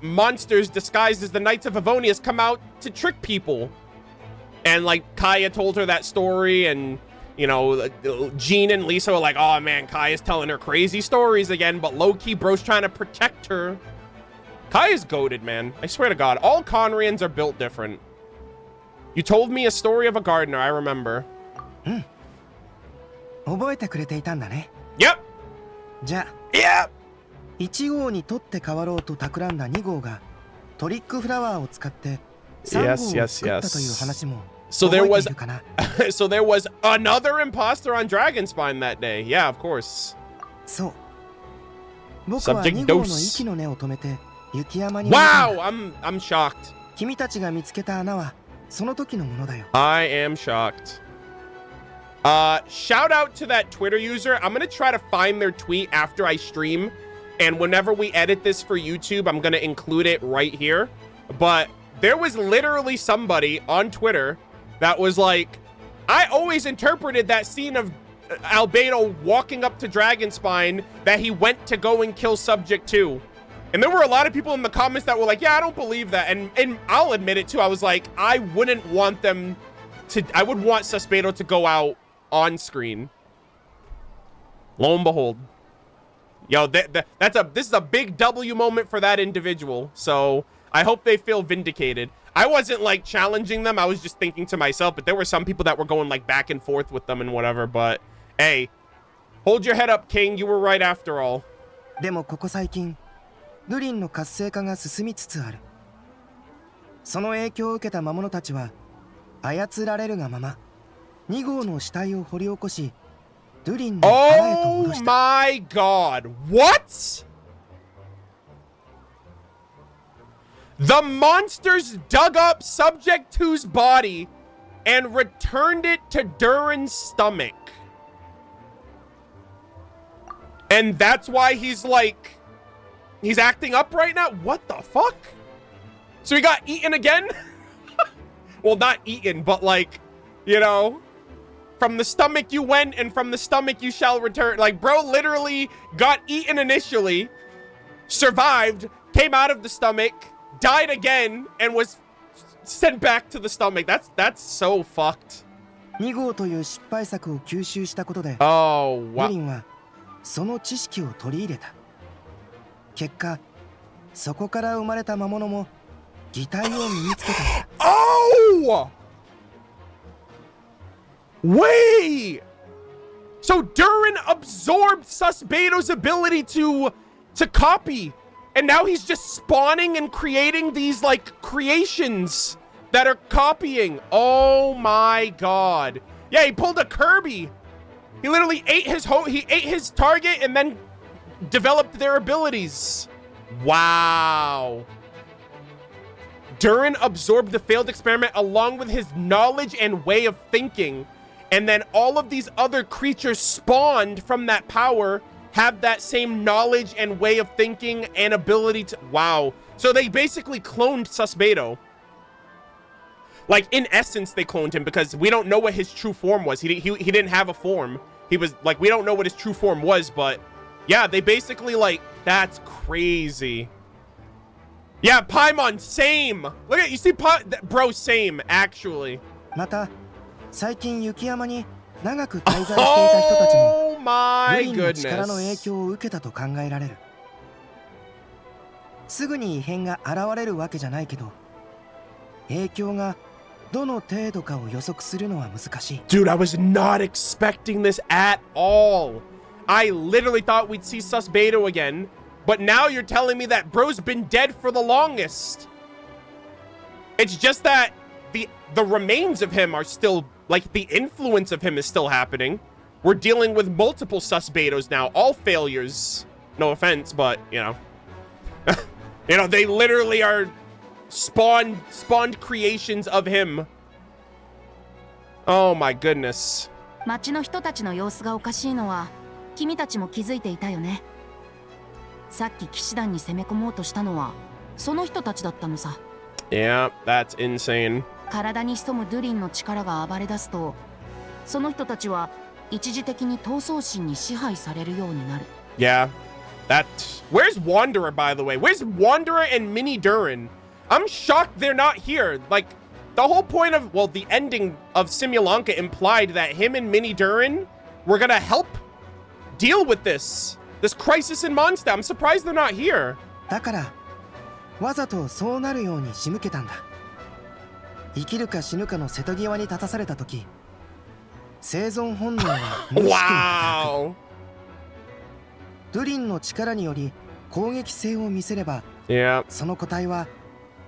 monsters disguised as the Knights of Avonius come out to trick people. And, like, Kaya told her that story, and, you know, Jean and Lisa were like, oh, man, Kaya's telling her crazy stories again, but low-key, bro's trying to protect her. Kaya's goated, man. I swear to God. All Conrians are built different. You told me a story of a gardener, I remember. Yep. じゃあ、1号に取って代わろうと企んだ2号がトリックフラワーを使って3号を作ったという話も So there was so there was another imposter on Dragonspine that day. Yeah, of course. そう。僕は2号の息の根を止めて雪山に Wow, I'm shocked. 君たちが見つけた穴はその時のものだよ。I am shocked. Shout out to that Twitter user. I'm gonna try to find their tweet after I stream. And whenever we edit this for YouTube, I'm going to include it right here. But there was literally somebody on Twitter that was like, I always interpreted that scene of Albedo walking up to Dragonspine that he went to go and kill Subject 2. And there were a lot of people in the comments that were like, yeah, I don't believe that. And I'll admit it too. I was like, I wouldn't want them to, I would want Suspedo to go out on screen. Lo and behold. Yo, this is a big W moment for that individual. So I hope they feel vindicated. I wasn't like challenging them. I was just thinking to myself, but there were some people that were going like back and forth with them and whatever. But hey, hold your head up, King. You were right after all. でもここ最近、ルリンの活性化が進みつつある。その影響を受けた魔物たちは操られるがまま2号の死体を掘り起こし。Oh my God, what? The monsters dug up Subject 2's body and returned it to Durin's stomach. And that's why he's like, he's acting up right now? What the fuck? So he got eaten again? Well, not eaten, but like, you know, from the stomach you went and from the stomach you shall return. Like, bro literally got eaten initially, survived, came out of the stomach, died again, and was sent back to the stomach. That's so fucked. 2号という失敗作を吸収したことで、oh, wow. ルリンはその知識を取り入れた。結果、そこから生まれた魔物も擬態を身につけた。Oh! Wait! So Durin absorbed Susbedo's ability to copy, and now he's just spawning and creating these like creations that are copying. Oh my God! Yeah, he pulled a Kirby. He literally ate his target and then developed their abilities. Wow. Durin absorbed the failed experiment along with his knowledge and way of thinking. And then all of these other creatures spawned from that power have that same knowledge and way of thinking and ability to... Wow. So they basically cloned Susbedo. Like, in essence, they cloned him because we don't know what his true form was. He didn't have a form. He was, like, we don't know what his true form was, but... Yeah, they basically, like... That's crazy. Yeah, Paimon, same. Look at, you see, bro, same, actually. また最近雪山に長く滞在していた人たちもルリンの力の影響を受けたと考えられる。すぐに異変が現れるわけじゃないけど、影響がどの程度かを予測するのは難しい。Dude, I was not expecting this at all. I literally thought we'd see Susbedo again, but now you're telling me that bro's been dead for the longest. It's just that the remains of him are still, like, the influence of him is still happening. We're dealing with multiple Susbedos now, all failures. No offense, but, you know. You know, they literally are spawned creations of him. Oh my goodness. 町の人たちの様子がおかしいのは君たちも気づいていたよね。さっき騎士団に攻め込もうとしたのはその人たちだったのさ。Yeah, that's insane. 体に潜むドゥリンの力が暴れ出すと、その人たちは一時的に闘争心に支配されるようになる。Yeah. Where's Wanderer, by the way? Where's Wanderer and Mini Durin? I'm shocked they're not here. Like, the whole point of, well, the ending of Simulanka implied that him and Mini Durin were gonna help deal with this crisis in Mondstadt. I'm surprised they're not here. だから、わざとそうなるように仕向けたんだ。生きるか死ぬかの瀬戸際に立たされた時、生存本能は無意識に働く。ドゥリンの力により攻撃性を見せれば、その個体は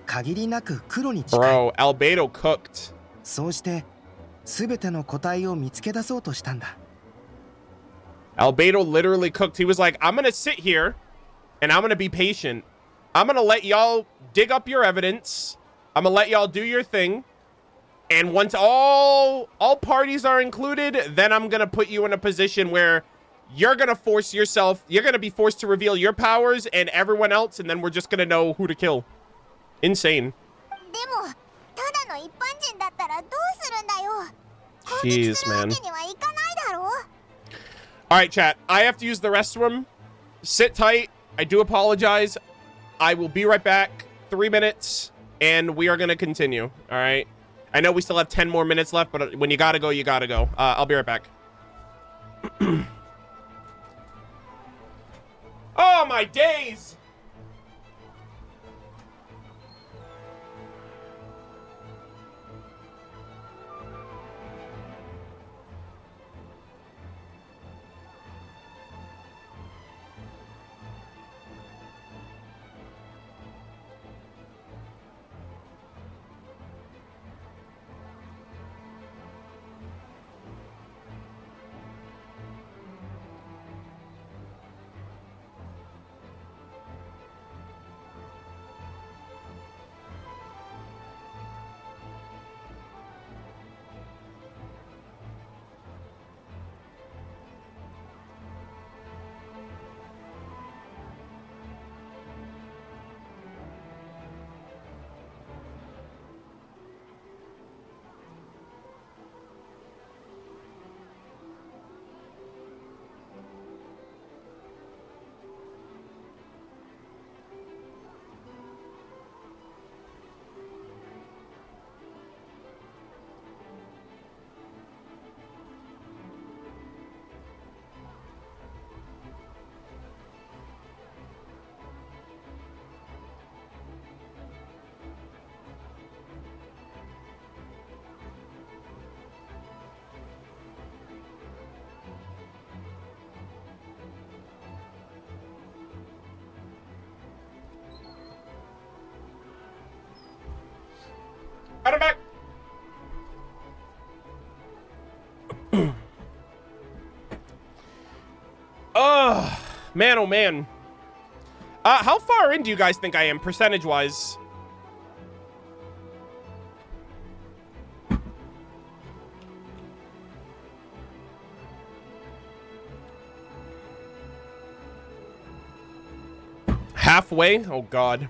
限りなく黒に近い。Bro, Albedo cooked. そうして全ての個体を見つけ出そうとしたんだ。Albedo literally cooked. He was like, I'm gonna sit here and I'm gonna be patient. I'm gonna let y'all dig up your evidence. I'm gonna let y'all do your thing. And once all parties are included, then I'm gonna put you in a position where you're gonna be forced to reveal your powers and everyone else, and then we're just gonna know who to kill. Insane. Jeez, man. Alright, chat. I have to use the restroom. Sit tight. I do apologize. I will be right back. 3 minutes, and we are gonna continue. Alright? I know we still have 10 more minutes left, but when you gotta go, you gotta go. I'll be right back. Oh, my days! I'm back. Man, oh man. How far in do you guys think I am, percentage-wise? Halfway? Oh, God.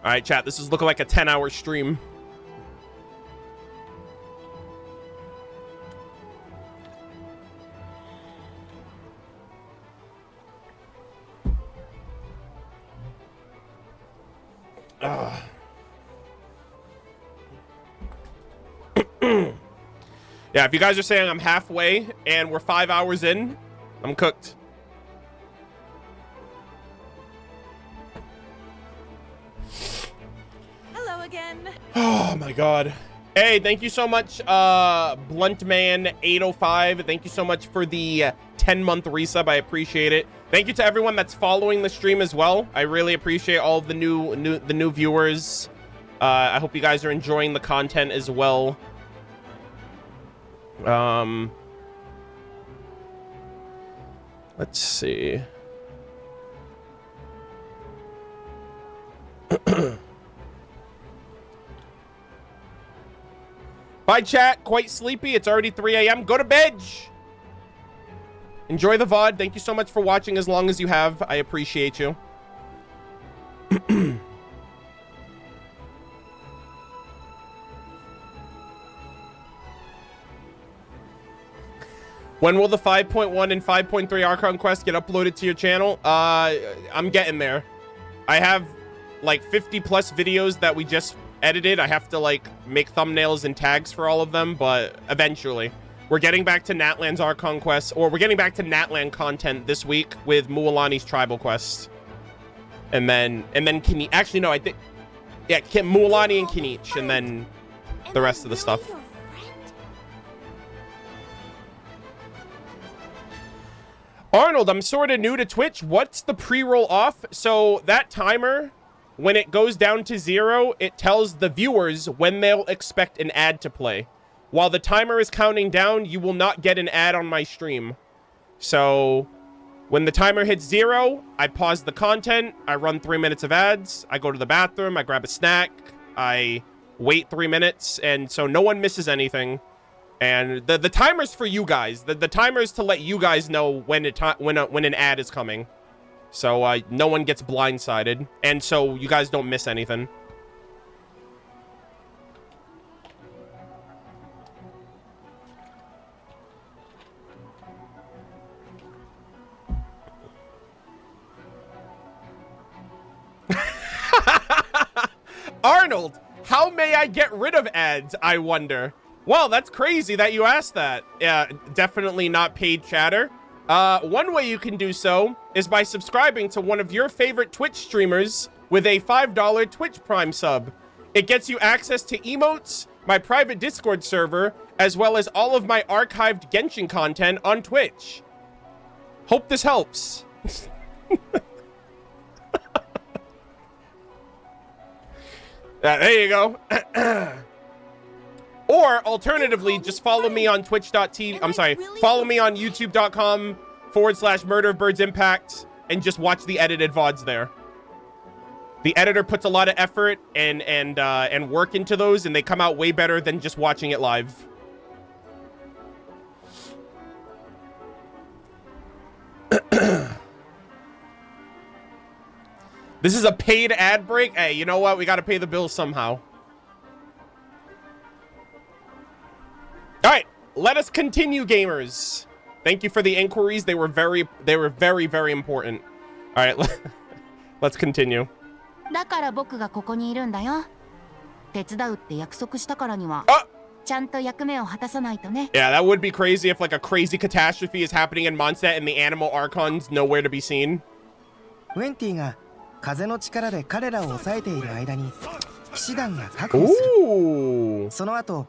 All right, chat. This is looking like a 10-hour stream. Yeah, if you guys are saying I'm halfway and we're 5 hours in, I'm cooked. Hello again. Oh my God. Hey, thank you so much, Bluntman805. Thank you so much for the 10-month resub. I appreciate it. Thank you to everyone that's following the stream as well. I really appreciate all the new viewers. I hope you guys are enjoying the content as well. Let's see. Bye, chat. Quite sleepy. It's already 3 a.m. Go to bed. Enjoy the VOD. Thank you so much for watching as long as you have. I appreciate you. When will the 5.1 and 5.3 Archon quests get uploaded to your channel? I'm getting there. I have like 50 plus videos that we just edited. I have to like make thumbnails and tags for all of them, but eventually. We're getting back to Natlan's Archon quests, or we're getting back to Natlan content this week with Mualani's tribal quest. And then Kinich. Actually, no, I think, yeah, Mualani and Kinich, and then the rest of the stuff. Arnold, I'm sort of new to Twitch. What's the pre-roll off? So that timer, when it goes down to 0, it tells the viewers when they'll expect an ad to play. While the timer is counting down, you will not get an ad on my stream. So when the timer hits 0, I pause the content, I run 3 minutes of ads, I go to the bathroom, I grab a snack, I wait 3 minutes, and so no one misses anything. And the timer's for you guys. The timer's to let you guys know when an ad is coming. So no one gets blindsided, and so you guys don't miss anything. Arnold, how may I get rid of ads, I wonder? Well, that's crazy that you asked that. Yeah, definitely not paid chatter. One way you can do so is by subscribing to one of your favorite Twitch streamers with a $5 Twitch Prime sub. It gets you access to emotes, my private Discord server, as well as all of my archived Genshin content on Twitch. Hope this helps. There you go. Or alternatively, just follow me on twitch.tv. I'm sorry, follow me on youtube.com/MurderofBirds Impact and just watch the edited VODs there. The editor puts a lot of effort and work into those, and they come out way better than just watching it live. This is a paid ad break. Hey, you know what? We got to pay the bills somehow. All right, let us continue, gamers. Thank you for the inquiries. They were very, very important. All right, let's continue. だから僕がここにいるんだよ。手伝うって約束したからには、ちゃんと役目を果たさないとね。Yeah, that would be crazy if like a crazy catastrophe is happening in Mondstadt and the animal archons nowhere to be seen. ウェンティが風の力で彼らを抑えている間に騎士団が確保する。その後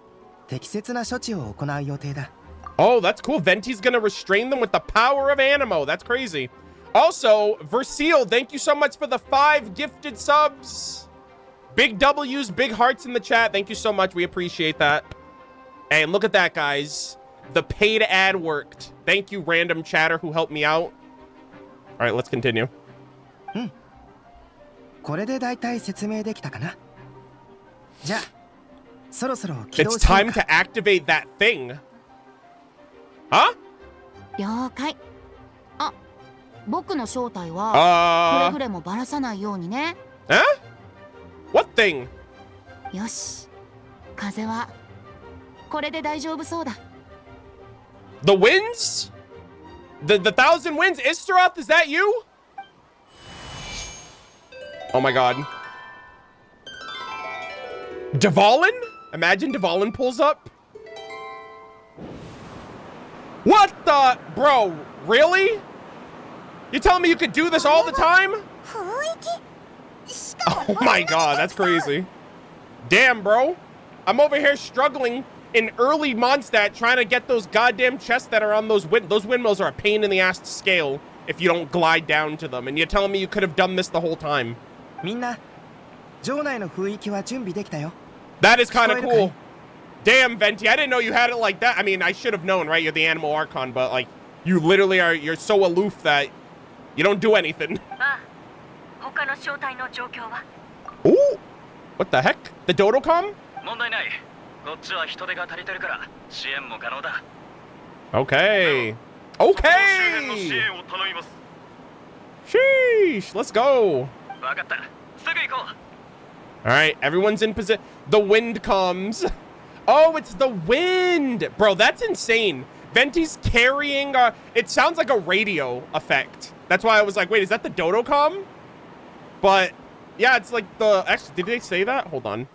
適切な処置を行う予定だ。Oh, that's cool. Venti's gonna restrain them with the power of Animo. That's crazy. Also, Verseal, thank you so much for the 5 gifted subs. Big W's, big hearts in the chat. Thank you so much. We appreciate that. And look at that, guys. The paid ad worked. Thank you, random chatter who helped me out. All right, let's continue. これで大体説明できたかな。じゃあ、そろそろ起動 It's しよう time か。 to activate that thing. Huh? 了解。あ、僕の正体はくれぐれもバラさないようにね。Huh? What thing? よし。風はこれで大丈夫そうだ。The winds? The thousand winds? Istaroth, is that you? Oh my god. Dvalin? Imagine Dvalin pulls up. What the? Bro, really? You telling me you could do this all the time? Oh my god, that's crazy. Damn, bro. I'm over here struggling in early Mondstadt trying to get those goddamn chests that are on those windmills are a pain in the ass to scale if you don't glide down to them. And you're telling me you could have done this the whole time. みんな、城内の雰囲気は準備できたよ。 That is kind of cool. Damn, Venti, I didn't know you had it like that. I mean, I should have known, right? You're the animal archon, but like, you literally are, you're so aloof that you don't do anything. Ooh, what the heck? The Dodocom? Okay. Okay. Sheesh, let's go. All right, everyone's in position. The wind comes. Oh, it's the wind. Bro, that's insane. Venti's carrying, it sounds like a radio effect. That's why I was like, wait, is that the Dodocom? But, yeah, it's like the, actually, did they say that? Hold on.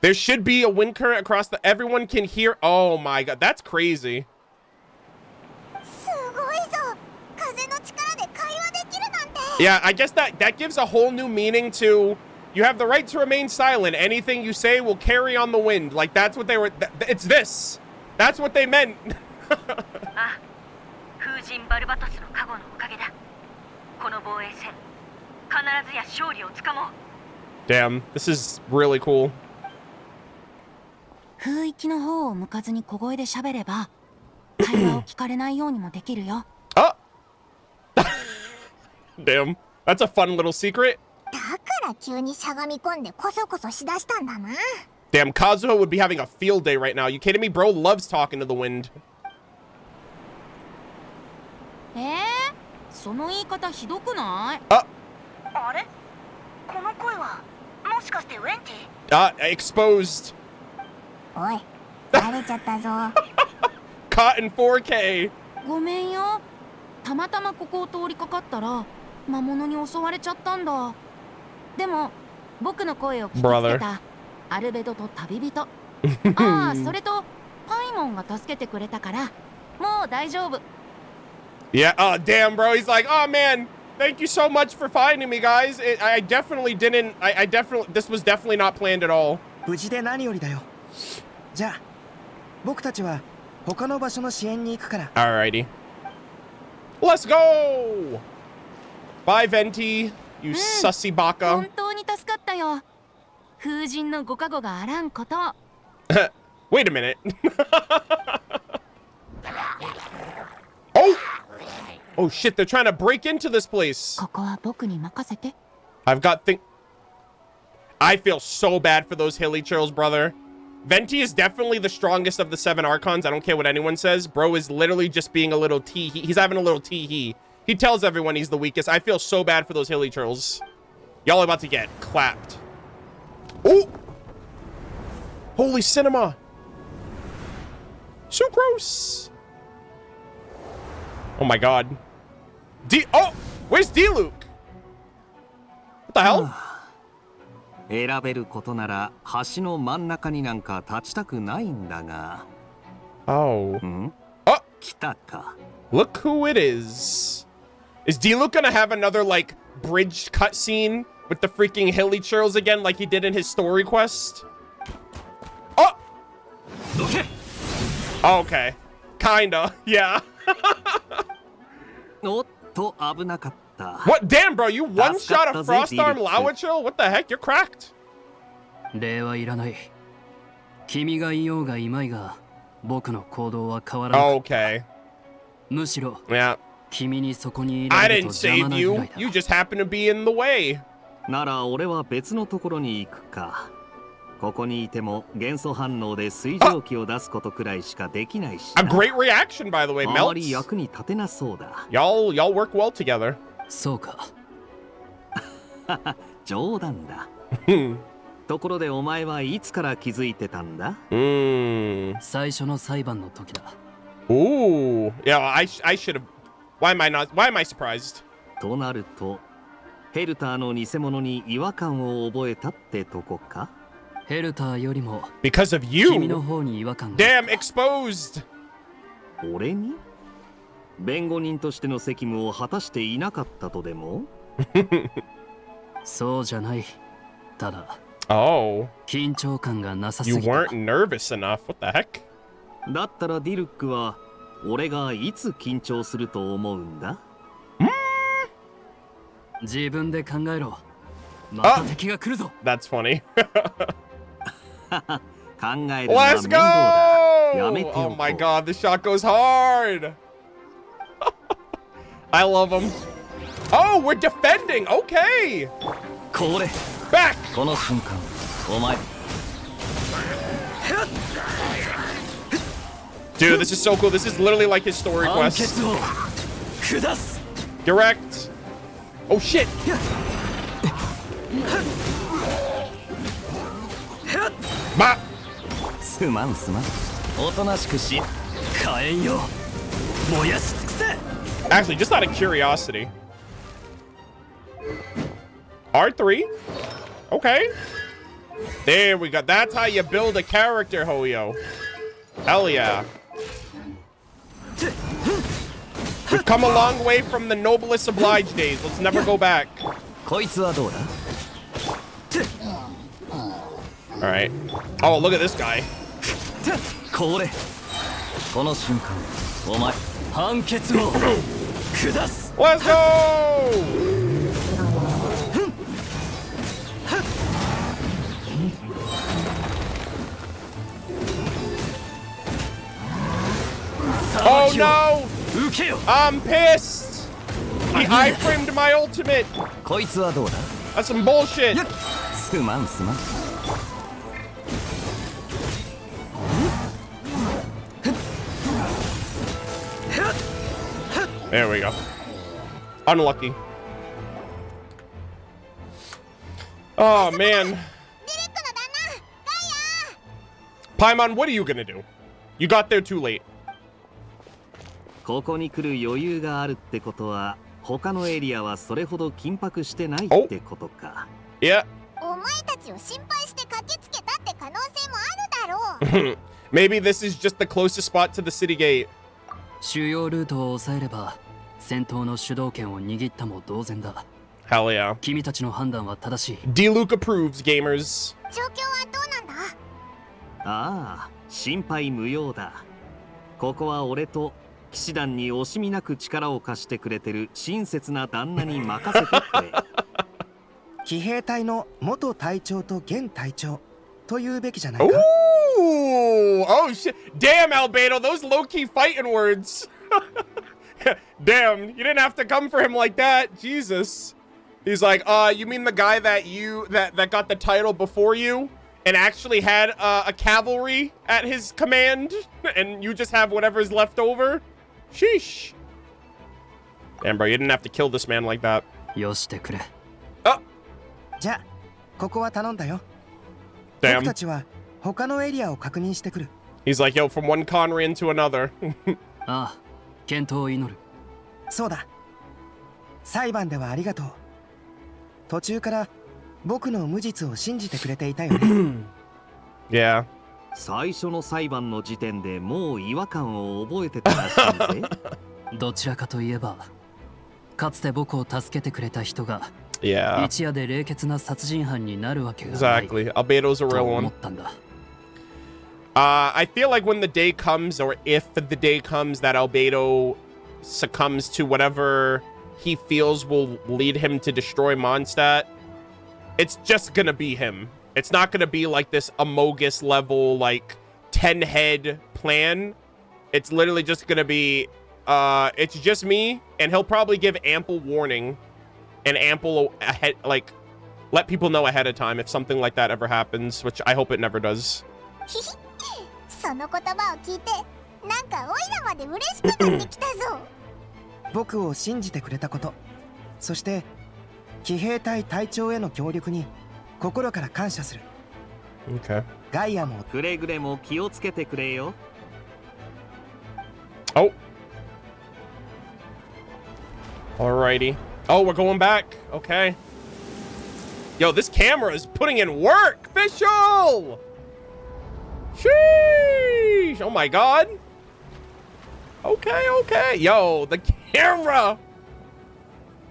There should be a wind current across the, everyone can hear, oh my god, that's crazy. Yeah, I guess that gives a whole new meaning to, you have the right to remain silent. Anything you say will carry on the wind. Like, that's what they were, it's this. That's what they meant. Damn, this is really cool. 風域の方を向かずに小声で喋れば、会話を聞かれないようにもできるよ。Oh! Damn, that's a fun little secret. だから急にしゃがみ込んでコソコソしだしたんだな。Damn, Kazuho would be having a field day right now. You kidding me? Bro loves talking to the wind. その言い方ひどくない？あれ？この声はもしかしてウェンティ？ exposed. おい、バレちゃったぞ。Caught in 4K. ごめんよ。たまたまここを通りかかったら魔物に襲われちゃったんだ。でも僕の声を聞きつけたアルベドと旅人。ああ、それとパイモンが助けてくれたからもう大丈夫。Yeah, oh damn, bro. He's like, oh man, thank you so much for finding me, guys. I definitely didn't. I definitely. This was definitely not planned at all. 無事で何よりだよ。じゃあ、僕たちは他の場所の支援に行くから。Alrighty. Let's go. Bye, Venti. You sussy baka. 本当に助かったよ。風神のご加護があらんこと。Wait a minute. Oh! Oh shit, they're trying to break into this place. ここは僕に任せて。I've got I feel so bad for those hilly churls, brother. Venti is definitely the strongest of the 7 Archons. I don't care what anyone says. Bro is literally just being a little tee-hee. He's having a little tee-hee. He tells everyone he's the weakest. I feel so bad for those hilly churls. Y'all are about to get clapped. Oh! Holy cinema! Sucrose! Oh my god. Oh! Where's D-Luke? What the hell? 選べることなら橋の真ん中になんか立ちたくないんだが。Oh. あ、来たか。Look who it is. Is D-Luke gonna have another, like, bridge cutscene with the freaking hilly churls again like he did in his story quest? Oh! Okay. Kinda. Yeah. おっと、危なかった。What? Damn, bro, you one-shot a Frost Arm Lawachil? What the heck? You're cracked. 礼はいらない。君がいようがいまいが、僕の行動は変わらない。Okay. むしろ、yeah. 君にそこにいると I 邪 didn't 魔な save ぐらい you. だ。You just happen to be in the way. なら俺は別のところに行くか。ここにいても元素反応で水蒸気を出すことくらいしかできないし。A great reaction, by the way. あまり Melts. 役に立てなそうだ。Y'all work well together. そうか。冗談だ。ところでお前はいつから気づいてたんだ？最初の裁判の時だ。Ooh. Yeah, I should have. Why am I surprised? となると、ヘルターの偽物に違和感を覚えたってとこか？ヘルターよりも Because of you. 君の方に違和感が。Damn, exposed. 俺に？弁護人としての責務を果たしていなかったとでも？そうじゃない。ただ、Oh. 緊張感がなさすぎ You た。 weren't nervous enough. What the heck? だったらディルックは俺がいつ緊張すると思うんだ？自分で考えろ。また敵が来るぞ。That's funny. 考えるのは面倒だ。やめておこう。 Oh my god, the shot goes hard. I love him. Oh, we're defending. Okay. これ。 Back. この瞬間、お前。 Dude, this is so cool. This is literally like his story quest. Direct. Oh shit. Ma. すまんすまん。Actually, just out of curiosity. R3? Okay. There we go. That's how you build a character, Hoyo. Hell yeah. We've come a long way from the noblest obliged days. Let's never go back. Alright. Oh, look at this guy. Let's go! Oh no! I'm pissed! He iframed my ultimate! That's some bullshit! There we go. Unlucky. Oh man. Paimon, what are you gonna do? You got there too late. ここに来る余裕があるってことは他のエリアはそれほど緊迫してないってことか。いや。お前たちを心配して駆けつけたって可能性もあるだろう。Maybe this is just the closest spot to the city gate. 主要ルートを抑えれば戦闘の主導権を握ったも同然だ。Hell yeah. 君たちの判断は正しい。D-Luke approves, gamers. 状況はどうなんだ？ああ、心配無用だ。ここは俺と騎士団に惜しみなく力を貸してくれてる親切な旦那に任せてくれ。騎兵隊の元隊長と現隊長というべきじゃないか。Ooh, oh shit. Damn, Albedo, those low-key fighting words. Damn, you didn't have to come for him like that. Jesus. He's like, you mean the guy that got the title before you and actually had a cavalry at his command and you just have whatever's left over? Sheesh. Damn, bro, you didn't have to kill this man like that. Oh. じゃあ、ここは頼んだよ。 Damn. 僕たちは他のエリアを確認してくる。 He's like, yo, from one Conran to another. ああ、健闘を祈る。そうだ。裁判ではありがとう。途中から僕の無実を信じてくれていたよね。Yeah. 最初の裁判の時点でもう違和感を覚えてたらしいぜ。どちらかといえば、かつて僕を助けてくれた人が、Yeah. 一夜で冷血な殺人犯になるわけがない。 Exactly. Albedo's a real one. I feel like when the day comes, or if the day comes that Albedo succumbs to whatever he feels will lead him to destroy Mondstadt, it's just gonna be him. It's not gonna be like this Amogus level, like 10-head plan. It's literally just gonna be, it's just me, and he'll probably give ample warning and ample ahead, like, let people know ahead of time if something like that ever happens, which I hope it never does. その言葉を聞いて、なんかオイラまで嬉しくなってきたぞ。僕を信じてくれたこと、そして騎兵隊隊長への協力に心から感謝する。Okay. ガイアもくれぐれも気をつけてくれよ。Oh. Alrighty. Oh, we're going back. Okay. Yo, this camera is putting in work. Official. Sheesh. Oh my god. Okay, okay. Yo, the camera.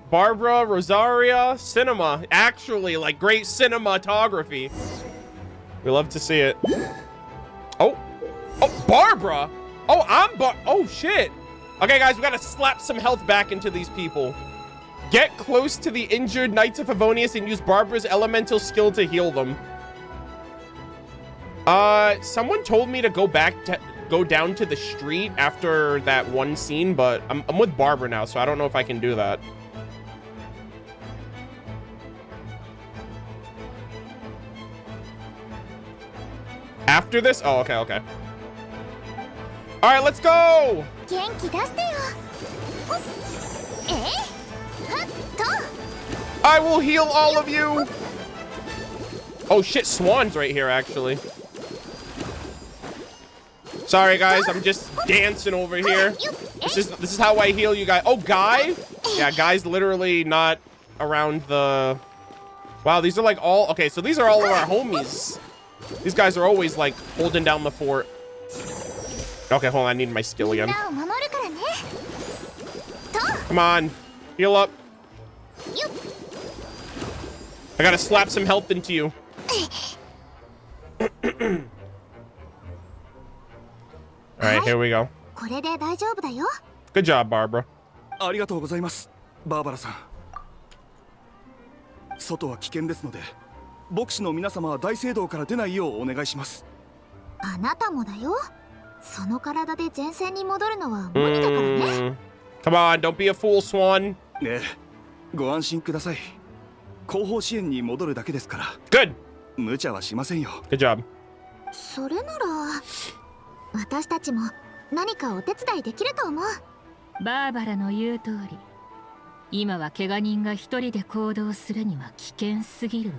Barbara, Rosaria, cinema. Actually, like, great cinematography. We love to see it. Oh. Oh, Barbara. Oh, oh, shit. Okay, guys, we gotta slap some health back into these people. Get close to the injured Knights of Favonius and use Barbara's elemental skill to heal them. Someone told me to go down to the street after that one scene, but I'm with Barbara now, so I don't know if I can do that. After this? Oh, okay, okay. All right, let's go. 元気出してよ。I will heal all of you. Oh shit, Swan's right here actually. Sorry, guys. I'm just dancing over here. This is how I heal you guys. Oh, Guy? Yeah, Guy's literally not around the... Wow, these are like all... Okay, so these are all of our homies. These guys are always like holding down the fort. Okay, hold on. I need my skill again. Come on. Heal up. I gotta slap some health into you. Alright, here we go. Good job, Barbara. ありがとうございます、バーバラさん。外は危険ですので、牧師の皆様は大聖堂から出ないようお願いします。あなたもだよ。その体で前線に戻るのは無理だからね。Come on, don't be a fool, Swan. ねえ、ご安心ください。後方支援に戻るだけですから。Good. 無茶はしませんよ。Good job. それなら私たちも何かお手伝いできると思う。バーバラの言う通り、今は怪我人が一人で行動するには危険すぎるわ。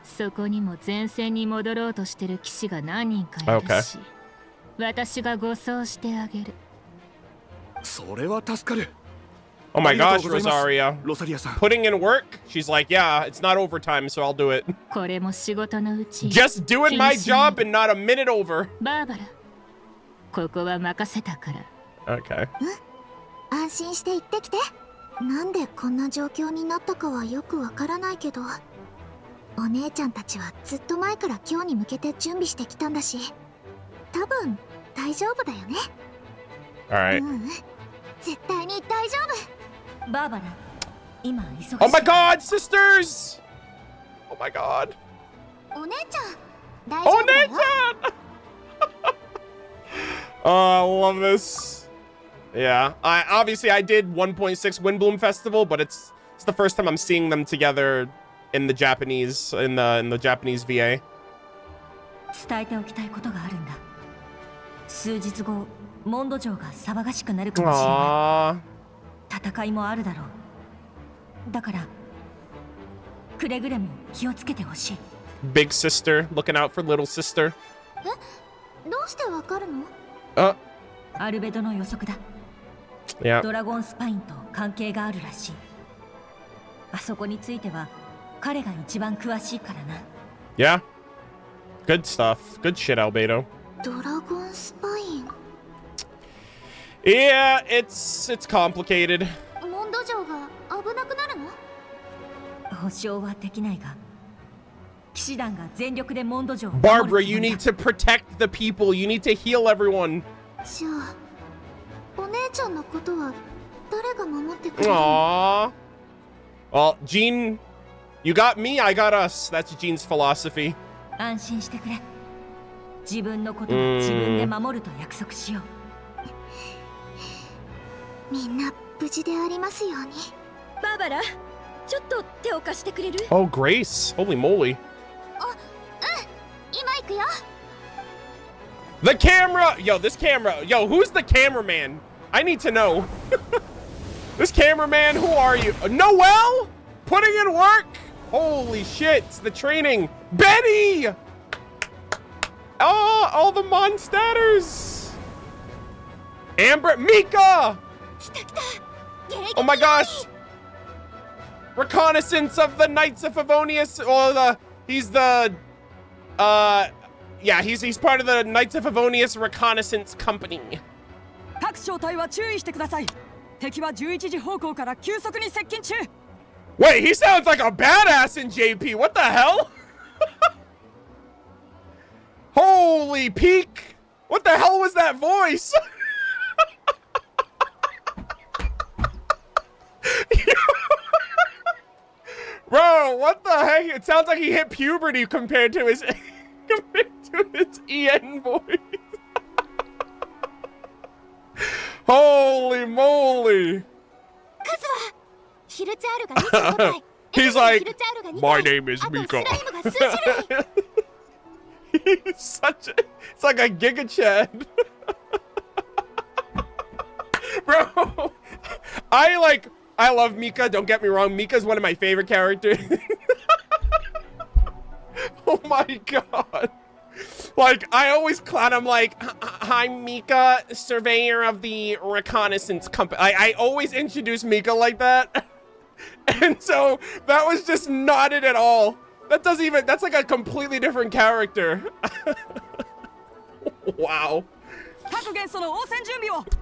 そこにも前線に戻ろうとしてる騎士が何人かいるし、私が護送してあげる。それは助かる。Oh my gosh, Rosaria. Putting in work? She's like, yeah, it's not overtime, so I'll do it. これも仕事のうち。Just doing my job and not a minute over. バーバラ、ここは任せたから。Okay. 安心して行ってきて。なんでこんな状況になったかはよくわからないけど、お姉ちゃんたちはずっと前から今日に向けて準備してきたんだし、多分大丈夫だよね。Alright. 絶対に大丈夫。バーバラ、今忙しい。Oh my god, sisters! Oh my god. お姉ちゃん、大丈夫だよ。お姉ちゃんOh, I love this. Yeah, obviously I did 1.6 Windbloom Festival, but it's the first time I'm seeing them together in the Japanese Japanese VA. 伝えておきたいことがあるんだ。数日後、モンド城が騒がしくなるかもしれない。戦いもあるだろう。だからくれぐれも気をつけてほしい。Big sister looking out for little sister. どうしてわかるの？アルベドの予測だ。Yeah. ドラゴンスパインと関係があるらしい。あそこについては彼が一番詳しいからな。Yeah. Good stuff. Good shit, Albedo. ドラゴンスパイン。Yeah, it's complicated. モンド城が危なくなるの？保証はできないが、騎士団が全力でモンド城を。Barbara, you need to protect the people. You need to heal everyone. じゃあ、お姉ちゃんのことは誰が守ってくれるの？ Aww. Well, Jean, you got me, I got us. That's Jean's philosophy. 安心してくれ。自分のことは自分で守ると約束しよう。みんな無事でありますように。バーバラ、ちょっと手を貸してくれる？ Oh, Grace. Holy moly. 今行くよ。The camera! Yo, this camera. Yo, who's the cameraman? I need to know. This cameraman, who are you? Noel? Putting in work? Holy shit, the training. Betty! Oh, all the Mondstatters. Amber, Mika! Oh my gosh! Reconnaissance of the Knights of Favonius, or he's part of the Knights of Favonius Reconnaissance Company. 各小隊は注意してください。敵は11時方向から急速に接近中。 Wait, he sounds like a badass in JP. What the hell? Holy peak! What the hell was that voice? Bro, what the heck? It sounds like he hit puberty compared to his EN voice. Holy moly. He's like, my name is Mika. He's such a, it's like a Giga Chad. Bro, I love Mika, don't get me wrong. Mika's one of my favorite characters. Oh my god. Like, I always clown him like, I'm Mika, surveyor of the reconnaissance company. I always introduce Mika like that. And so that was just not it at all. That doesn't even, that's like a completely different character. Wow.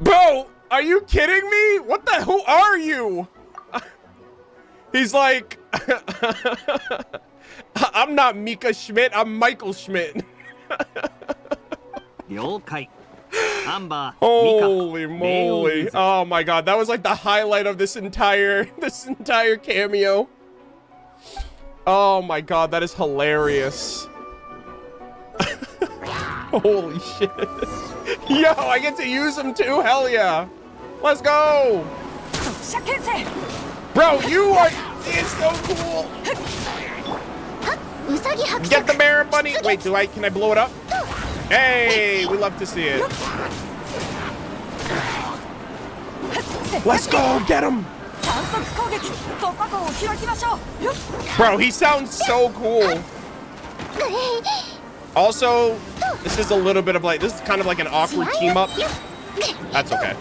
Bro, are you kidding me? What the, who are you? He's like, I'm not Mika Schmidt, I'm Michael Schmidt. Holy moly. Oh my god, that was like the highlight of this entire cameo. Oh my god, that is hilarious. Holy shit. Yo, I get to use him too? Hell yeah. Let's go. Bro, you are, it's so cool. Get the bear bunny. Wait, can I blow it up? Hey, we love to see it. Let's go, get him. Bro, he sounds so cool. Also, this is a little bit of like, this is kind of like an awkward team up. That's okay.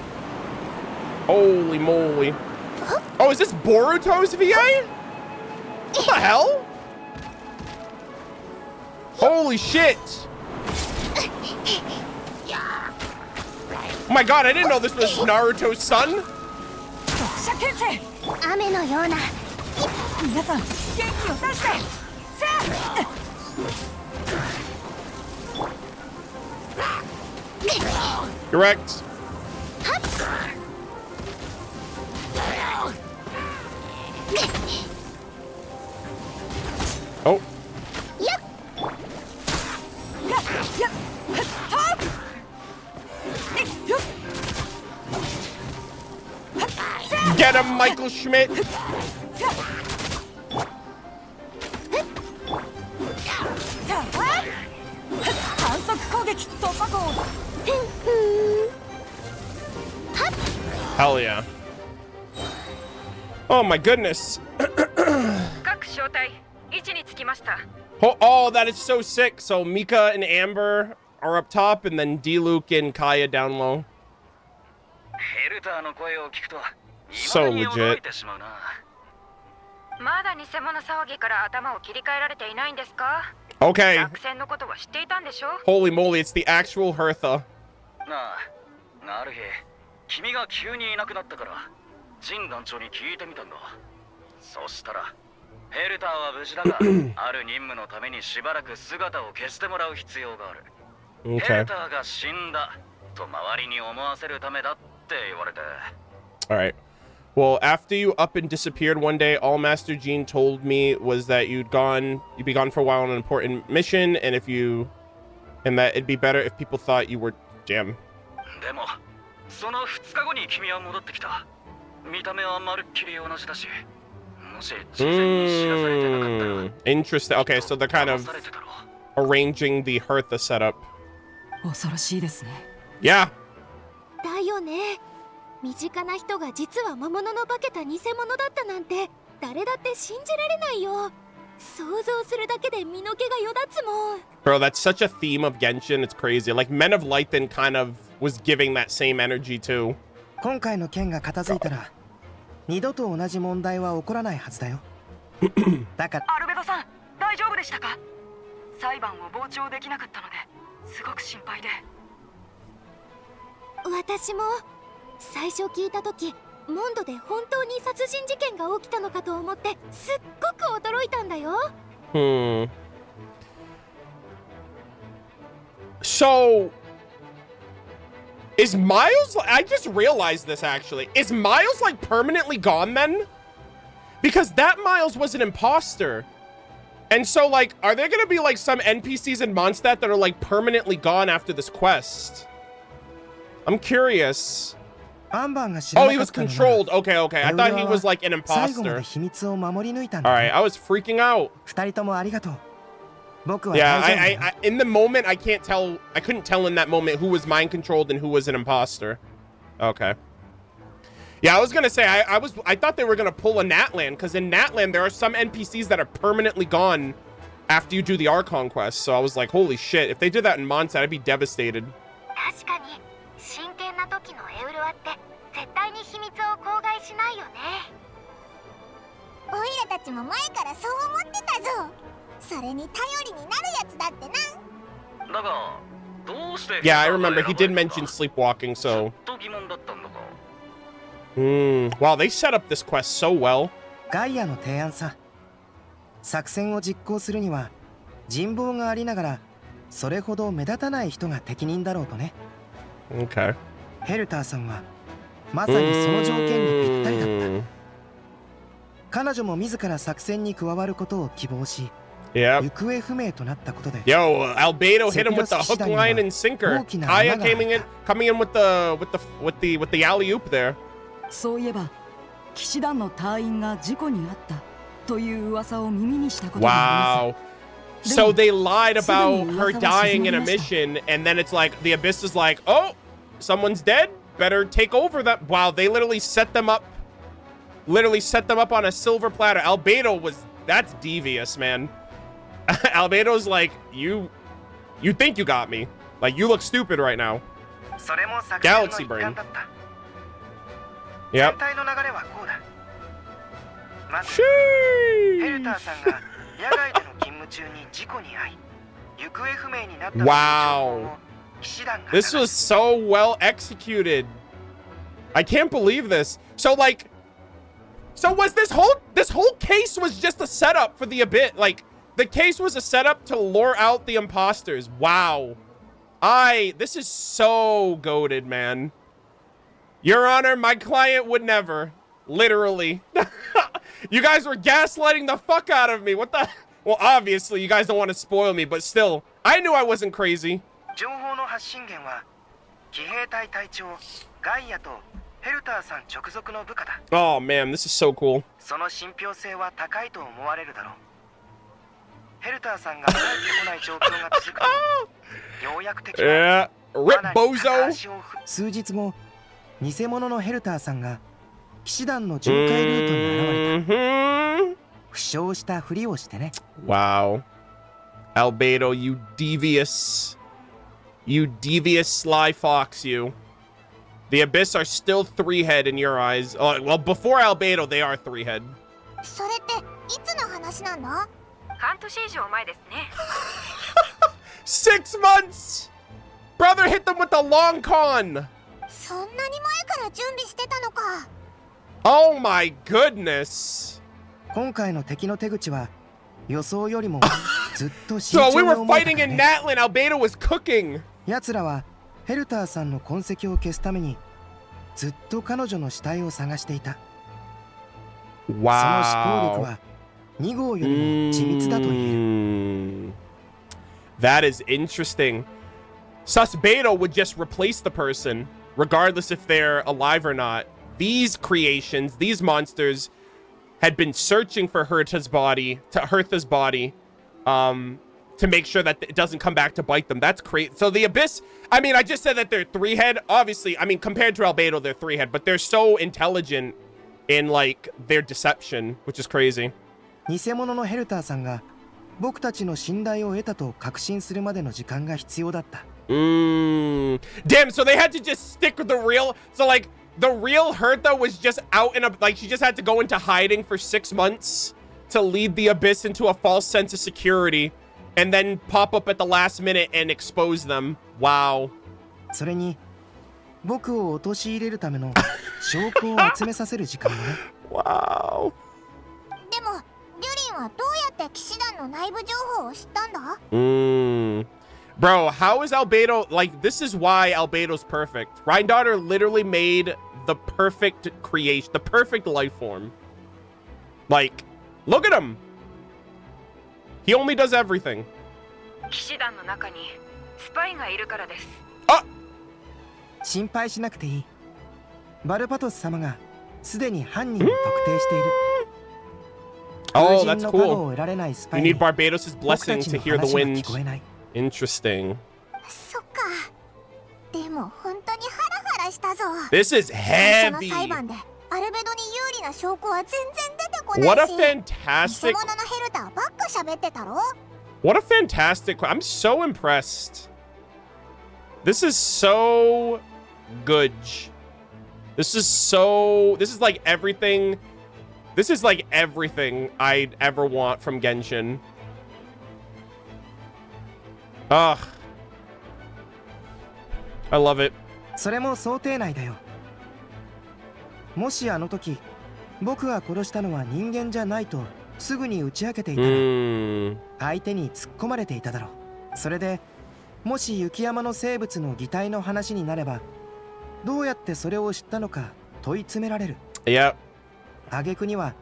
Holy moly. Oh, is this Boruto's VA? What the hell? Holy shit. Oh my god, I didn't know this was Naruto's son. Correct. Oh. Get him, Michael Schmidt. Hell yeah. Oh my goodness. Oh, that is so sick. So Mika and Amber are up top, and then D-Luke and Kaya down low. So legit. Okay. Holy moly, it's the actual Hertha. Okay. Alright. Well, after you up and disappeared one day, all Master Jean told me was that you'd be gone for a while on an important mission, and that it'd be better if people thought you were Jam. Interesting. Okay, so they're kind of arranging the Hertha setup. Yeah. だよね。身近な人が実は魔物の化けた偽物だったなんて誰だって信じられないよ。想像するだけで身の毛がよだつもん。 Bro, that's such a theme of Genshin. It's crazy. Like Men of Light then kind of was giving that same energy too. 今回の件が片付いたら二度と同じ問題は起こらないはずだよ。だから。アルベドさん、大丈夫でしたか？裁判を傍聴できなかったのですごく心配で。私も最初聞いた時、モンドで本当に殺人事件が起きたのかと思ってすっごく驚いたんだよ。So is Miles, I just realized this actually. Is Miles like permanently gone then? Because that Miles was an imposter. And so like, are there gonna be like some NPCs in Mondstadt that are like permanently gone after this quest? I'm curious. Oh, he was controlled. Okay, okay. I thought he was like an imposter. Alright, I was freaking out. Yeah, I in the moment, I couldn't tell in that moment who was mind controlled and who was an imposter. Okay. Yeah, I was gonna say, I thought they were gonna pull a Natlan, because in Natlan, there are some NPCs that are permanently gone after you do the Archon quest. So I was like, holy shit, if they did that in Mondstadt, I'd be devastated. 確かに真剣な時のエウルワって絶対に秘密を口外しないよね。オイラたちも前からそう思ってたぞ。それに頼りになるやつだってな。だがどうして Yeah, I remember he did mention sleepwalking, so. Wow, they set up this quest so well. ガイアの提案さ。作戦を実行するには人望がありながらそれほど目立たない人が適任だろうとね。Okay. ヘルターさんはまさにその条件にぴったりだった。彼女も自ら作戦に加わることを希望し、行方不明となったことで。Yo, Albedo hit him with the hook, line, and sinker. Kaya coming in with the alley-oop there. そういえば騎士団の隊員が事故に遭ったという噂を耳にしたことがあります。So they lied about her dying in a mission, and then it's like the Abyss is like, oh, someone's dead, better take over that. Wow, they literally set them up on a silver platter. That's devious, man. Albedo's like, you think you got me. Like, you look stupid right now. Galaxy brain. Yep. Wow. This was so well executed. I can't believe this. So was this whole case was just a setup for the Abyss. Like, the case was a setup to lure out the imposters. Wow. This is so goated, man. Your Honor, my client would never. Literally. You guys were gaslighting the fuck out of me. What the? Well, obviously, you guys don't want to spoil me, but still, I knew I wasn't crazy. Oh man, this is so cool. Yeah, rip bozo. 数日後、偽物のヘルターさんが騎士団の巡回ルートに現れた。負傷したふりをしてね。Wow. Albedo, you devious sly fox, you. The Abyss are still 3-head in your eyes. Oh, well, before Albedo, they are 3-head. それっていつの話なの？半年以上前ですね。6 months! Brother hit them with a long con! そんなに前から準備してたのか。Oh my goodness! 今回の敵の手口は予想よりもずっと慎 So 重 we な were 思い fighting だ in ね。Natlan, Albedo was cooking! 奴らはヘルターさんの痕跡を消すためにずっと彼女の死体を探していた。その思考力は2号よりも緻密だと言える。That is interesting. Susbedo would just replace the person, regardless if they're alive or not. These creations, these monsters, had been searching for Hertha's body, to make sure that it doesn't come back to bite them. That's crazy. So the Abyss, I mean, I just said that they're 3-head. Obviously, I mean, compared to Albedo, they're 3-head, but they're so intelligent in, like, their deception, which is crazy. 偽物のヘルターさんが僕たちの信頼を得たと確信するまでの時間が必要だった。Damn, so they had to just stick with the real. So, like, the real Hertha was just out in a, like, she just had to go into hiding for 6 months to lead the Abyss into a false sense of security and then pop up at the last minute and expose them. Wow. それに僕を陥れるための証拠を集めさせる時間もね。Wow. でも、リュリンはどうやって騎士団の内部情報を知ったんだ？Bro, how is Albedo, like, this is why Albedo's perfect. Rhindaughter literally made the perfect creation, the perfect life form. Like, look at him. He only does everything. 騎士団の中にスパイがいるからです。あ！心配しなくていい。バルパトス様がすでに犯人を特定している。Oh, that's cool. You need Barbados' blessing to hear the wind. Interesting. そっか。でも本当にハラハラしたぞ。This is 最初 heavy. の裁判でアルベドに有利な証拠は全然出てこないし。 What a fantastic. 偽物のヘルターばっか喋ってたろ。What a fantastic... I'm so impressed. This is so good. This is like everything... This is like everything I'd ever want from Genshin. Ugh. I love it. それも想定内だよ。もしあの時、僕が殺したのは人間じゃないとすぐに打ち明けていたら、相手に突っ込まれていただろう。それで、もし雪山の生物の擬態の話になれば、どうやってそれを知ったのか問い詰められる。Yep. 挙句には、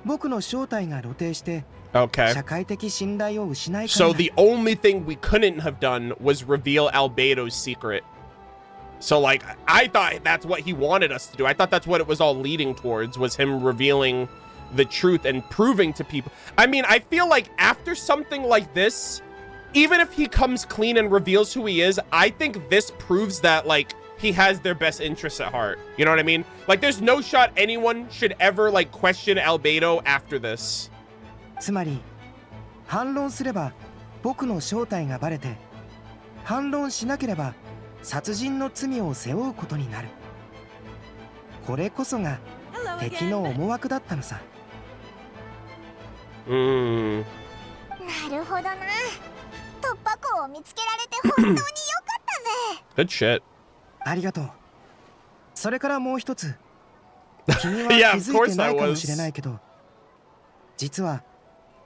僕の正体が露呈して、Okay. 社会的信頼を失いかねない。 So the only thing we couldn't have done was reveal Albedo's secret. So like, I thought that's what he wanted us to do. I thought that's what it was all leading towards, was him revealing the truth and proving to people. I mean, I feel like after something like this, even if he comes clean and reveals who he is, I think this proves that like he has their best interests at heart. You know what I mean? Like there's no shot anyone should ever like question Albedo after this. つまり、反論すれば僕の正体がバレて、反論しなければ殺人の罪を背負うことになる。これこそが敵の思惑だったのさ。なるほどな。突破口を見つけられて本当によかったぜ。 Good shit. ありがとう。それからもう一つ。君は気づいてないかもしれないけど、実は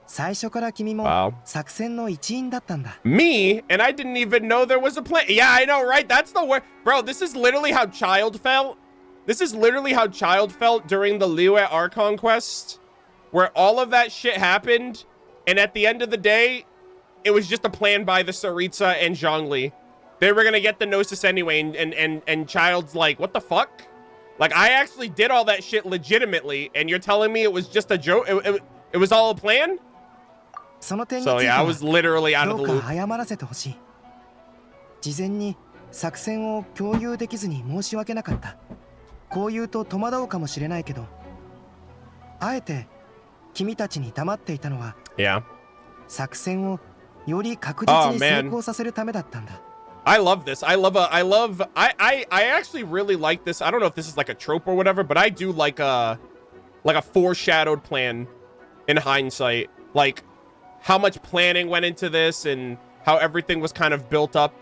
最初から君も作戦の一員だったんだ。Me? And I didn't even know there was a plan. Yeah, I know, right? That's the word. Bro, this is literally how Child felt. This is literally how Child felt during the Liyue Archon quest, where all of that shit happened, and at the end of the day, it was just a plan by the Saritsa and Zhongli. They were gonna get the Gnosis anyway, and Child's like, what the fuck? Like, I actually did all that shit legitimately, and you're telling me it was just a joke? It was all a plan? So yeah, I was literally out of the loop. 謝らせてほしい。事前に作戦を共有できずに申し訳なかった。こう言うと戸惑うかもしれないけど、あえて君たちに黙っていたのは、作戦をより確実に成功させるためだったんだ。I love this. I actually really like this. I don't know if this is like a trope or whatever, but I do like a foreshadowed plan in hindsight. Like how much planning went into this and how everything was kind of built up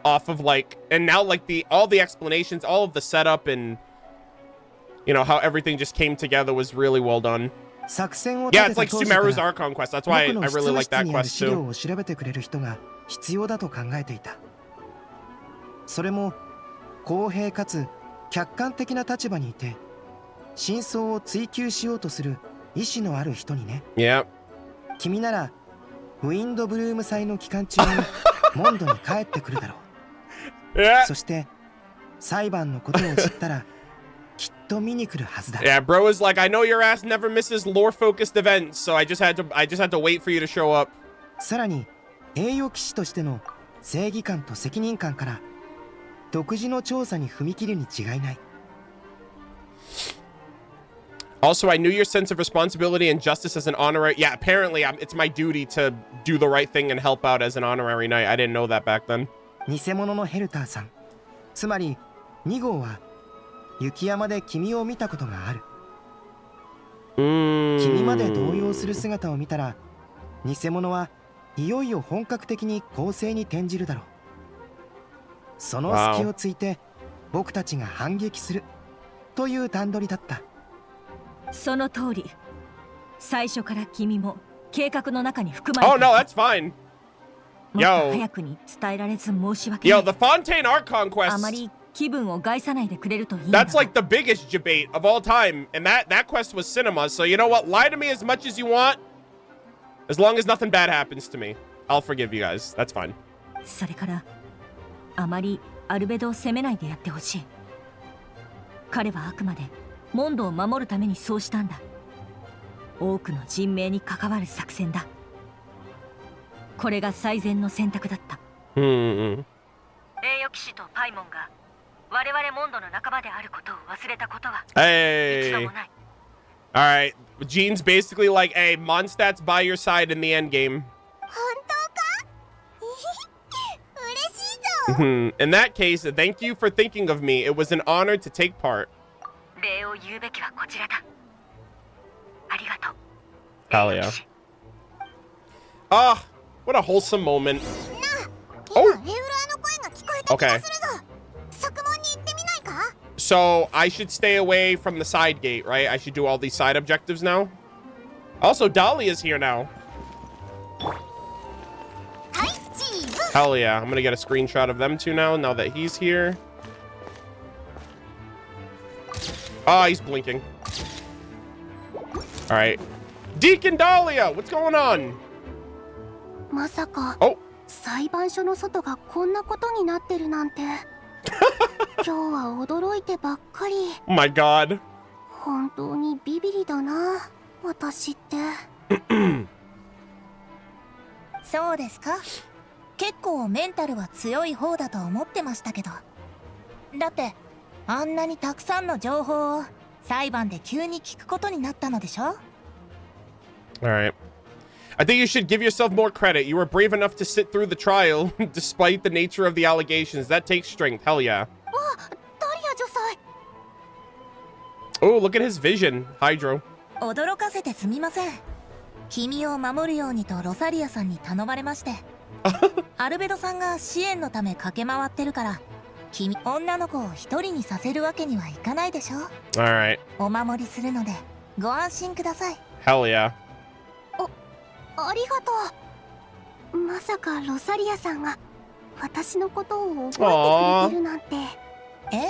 off of like, and now like all the explanations, all of the setup, and you know how everything just came together was really well done. Yeah, it's like Sumeru's Archon quest. That's why I really like that quest too. それも公平かつ客観的な立場にいて真相を追求しようとする意志のある人にね。君ならウィンドブルーム祭の期間中にモンドに帰ってくるだろう。そして裁判のことを知ったらきっと見に来るはずだ。Yeah, bro is like, I know your ass never misses lore-focused events, so I just had to wait for you to show up. さらに栄誉騎士としての正義感と責任感から独自の調査に踏み切るに違いない。Also, I knew your sense of responsibility and justice as an honorary. Yeah, apparently it's my duty to do the right thing and help out as an honorary knight. I didn't know that back then. 偽物のヘルターさん。つまり2号は雪山で君を見たことがある。君まで動揺する姿を見たら、偽物はいよいよ本格的に攻勢に転じるだろう。その隙をついて僕たちが反撃するという段取りだった。その通り。最初から君も計画の中に含まれていた。Oh no, that's fine. もっと早くに伝えられず申し訳ない。Yo, the Fontaine Archon quest. あまり気分を害さないでくれるといいんだ。 That's like the biggest debate of all time, and that quest was cinema. So you know what? Lie to me as much as you want, as long as nothing bad happens to me. I'll forgive you guys. That's fine. それからあまりアルベドを責めないでやってほしい。彼はあくまでモンドを守るためにそうしたんだ。多くの人命に関わる作戦だ。これが最善の選択だった。栄誉騎士とパイモンが我々モンドの仲間であることを忘れたことは一度もない。Alright, Jean's basically like, hey, Mondstadt's by your side in the end game. 本当 In that case, thank you for thinking of me. It was an honor to take part. Hell yeah. Ah, what a wholesome moment. Oh! Okay. So, I should stay away from the side gate, right? I should do all these side objectives now. Also, Dahlia's here now. Hell yeah. I'm gonna get a screenshot of them two now that he's here. Ah, he's blinking. All right. Deacon Dahlia, what's going on? まさか、 Oh. 裁判所の外がこんなことになってるなんて。今日は驚いてばっかり。Oh my god. 本当にビビリだな、私って。そうですか。結構メンタルは強い方だと思ってましたけど。だってあんなにたくさんの情報を裁判で急に聞くことになったのでしょ？ Alright. I think you should give yourself more credit. You were brave enough to sit through the trial despite the nature of the allegations. That takes strength. Hell yeah. Oh, look at his vision. Hydro. 驚かせてすみません。君を守るようにとロサリアさんに頼まれまして。アルベドさんが支援のため駆け回ってるから、君、女の子を一人にさせるわけにはいかないでしょ？ Alright. お守りするのでご安心ください。 Hell yeah. ありがとう。まさかロサリアさんが私のことを覚えてくれてるなんて。ええ、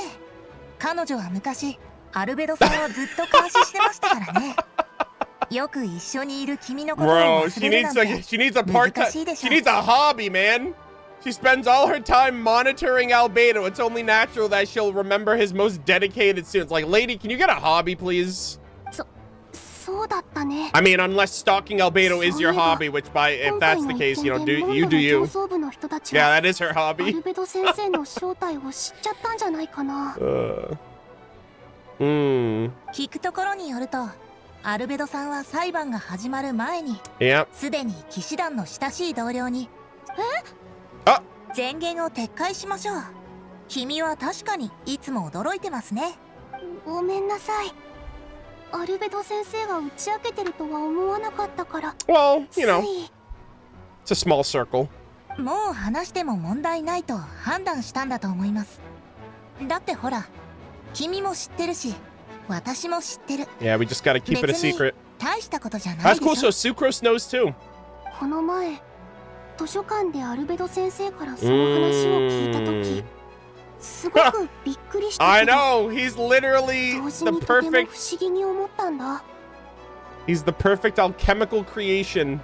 彼女は昔アルベドさんをずっと監視してましたからね。よく一緒にいる君のことを忘れるなんて難しいでしょ。 She needs a hobby, man. She spends all her time monitoring Albedo. It's only natural that she'll remember his most dedicated students. Like, lady, can you get a hobby, please? そうだったね。 I mean, unless stalking Albedo is your hobby, which if that's the case, you know, do you. Yeah, that is her hobby. アルベド先生の正体を知っちゃったんじゃないかな。聞くところによると、アルベドさんは裁判が始まる前に、すでに騎士団の親しい同僚に、前言を撤回しましょう。君は確かにいつも驚いてますね。ごめんなさい。アルベド先生が打ち明けてるとは思わなかったから。Well, you know, it's a small circle. もう話しても問題ないと判断したんだと思います。だってほら、君も知ってるし、私も知ってる。Yeah, we just gotta keep it a secret. 大したことじゃないでしょ。 That's cool, so Sucrose knows too. この前、図書館でアルベド先生からその話を聞いたとき、すごくびっくりした。 I know, he's literally the perfect. 不思議に思ったんだ。 He's the perfect alchemical creation.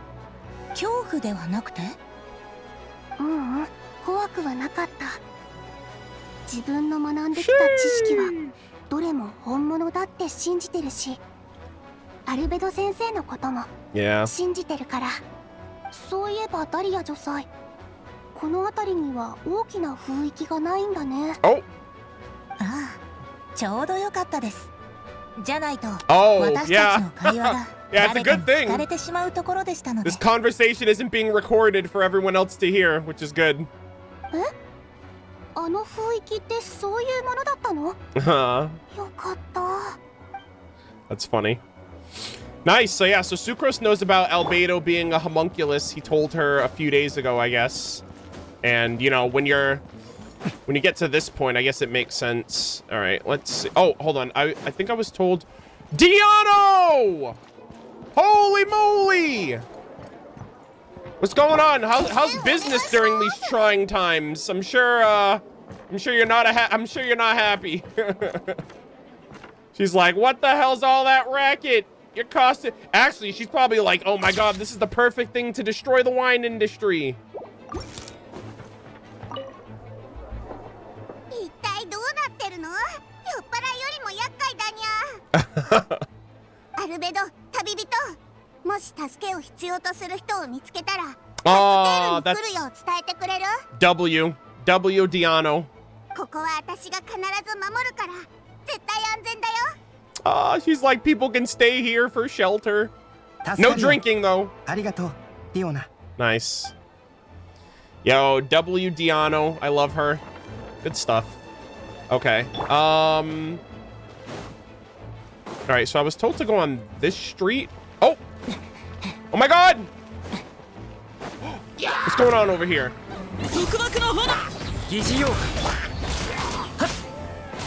恐怖ではなくて？怖くはなかった。自分の学んできた知識はどれも本物だって信じてるし、アルベド先生のことも信じてるから。そういえばダリア女祭、この辺りには大きな雰囲気がないんだね。ああ、ちょうどよかったです。じゃないと私たちの会話が誰かに聞かれてしまうところでしたので。 This conversation isn't being recorded for everyone else to hear, which is good. あの雰囲気ってそういうものだったの？よかった。 That's funny. Nice. So yeah, so Sucrose knows about Albedo being a homunculus. He told her a few days ago, I guess. And you know, when you get to this point, I guess it makes sense. All right, let's see. Oh, hold on. I think I was told Diano! Holy moly! What's going on? How's business during these trying times? I'm sure you're not happy. She's like, what the hell's all that racket? You're costing. Actually, she's probably like, oh my god, this is the perfect thing to destroy the wine industry. 一体どうなってるの？酔っ払いよりも厄介だにゃ。アルベド、旅人、もし助けを必要とする人を見つけたら、ああ、来るよう伝えてくれる？ W Diano. ここは私が必ず守るから、絶対安全だよ。She's like, people can stay here for shelter. No drinking though. ありがとう、ディオナ。 Nice. Yo, W. Diano. I love her. Good stuff. Okay. All right, so I was told to go on this street. Oh! Oh my god! What's going on over here?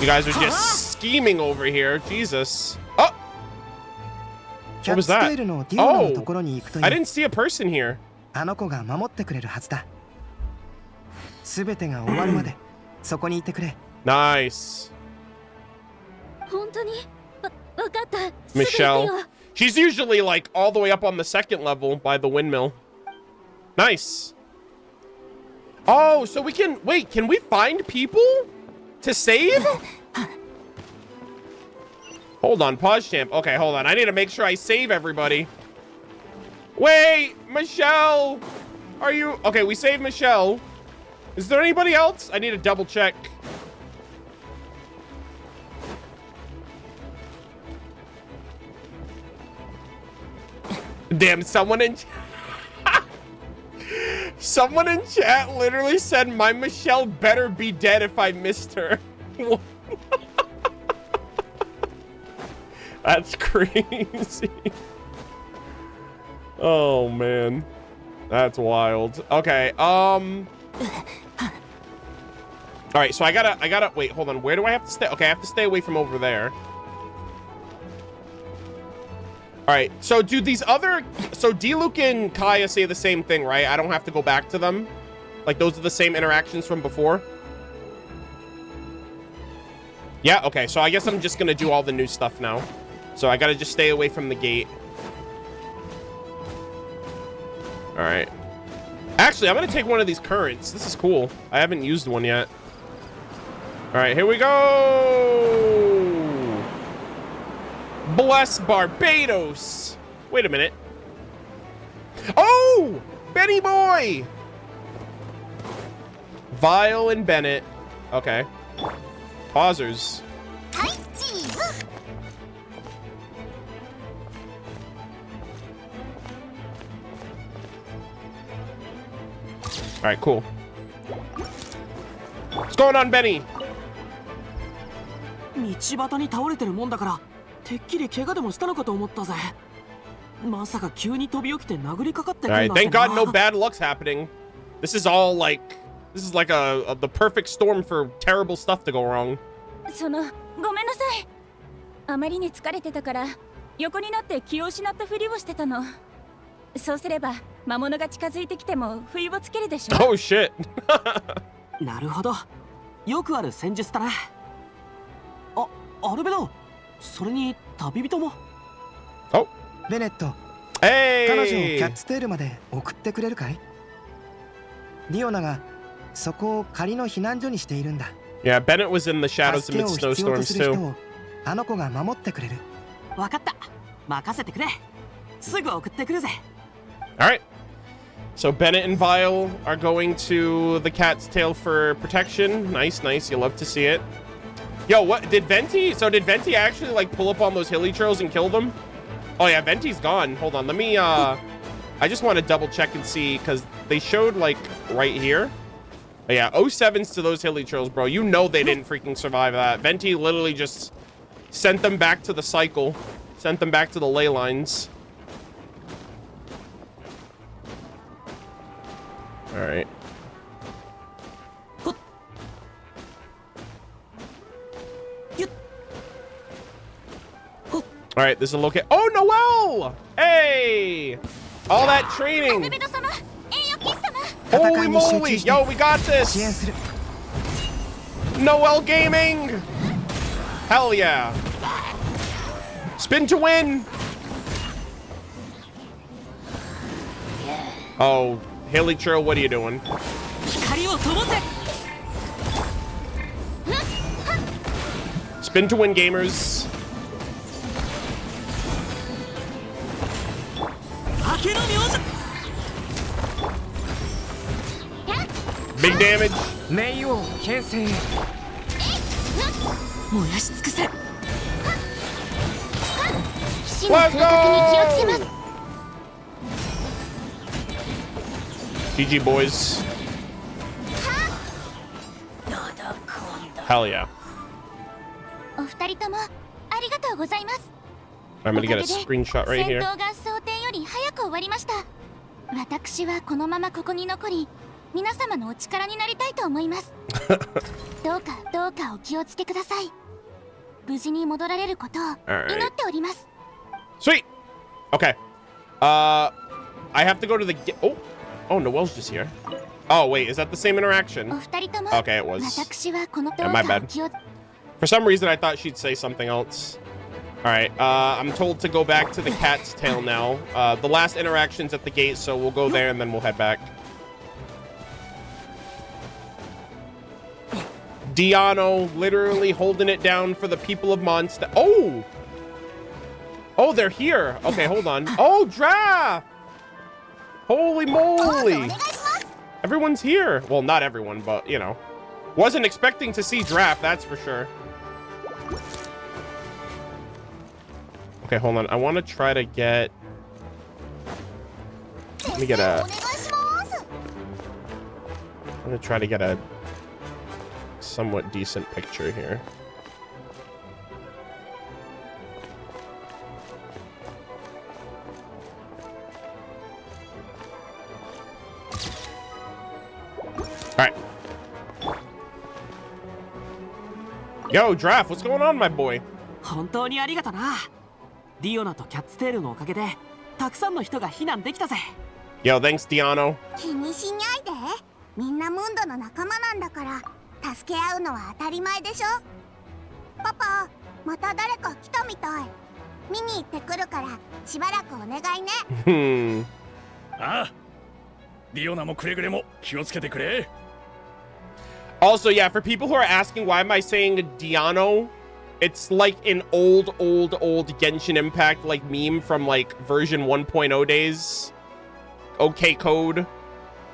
You guys are just scheming over here. Jesus. Oh! What was that? Oh! I didn't see a person here. あの子が守ってくれるはずだ。すべてが終わるまでそこにいてくれ。Nice. 本当にわかった。 Michelle. She's usually like all the way up on the second level by the windmill. Nice. Oh, so we can wait, can we find people to save? Hold on, pause champ. Okay, hold on. I need to make sure I save everybody. Wait, Michelle. Are you okay? We saved Michelle. Is there anybody else? I need to double check. Damn, someone in chat literally said my Michelle better be dead if I missed her. That's crazy. Oh man. That's wild. Okay, all right, so I gotta wait, hold on. Where do I have to stay? Okay, I have to stay away from over there. All right, so do these other, so D-Luke and Kaya say the same thing, right? I don't have to go back to them? Like those are the same interactions from before? Yeah, okay, so I guess I'm just gonna do all the new stuff now. So I gotta just stay away from the gate. All right. Actually, I'm gonna take one of these currents. This is cool. I haven't used one yet. All right, here we go. Bless Barbados. Wait a minute. Oh, Benny boy. Vile and Bennett. Okay. Pausers. All right, cool. What's going on, Benny? 道端に倒れてるもんだからてっきり怪我でもしたのかと思ったぜ。まさか急に飛び起きて殴りかかってくるなんてな。 Alright, thank God no bad luck's happening. This is all like, this is like the perfect storm for terrible stuff to go wrong. ごめんなさい。あまりに疲れてたから横になって気を失ったふりをしてたの。そうすれば魔物が近づいてきても不意をつけるでしょ。Oh shit. なるほど。よくある戦術だな。アルベド、それに旅人も。お、ベネット。彼女をキャッツテールまで送ってくれるかい？ディオナがそこを仮の避難所にしているんだ。Yeah, Bennett was in the shadows amid snowstorms too. あの子が守ってくれる。わかった。任せてくれ。すぐ送ってくるぜ。All right. So Bennett and Vile are going to the cat's tail for protection. Nice, nice. You love to see it. Yo, what did Venti? So did Venti actually like pull up on those hilly trails and kill them? Oh yeah, Venti's gone. Hold on, let me I just want to double check and see because they showed like right here. Oh, yeah, 07s to those hilly trails, bro. You know they didn't freaking survive that. Venti literally just sent them back to the cycle, sent them back to the ley lines. All right. All right, this is a location. Oh, Noelle! Hey! All that training. Holy moly! Yo, we got this! Noelle Gaming! Hell yeah! Spin to win! Oh, Haley Trail, what are you doing? Spin to win, gamers. Big damage. Let's go! GG, boys. Hell yeah. お二人ともありがとうございます。 I'm gonna get a screenshot right 戦 here. 闘が想定より早く終わりました。私はこのままここに残り、皆様のお力になりたいと思います。どうかお気をつけください。無事に戻られることを祈っております。Sweet. Okay. I have to go to the. Oh, Noelle's just here. Oh wait, is that the same interaction? Okay, it was. Yeah, my bad. For some reason, I thought she'd say something else. All right. I'm told to go back to the cat's tail now. The last interaction's at the gate, so we'll go there and then we'll head back. Diano literally holding it down for the people of Mondstadt. Oh, they're here. Okay, hold on. Oh, Draft. Holy moly. Everyone's here. Well, not everyone, but, you know. Wasn't expecting to see Draft, that's for sure. Okay, hold on. I want to try to get... Let me get a... I'm going to try to get a somewhat decent picture here. Alright. Yo, Draft, what's going on, my boy? 本当にありがとな。ディオナとキャッツテールのおかげでたくさんの人が避難できたぜ。Yo, thanks, Diano. 気にしないで。みんなムンドの仲間なんだから、助け合うのは当たり前でしょ。パパ、また誰か来たみたい。見に行ってくるからしばらくお願いね。ああ、ディオナもくれぐれも気をつけてくれ。Also, yeah, for people who are asking why am I saying Diano, it's like an old Genshin Impact like meme from like version 1.0 days. OK Code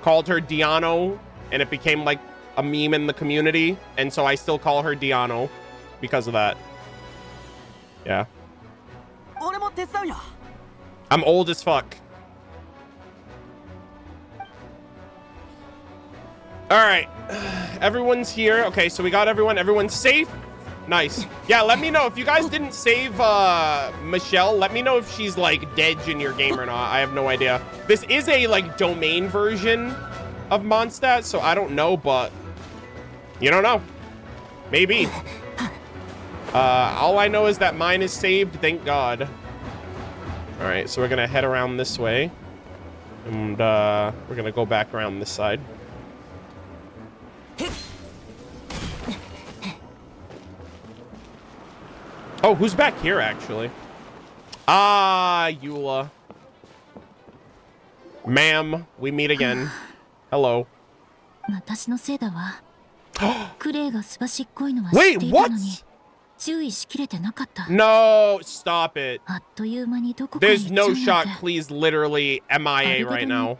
called her Diano, and it became like a meme in the community, and so I still call her Diano because of that. Yeah. I'm old as fuck. All right, everyone's here. Okay, so we got everyone. Everyone's safe. Nice. Yeah, let me know if you guys didn't save Michelle. Let me know if she's like dead in your game or not. I have no idea. This is a like domain version of Mondstadt, so I don't know, but you don't know. Maybe. All I know is that mine is saved. Thank God. All right, so we're gonna head around this way, and we're gonna go back around this side. Oh, who's back here, actually? Ah, Eula. Ma'am, we meet again. Hello. Wait, what? No, stop it. There's no shot. Please, literally MIA right now.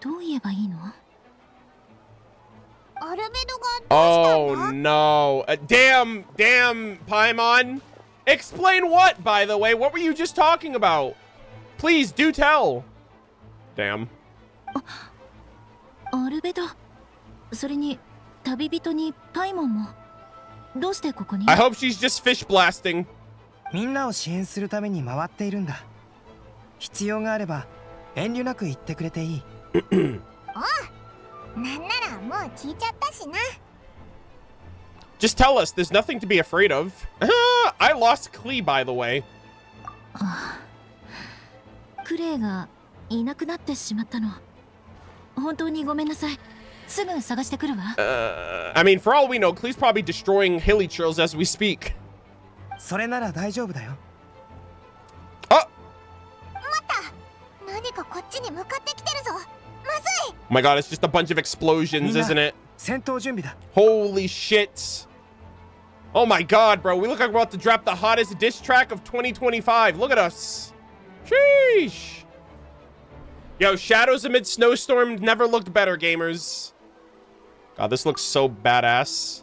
Oh, no. Damn, Paimon. Explain what, by the way? What were you just talking about? Please, do tell. Damn. I hope she's just fish blasting. みんなを支援するために回っているんだ。必要があれば遠慮なく言ってくれていい。なんならもう聞いちゃったしな。Just tell us. There's nothing to be afraid of. I lost Klee, by the way. I mean, for all we know, Klee's probably destroying Hilichurls as we speak. それなら大丈夫だよ。何かこっちに向かってきてるぞ。まずい。 Oh my god, it's just a bunch of explosions, isn't it? 戦闘準備だ。 Holy shit. Oh my god, bro. We look like we're about to drop the hottest diss track of 2025. Look at us. Sheesh. Yo, shadows amid snowstorm never looked better, gamers. God, this looks so badass.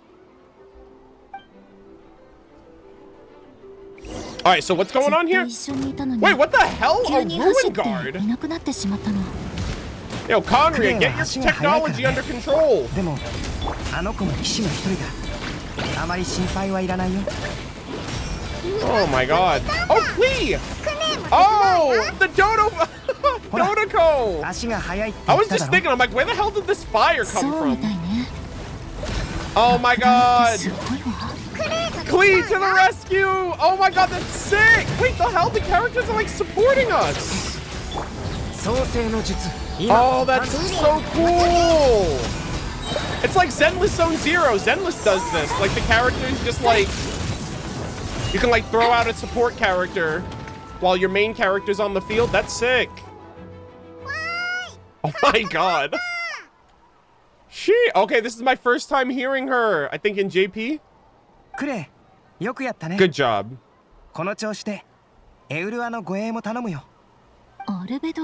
Alright, so what's going on here? Wait, what the hell? A ruin guard? Yo, Conria, get your technology under control. でも、あの子も騎士の一人だ。あまり心配はいらないよ。 Oh my god. Oh, Klee! Oh, the Dodoko! I was just thinking, I'm like, where the hell did this fire come from? Oh my god! Klee to the rescue! Oh my god, that's sick! Wait, the hell? The characters are like supporting us! Oh, that's so cool! It's like Zenless Zone Zero. Zenless does this. Like the characters just like... You can like throw out a support character while your main character's on the field. That's sick. Oh my god. Okay, this is my first time hearing her. I think in JP. Good job. この調子でエウルアの護衛も頼むよ。アルベド。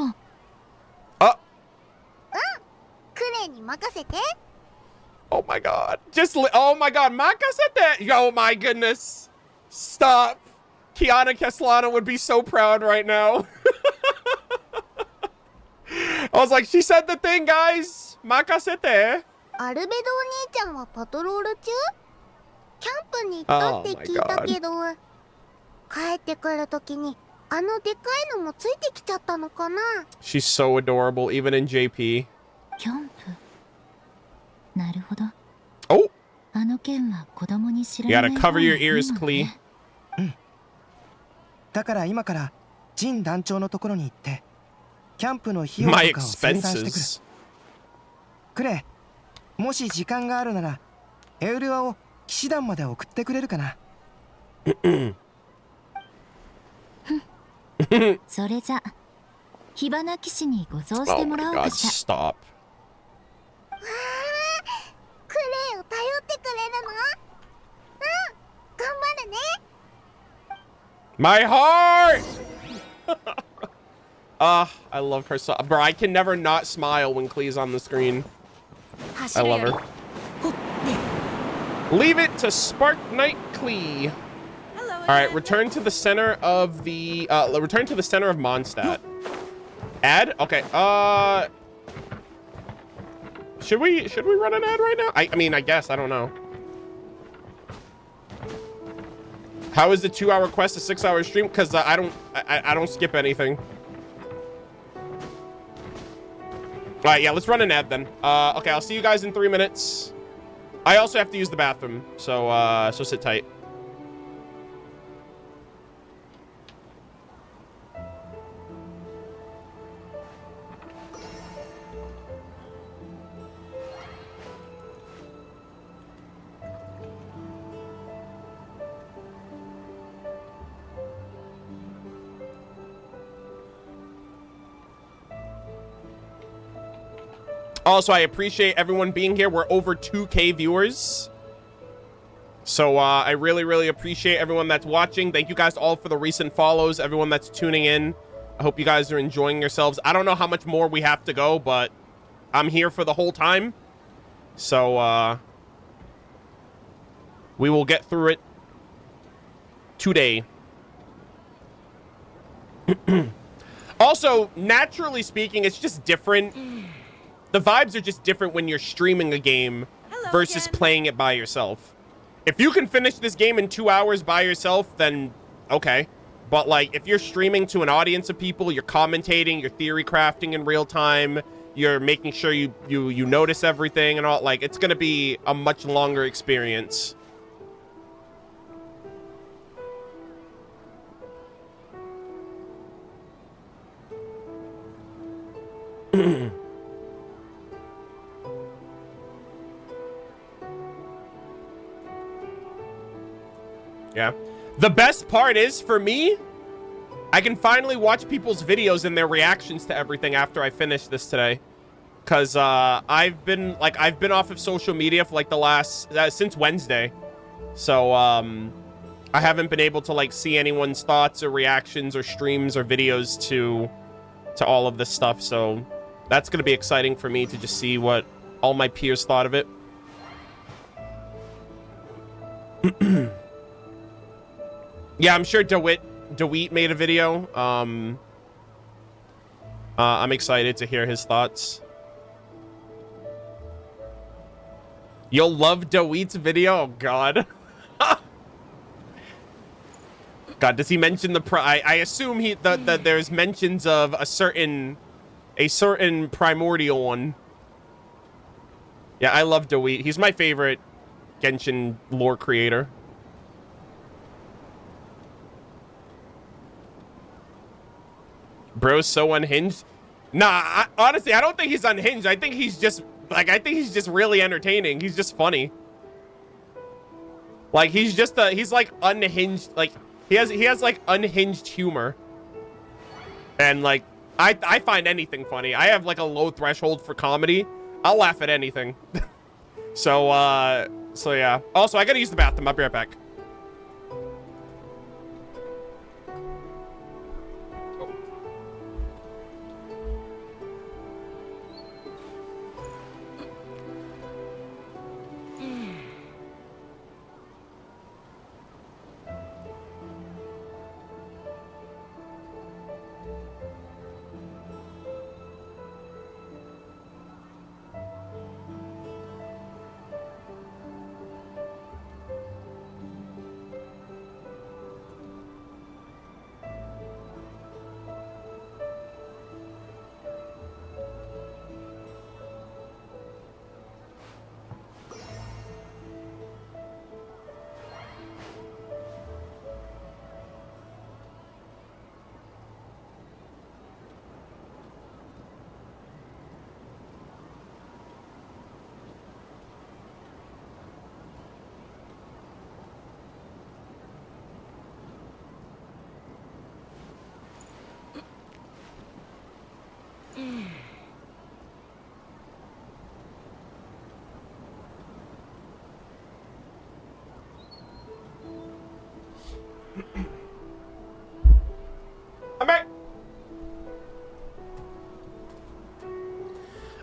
あ。クレイに任せて。 Oh my god. Oh my god. Makasete. Oh my goodness. Stop. Kiana Castellano would be so proud right now. I was like, she said the thing, guys. Makasete. アルベドお兄ちゃんはパトロール中？キャンプに行ったって聞いたけど、帰ってくるときにあのでかいのもついてきちゃったのかな？ She's so adorable, even in JP. キャンプ。なるほど。Oh. あの件は子供に知ら You ない。 gotta cover your ears, Klee. だから今からジン団長のところに行ってキャンプの費用とかを清算してくる。クレイ、もし時間があるならエウルアを騎士団まで送ってくれるかな。それじゃ火花騎士にご贈してもらおうかしら。 Stop. クレイを頼ってくれるの？頑張るね。 My heart! I love her so. Bro, I can never not smile when Klee's on the screen. I love her. Leave it to Spark Knight Klee. All right, return to the center of the return to the center of Mondstadt. Ad? Okay. Should we run an ad right now? I mean, I guess. I don't know. How is the 2-hour quest a 6-hour stream? Because I don't skip anything. All right, yeah, let's run an ad then. Okay, I'll see you guys in 3 minutes. I also have to use the bathroom, so sit tight. Also, I appreciate everyone being here. We're over 2K viewers. So I really, really appreciate everyone that's watching. Thank you guys all for the recent follows. Everyone that's tuning in. I hope you guys are enjoying yourselves. I don't know how much more we have to go, but I'm here for the whole time. So we will get through it today. Also, naturally speaking, it's just different. The vibes are just different when you're streaming a game versus playing it by yourself. If you can finish this game in 2 hours by yourself, then okay. But like, if you're streaming to an audience of people, you're commentating, you're theory crafting in real time, you're making sure you notice everything and all, like, it's gonna be a much longer experience. Yeah. The best part is, for me, I can finally watch people's videos and their reactions to everything after I finish this today. Because I've been off of social media for like the last, since Wednesday. So I haven't been able to like see anyone's thoughts or reactions or streams or videos to all of this stuff. So that's going to be exciting for me to just see what all my peers thought of it. Yeah, I'm sure DeWeet made a video. I'm excited to hear his thoughts. You'll love DeWeet's video? Oh, God. God, does he mention the I assume that there's mentions of a certain primordial one. Yeah, I love Doit. He's my favorite Genshin lore creator. Bro's so unhinged. Nah, honestly, I don't think he's unhinged. I think he's just really entertaining. He's just funny. Like he's like unhinged. Like he has like unhinged humor. And like I find anything funny. I have like a low threshold for comedy. I'll laugh at anything. So yeah. Also, I gotta use the bathroom. I'll be right back. I'm back.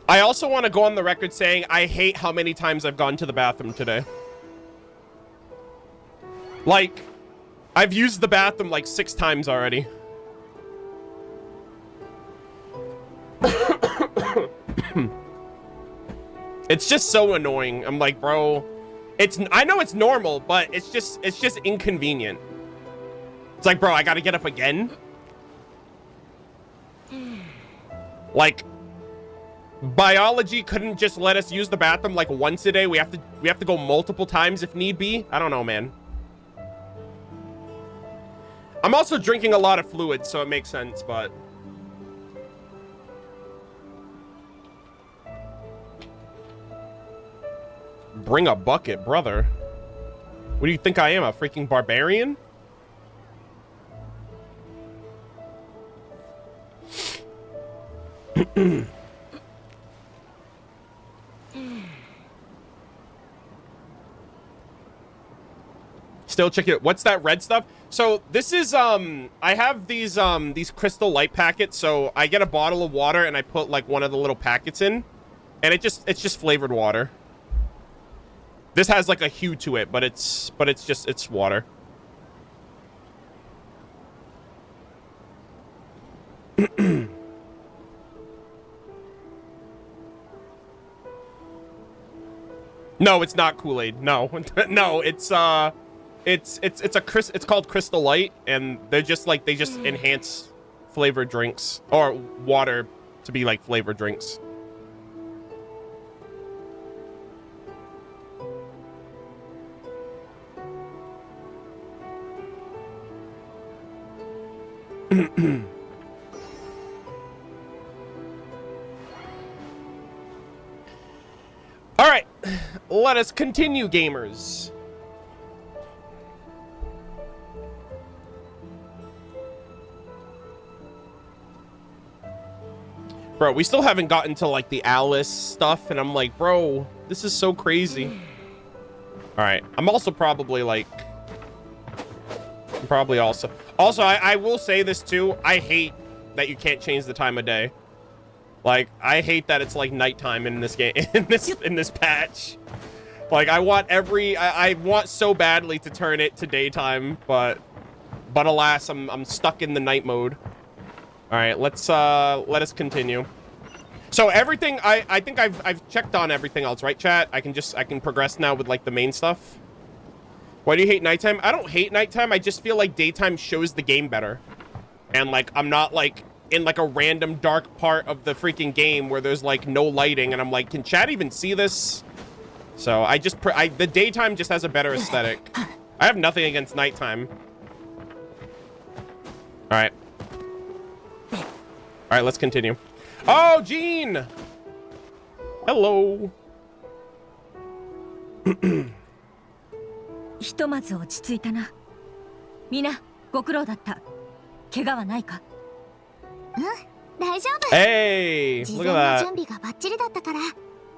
I also want to go on the record saying I hate how many times I've gone to the bathroom today. Like, I've used the bathroom like 6 times already. It's just so annoying. I'm like, bro, I know it's normal, but it's just inconvenient. It's like, bro, I gotta get up again. Like, biology couldn't just let us use the bathroom like once a day. We have to go multiple times if need be. I don't know, man. I'm also drinking a lot of fluids, so it makes sense, but bring a bucket, brother. What do you think I am, a freaking barbarian? Still check it. What's that red stuff? So this is I have these crystal light packets. So I get a bottle of water and I put like one of the little packets in, and it's just flavored water. This has like a hue to it, but it's water. No, it's not Kool-Aid. No. No, it's called Crystal Light, and they're just like, they just enhance flavored drinks or water to be like flavored drinks. All right, let us continue, gamers. Bro, we still haven't gotten to like the Alice stuff, and I'm like, bro, this is so crazy. All right, I'm also probably like, also I will say this too. I hate that you can't change the time of day. Like, I hate that it's like nighttime in this game, in this patch. Like, I want so badly to turn it to daytime, but alas, I'm stuck in the night mode. All right, let us continue. So everything, I think I've checked on everything else, right, chat? I can progress now with like the main stuff. Why do you hate nighttime? I don't hate nighttime. I just feel like daytime shows the game better. And like, I'm not like in like a random dark part of the freaking game where there's like no lighting. And I'm like, can chat even see this? So I just, the daytime just has a better aesthetic. I have nothing against nighttime. All right. All right, let's continue. Oh, Jean. Hello. ひとまず落ち着いたな。みんなご苦労だった。怪我はないか？大丈夫。Hey, 事 look 前 at の that. 準備がバッチリだったから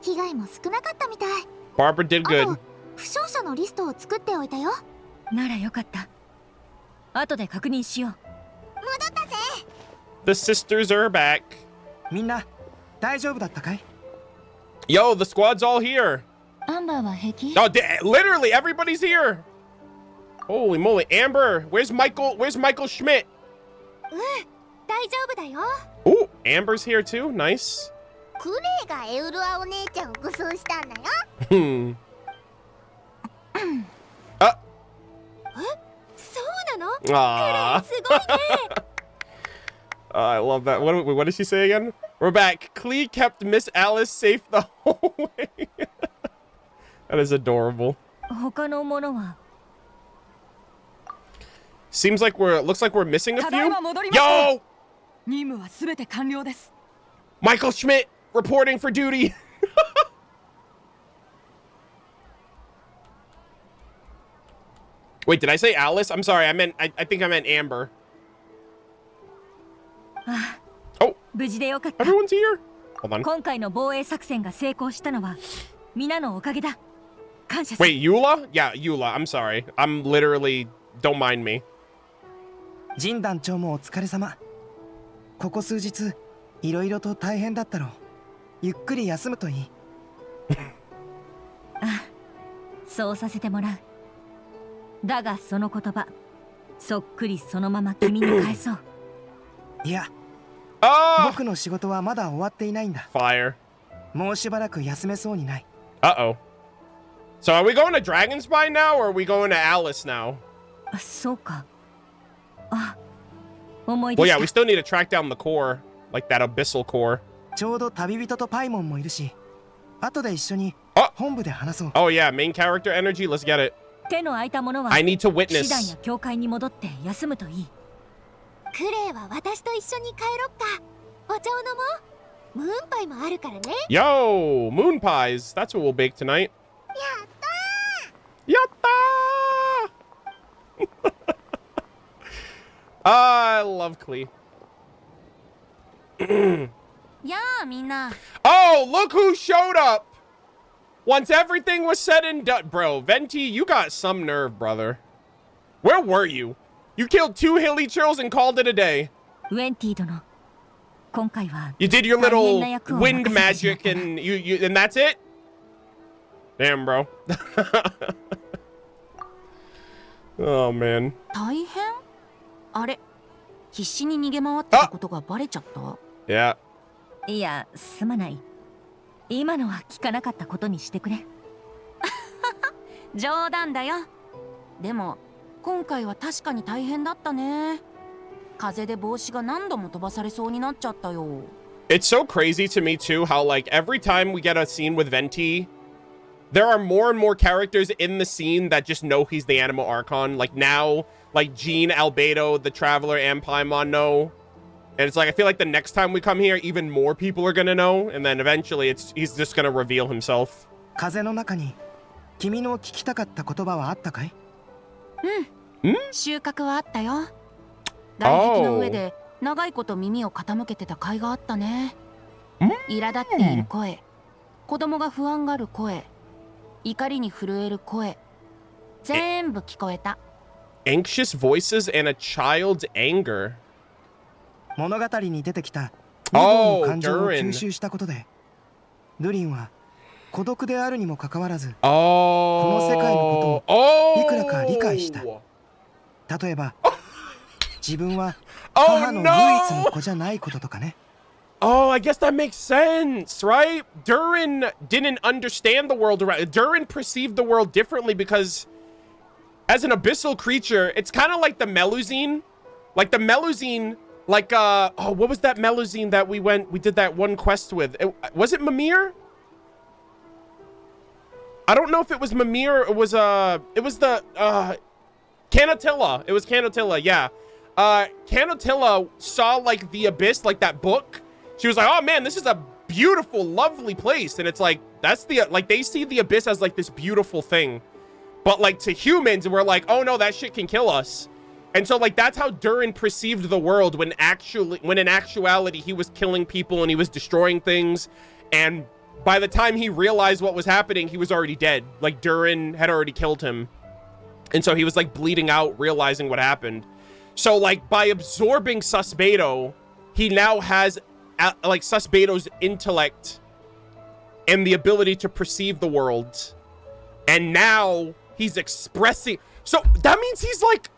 被害も少なかったみたい。 Barbara did good. 負傷者のリストを作っておいたよ。ならよかった。後で確認しよう。戻ったぜ。 The sisters are back. みんな大丈夫だったかい? Yo, the squad's all here. アンバーは平気? Oh, literally everybody's here. Holy moly, Amber, where's Michael? Where's Michael Schmidt? 大丈夫だよ。 Ooh, Amber's here too. Nice. クレイがエウルアお姉ちゃんを護送したんだよ。そうなの？ Aww. クレイすごいね。I love that. What did she say again? We're back. Clee kept Miss Alice safe the whole way. That is adorable. 他のものは Seems like looks like we're missing a ただい few. ま戻りました。 Yo! 任務はすべて完了です。 Michael Schmidt reporting for duty. Wait, did I say Alice? I'm sorry. I think I meant Amber. 無事でよかった。 Everyone's here. Hold on. 今回の防衛作戦が成功したのは皆のおかげだ。感謝する。 Wait, Eula? Yeah, Eula. I'm sorry. I'm literally... Don't mind me. ジン団長もお疲れ様。ここ数日いろいろと大変だったろう。ゆっくり休むといい。そうさせてもらう。だがその言葉そっくりそのまま君に返そう。いや、僕の仕事はまだ終わっていないんだ。Fire. もうしばらく休めそうにない。Uh-oh. So are we going to Dragon Spy now, or are we going to Alice now? そうか。思い出 Well, し yeah, た。 we still need to track down the core, like that abyssal core. ちょうど旅人とパイモンもいるし、後で一緒に本部で話そう。Oh yeah, main character energy. Let's get it. 手の空いたものは I need to witness. 騎士団や教会に戻って休むといい。クレイは私と一緒に帰ろっか。お茶を飲もう。ムーンパイもあるからね。 Yo, moon pies. That's what we'll bake tonight. やったー。 I love Klee. やあみんな。 Oh, look who showed up. Once everything was said and done. Bro, Venti, you got some nerve, brother. Where were you? You killed 2 hilly churls and called it a day. ウェンティ殿。今回は You did your little 大変な役を wind 任せてしまった magic and and that's it? Damn, bro. Oh, man. 大変？あれ、必死に逃げ回ってたことがバレちゃった？ Yeah. いや、すまない。今のは聞かなかったことにしてくれ。冗談だよ。でも今回は確かに大変だったね。風で帽子が何度も飛ばされそうになっちゃったよ。 It's so crazy to me, too, how, like, every time we get a scene with Venti, there are more and more characters in the scene that just know he's the Animal Archon. Like, now, like, Jean, Albedo, the Traveler, and Paimon know. And it's like, I feel like the next time we come here, even more people are gonna know. And then eventually, he's just gonna reveal himself. 風の中に君の聞きたかった言葉はあったかい？収穫はあったよ。外壁の上で長いこと耳を傾けてた甲斐があったね。苛立っている声、子供が不安がる声、怒りに震える声、全部聞こえた。 Anxious voices and a child's anger. 物語に出てきた2号の感情を吸収したことで、ドゥリンは孤独であるにもかかわらず、この世界のことをいくらか理解した。例えば、自分は母の唯一の子じゃないこととかね。Oh, I guess that makes sense, right? Durin didn't understand the world around. Durin perceived the world differently because as an abyssal creature, it's kind of like the Melusine. Like the Melusine, like, oh, what was that Melusine that we did that one quest with? Was it Mimir? I don't know if it was Mimir or it was the, Canatilla. It was Canatilla, yeah. Canatilla saw, like, the Abyss, like, that book. She was like, oh, man, this is a beautiful, lovely place. And it's like, that's the, like, they see the Abyss as, like, this beautiful thing. But, like, to humans, we're like, oh, no, that shit can kill us. And so, like, that's how Durin perceived the world when in actuality, he was killing people and he was destroying things. And by the time he realized what was happening, he was already dead. Like, Durin had already killed him. And so he was, like, bleeding out, realizing what happened. So, like, by absorbing Susbedo, he now has, like, Susbedo's intellect and the ability to perceive the world. And now he's expressing... So, that means he's, like...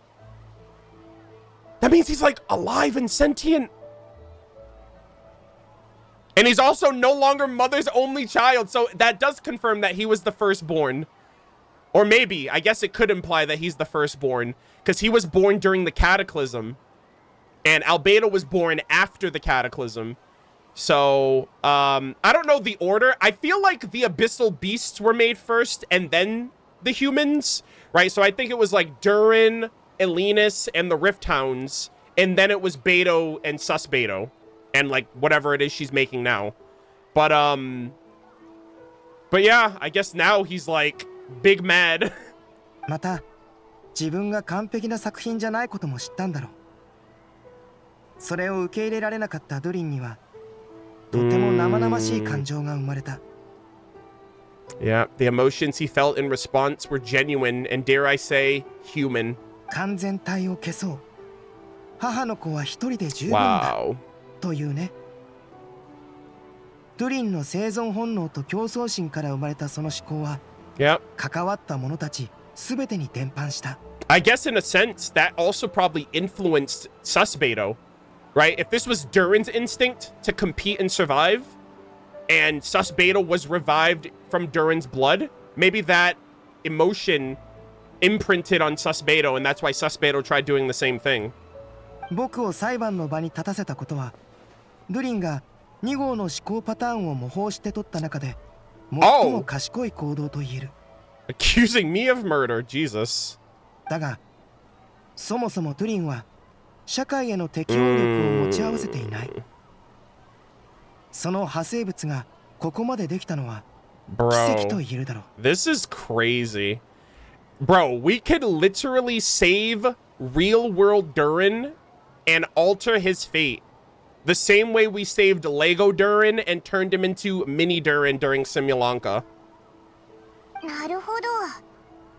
That means he's, like, alive and sentient. And he's also no longer mother's only child. So, that does confirm that he was the firstborn. Or maybe, I guess it could imply that he's the firstborn. Because he was born during the Cataclysm. And Albedo was born after the Cataclysm. So, I don't know the order. I feel like the Abyssal Beasts were made first and then the humans. Right? So I think it was like Durin, Elenus, and the Rift Hounds. And then it was Beto and Susbedo. And like whatever it is she's making now. But yeah, I guess now he's like big mad. また自分が完璧な作品じゃないことも知ったんだろう。それを受け入れられなかったドリンにはとても生々しい感情が生まれた。Yeah, the emotions he felt in response were genuine and dare I say, human. 完全体を消そう。母の子は一人で十分だ。というね。ドリンの生存本能と競争心から生まれたその思考は、関わった者たちすべてに伝播した。I guess in a sense that also probably influenced Susbedo, right? If this was Durin's instinct to compete and survive, and Susbedo was revived from Durin's blood, maybe that emotion imprinted on Susbedo, and that's why Susbedo tried doing the same thing. 僕を裁判の場に立たせたことは、ドリンが2号の思考パターンを模倣して取った中で、最も賢い行動と言える。Accusing me of murder, Jesus. だが、そもそもドリンは社会への適応力を持ち合わせていない。その派生物がここまでできたのは奇跡と言えるだろう。This is crazy. Bro, we could literally save real-world Durin and alter his fate. The same way we saved Lego Durin and turned him into Mini Durin during Simulanka. なるほど。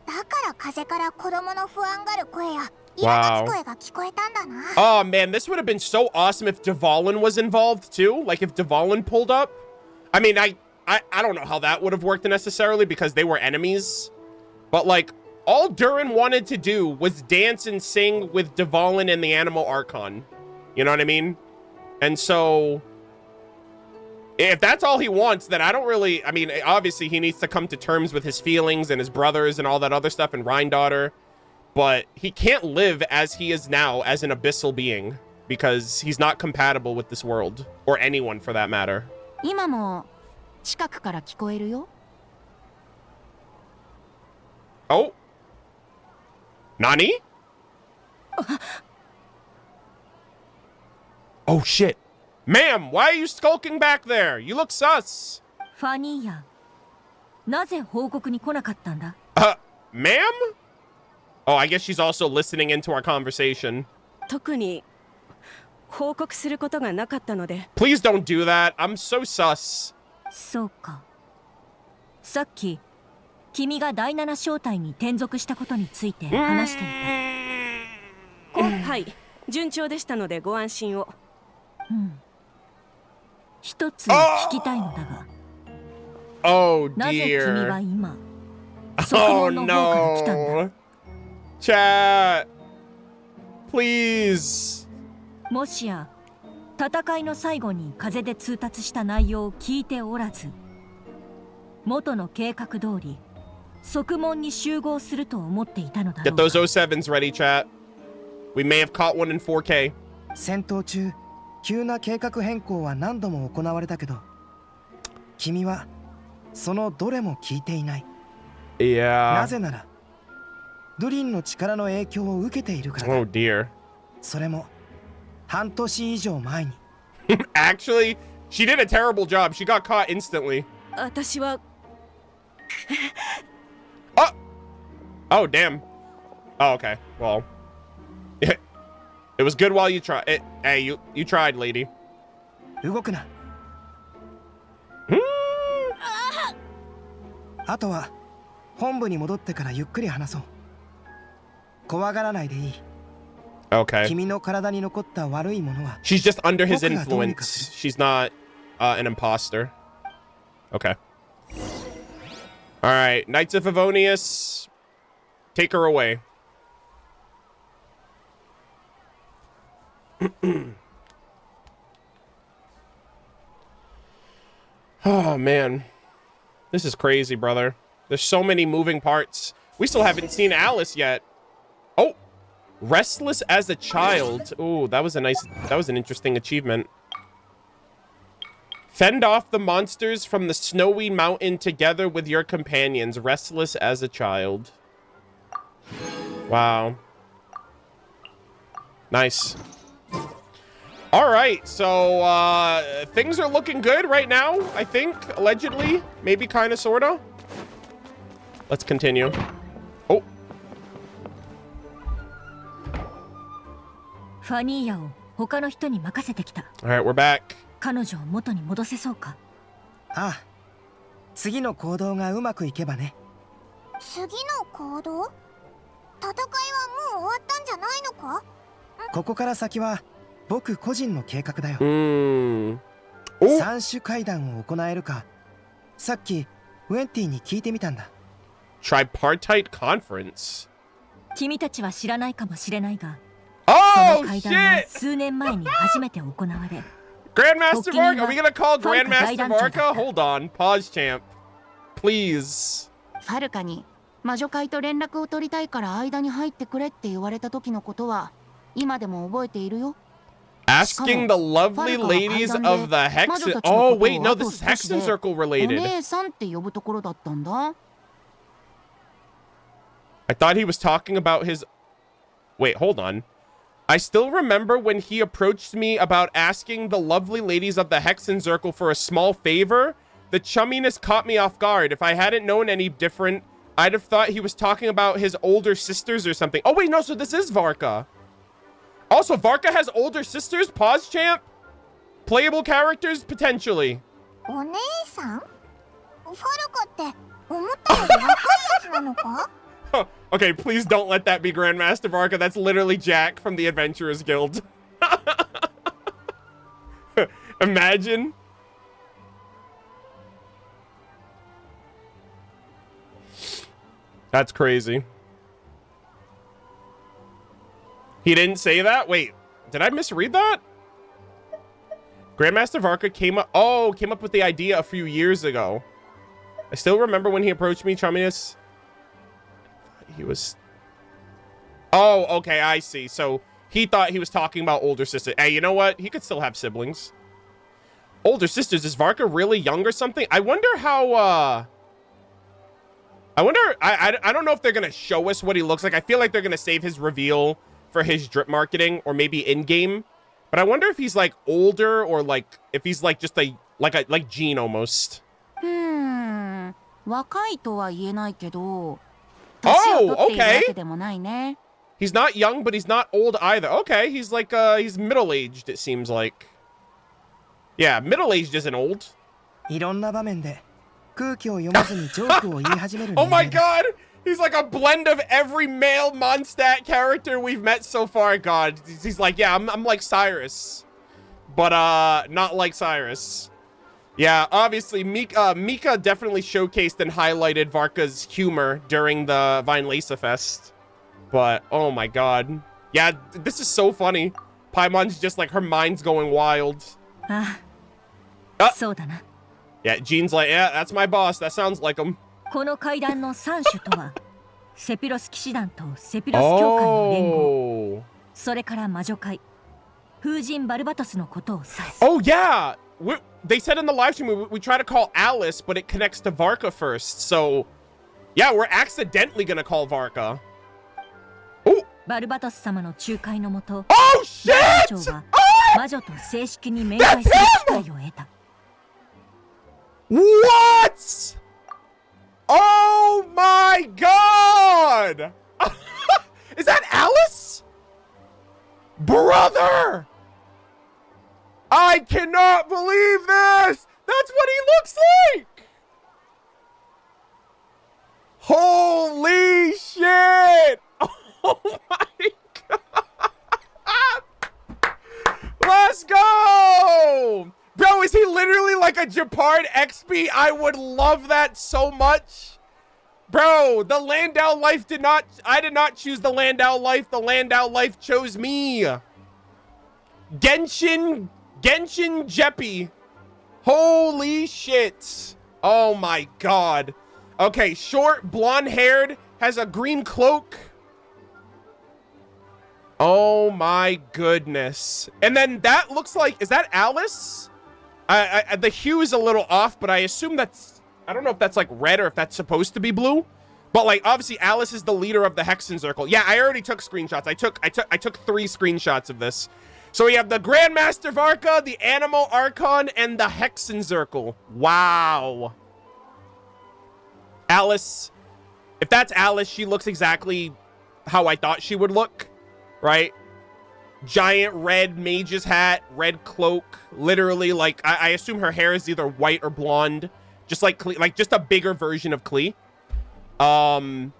だから風から子供の不安がる声や苛立つ声が聞こえたんだな。Oh man, this would have been so awesome if Dvalin was involved too. Like if Dvalin pulled up. I mean, I don't know how that would have worked necessarily because they were enemies. But like all Durin wanted to do was dance and sing with Dvalin and the Animal Archon. You know what I mean? And so if that's all he wants, then I don't really... I mean, obviously he needs to come to terms with his feelings and his brothers and all that other stuff and Rhine-daughter. But he can't live as he is now as an abyssal being because he's not compatible with this world or anyone for that matter. 今も近くから聞こえるよ。Oh? Nani? Oh shit. Ma'am, why are you skulking back there? You look sus. ファニーヤ、なぜ報告に来なかったんだ? Ma'am? Oh, I guess she's also listening into our conversation. 特に報告することがなかったので。Please don't do that. I'm so sus. そうか。さっき君が第七小隊に転属したことについて話していた。はい、順調でしたのでご安心を。うん。一つ聞きたいのだが。Oh dear. なぜ君は今、側門の方から来たんだ。Chat, please. もしや戦いの最後に風で通達した内容を聞いておらず、元の計画通り側門に集合すると思っていたのだろ Get うか。 those 07s ready, chat. We may have caught one in 4K. 戦闘中、急な計画変更は何度も行われたけど、君はそのどれも聞いていない。Yeah. なぜなら、ドリンの力の影響を受けているからだ。Oh dear. それも半年以上前に。Actually, she did a terrible job. She got caught instantly. 私は Oh, damn. Oh, okay. Well, it was good while you tried. Hey, you tried, lady. 動くな。あとは本部に戻ってからゆっくり話そう。怖がらないでいい。Okay. 君の体に残った悪いものは。She's just under his influence. She's not an imposter. Okay. All right, Knights of Favonius, take her away. Oh, man. This is crazy, brother. There's so many moving parts. We still haven't seen Alice yet. Oh, restless as a child. Ooh, that was an interesting achievement. Fend off the monsters from the snowy mountain together with your companions, restless as a child. Wow. Nice. All right, so things are looking good right now, I think, allegedly. Maybe kind of, sort of. Let's continue. Oh. ファニーヤを他の人に任せてきた。 All right, we're back. 彼女を元に戻せそうか。ああ、次の行動がうまくいけばね。次の行動？戦いはもう終わったんじゃないのか？ここから先は僕個人の計画だよ。三種会談を行えるか、さっきウェンティに聞いてみたんだ。Tripartite conference. 君たちは知らないかもしれないが、 Oh, その会談は数年前に初めて行われ。 Grandmaster Varka, are we gonna call Grandmaster Varka? Hold on, pause, champ. Please. ファルカに魔女会と連絡を取りたいから間に入ってくれって言われた時のことは今でも覚えているよ。 Asking the lovely ladies of the Hexen. Oh, wait, no, this is Hexen Circle related. お姉さんって呼ぶところだったんだ。 I thought he was talking about his... Wait, hold on. I still remember when he approached me about asking the lovely ladies of the Hexen Circle for a small favor. The chumminess caught me off guard. If I hadn't known any different, I'd have thought he was talking about his older sisters or something. Oh, wait, no, so this is Varka. Also, Varka has older sisters? Pause, champ? Playable characters? Potentially. お姉さん？ファルカって思ったより若いやつなのか？ Okay, please don't let that be Grandmaster Varka. That's literally Jack from the Adventurers Guild. Imagine. That's crazy. He didn't say that? Wait, did I misread that? Grandmaster Varka came up with the idea a few years ago. I still remember when he approached me, chumminess. He was... Oh, okay, I see. So he thought he was talking about older sisters. Hey, you know what? He could still have siblings. Older sisters. Is Varka really young or something? I wonder how, I don't know if they're going to show us what he looks like. I feel like they're going to save his reveal for his drip marketing or maybe in-game. But I wonder if he's, like, older or, like, if he's, like, just like Jean almost. 若いとは言えないけど。 Oh, okay. He's not young, but he's not old either. Okay, he's like, he's middle-aged, it seems like. Yeah, middle-aged isn't old. Oh my god! He's like a blend of every male Mondstadt character we've met so far. God, he's like, yeah, I'm like Cyrus. But, not like Cyrus. Yeah, obviously, Mika definitely showcased and highlighted Varka's humor during the Vinelasa Fest. But, oh my god. Yeah, this is so funny. Paimon's just like, her mind's going wild. Yeah, Jean's like, yeah, that's my boss. That sounds like him. この階段の3種とはセピロス騎士団とセピロス教会の連合、それから魔女会、風神バルバトスのことを指す。 Oh yeah! They said in the live stream we try to call Alice, but it connects to Varka first. So, yeah, we're accidentally gonna call Varka. バルバトス様の仲介のもと、Oh shit! 長は魔女と正式に面会する機会を得た。What? Oh my god! Is that Alice? Brother! I cannot believe this! That's what he looks like! Holy shit! Oh my god! Let's go! Bro, is he literally like a Japard XP? I would love that so much. Bro, the Landau life I did not choose the Landau life. The Landau life chose me. Genshin Jeppy. Holy shit. Oh my god. Okay, short, blonde-haired, has a green cloak. Oh my goodness. And then that looks like, is that Alice? The hue is a little off, but I assume that's, I don't know if that's like red or if that's supposed to be blue. But like, obviously Alice is the leader of the Hexen Circle. Yeah, I already took screenshots. I took 3 screenshots of this. So we have the Grandmaster Varka, the Animal Archon, and the Hexen Circle. Wow. Alice. If that's Alice, she looks exactly how I thought she would look, right? Giant red mage's hat, red cloak, literally like I assume her hair is either white or blonde, just like Klee, like just a bigger version of Klee. I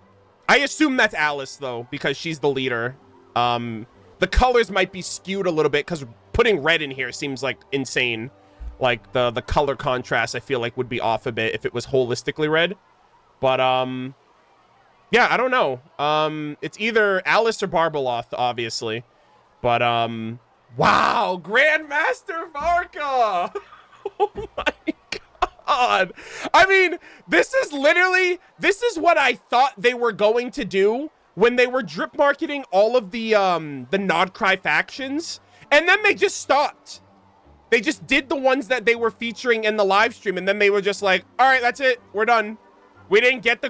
assume that's Alice though because she's the leader. The colors might be skewed a little bit because putting red in here seems like insane. Like the color contrast I feel like would be off a bit if it was holistically red. But yeah, I don't know. It's either Alice or Barbeloth, obviously. But, wow, Grandmaster Varka! Oh my god! I mean, this is what I thought they were going to do when they were drip marketing all of the Nodcry factions, and then they just stopped. They just did the ones that they were featuring in the live stream, and then they were just like, alright, that's it, we're done. We didn't get the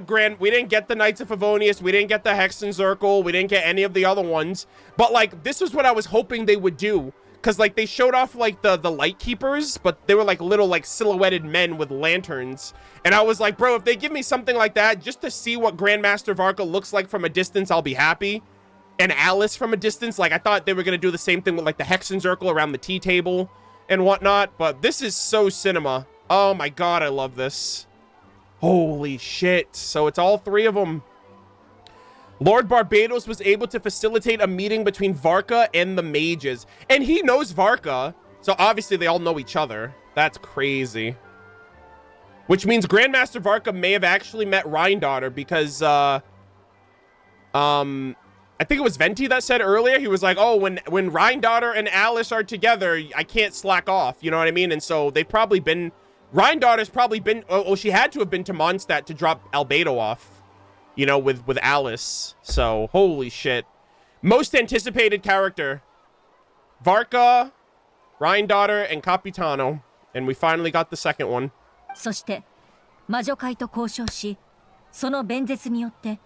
Knights of Favonius, we didn't get the Hexen Circle, we didn't get any of the other ones. But like, this is what I was hoping they would do. Cause like they showed off like the Light Keepers, but they were like little like silhouetted men with lanterns. And I was like, bro, if they give me something like that, just to see what Grandmaster Varka looks like from a distance, I'll be happy. And Alice from a distance, like I thought they were gonna do the same thing with like the Hexen Circle around the tea table and whatnot. But this is so cinema. Oh my god, I love this. Holy shit. So it's all 3 of them. Lord Barbados was able to facilitate a meeting between Varka and the mages. And he knows Varka. So obviously they all know each other. That's crazy. Which means Grandmaster Varka may have actually met Rhindaughter because, I think it was Venti that said earlier, he was like, oh, when Rhindaughter and Alice are together, I can't slack off. You know what I mean? And so they've probably been... Rhindaughter's probably been... Oh, she had to have been to Mondstadt to drop Albedo off, you know, with Alice. So, holy shit. Most anticipated character. Varka, Rhindaughter, and Capitano. And we finally got the second one. そして魔女会と交渉し、その弁舌によって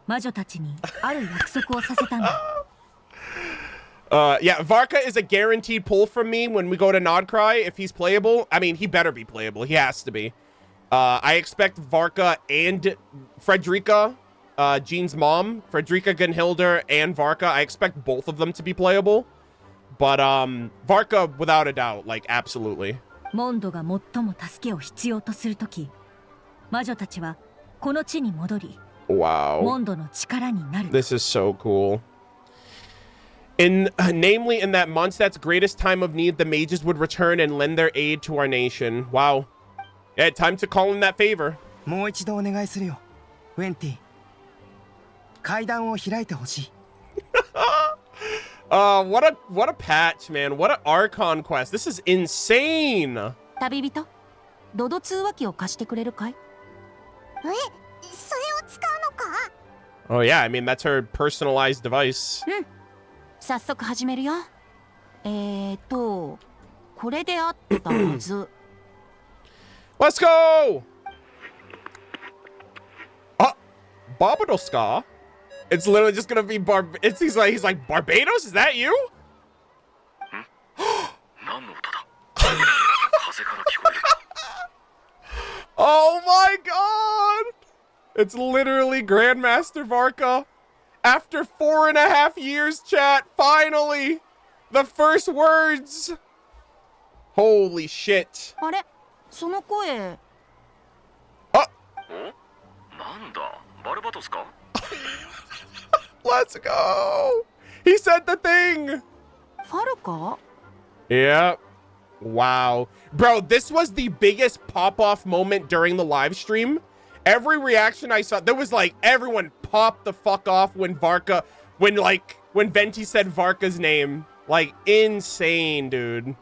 魔女たちにある約束をさせたんだ。Yeah, Varka is a guaranteed pull from me when we go to Nodcry if he's playable. I mean, he better be playable. He has to be. I expect Varka and Frederica, Jean's mom, Frederica Gunhilder and Varka, I expect both of them to be playable. But Varka, without a doubt, like, absolutely. モンドが最も助けを必要とするとき、魔女たちはこの地に戻り、Wow. モンドの力になる。This is so cool. Namely, in that Mondstadt's greatest time of need, the mages would return and lend their aid to our nation. Wow. Yeah, time to call in that favor. もう一度お願いするよ、ウェンティ。階段を開いてほしい。what a patch, man. What an Archon quest. This is insane. 旅人、ドド通話機を貸してくれるかい？ Oh yeah, I mean that's her personalized device. 早速始めるよ。これであったはず。Let's go! Barbadoska? It's literally just gonna be he's like Barbados? Is that you? Oh my god! It's literally Grandmaster Varka. After 4.5 years, chat, finally! The first words! Holy shit. あれ、その声。なんだ、バルバトスか? Let's go! He said the thing! ファルカ? Yeah. Wow. Bro, this was the biggest pop-off moment during the live stream. Every reaction I saw, there was like, everyone popped the fuck off when Venti said Varka's name. Like, insane, dude.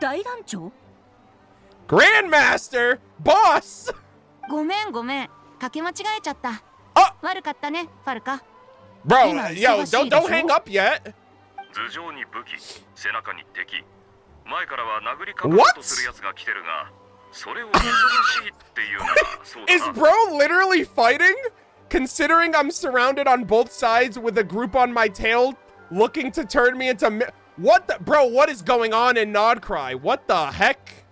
大団長? Grandmaster! Boss! ごめん。かけ間違えちゃった。悪かったね、ファルカ。Bro, yo, don't hang up yet. 頭上に武器、背中に敵。前からは殴りかかろうとするやつが来てるが、それを忙しいっていうならそうだな。 Is bro literally fighting? Considering I'm surrounded on both sides with a group on my tail looking to turn me into what the bro, what is going on in Nodcry? What the heck?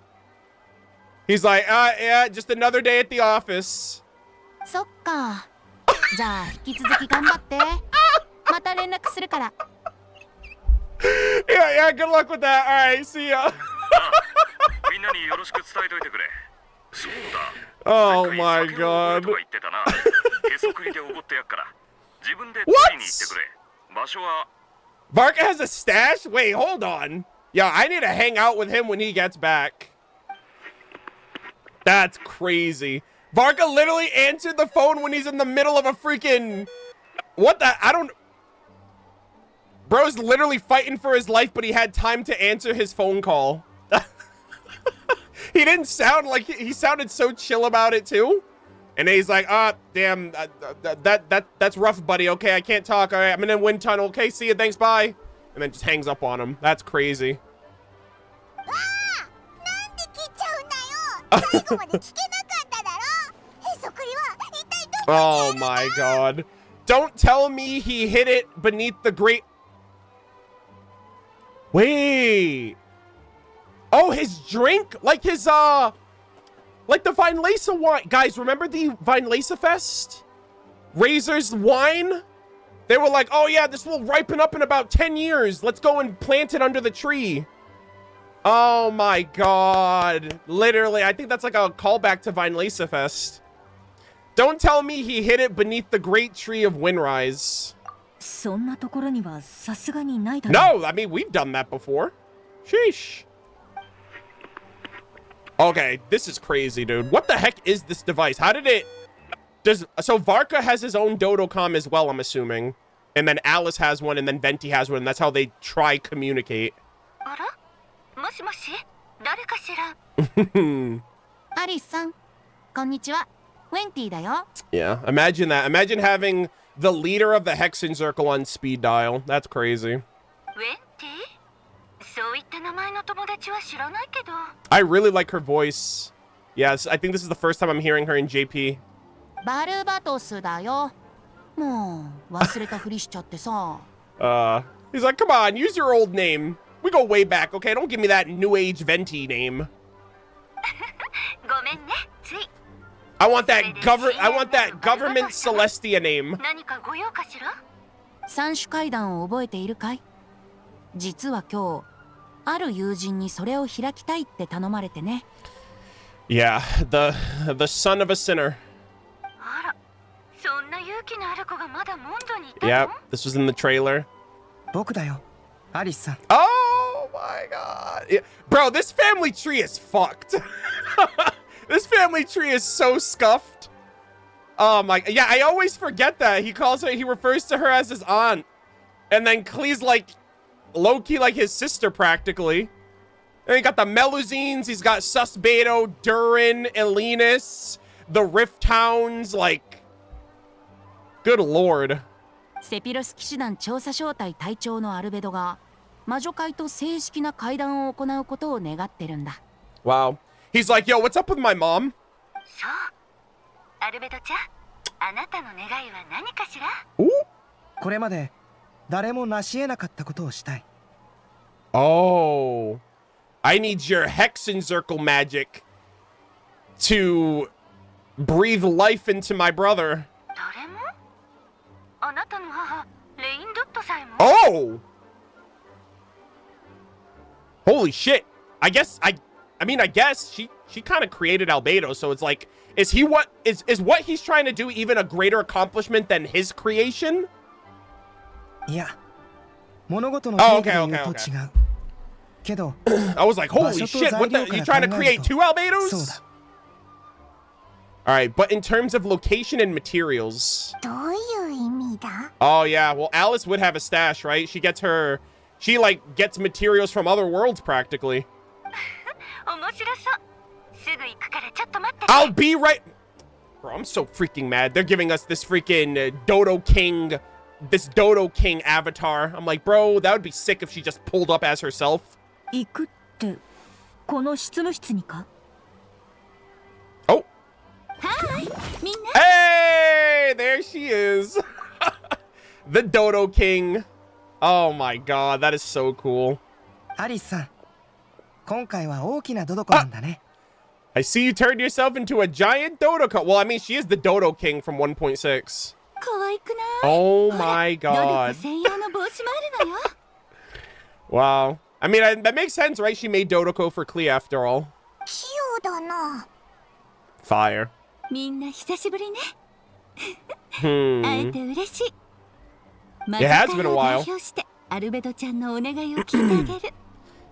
He's like, yeah, just another day at the office. そっか。じゃあ引き続き頑張って。また連絡するから。Yeah, good luck with that. All right, see ya. みんなによろしく伝えといてくれ。そうだ。 Oh my god. 言ってたな。へそくりでおごってやっから。自分で取りに行ってくれ。場所は Varka has a stash? Wait, hold on. Yo, I need to hang out with him when he gets back. That's crazy. Varka literally answered the phone when he's in the middle of a freaking... What the... I don't... Bro's literally fighting for his life, but he had time to answer his phone call. He didn't sound like... He sounded so chill about it, too. And he's like, damn, that's rough, buddy. Okay, I can't talk. All right, I'm in a wind tunnel. Okay, see you. Thanks, bye. And then just hangs up on him. That's crazy. Oh my god. Don't tell me he hit it beneath the great... Wait. Oh, his drink? Like his, like the Vinelasa wine. Guys, remember the Vinelasa Fest? Razor's wine? They were like, oh yeah, this will ripen up in about 10 years. Let's go and plant it under the tree. Oh my god. Literally, I think that's like a callback to Vinelasa Fest. Don't tell me he hid it beneath the great tree of Windrise. No, I mean, we've done that before. Sheesh. Okay, this is crazy, dude. What the heck is this device? How did it... So Varka has his own Dodocom as well, I'm assuming. And then Alice has one, and then Venti has one, and that's how they communicate. Alice-san, konnichiwa. Venti da yo. Yeah, imagine that. Imagine having the leader of the Hexen Circle on speed dial. That's crazy. I really like her voice. Yes, I think this is the first time I'm hearing her in JP. Barbatos da yo. もう忘れたふりしちゃってさ。He's like, come on, use your old name. We go way back, okay? Don't give me that new age Venti name. I want that government Celestia name. 三種階段を覚えているかい？実は今日ある友人にそれを開きたいって頼まれてね。Yeah, the son of a sinner. Yep, this was in the trailer. 僕だよ、アリスさん。 Oh my god. Yeah. Bro, this family tree is fucked. This family tree is so scuffed. Oh my, yeah, I always forget that. He refers to her as his aunt. And then Klee's like, low-key like his sister practically. And he got the Melusines, he's got Susbeto, Durin, Elenus, the Rift Hounds, like, Good lord. セピロス騎士団調査小隊隊長のアルベドが魔女会と正式な会談を行うことを願ってるんだ。Wow. He's like, yo, what's up with my mom? そう。アルベドちゃん、あなたの願いは何かしら？これまで誰も成し得なかったことをしたい。Oh. I need your Hexen Circle magic to breathe life into my brother. 誰も？あなたの母、レインドットさえも。Oh! Holy shit. I guess she kind of created Albedo, so it's like, is what he's trying to do even a greater accomplishment than his creation? いや、物事の定義で言うと違う。けど、I was like, holy shit, what the, you trying to create 2 Albedos? Alright, but in terms of location and materials. どういう意味だ? Oh yeah, well Alice would have a stash, right? She like gets materials from other worlds practically. 面白そう。すぐ行くからちょっと待って。I'll be right. Bro, I'm so freaking mad. They're giving us this freaking Dodo King avatar. I'm like, bro, that would be sick if she just pulled up as herself. 行くってこの執務室にか? Oh. Hi, みんな。Hey, there she is. The Dodo King. Oh my god, that is so cool. アリスさん、今回は大きなドドコなんだね。I see you turned yourself into a giant Dodo. Well, I mean, she is the Dodo King from 1.6. 可愛くない? Oh my god. ドドコ専用の帽子もあるのよ。Wow. I mean, that makes sense, right? She made Dodoko for Klee after all. 器用だな。Fire. みんな久しぶりね。Hmm. 会えて嬉しい。 It has been a while. 代表してアルベドちゃんのお願いを聞いてあげる。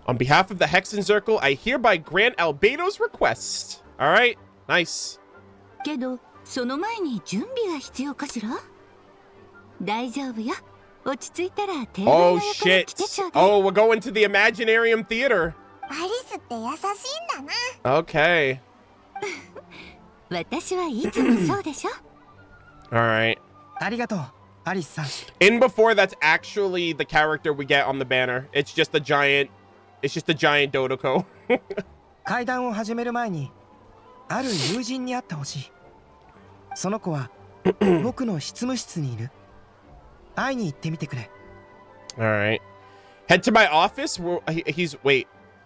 On behalf of the Hexen Circle, I hereby grant Albedo's request. All right, nice. けど、その前に準備が必要かしら？大丈夫よ。落ち着いたらテーブルの横に来てちょうだい。Oh, we're going to the Imaginarium Theater. アリスって優しいんだな。Okay. 私はいつもそうでしょ。All right. ありがとう、アリスさん。In before, that's actually the character we get on the banner. It's just a giant Dodoko. 会談を始める前に、ある友人に会ってほしい。その子は僕の執務室にいる。会いに行ってみてくれ。All right. Head to my office.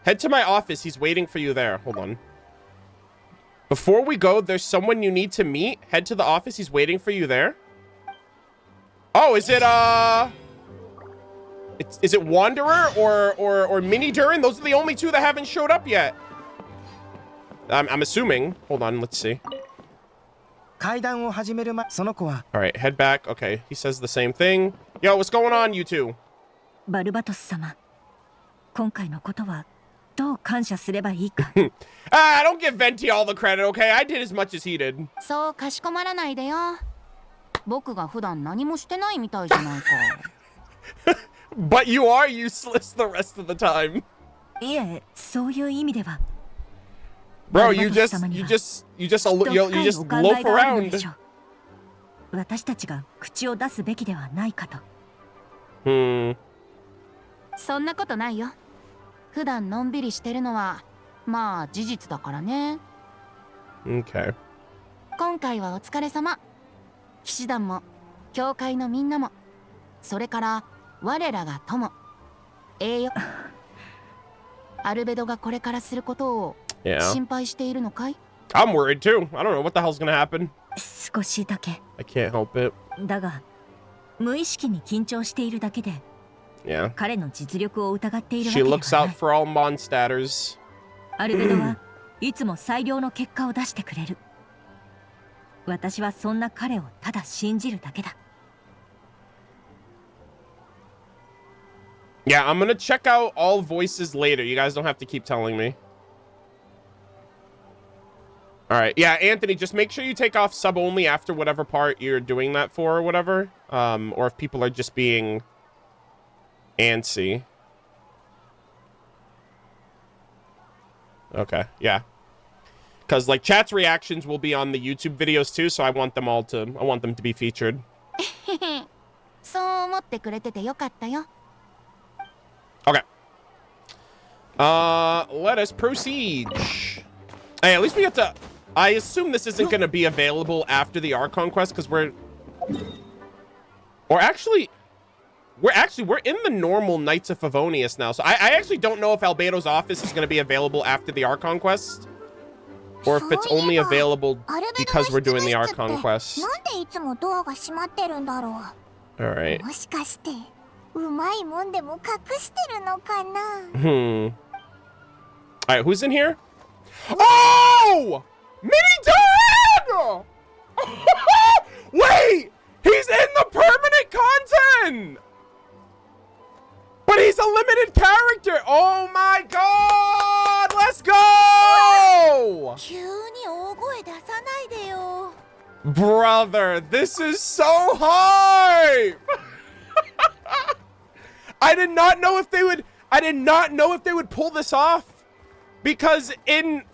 Head to my office. He's waiting for you there. Hold on. Before we go, there's someone you need to meet. Head to the office. He's waiting for you there. Oh, is it is it Wanderer or Mini Durin? Those are the only two that haven't showed up yet. I'm assuming. Hold on, let's see. 会談を始める前、その子は。All right, head back. Okay, he says the same thing. Yo, what's going on, you two? バルバトス様、今回のことはどう感謝すればいいか。Don't give Venti all the credit, okay? I did as much as he did. そうかしこまらないでよ。僕が普段何もしてないみたいじゃないか。But you are useless the rest of the time. いえ、そういう意味では。Bro, you just loaf around. 私たちが口を出すべきではないかと。そんなことないよ。普段のんびりしてるのはまあ事実だからね。Okay. 今回はお疲れ様。騎士団も教会のみんなも、それから我らが友。栄誉。アルベドがこれからすることを心配しているのかい？ I'm worried too. I don't know what the hell's gonna happen. 少しだけ。I can't help it. だが、無意識に緊張しているだけで、彼の実力を疑っているわけではない。She looks out for all Mondstatters. アルベドはいつも最良の結果を出してくれる。私はそんな彼をただ信じるだけだ。Yeah, I'm gonna check out all voices later. You guys don't have to keep telling me. All right. Yeah, Anthony, just make sure you take off sub only after whatever part you're doing that for or whatever. Or if people are just being antsy. Okay, yeah. Because like chat's reactions will be on the YouTube videos too, so I want them to be featured. そう思ってくれててよかったよ。 Okay. Let us proceed. Hey, at least we get to... I assume this isn't going to be available after the Archon quest, because we're... Or actually... We're in the normal Knights of Favonius now, so I actually don't know if Albedo's office is going to be available after the Archon quest, or if it's only available because we're doing the Archon quest. Alright. Alright, who's in here? Oh! Mini Dad! Wait! He's in the permanent content! But he's a limited character! Oh my god! Let's go! Brother, this is so hype! I did not know if they would pull this off, because in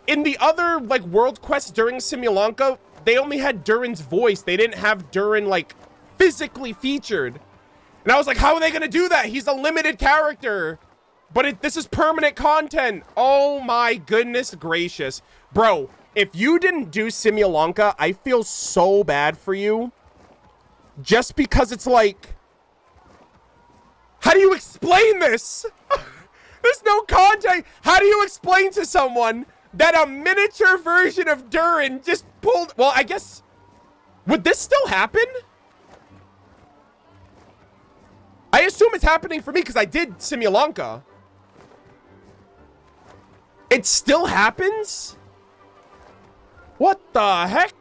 the other like world quests during Simulanka, they only had Durin's voice. They didn't have Durin like physically featured. And I was like, how are they gonna do that? He's a limited character. But this is permanent content. Oh my goodness gracious. Bro, if you didn't do Simulanka, I feel so bad for you. Just because it's like... How do you explain this? There's no context. How do you explain to someone that a miniature version of Durin just pulled... Well, I guess... Would this still happen? I assume it's happening for me because I did Simulanka. It still happens? What the heck?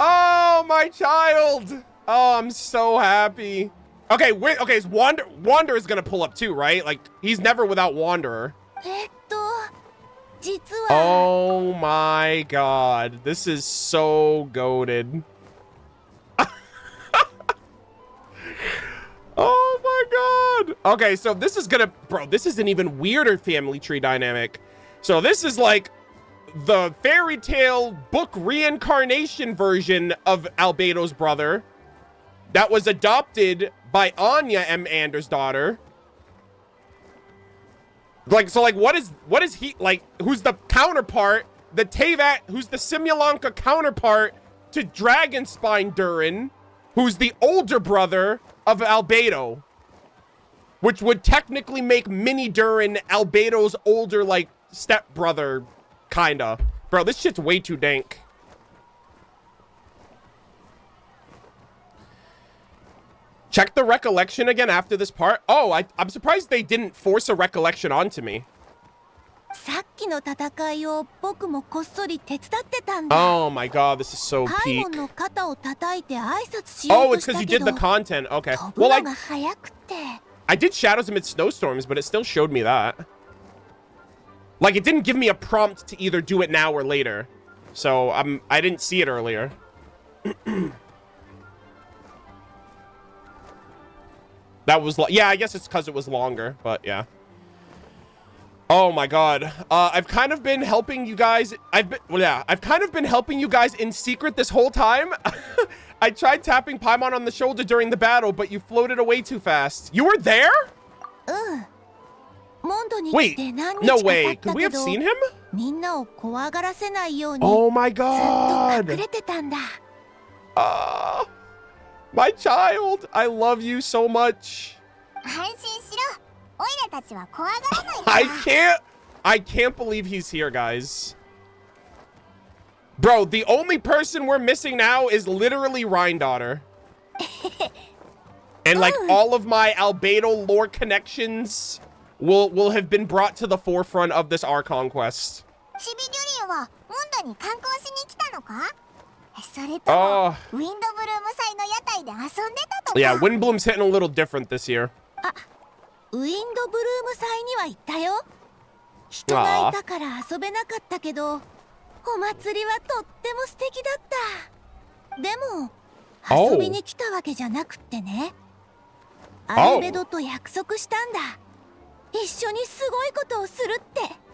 Oh, my child. Oh, I'm so happy. Okay, wait, okay, is Wanderer is gonna pull up too, right? Like, he's never without Wanderer. Oh my god. This is so goated. Oh my god. Okay, so this is gonna... Bro, this is an even weirder family tree dynamic. So this is like the fairy tale book reincarnation version of Albedo's brother that was adopted by Anya M. Anders' daughter. Like, so like, what is he, like, who's the counterpart, the Teyvat, who's the Simulanka counterpart to Dragonspine Durin, who's the older brother of Albedo, which would technically make Mini Durin Albedo's older, like, stepbrother, kinda. Bro, this shit's way too dank. Check the recollection again after this part. Oh, I'm surprised they didn't force a recollection onto me. Oh my god, this is so peak. Oh, it's because you did the content. Okay. Well, I did Shadows Amid Snowstorms, but it still showed me that. Like, it didn't give me a prompt to either do it now or later. So, I didn't see it earlier. That was... Yeah, I guess it's because it was longer, but yeah. Oh my god. I've kind of been helping you guys... I've kind of been helping you guys in secret this whole time. I tried tapping Paimon on the shoulder during the battle, but you floated away too fast. You were there? Wait, no way. Could we have seen him? Oh my god. My child, I love you so much. I can't believe he's here, guys. Bro, the only person we're missing now is literally Rhine-daughter. And like all of my Albedo lore connections will have been brought to the forefront of this Archon quest. Oh. Yeah, Windbloom's hitting a little different this year.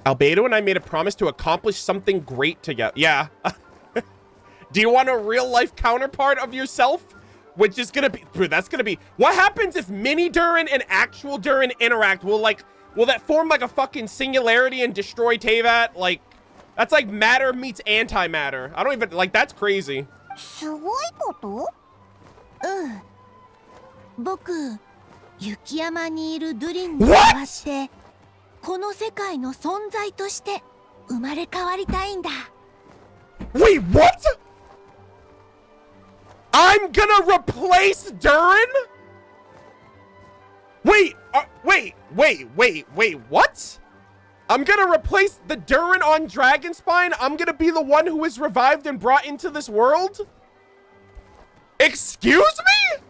Albedo and I made a promise to accomplish something great together. Yeah. Do you want a real life counterpart of yourself? Which is gonna be, that's gonna be, what happens if mini Durin and actual Durin interact? Will that form like a fucking singularity and destroy Teyvat? Like, that's like matter meets antimatter. I don't even, like, that's crazy. すごいこと？うん。僕、雪山にいるドゥリンに代わって、この世界の存在として生まれ変わりたいんだ。Wait, what? I'm gonna replace Durin? Wait, wait, what? I'm gonna replace the Durin on Dragonspine? I'm gonna be the one who is revived and brought into this world? Excuse me?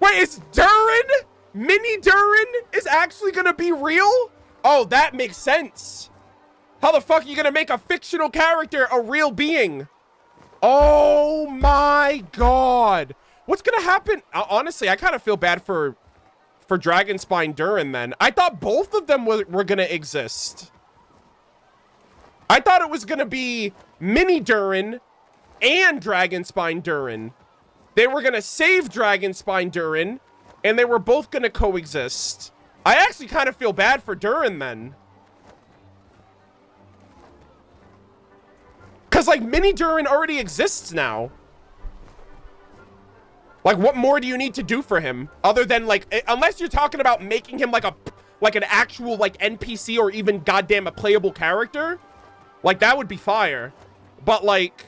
Wait, is Durin, mini Durin, is actually gonna be real? Oh, that makes sense. How the fuck are you gonna make a fictional character a real being? Oh my god. What's gonna happen? Honestly, I kind of feel bad for Dragonspine Durin then. I thought both of them were gonna exist. I thought it was gonna be mini Durin and Dragonspine Durin. They were gonna save Dragonspine Durin, and they were both gonna coexist. I actually kind of feel bad for Durin then. Because, like, mini Durin already exists now. Like, what more do you need to do for him? Other than, like, unless you're talking about making him, like, an actual, like, NPC or even goddamn a playable character. Like, that would be fire. But, like,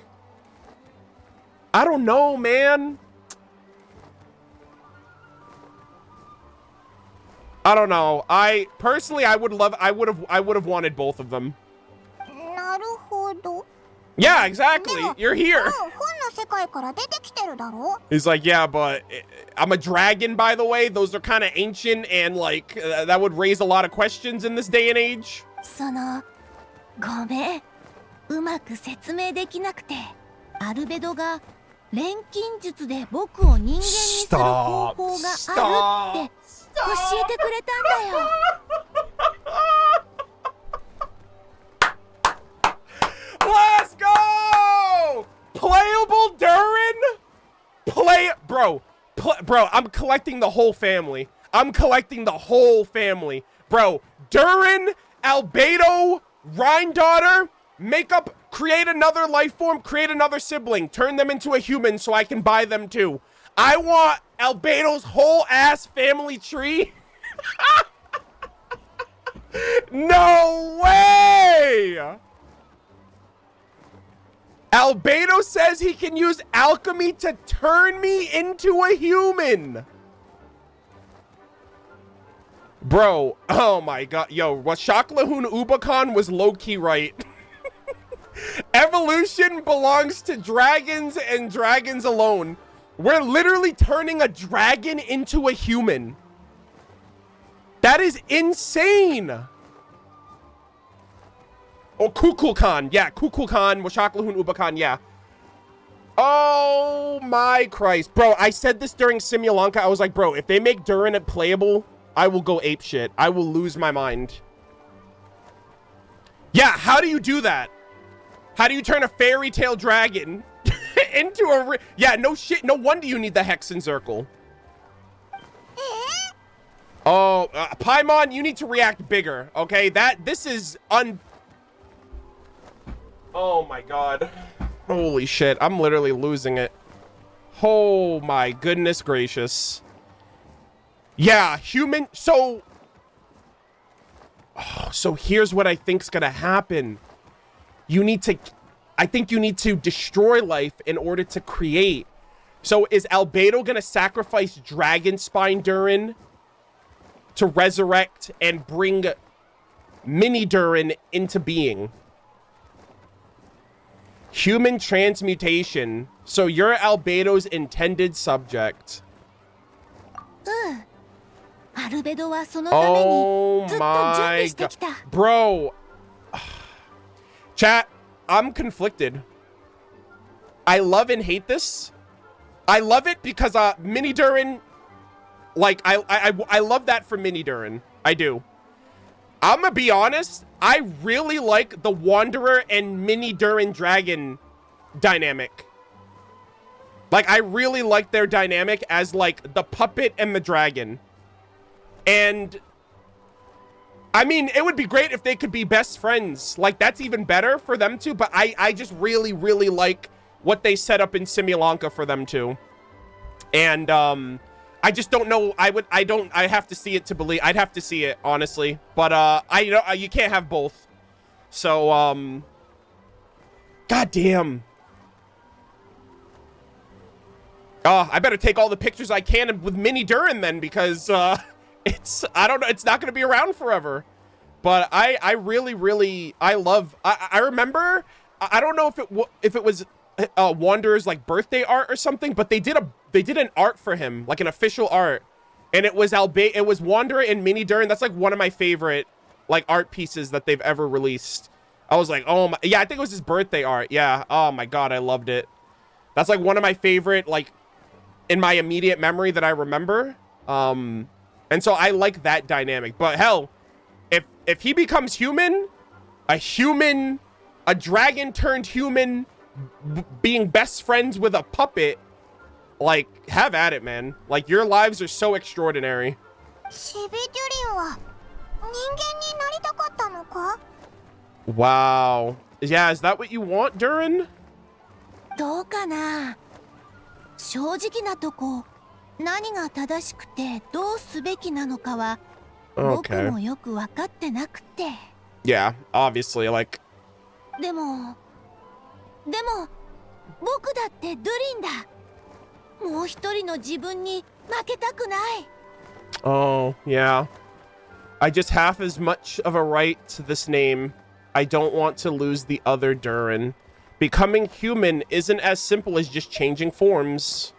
I don't know, man. I don't know. Personally, I would have wanted both of them. なるほど。 Yeah, exactly. You're here. 本の世界から出てきてるだろ? He's like, yeah, but I'm a dragon, by the way. Those are kind of ancient and, like, that would raise a lot of questions in this day and age. ごめん。うまく説明できなくて、アルベドが錬金術で僕を人間にする方法があるって教えてくれたんだよ。Let's go! Playable Durin? Bro, I'm collecting the whole family. Bro, Durin, Albedo, Rhine-daughter, create another life form, create another sibling, turn them into a human so I can buy them too. I want Albedo's whole ass family tree. No way! Albedo says he can use alchemy to turn me into a human. Bro, oh my god. Yo, Shaklahun Ubakan was low-key right. Evolution belongs to dragons and dragons alone. We're literally turning a dragon into a human. That is insane. Oh, Kukulkan. Yeah, Kukulkan, Washaklahun Ubakan, yeah. Oh my Christ. Bro, I said this during Simulanka. I was like, bro, if they make Durin playable, I will go apeshit. I will lose my mind. Yeah, how do you do that? How do you turn a fairy tale dragon into a... Yeah, no shit. No wonder you need the Hexen Circle. Oh, Paimon, you need to react bigger, okay? This is Oh my god. Holy shit, I'm literally losing it. Oh my goodness gracious. Yeah, human, so here's what I think's gonna happen. I think you need to destroy life in order to create. So is Albedo gonna sacrifice Dragonspine Durin to resurrect and bring mini Durin into being? Human transmutation. So you're Albedo's intended subject. Oh my god. Bro. Chat, I'm conflicted. I love and hate this. I love it because mini Durin, like I love that for mini Durin. I do. I'm gonna be honest, I really like the Wanderer and Mini Durin Dragon dynamic. Like, I really like their dynamic as, like, the puppet and the dragon. And, I mean, it would be great if they could be best friends. Like, that's even better for them two, but I just really, really like what they set up in Simulanka for them two. And, I just don't know. I have to see it to believe. I'd have to see it, honestly. But, you can't have both. So, God damn. I better take all the pictures I can with Mini Durin then, because, I don't know, it's not going to be around forever. But I really, really, I remember, I don't know if it was Wanderer's, like, birthday art or something, but they did an art for him, like an official art. And it was Wanderer and Mini Durin. That's, like, one of my favorite, like, art pieces that they've ever released. I was like, oh my, yeah, I think it was his birthday art. Yeah, oh my God, I loved it. That's, like, one of my favorite, like, in my immediate memory that I remember. And so I like that dynamic. But hell, if he becomes human, a dragon turned human, being best friends with a puppet, like, have at it, man. Like, your lives are so extraordinary. Wow. Yeah, is that what you want, Durin? どうかな。正直なとこ、何が正しくてどうすべきなのかは僕もよく分かってなくて。Yeah, obviously, like. でも僕だってドゥリンだ。もう一人の自分に負けたくない。Oh, yeah. I just have as much of a right to this name. I don't want to lose the other Durin. Becoming human isn't as simple as just changing forms.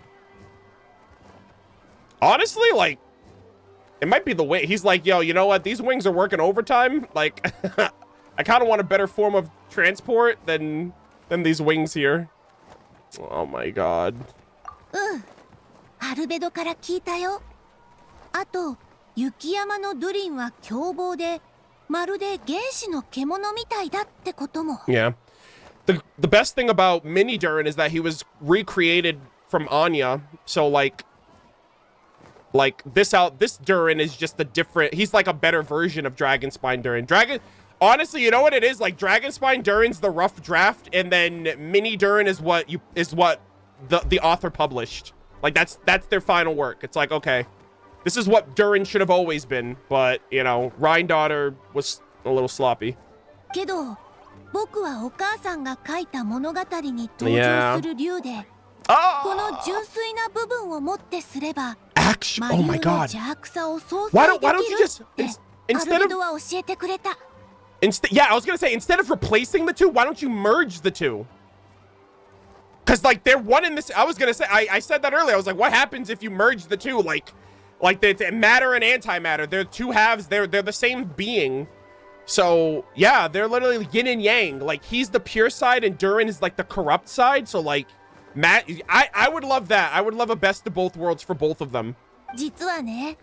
Honestly, like, it might be the way. He's like, yo, you know what? These wings are working overtime. Like, I kind of want a better form of transport than these wings here. Oh my God. アルベドから聞いたよ。あと、雪山のドゥリンは凶暴で、まるで原始の獣みたいだってことも。Yeah. The best thing about Mini Durin is that he was recreated from Anya. So like this Durin is just a different, he's like a better version of Dragonspine Durin. Honestly, you know what it is? Like, Dragonspine Durin's the rough draft, and then Mini Durin is what the author published. Like, that's their final work. It's like, okay, this is what Durin should have always been, but, you know, Rhine-Daughter was a little sloppy. けど僕はお母さんが書いた物語に登場する竜で、この純粋な部分をもってすれば、魔竜の邪悪さを相殺できるってアルベドは教えてくれた。Yeah, I was gonna say, instead of replacing the two, why don't you merge the two? Because, like, they're one in this. I was gonna say, I said that earlier. I was like, what happens if you merge the two? Like the matter and antimatter. They're two halves. They're the same being. So yeah, they're literally yin and yang. Like, he's the pure side and Durin is like the corrupt side. So like, I would love that. I would love a best of both worlds for both of them. 実はね、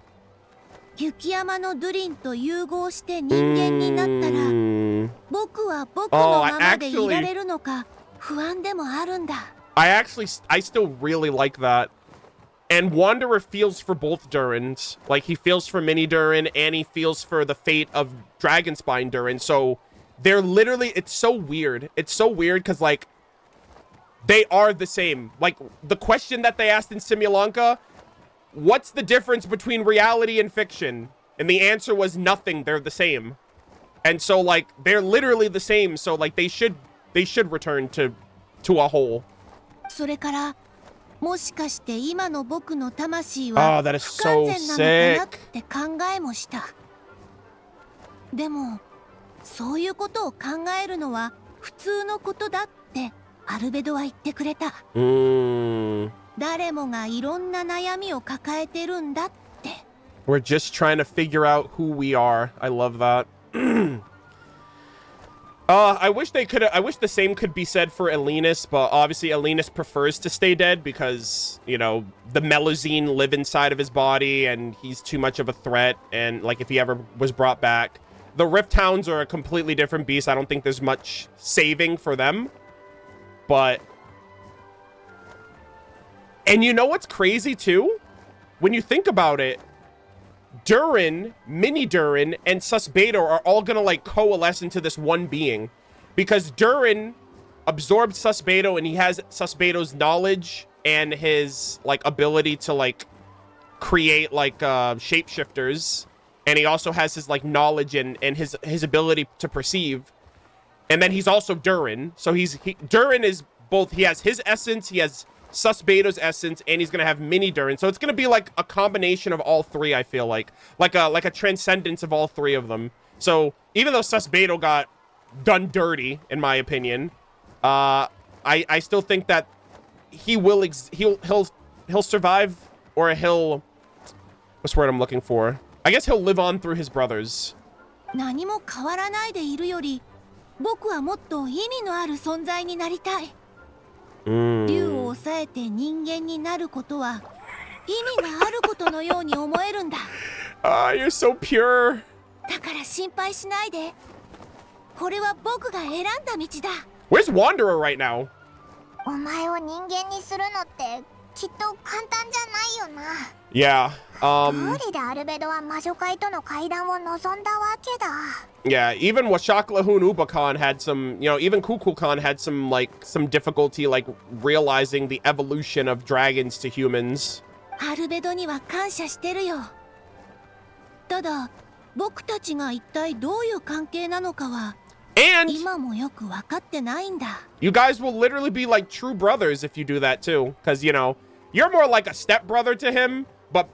雪山のドゥリンと融合して人間になったら、僕は僕のままでいられるのか不安でもあるんだ。I still really like that. And Wanderer feels for both Durins. Like, he feels for Mini Durin, and he feels for the fate of Dragonspine Durin. So, they're literally, it's so weird. It's so weird, because, like, they are the same. Like, the question that they asked in Simulanka, what's the difference between reality and fiction? And the answer was nothing. They're the same. And so, like, they're literally the same. So, like, they should return to a whole. それからもしかして今の僕の魂は不完全なのかなって考えもした。でもそういうことを考えるのは普通のことだってアルベドは言ってくれた。誰もがいろんな悩みを抱えてるんだって。We're just trying to figure out who we are. I love that. I wish the same could be said for Elenus, but obviously Elenus prefers to stay dead because, you know, the Melusine live inside of his body and he's too much of a threat, and like if he ever was brought back. The Rift Hounds are a completely different beast. I don't think there's much saving for them. But... And you know what's crazy, too? When you think about it, Durin, Mini Durin, and Susbedo are all gonna, like, coalesce into this one being. Because Durin absorbed Susbedo, and he has Susbedo's knowledge and his, like, ability to, like, create, like, shapeshifters. And he also has his, like, knowledge and his ability to perceive. And then he's also Durin. So Durin is both, he has his essence, he has Susbedo's essence, and he's gonna have Mini Durin. So it's gonna be like a combination of all three, I feel like a transcendence of all three of them. So even though Susbedo got done dirty, in my opinion, I still think that he'll survive, or what's the word I'm looking for? I guess he'll live on through his brothers. 何も変わらないでいるより、僕はもっと意味のある存在になりたい。竜を抑えて人間になることは意味があることのように思えるんだ。You're so pure. だから心配しないで。これは僕が選んだ道だ。Where's Wanderer right now? お前を人間にするのってきっと簡単じゃないよな。Yeah. 通りでアルベドは魔女界との会談を望んだわけだ。Yeah, even Washaklahun Ubakan had some, even Kukulkan had some difficulty, like, realizing the evolution of dragons to humans. アルベドには感謝してるよ。ただ、僕たちが一体どういう関係なのかは、今もよく分かってないんだ。You guys will literally be like true brothers if you do that too. Because, you're more like a stepbrother to him, but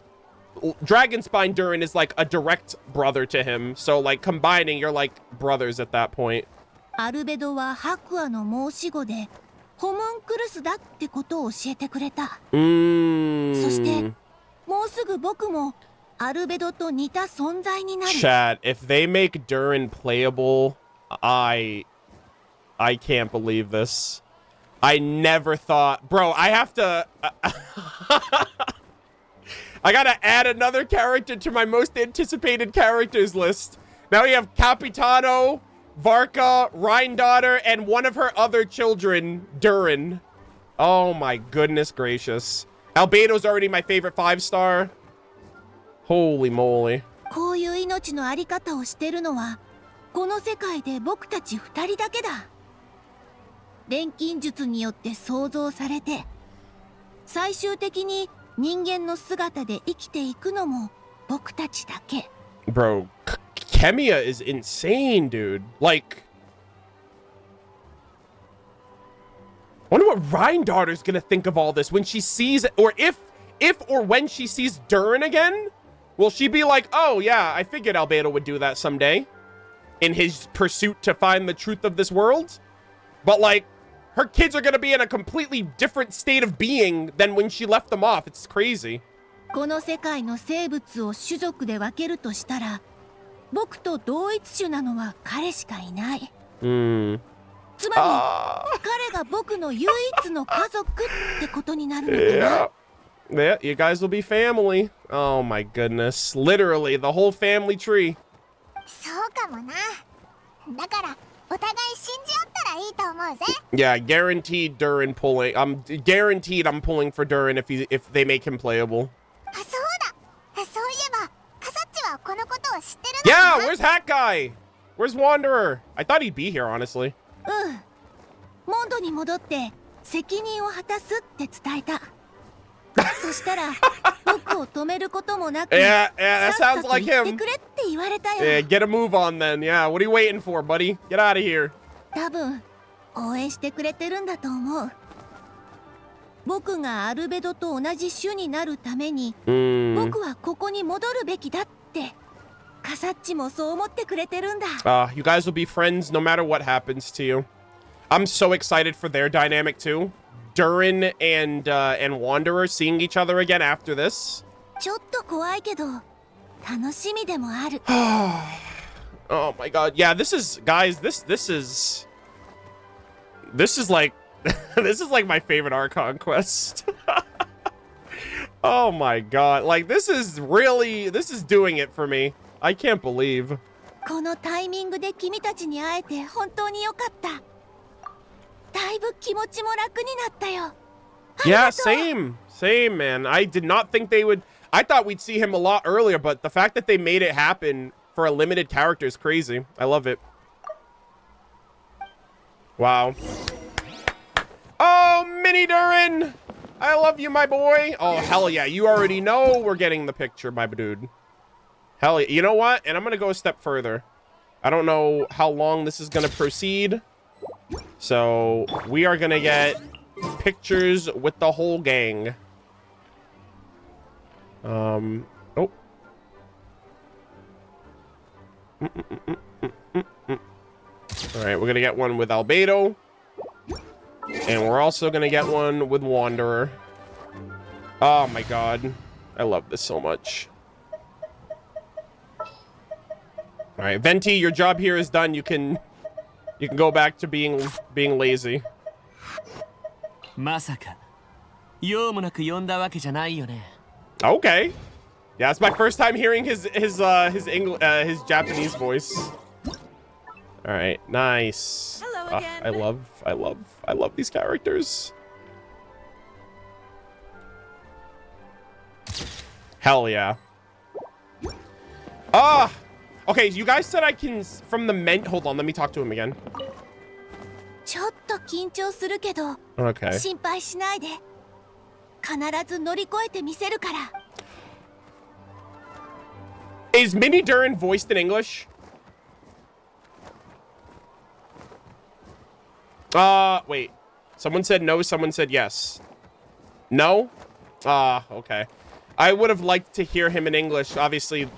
Dragonspine Durin is like a direct brother to him. So, like, combining, you're like brothers at that point. アルベドは白亜の申し子で、ホムンクルスだってことを教えてくれた。そして、もうすぐ僕もアルベドと似た存在になる。Chat, if they make Durin playable, I can't believe this. I never thought... Bro, I have to... I gotta add another character to my most anticipated characters list. Now we have Capitano, Varka, Rhindaughter, and one of her other children, Durin. Oh my goodness gracious. Albedo's already my favorite 5-star. Holy moly. こういう命のあり方をしてるのは、この世界で僕たち2人だけだ。錬金術によって創造されて、最終的に人間の姿で生きていくのも僕たちだけ。Bro, Kemia is insane, dude. Like, I wonder what Rhindaughter's gonna think of all this when she sees, or if or when she sees Durin again. Will she be like, oh yeah, I figured Albedo would do that someday in his pursuit to find the truth of this world? But like, her kids are gonna be in a completely different state of being than when she left them off. It's crazy. この世界の生物を種族で分けるとしたら、僕と同一種なのは彼しかいない。つまり、彼が僕の唯一の家族ってことになるのかな。Yeah, you guys will be family. Oh my goodness. Literally, the whole family tree. そうかもな。だから、お互い信じ合ったらいいと思うぜ。Yeah, guaranteed Durin pulling. Guaranteed I'm pulling for Durin if they make him playable. そうだ。そういえば、カサッチはこのことを知ってるのかな？ Yeah, where's Hat Guy? Where's Wanderer? I thought he'd be here, honestly. モンドに戻って責任を果たすって伝えた。そしたら僕を止めることもなく、yeah, that sounds like him. 言ってくれって言われたよ。Yeah, get a move on then. Yeah, what are you waiting for, buddy? Get out of here. 多分応援してくれてるんだと思う。僕がアルベドと同じ種になるために、僕はここに戻るべきだって。カサッチもそう思ってくれてるんだ。You guys will be friends no matter what happens to you. I'm so excited for their dynamic too. Durin and Wanderer seeing each other again after this. ちょっと怖いけど楽しみでもある。Oh my god. Yeah, this is guys, this is like this is like my favorite Archon quest. Oh my god. Like this is doing it for me. I can't believe. このタイミングで君たちに会えて本当に良かった。だいぶ気持ちも楽になったよ。Yeah, same, man. I did not think they would. I thought we'd see him a lot earlier, but the fact that they made it happen for a limited character is crazy. I love it. Wow. Oh, Mini Durin! I love you, my boy. Oh, hell yeah. You already know we're getting the picture, my dude. Hell yeah. You know what? And I'm going to go a step further. I don't know how long this is going to proceed. So we are going to get pictures with the whole gang. Oh. All right, we're going to get one with Albedo. And we're also going to get one with Wanderer. Oh my god. I love this so much. All right, Venti, your job here is done. You can go back to being lazy. Masaka. 用もなく呼んだわけじゃないよね。 Okay. Yeah, it's my first time hearing his Japanese voice. All right, nice. Hello again. I love these characters. Hell yeah. Okay, you guys said I can from the men. Hold on, let me talk to him again. ちょっと緊張するけど、 Okay. 心配しないで。必ず乗り越えてみせるから。 Is Mini Durin voiced in English? Wait. Someone said no, someone said yes. No? Okay. I would have liked to hear him in English. Obviously,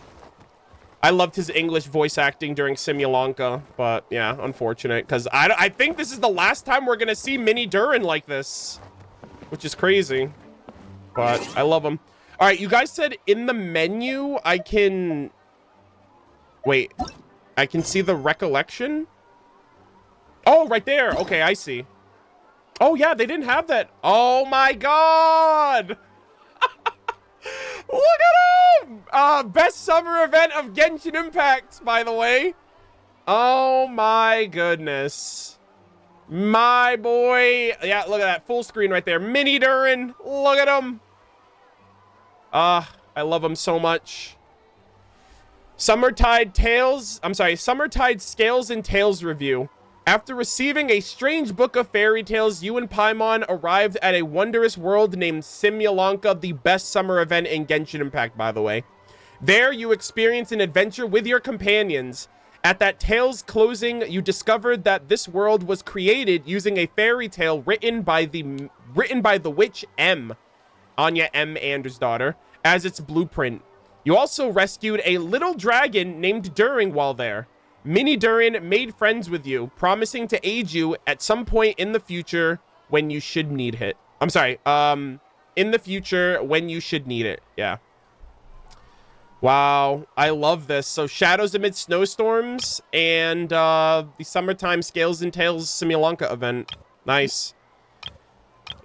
I loved his English voice acting during Simulanka, but yeah, unfortunate. Because I think this is the last time we're going to see Mini Durin like this, which is crazy. But I love him. All right, you guys said in the menu, I can... Wait, I can see the recollection? Oh, right there. Okay, I see. Oh, yeah, they didn't have that. Oh, my God. Look at him. Best summer event of Genshin Impact, by the way. Oh, my goodness. My boy. Yeah, look at that. Full screen right there. Mini Durin. Look at him. I love him so much. Summertide Scales and Tales review. After receiving a strange book of fairy tales, you and Paimon arrived at a wondrous world named Simulanka, the best summer event in Genshin Impact, by the way. There, you experienced an adventure with your companions. At that tale's closing, you discovered that this world was created using a fairy tale written by the witch M, Anya M. Anders' daughter, as its blueprint. You also rescued a little dragon named Durin while there. Mini Durin made friends with you, promising to aid you at some point in the future when you should need it. I'm sorry, in the future when you should need it. Yeah. Wow, I love this. So Shadows Amid Snowstorms and the Summertime Scales and Tales Simulanka event. Nice.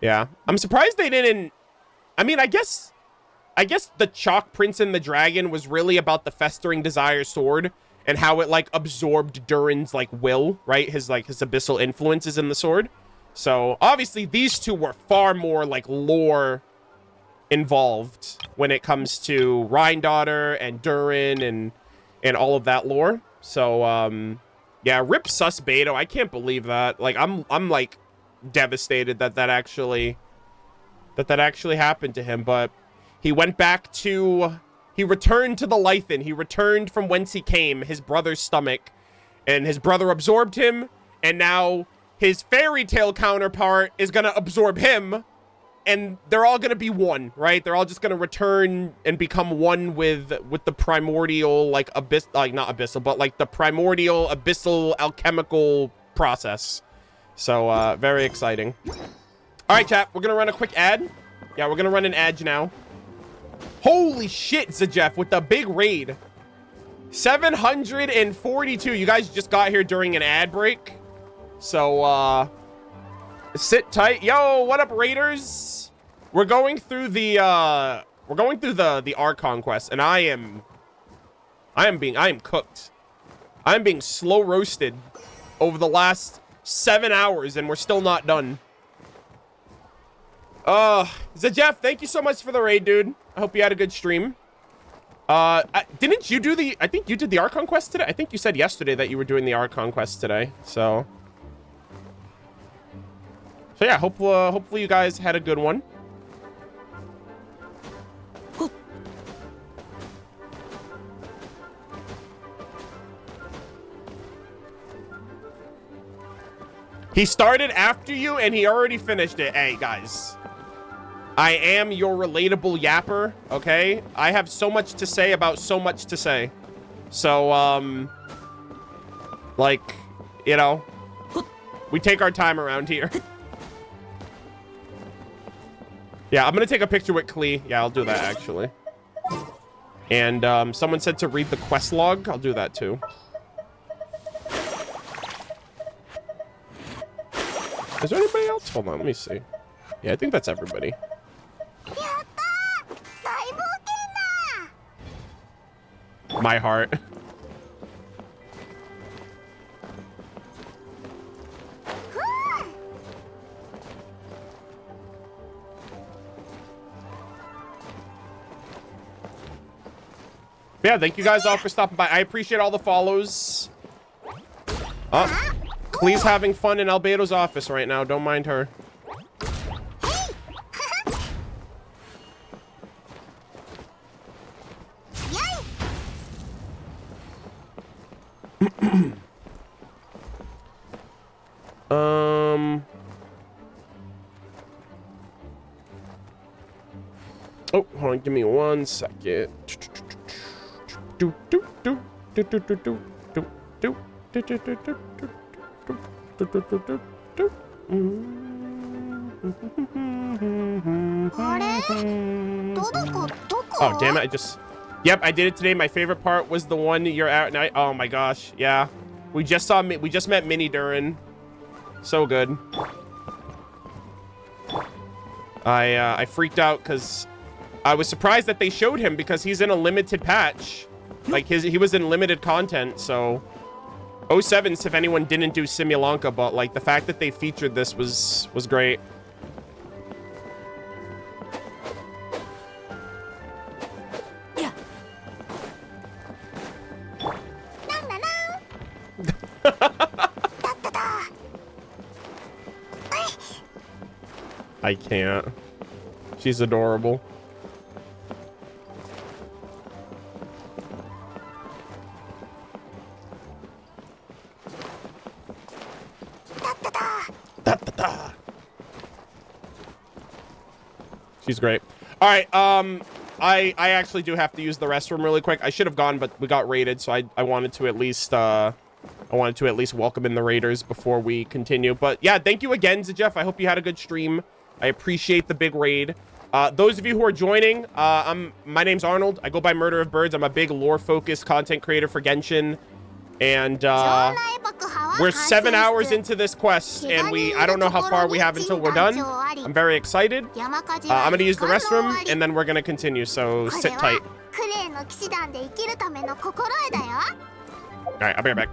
Yeah. I'm surprised they didn't... I mean, I guess the Chalk Prince and the Dragon was really about the Festering Desire sword and how it like absorbed Durin's like will, right? His abyssal influences in the sword. So obviously these two were far more like lore involved when it comes to Rhine Daughter and Durin and all of that lore. So yeah, rip Sus Beto. I can't believe that. Like I'm like devastated that actually happened to him, but he went back to... He returned to the Lythan. He returned from whence he came, his brother's stomach. And his brother absorbed him. And now his fairy tale counterpart is going to absorb him. And they're all going to be one, right? They're all just going to return and become one with the primordial, like, not abyssal, but like the primordial, abyssal, alchemical process. So, very exciting. All right, chat. We're going to run a quick ad. Yeah, we're going to run an ad now. Holy shit, Zajeff, with the big raid. 742. You guys just got here during an ad break. So, sit tight. Yo, what up, raiders? We're going through the Archon quest, and I am cooked. I'm being slow roasted over the last 7 hours, and we're still not done. Jeff, thank you so much for the raid, dude. I hope you had a good stream. Didn't you do I think you did the Archon quest today? I think you said yesterday that you were doing the Archon quest today. So yeah, hopefully you guys had a good one. He started after you and he already finished it. Hey, guys. I am your relatable yapper, okay? I have so much to say about so much to say. So, like, you know, we take our time around here. Yeah, I'm gonna take a picture with Klee. Yeah, I'll do that, actually. And, someone said to read the quest log. I'll do that, too. Is there anybody else? Hold on, let me see. Yeah, I think that's everybody. My heart. Yeah, thank you guys all for stopping by. I appreciate all the follows. Oh, Klee's having fun in Albedo's office right now. Don't mind her. Oh, hold on, give me 1 second. Oh, damn it, Yep, I did it today. My favorite part was the one you're at night. Oh my gosh, yeah. We just met Minnie Durin. So good. I freaked out because I was surprised that they showed him because he's in a limited patch. Like he was in limited content, so 07s if anyone didn't do Simulanka, but like the fact that they featured this was great. Yeah. I can't. She's adorable. She's great. All right, I actually do have to use the restroom really quick. I should have gone, but we got raided, so I wanted to at least welcome in the raiders before we continue. But yeah, thank you again, Jeff. I hope you had a good stream. I appreciate the big raid. Those of you who are joining, my name's Arnold. I go by MurderofBirds. I'm a big lore-focused content creator for Genshin. And we're 7 hours into this quest, and I don't know how far we have until we're done. I'm very excited. I'm going to use the restroom, and then we're going to continue, so sit tight. All right, I'll be right back.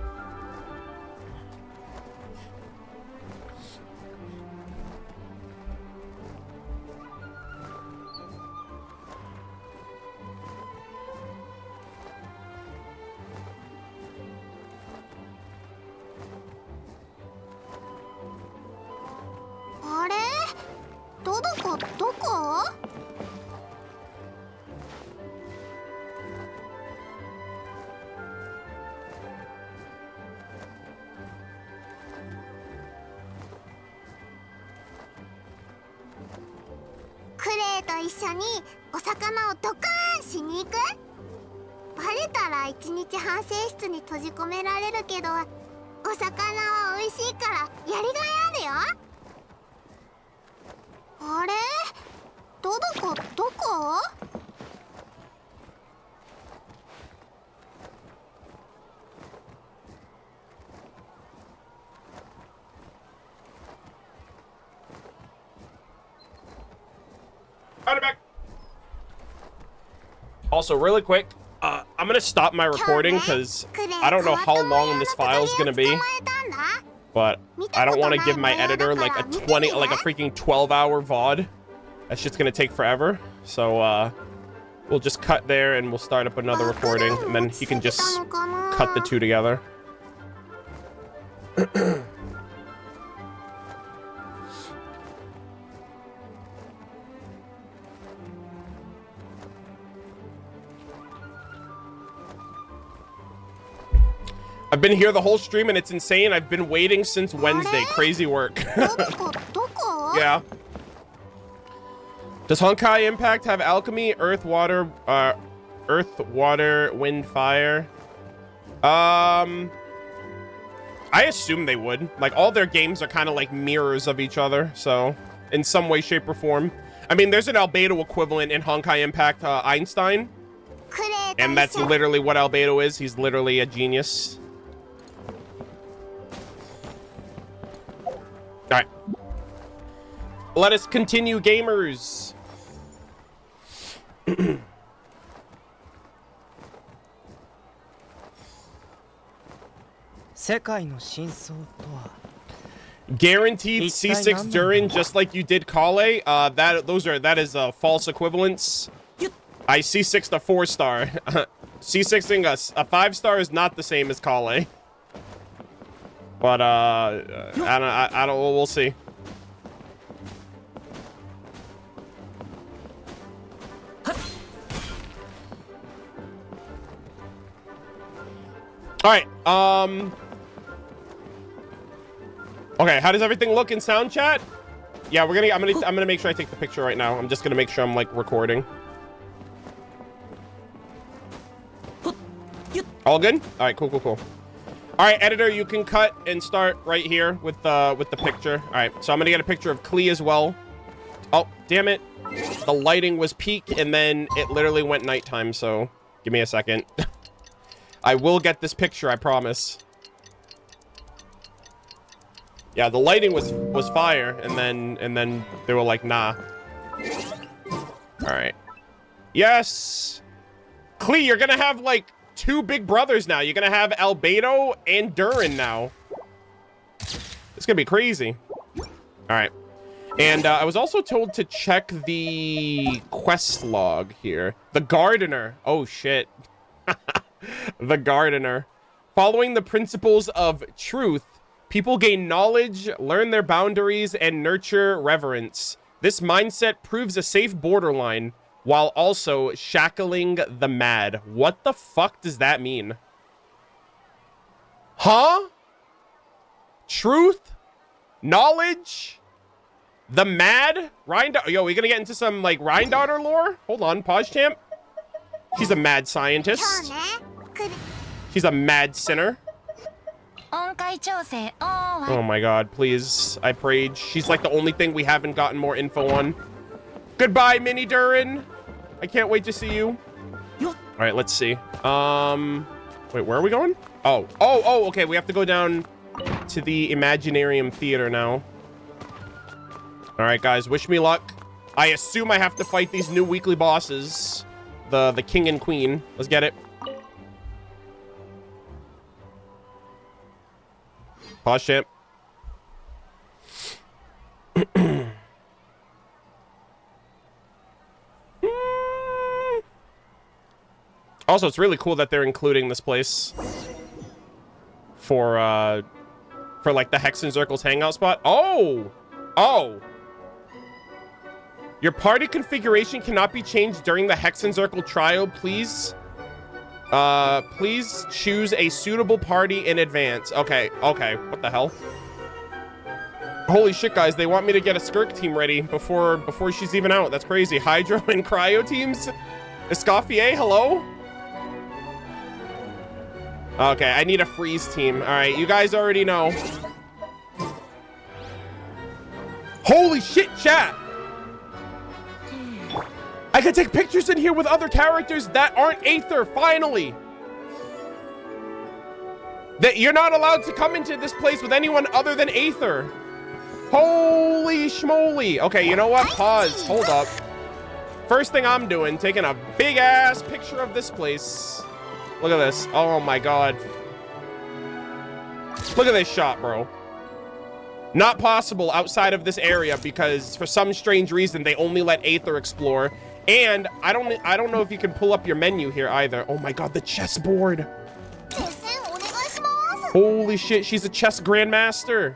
Also, really quick, I'm I'm gonna stop my recording because I don't know how long this file is gonna be. But I don't want to give my editor like a freaking 12-hour VOD. That's just gonna take forever. So we'll just cut there and we'll start up another recording, and then he can just cut the two together. I've been here the whole stream and it's insane. I've been waiting since Wednesday. Crazy work. Yeah. Does Honkai Impact have alchemy, earth, water, wind, fire? I assume they would. Like, all their games are kind of like mirrors of each other, so in some way, shape, or form. I mean, there's an albedo equivalent in Honkai Impact, Einstein. And that's literally what albedo is. He's literally a genius. All right. Let us continue, gamers. Guaranteed C6 Durin, just like you did Kale. That is false equivalence. I C6'd a 4-star. C6ing a 5-star is not the same as Kale. But I don't. We'll see. All right. Okay. How does everything look in sound chat? Yeah, I'm gonna make sure I take the picture right now. I'm just gonna make sure I'm like recording. All good? All right. Cool. All right, editor, you can cut and start right here with the picture. All right, so I'm gonna get a picture of Klee as well. Oh, damn it. The lighting was peak and then it literally went nighttime, so give me a second. I will get this picture, I promise. Yeah, the lighting was fire, and then they were like, nah. All right. Yes. Klee, you're gonna have like 2 big brothers now. You're gonna have Albedo and Durin now. It's gonna be crazy. All right. And I was also told to check the quest log here. The Gardener. Oh, shit. The Gardener. Following the principles of truth, people gain knowledge, learn their boundaries, and nurture reverence. This mindset proves a safe borderline while also shackling the mad. What the fuck does that mean? Huh? Truth? Knowledge? The mad? Yo, we gonna get into some, like, Rhine-Daughter lore? Hold on, pause, champ. She's a mad scientist. She's a mad sinner. Oh my god, please. I prayed. She's like the only thing we haven't gotten more info on. Goodbye, Mini Durin. I can't wait to see you. All right, let's see. Wait, where are we going? Oh, okay. We have to go down to the Imaginarium Theater now. All right, guys, wish me luck. I assume I have to fight these new weekly bosses. The king and queen. Let's get it. Pause, champ. Also, it's really cool that they're including this place for like the Hexen Circle's hangout spot. Oh! Your party configuration cannot be changed during the Hexen Circle trial. Please choose a suitable party in advance. Okay. What the hell? Holy shit, guys. They want me to get a Skirk team ready before she's even out. That's crazy. Hydro and Cryo teams? Escoffier, hello? Okay, I need a freeze team. All right, you guys already know. Holy shit, chat! I can take pictures in here with other characters that aren't Aether, finally! That you're not allowed to come into this place with anyone other than Aether. Holy schmoly. Okay, you know what? Pause. Hold up. First thing I'm doing, taking a big-ass picture of this place. Look at this. Oh my god. Look at this shot, bro. Not possible outside of this area because for some strange reason they only let Aether explore. And I don't know if you can pull up your menu here either. Oh my god, the chessboard. Holy shit, she's a chess grandmaster.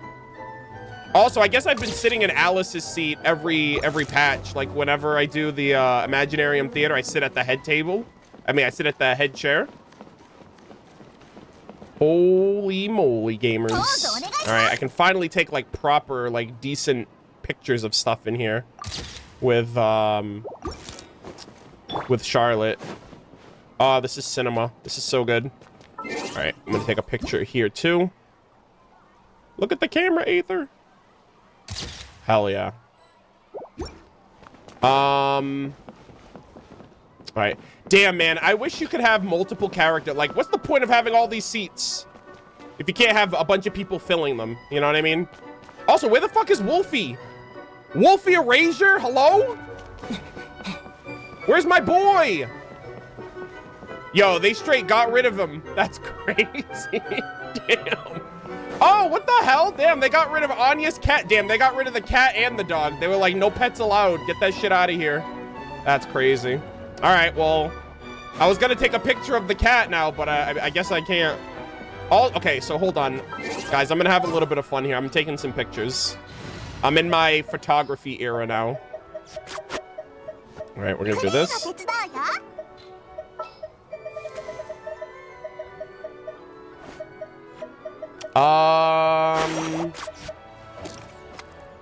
Also, I guess I've been sitting in Alice's seat every patch. Like whenever I do the Imaginarium Theater, I sit at the head table. I mean, I sit at the head chair. Holy moly, gamers. All right, I can finally take like proper, like decent pictures of stuff in here with Charlotte. Oh, this is cinema. This is so good. All right, I'm gonna take a picture here too. Look at the camera, Aether. Hell yeah. All right. Damn, man. I wish you could have multiple character. Like, what's the point of having all these seats if you can't have a bunch of people filling them? You know what I mean? Also, where the fuck is Wolfie? Wolfie Erasure? Hello? Where's my boy? Yo, they straight got rid of him. That's crazy. Damn. Oh, what the hell? Damn, they got rid of Anya's cat. Damn, they got rid of the cat and the dog. They were like, no pets allowed. Get that shit out of here. That's crazy. All right, well, I was going to take a picture of the cat now, but I guess I can't. Okay, so hold on. Guys, I'm going to have a little bit of fun here. I'm taking some pictures. I'm in my photography era now. All right, we're going to do this.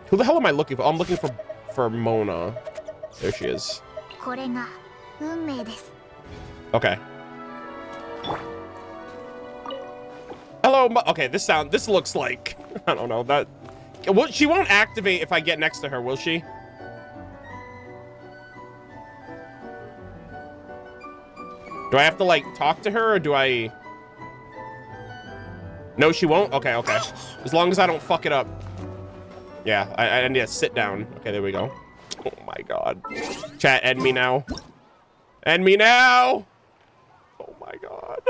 Who the hell am I looking for? Oh, I'm looking for Mona. There she is. Okay. Hello, okay, this looks like, I don't know, that, well, she won't activate if I get next to her, will she? Do I have to, like, talk to her, or do I? No, she won't? Okay, okay. As long as I don't fuck it up. Yeah, I need to sit down. Okay, there we go. Oh my god. Chat, end me now. End me now! Oh my god.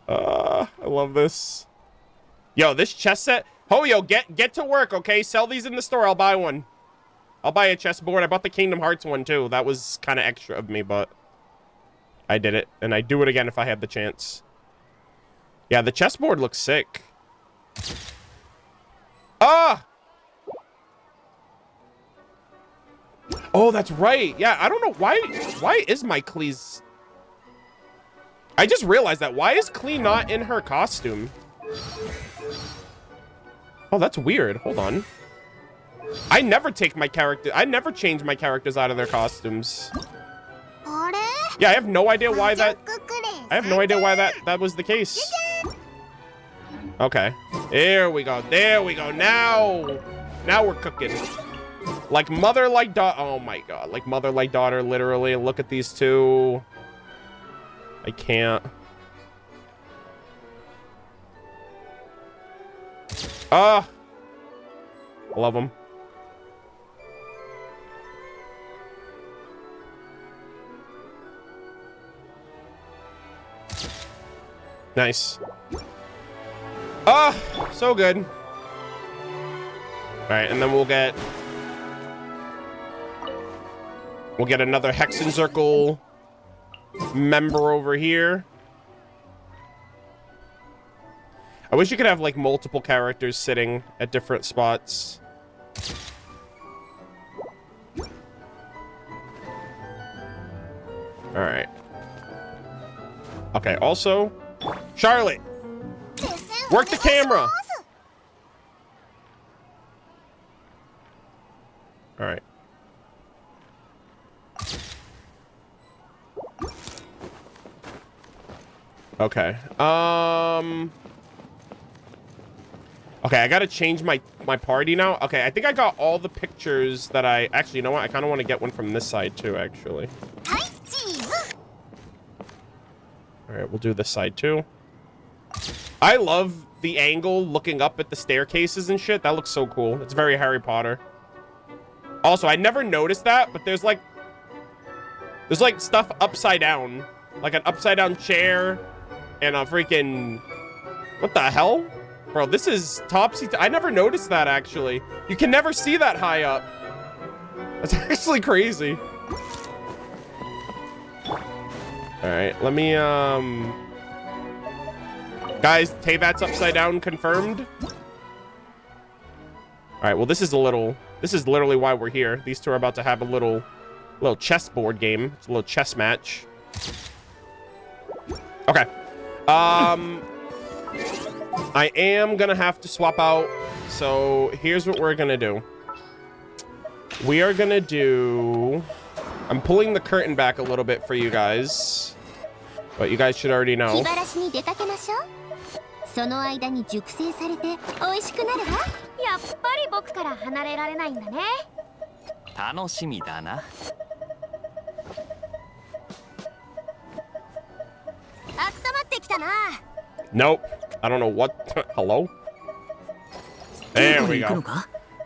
I love this. Yo, this chess set. Hoyo, get to work, okay? Sell these in the store. I'll buy one. I'll buy a chessboard. I bought the Kingdom Hearts one too. That was kind of extra of me, but I did it, and I'd do it again if I had the chance. Yeah, the chessboard looks sick. Ah! Oh, that's right. Yeah, I don't know why is my Klee's... I just realized that. Why is Klee not in her costume? Oh, that's weird. Hold on. I never take my character... I never change my characters out of their costumes. Yeah, I have no idea why that... I have no idea why that was the case. Okay. There we go. There we go. Now we're cooking. Like mother, like daughter. Oh my god. Like mother, like daughter, literally. Look at these two. I can't. Ah. Love them. Nice. Ah, so good. All right, and then we'll get another Hexen Circle member over here. I wish you could have like multiple characters sitting at different spots. All right. Okay, also, Charlotte, work the camera. All right. Okay. Okay, I gotta change my party now. Okay, I think I got all the pictures that I... Actually, you know what? I kind of want to get one from this side too, actually. All right, we'll do this side too. I love the angle looking up at the staircases and shit. That looks so cool. It's very Harry Potter. Also, I never noticed that, but there's like... There's like stuff upside down. Like an upside down chair and a freaking... What the hell? Bro, this is topsy... I never noticed that, actually. You can never see that high up. That's actually crazy. Alright, let me, Guys, Teyvat's upside down confirmed. Alright, well, this is literally why we're here. These two are about to have a little chessboard game. It's a little chess match. Okay. I am gonna have to swap out. So here's what we're gonna do. We are gonna do... I'm pulling the curtain back a little bit for you guys. But you guys should already know. Nope. I don't know what... Hello? There we go.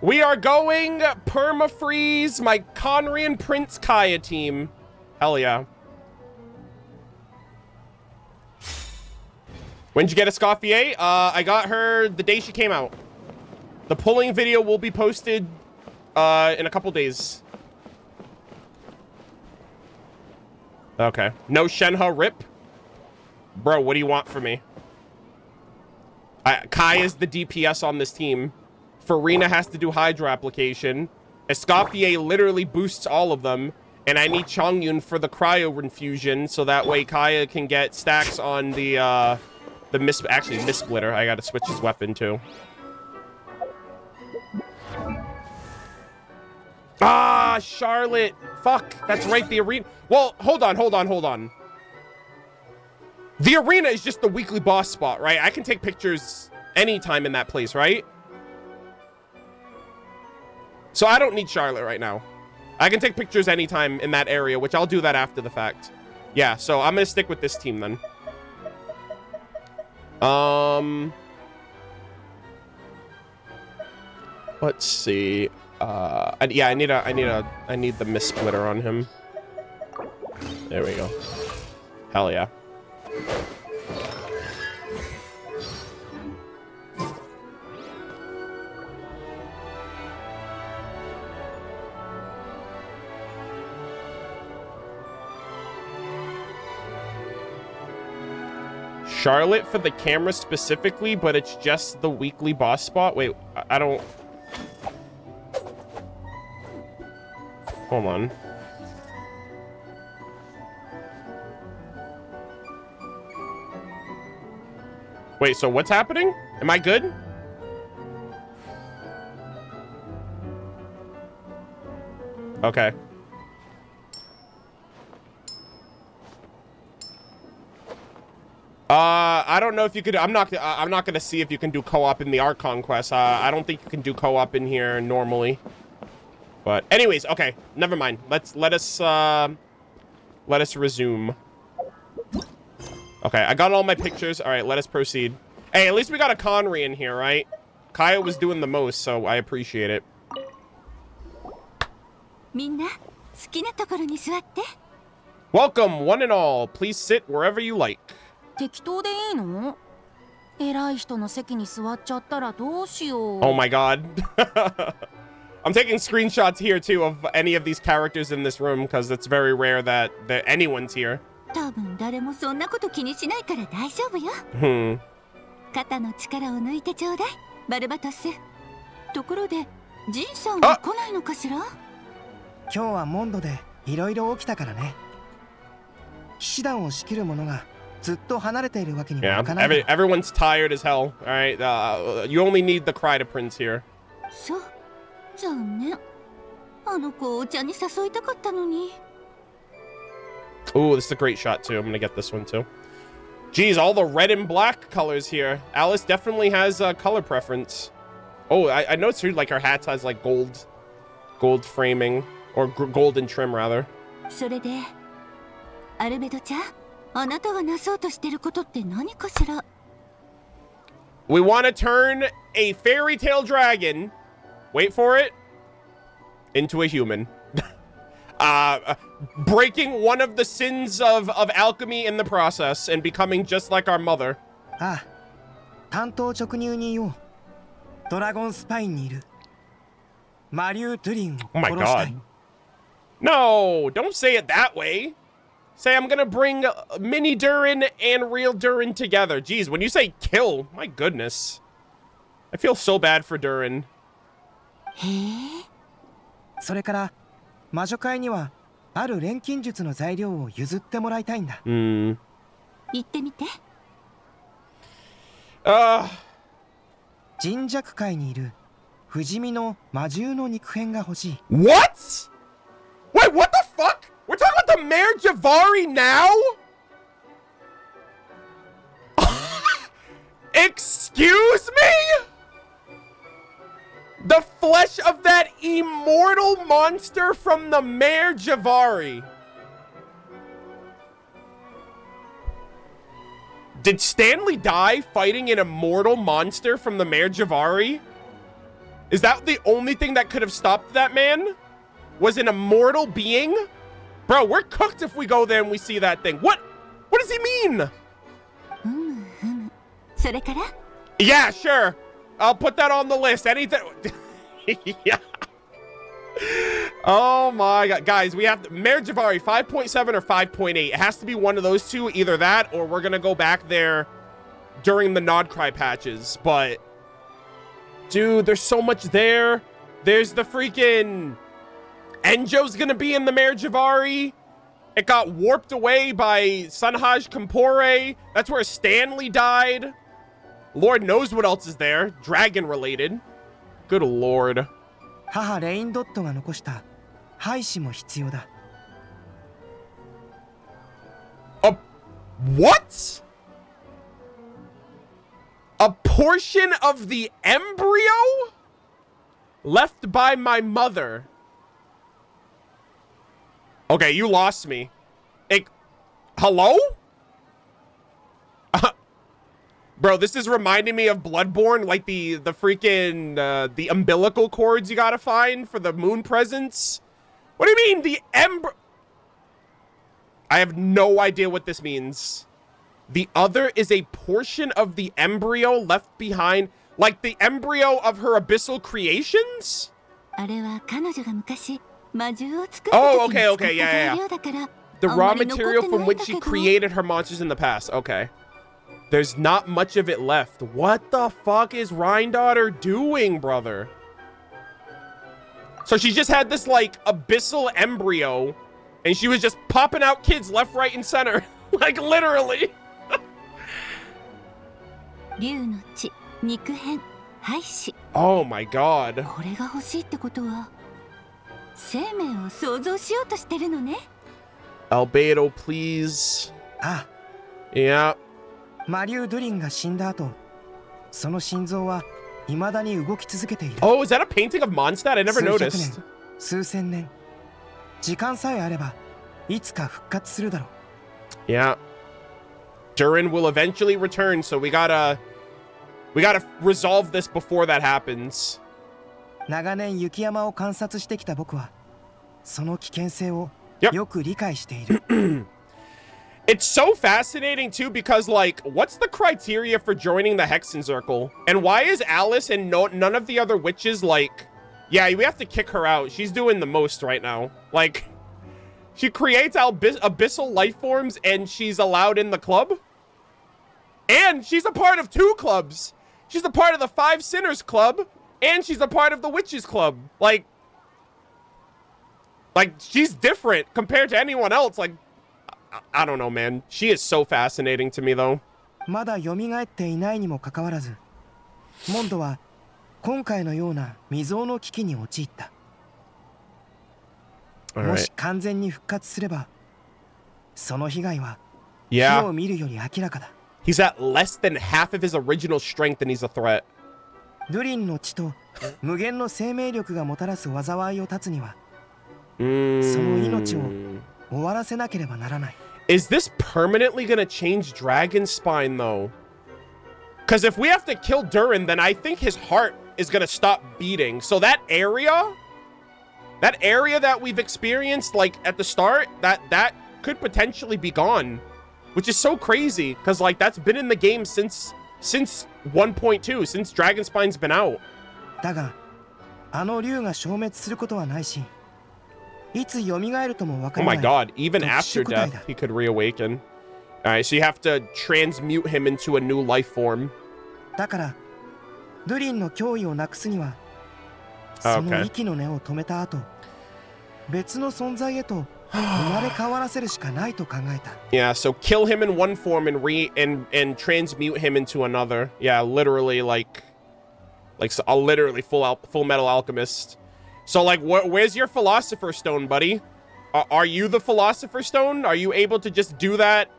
We are going permafreeze my Conry and Prince Kaya team. Hell yeah. When'd you get Escoffier? I got her the day she came out. The pulling video will be posted in a couple days. Okay. No Shenhe rip? Bro, what do you want from me? Kai is the DPS on this team. Farina has to do Hydra application. Escoffier literally boosts all of them. And I need Chongyun for the cryo infusion, so that way Kaya can get stacks on the Mist Splitter. I gotta switch his weapon too. Ah, Charlotte. Fuck, that's right, the arena. Well, hold on. The arena is just the weekly boss spot, right? I can take pictures anytime in that place, right? So I don't need Charlotte right now. I can take pictures anytime in that area, which I'll do that after the fact. Yeah, so I'm gonna stick with this team then. Let's see. Yeah, I need the Mist Splitter on him. There we go. Hell yeah. Charlotte for the camera specifically, but it's just the weekly boss spot. Wait, I don't... Hold on. Wait, so what's happening? Am I good? Okay. I don't know if you could. I'm not gonna see if you can do co-op in the Archon quest. I don't think you can do co-op in here normally. But anyways, okay, never mind. Let us resume. Okay, I got all my pictures. All right, let us proceed. Hey, at least we got a Conry in here, right? Kaya was doing the most, so I appreciate it. Welcome, one and all. Please sit wherever you like. 適当でいいの? 偉い人の席に座っちゃったらどうしよう. Oh my god. I'm taking screenshots here too of any of these characters in this room because it's very rare that anyone's here. 多分誰もそんなこと気にしないから大丈夫よ。肩の力を抜いてちょうだい、バルバトス。ところで、ジンさんは来ないのかしら？今日はモンドでいろいろ起きたからね。騎士団を仕切る者が Yeah, everyone's tired as hell. All right, you only need the Cry to Prince here. Ooh, this is a great shot too. I'm gonna get this one too. Geez, all the red and black colors here. Alice definitely has a color preference. Oh, I noticed her, like her hat has like gold framing or golden trim rather. We want to turn a fairy tale dragon, wait for it, into a human. breaking one of the sins of alchemy in the process and becoming just like our mother. ああ、単刀直入に言おう。ドラゴンスパインにいるマリュー・ドゥリンを Oh my 殺したい。 god. No, don't say it that way. Say I'm gonna bring mini Durin and real Durin together. Jeez, when you say kill, my goodness. I feel so bad for Durin. それから魔女会にはある錬金術の材料を譲ってもらいたいんだ。言ってみて。神弱界にいる不死身の魔獣の肉片が欲しい。What? Wait, what the fuck? We're talking about the Mare Javari now? Excuse me? The flesh of that immortal monster from the Mare Javari. Did Stanley die fighting an immortal monster from the Mare Javari? Is that the only thing that could have stopped that man? Was an immortal being? Bro, we're cooked if we go there and we see that thing. What does he mean? Yeah, sure. I'll put that on the list. Anything. Yeah. Oh my god. Guys, we have Mare Javari 5.7 or 5.8. It has to be one of those two. Either that or we're going to go back there during the Nodcry patches. But, dude, there's so much there. There's the freaking... Enjo's going to be in the Mare Javari. It got warped away by Sunhaj Kampore. That's where Stanley died. Lord knows what else is there. Dragon related. Good lord. 母レインドットが残した廃紙も必要だ。What? A portion of the embryo left by my mother. Okay, you lost me. Hello? Bro, this is reminding me of Bloodborne, like the freaking, the umbilical cords you gotta find for the moon presents. What do you mean, the I have no idea what this means. The other is a portion of the embryo left behind, like the embryo of her abyssal creations? Oh, okay, yeah. The raw material from which she created her monsters in the past. Okay. There's not much of it left. What the fuck is Rhine-Daughter doing, brother? So she just had this, like, abyssal embryo, and she was just popping out kids left, right, and center. Like, literally. Oh my god. Albedo, please. Yeah. マリュー・ドゥリンが死んだ後、その心臓は未だに動き続けている。Oh, is that a painting of Mondstadt? I never noticed. 数千年、時間さえあればいつか復活するだろう。Yeah. Durin will eventually return, so we gotta resolve this before that happens. 長年雪山を観察してきた僕は、その危険性をよく理解している。It's so fascinating too because, like, what's the criteria for joining the Hexen Circle? And why is Alice and none of the other witches, like, yeah, we have to kick her out. She's doing the most right now. Like, she creates abyssal life forms and she's allowed in the club? And she's a part of 2 clubs. She's a part of the 5 Sinners Club and she's a part of the Witches Club. Like, she's different compared to anyone else. Like, I don't know, man. She is so fascinating to me, though. まだ蘇っていないにもかかわらず、モンドは今回のような未曾有の危機に陥った。もし完全に復活すれば、その被害は火を見るより明らかだ。He's at less than half of his original strength and he's a threat. ドゥリンの血と無限の生命力がもたらす災いを断つには、その命を終わらせなければならない。Is this permanently gonna change Dragon's spine, though? Because if we have to kill Durin, then I think his heart is gonna stop beating. So that area That area that we've experienced, like, at the start, that could potentially be gone. Which is so crazy, because, like, that's been in the game since 1.2, since Dragonspine's been out. だが、あの竜が消滅することはないし、いつ蘇るともわからない。Oh my god, even after death, he could reawaken. Alright, so you have to transmute him into a new life form. だから、ドゥリンの脅威をなくすには、その息の根を止めた後、別の存在へと生まれ変わらせるしかないと考えた。Yeah, so kill him in one form and transmute him into another. Yeah, literally like a literally full metal alchemist. So like, where's your philosopher's stone, buddy? Are you the philosopher's stone? Are you able to just do that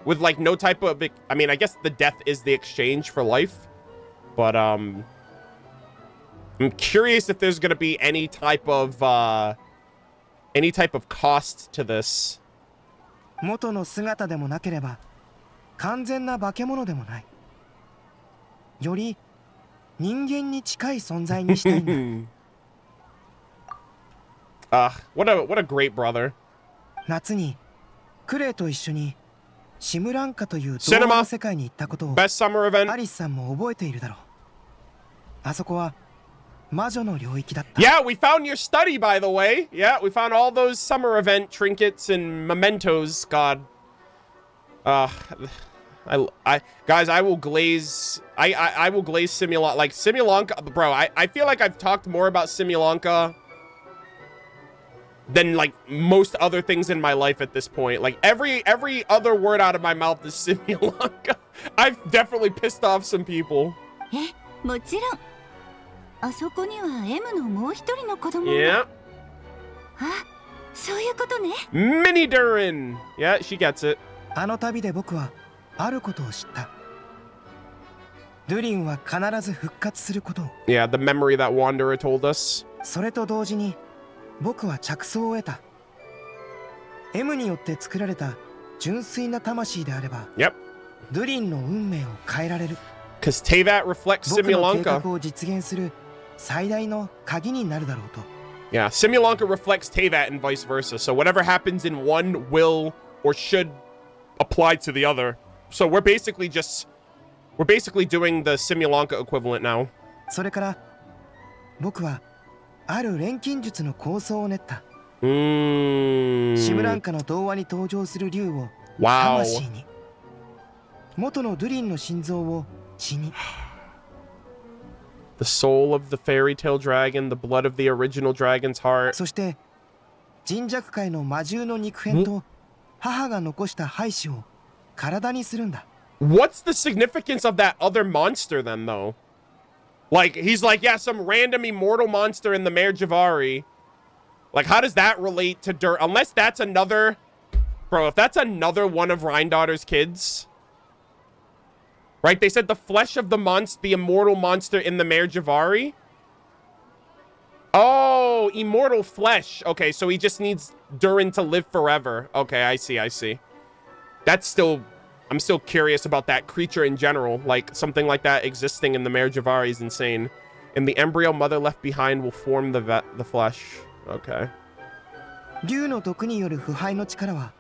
with like no type of? I mean, I guess the death is the exchange for life, but I'm curious if there's gonna be any type of cost to this. 元の姿でもなければ完全な化け物でもない。より人間に近い存在にしたいんだ。what a great brother. 夏にクレイと一緒にシムランカという動画の世界に行ったことを Best summer event. アリスさんも覚えているだろう。あそこは魔女の領域だった。Yeah, we found your study, by the way. Yeah, we found all those summer event trinkets and mementos. God. Guys, I will glaze Simulonka. Like, Simulonka, bro, I feel like I've talked more about Simulonka than, like, most other things in my life at this point. Like, every other word out of my mouth is Simulonka. I've definitely pissed off some people. もちろん。あそこには M のもう一人の子供が。Yeah. あ、そういうことね。Mini Durin. Yeah, she gets it. あの旅で僕はあることを知った。ドゥリンは必ず復活することを。Yeah, the memory that Wanderer told us. それと同時に僕は着想を得た。M によって作られた純粋な魂であれば、Yep. ドゥリンの運命を変えられる。Because Teyvat reflects 僕の計 Simulonka. 画を実現する最大の鍵になるだろうと。Yeah, Simulonka reflects Teyvat and vice versa. So whatever happens in one will or should apply to the other. So we're basically doing the Simulonka equivalent now. それから僕はある錬金術の構想を練った。シムランカの童話に登場する竜を魂に、元のドゥリンの心臓を血に。The soul of the fairy tale dragon, the blood of the original dragon's heart. そして人弱界の魔獣の肉片と母が残した胚子を体にするんだ。What's the significance of that other monster then, though? Like, he's like, yeah, some random immortal monster in the Mare Javari. Like, how does that relate to Dirt? Unless that's another... Bro, if that's another one of Rhindaughter's kids... Right? They said the flesh of the immortal monster in the Mare Javari. Oh, immortal flesh. Okay, so he just needs Durin to live forever. Okay, I see. That's still... I'm still curious about that creature in general. Like, something like that existing in the Mare Javari is insane. And the embryo mother left behind will form the flesh. Okay. 竜の毒による腐敗の力は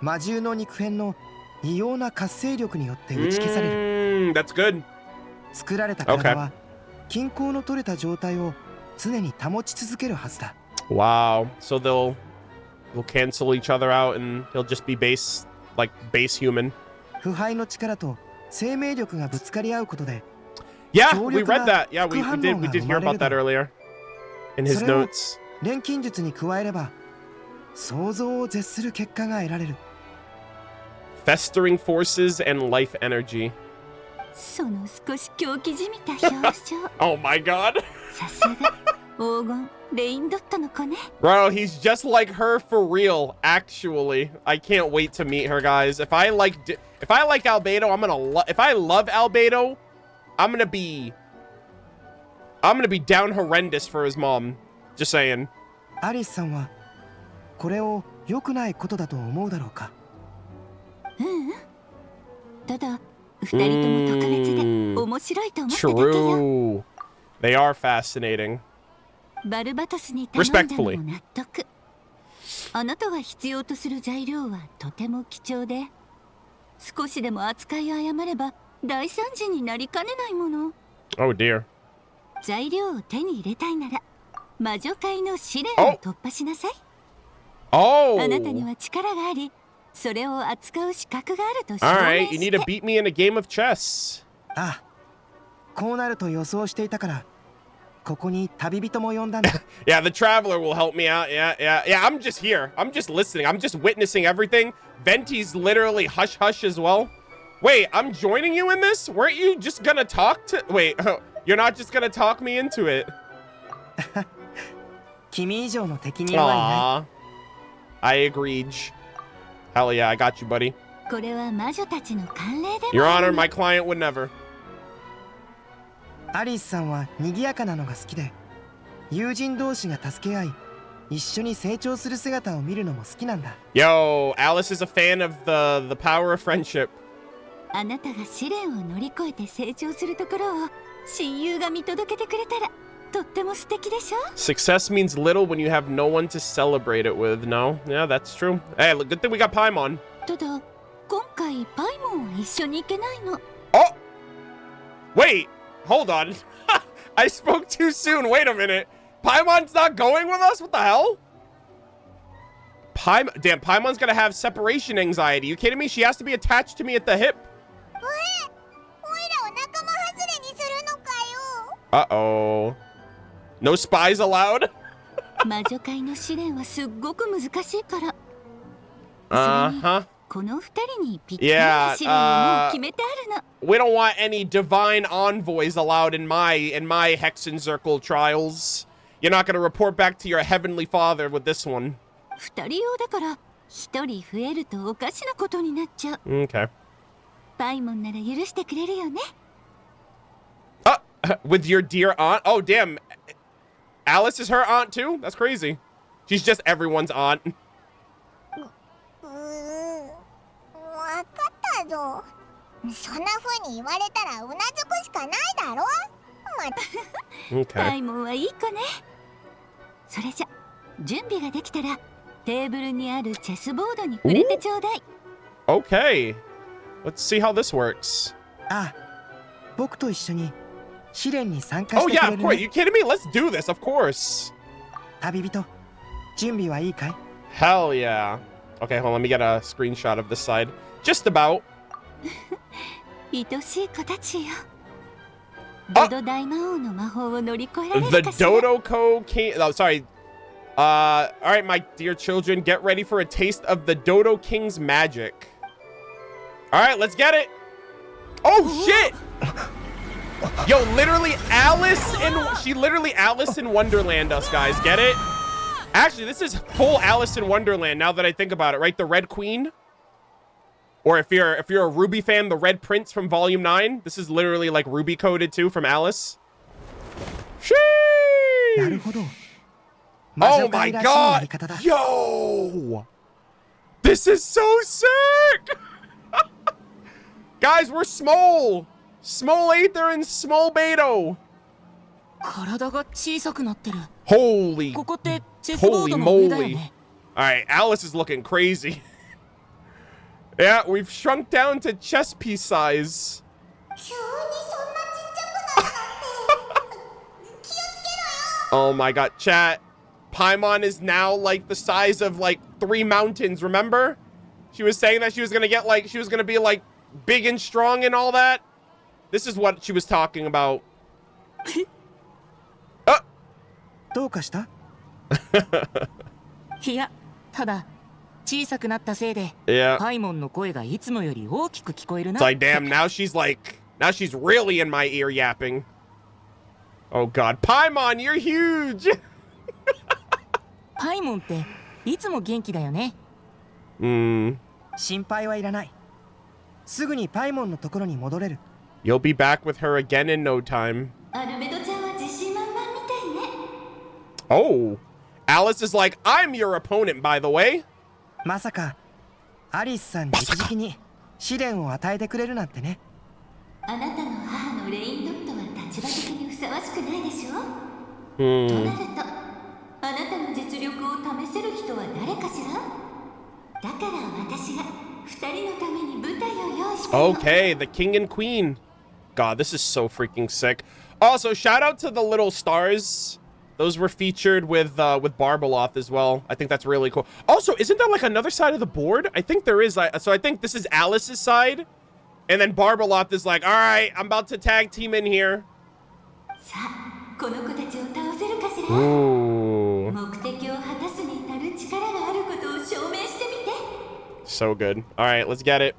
魔獣の肉片の異様な活性力によって打ち消される。That's good. 作られた体は均衡の取れた状態を常に保ち続けるはずだ。Wow. So they'll cancel each other out and he'll just be base human. 腐敗の力と生命力がぶつかり合うことで。Yeah, we read that. Yeah, we did hear about that earlier in his notes. 錬金術に加えれば想像を絶する結果が得られる。Festering forces and life energy. その少し狂気じみた表情。Oh my god. さすが黄金レインドットの子ね。Bro, he's just like her for real. Actually, I can't wait to meet her, guys. If I like Albedo, if I love Albedo, I'm gonna be down horrendous for his mom. Just saying. アリスさんはこれを良くないことだと思うだろうか。ただ二人とも特別で面白いと思っただけよ。 True. They are fascinating. バルバトスに頼んだのも納得。あなたが必要とする材料はとても貴重で、少しでも扱い誤れば大惨事になりかねないもの。Oh dear. 材料を手に入れたいなら魔女界の試練を突破しなさい。Oh. あなたには力があり、それを扱う資格があると証明して。Alright, you need to beat me in a game of chess. ああ、こうなると予想していたから、ここに旅人も呼んだんだ。Yeah, the traveler will help me out. Yeah. I'm just here. I'm just listening. I'm just witnessing everything. Venti's literally hush hush as well. Wait, I'm joining you in this? Weren't you just gonna talk to... Wait, you're not just gonna talk me into it. 君以上の敵にはいない。I agreed. Hell yeah, I got you, buddy. これは魔女たちの慣例でも。 Your Honor, my client would never. アリスさんは賑やかなのが好きで、友人同士が助け合い、一緒に成長する姿を見るのも好きなんだ。Yo, Alice is a fan of the power of friendship. あなたが試練を乗り越えて成長するところを親友が見届けてくれたらとっても素敵でしょ。 Success means little when you have no one to celebrate it with. No, yeah, that's true. Hey, look, good thing we got Paimon. ただ今回パイモンは一緒に行けないの。Oh, wait, hold on. I spoke too soon. Wait a minute. Paimon's not going with us? What the hell? Damn, Paimon's gonna have separation anxiety. You kidding me? She has to be attached to me at the hip. Uh-oh. No spies allowed? 魔女界の試練はすっごく難しいから。Uh-huh. この二人にぴったりな試練はもう決めてあるの。We don't want any divine envoys allowed in my Hexen Circle trials. You're not gonna report back to your heavenly father with this one. 二人用だから一人増えるとおかしなことになっちゃう。Okay. パイモンなら許してくれるよね。With your dear aunt? Oh, damn. Alice is her aunt too? That's crazy. She's just everyone's aunt. わかったぞ。そんな風に言われたらうなずくしかないだろ。Okay. パイモンはいい子ね。それじゃ準備ができたらテーブルにあるチェスボードに触れてちょうだい。Okay. Let's see how this works. ああ、僕と一緒に試練に参加し Oh てく yeah, れ of る course. ね。 You kidding me? Let's do this, of course. 旅人、準備はいいかい？ Hell yeah. Okay, hold on. Let me get a screenshot of this side. Just about. 愛しい子たちよ。ドド大魔王の魔法を乗り越えられる The かしら。 Dodo-ko King. Oh, sorry. All right, my dear children, get ready for a taste of the Dodo King's magic. All right, let's get it. Oh shit! Yo, literally Alice in Wonderland us, guys. Get it? Actually, this is full Alice in Wonderland now that I think about it, right? The Red Queen. Or if you're a Ruby fan, the Red Prince from Volume 9. This is literally like Ruby coded too from Alice. Sheesh! Oh my god! Yo! This is so sick! Guys, we're Small! Small Aether and Small Beto! 体が小さくなってる。 Holy ここってチェスボー Holy ドの上だよ moly. ね。 Alright, Alice is looking crazy. Yeah, we've shrunk down to chess piece size. Oh my god, chat. Paimon is now like the size of like 3 mountains, remember? She was saying that she was gonna get like, she was gonna be like big and strong and all that. This is what she was talking about. どうかした？いや、ただ小さくなったせいで、 Yeah. パイモンの声がいつもより大きく聞こえるな。 It's like, damn, now she's really in my ear yapping. Oh god, Paimon, you're huge! パイモンっていつも元気だよね。心配はいらない。すぐにパイモンのところに戻れる。 You'll be back with her again in no time. アルベドちゃんは自信満々みたいね。 Oh, Alice is like, I'm your opponent, by the way. まさかアリスさん直々に試練を与えてくれるなんてね。あなたの母のレインドットは立場的にふさわしくないでしょ。となると Okay, the king and queen. God, this is so freaking sick. Also, shout out to the little stars. Those were featured with Barbaloth as well. I think that's really cool. Also, isn't there like another side of the board? I think there is. So I think this is Alice's side. And then Barbaloth is like, all right, I'm about to tag team in here. Ooh. So good. All right, let's get it.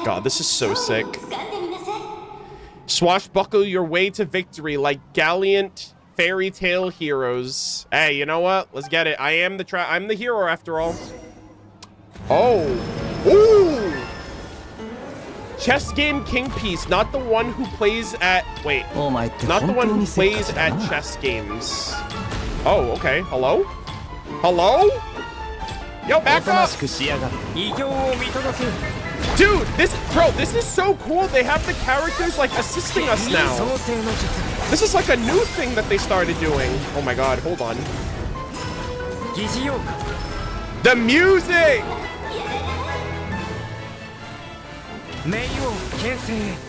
God, this is so sick. Swashbuckle your way to victory like gallant fairy tale heroes. Hey, you know what? Let's get it. I'm the hero after all. Oh. Ooh. Chess game king piece, not the one who plays at not the one who plays at chess games. Oh, okay. Hello? Hello? Yo, back up! Dude, this is so cool. They have the characters like assisting us now. This is like a new thing that they started doing. Oh my god, hold on. The music!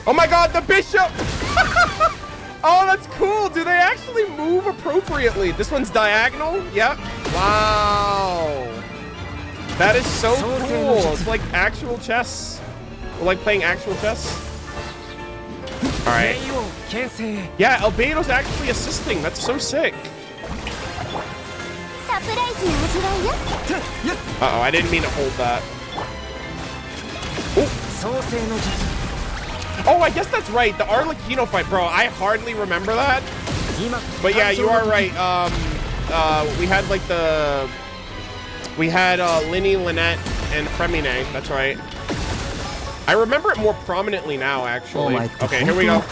Oh my god, the bishop! Oh, that's cool. Do they actually move appropriately? This one's diagonal? Yep. Wow. That is so cool. It's like actual chess. We're like playing actual chess. All right. Yeah, Albedo's actually assisting. That's so sick. Uh-oh, I didn't mean to hold that. Ooh. Oh, I guess that's right. The Arlecchino fight, bro. I hardly remember that. But yeah, you are right. We had like we had Linny, Lynette, and Fremine. That's right. I remember it more prominently now, actually. Okay, here we go.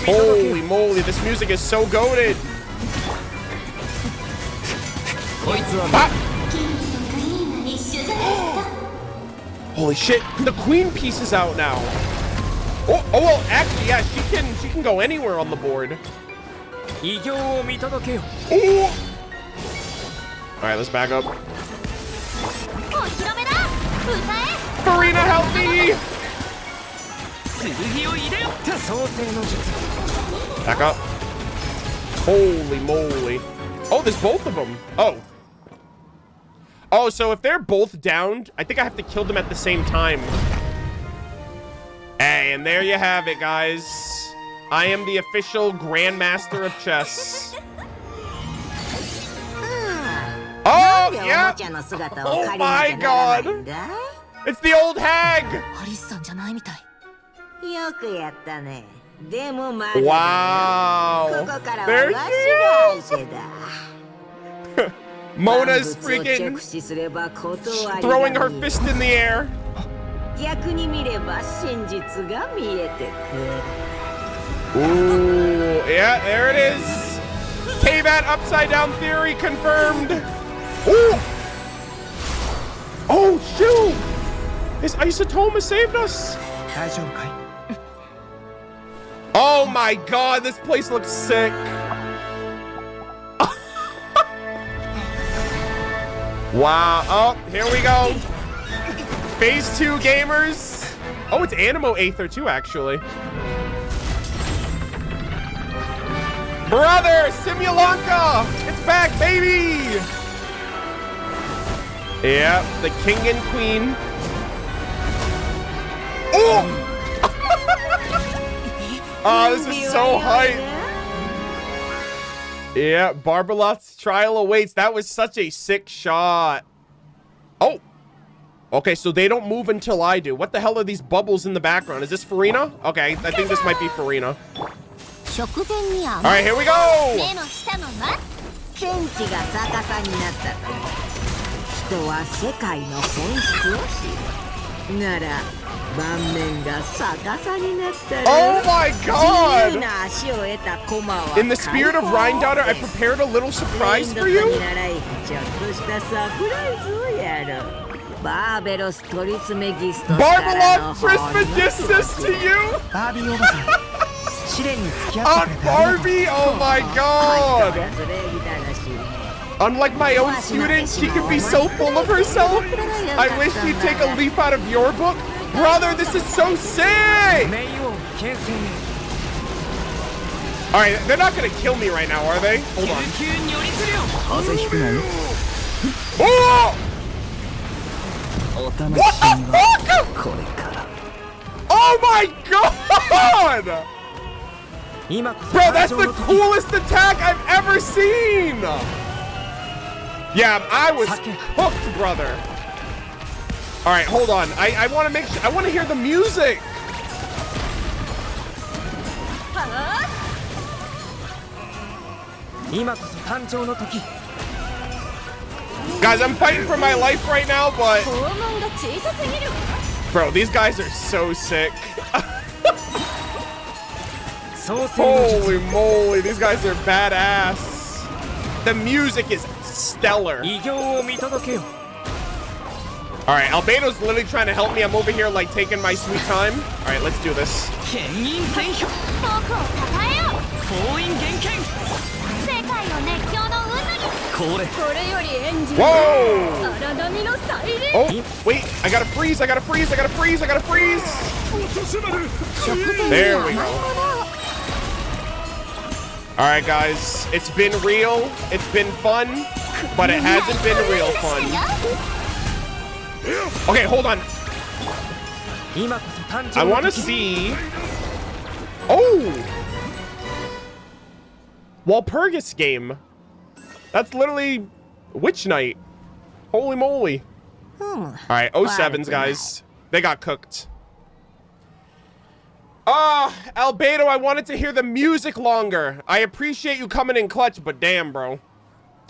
Holy moly, this music is so goated. Ah! Holy shit, the queen piece is out now. Oh, well, actually, yeah, she can go anywhere on the board. Ooh. All right, let's back up. Farina, help me! Back up. Holy moly. Oh, there's both of them. Oh. Oh, so if they're both downed, I think I have to kill them at the same time. Hey, and there you have it, guys. I am the official Grandmaster of Chess. Oh, yeah. Oh, my God. It's the old hag. Wow. There she is. Mona's freaking throwing her fist in the air. Ooh, yeah, there it is. K-Bat upside down theory confirmed. Ooh. Oh, shoot. His Isotoma saved us. Oh my god, this place looks sick. Wow. Oh, here we go. Phase 2 gamers. Oh, it's Animo Aether too, actually. Brother, Simulanka! It's back, baby! Yeah, the king and queen. Oh! Oh, this is so hype. Yeah, Barbaloth's trial awaits. That was such a sick shot. Oh. Okay, so they don't move until I do. What the hell are these bubbles in the background? Is this Farina? Okay, I think this might be Farina. All right, here we go. Oh my god! In the spirit of Rhine Daughter, I prepared a little surprise for you. Barbaloth Trismegistus to you! Barbie? Oh my god! Unlike my own student, she can be so full of herself. I wish she'd take a leaf out of your book. Brother, this is so sick! Alright, they're not gonna kill me right now, are they? Hold on. Oh! What the fuck? Oh my god! Bro, that's the coolest attack I've ever seen! Yeah, I was hooked, brother. Alright, hold on. I want to make sure. I want to hear the music. Guys, I'm fighting for my life right now, but... Bro, these guys are so sick. Holy moly, these guys are badass. The music is stellar. Alright, Albedo's literally trying to help me. I'm over here like taking my sweet time. Alright, let's do this. Whoa! Oh, wait, I gotta freeze, I gotta freeze, I gotta freeze, I gotta freeze! There we go. Alright guys, it's been real, it's been fun, but it hasn't been real fun. Okay, hold on. I wanna see... Oh! Walpurgis game. That's literally Witch Night. Holy moly. Alright, 07s, guys. They got cooked. Albedo, I wanted to hear the music longer. I appreciate you coming in clutch, but damn, bro.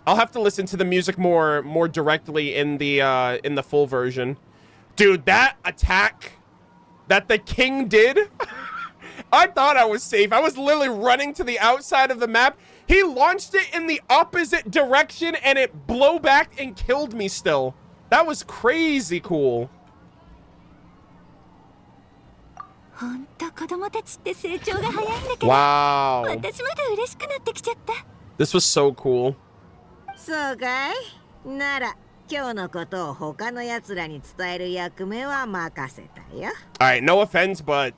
I'll have to listen to the music more directly in the full version. Dude, that attack that the king did, I thought I was safe. I was literally running to the outside of the map. He launched it in the opposite direction and it blew back and killed me still. That was crazy cool. Wow. This was so cool. Alright, no offense, but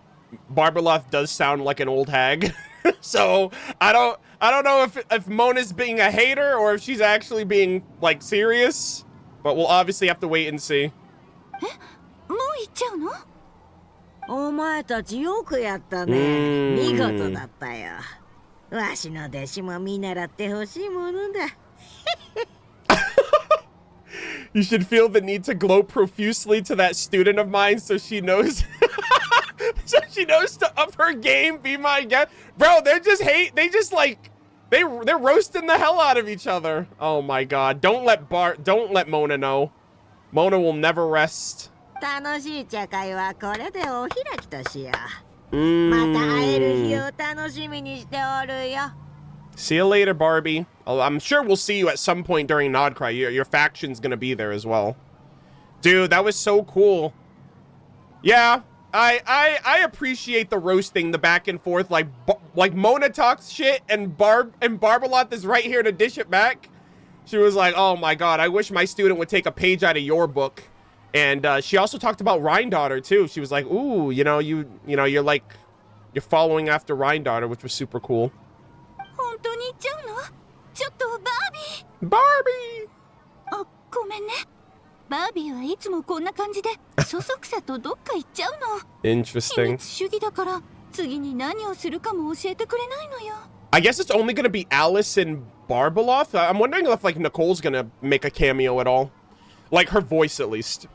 Barbarloth does sound like an old hag. So I don't know if Mona's being a hater or if she's actually being like serious, but we'll obviously have to wait and see. You should feel the need to glow profusely to that student of mine so she knows so she knows to up her game, be my guest. Bro, they're just they're roasting the hell out of each other. Oh my god. Don't let Mona know. Mona will never rest. See you later, Barbie. I'm sure we'll see you at some point during Nodcry. Your faction's gonna be there as well. Dude, that was so cool. Yeah, I appreciate the roasting, the back and forth. Like Mona talks shit and Barbarloth is right here to dish it back. She was like, "Oh my god, I wish my student would take a page out of your book." And she also talked about Rhine-Daughter too. She was like, "Ooh, you're following after Rhine-Daughter," which was super cool. Barbie! Interesting. I guess it's only gonna be Alice and Barbarloth. I'm wondering if like Nicole's gonna make a cameo at all. Like her voice at least.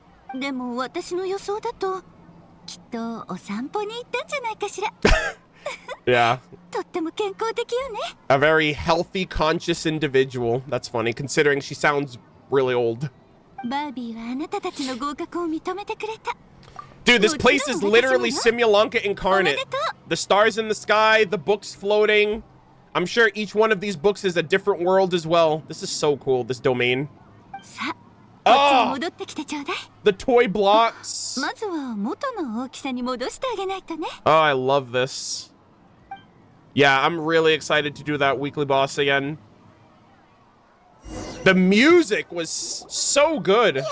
Yeah. A very healthy, conscious individual. That's funny, considering she sounds really old. Dude, this place is literally Simulanka incarnate. The stars in the sky, the books floating. I'm sure each one of these books is a different world as well. This is so cool, this domain. Oh! The toy blocks. Oh, I love this. Yeah, I'm really excited to do that weekly boss again. The music was so good.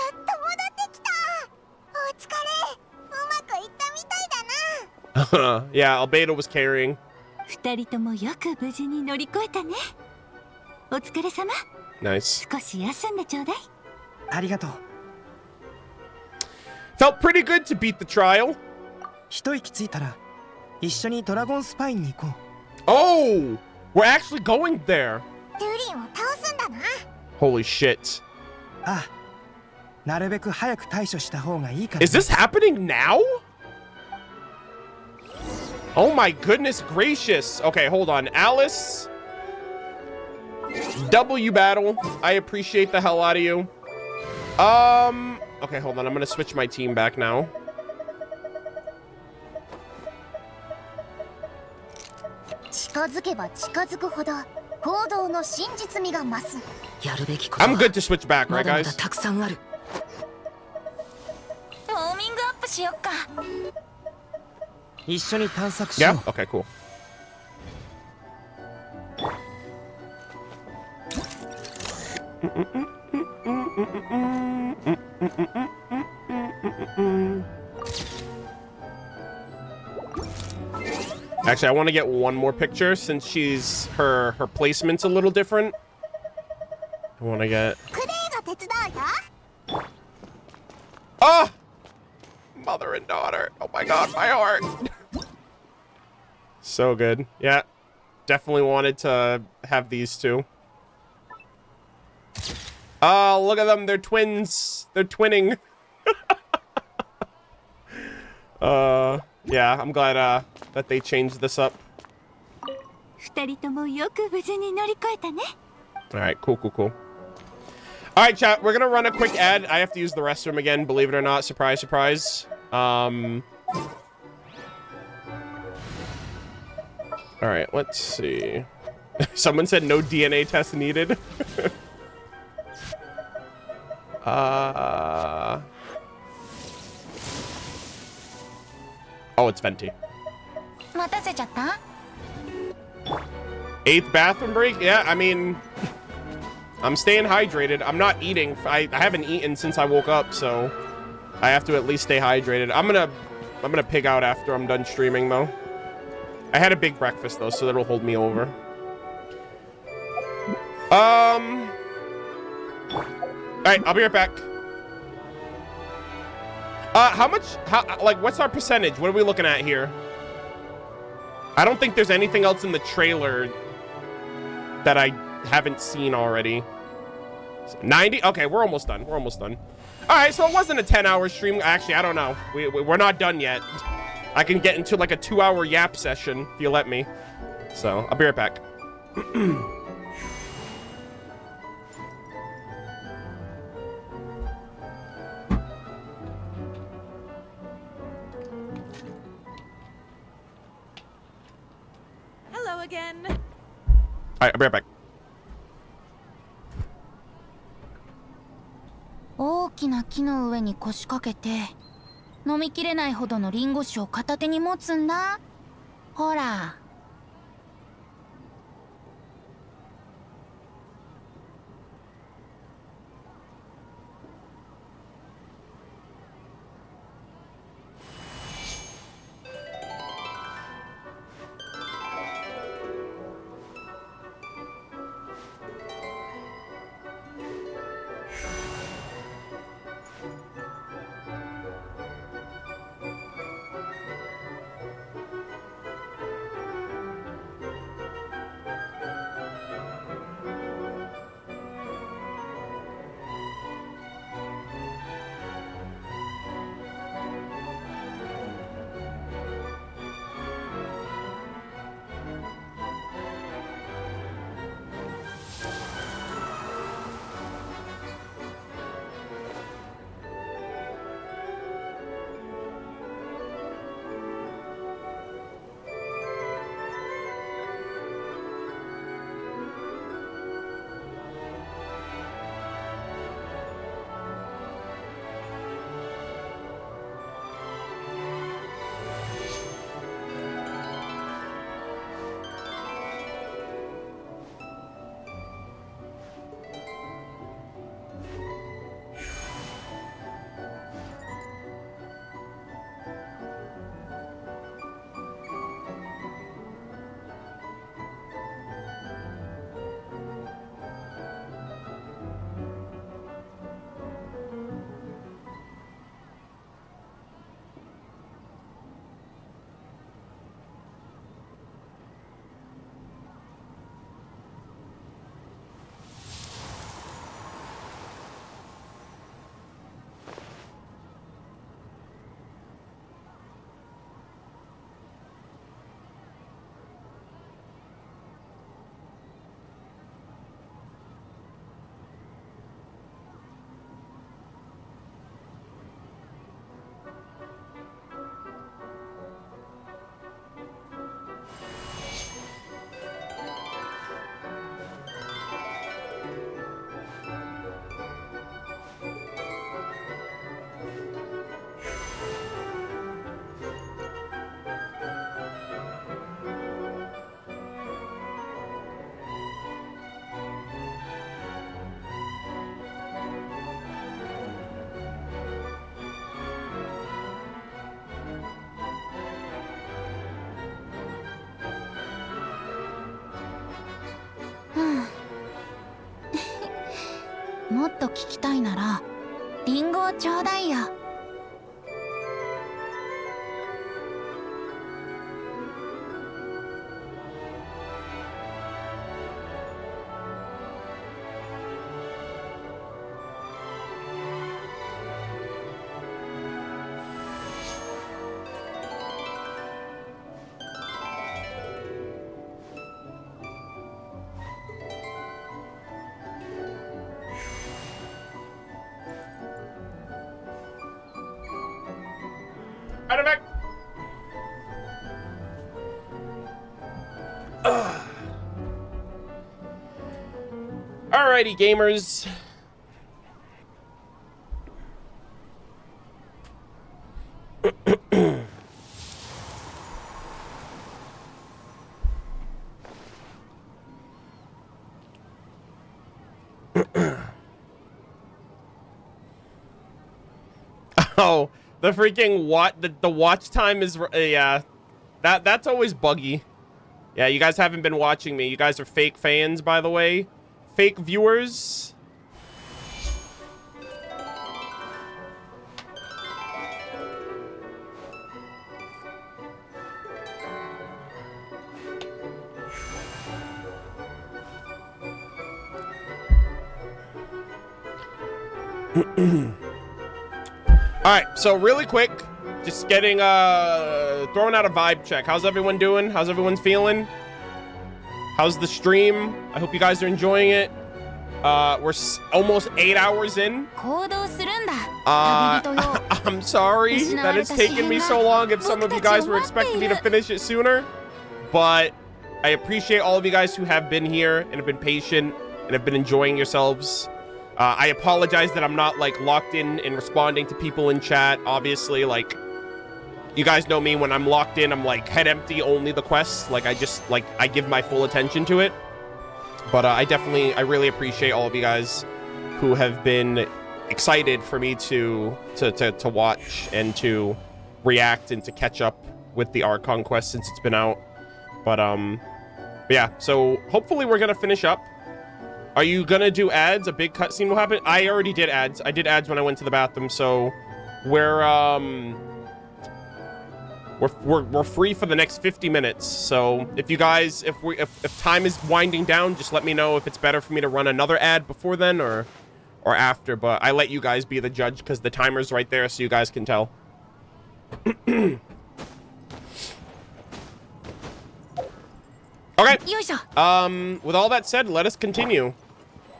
Yeah, Albedo was carrying. 二人ともよく無事に乗り越えたね。お疲れ様。 Nice. 少し休んでちょうだい。ありがとう。 Felt pretty good to beat the trial. 一息ついたら一緒にドラゴンスパインに行こう。 Oh, we're actually going there. ドゥリンを倒すんだな。 Holy shit. ああ、なるべく早く対処した方がいいから。 Is this happening now? Oh my goodness gracious. Okay, hold on. Alice. W battle. I appreciate the hell out of you. Okay, hold on. I'm gonna switch my team back now. I'm good to switch back, right, guys? たくさんある。ウォーミングアップしよっか。一緒に探索しよう。 Yeah? Okay, cool. Actually, I want to get one more picture since she's her placement's a little different. I want to get. Ah! Mother and daughter. Oh my god, my heart. So good. Yeah. Definitely wanted to have these two. Oh, look at them. They're twins. They're twinning. Yeah, I'm glad that they changed this up. 二人ともよく無事に乗り越えたね。 Alright, cool, cool, cool. Alright, chat, we're gonna run a quick ad. I have to use the restroom again, believe it or not. Surprise, surprise. Alright, let's see. Someone said no DNA test needed. Oh, it's Venti. 待たせちゃった？ 8th bathroom break? Yeah, I mean, I'm staying hydrated. I'm not eating. I haven't eaten since I woke up, so I have to at least stay hydrated. I'm gonna pig out after I'm done streaming, though. I had a big breakfast, though, so that'll hold me over. Alright, I'll be right back. What's our percentage? What are we looking at here? I don't think there's anything else in the trailer that I haven't seen already. 90? Okay, we're almost done. We're almost done. All right, so it wasn't a 10-hour stream. Actually, I don't know. We're not done yet. I can get into like a 2-hour yap session if you let me. So I'll be right back. Hello again. All right, I'll be right back. 大きな木の上に腰掛けて飲みきれないほどのリンゴ酒を片手に持つんだ。ほら。もっと聞きたいならリンゴをちょうだいよ。Alrighty, gamers. Oh, the freaking the watch time is yeah. That's always buggy. Yeah, you guys haven't been watching me. You guys are fake fans, by the way. Fake viewers. Alright, so really quick, just getting throwing out a vibe check. How's everyone doing? How's everyone feeling? How's the stream? I hope you guys are enjoying it. We're almost 8 hours in. I'm sorry that it's taken me so long if some of you guys were expecting me to finish it sooner. But I appreciate all of you guys who have been here and have been patient and have been enjoying yourselves. I apologize that I'm not like locked in and responding to people in chat. Obviously, like, you guys know me. When I'm locked in, I'm like head empty, only the quests. Like, I give my full attention to it. But I really appreciate all of you guys who have been excited for me to watch and to react and to catch up with the Archon quest since it's been out. But yeah, so hopefully we're gonna finish up. Are you gonna do ads? A big cutscene will happen? I already did ads. I did ads when I went to the bathroom, so we're free for the next 50 minutes. So if you guys, if time is winding down, just let me know if it's better for me to run another ad before then or after. But I let you guys be the judge because the timer's right there, so you guys can tell. Okay. With all that said, let us continue.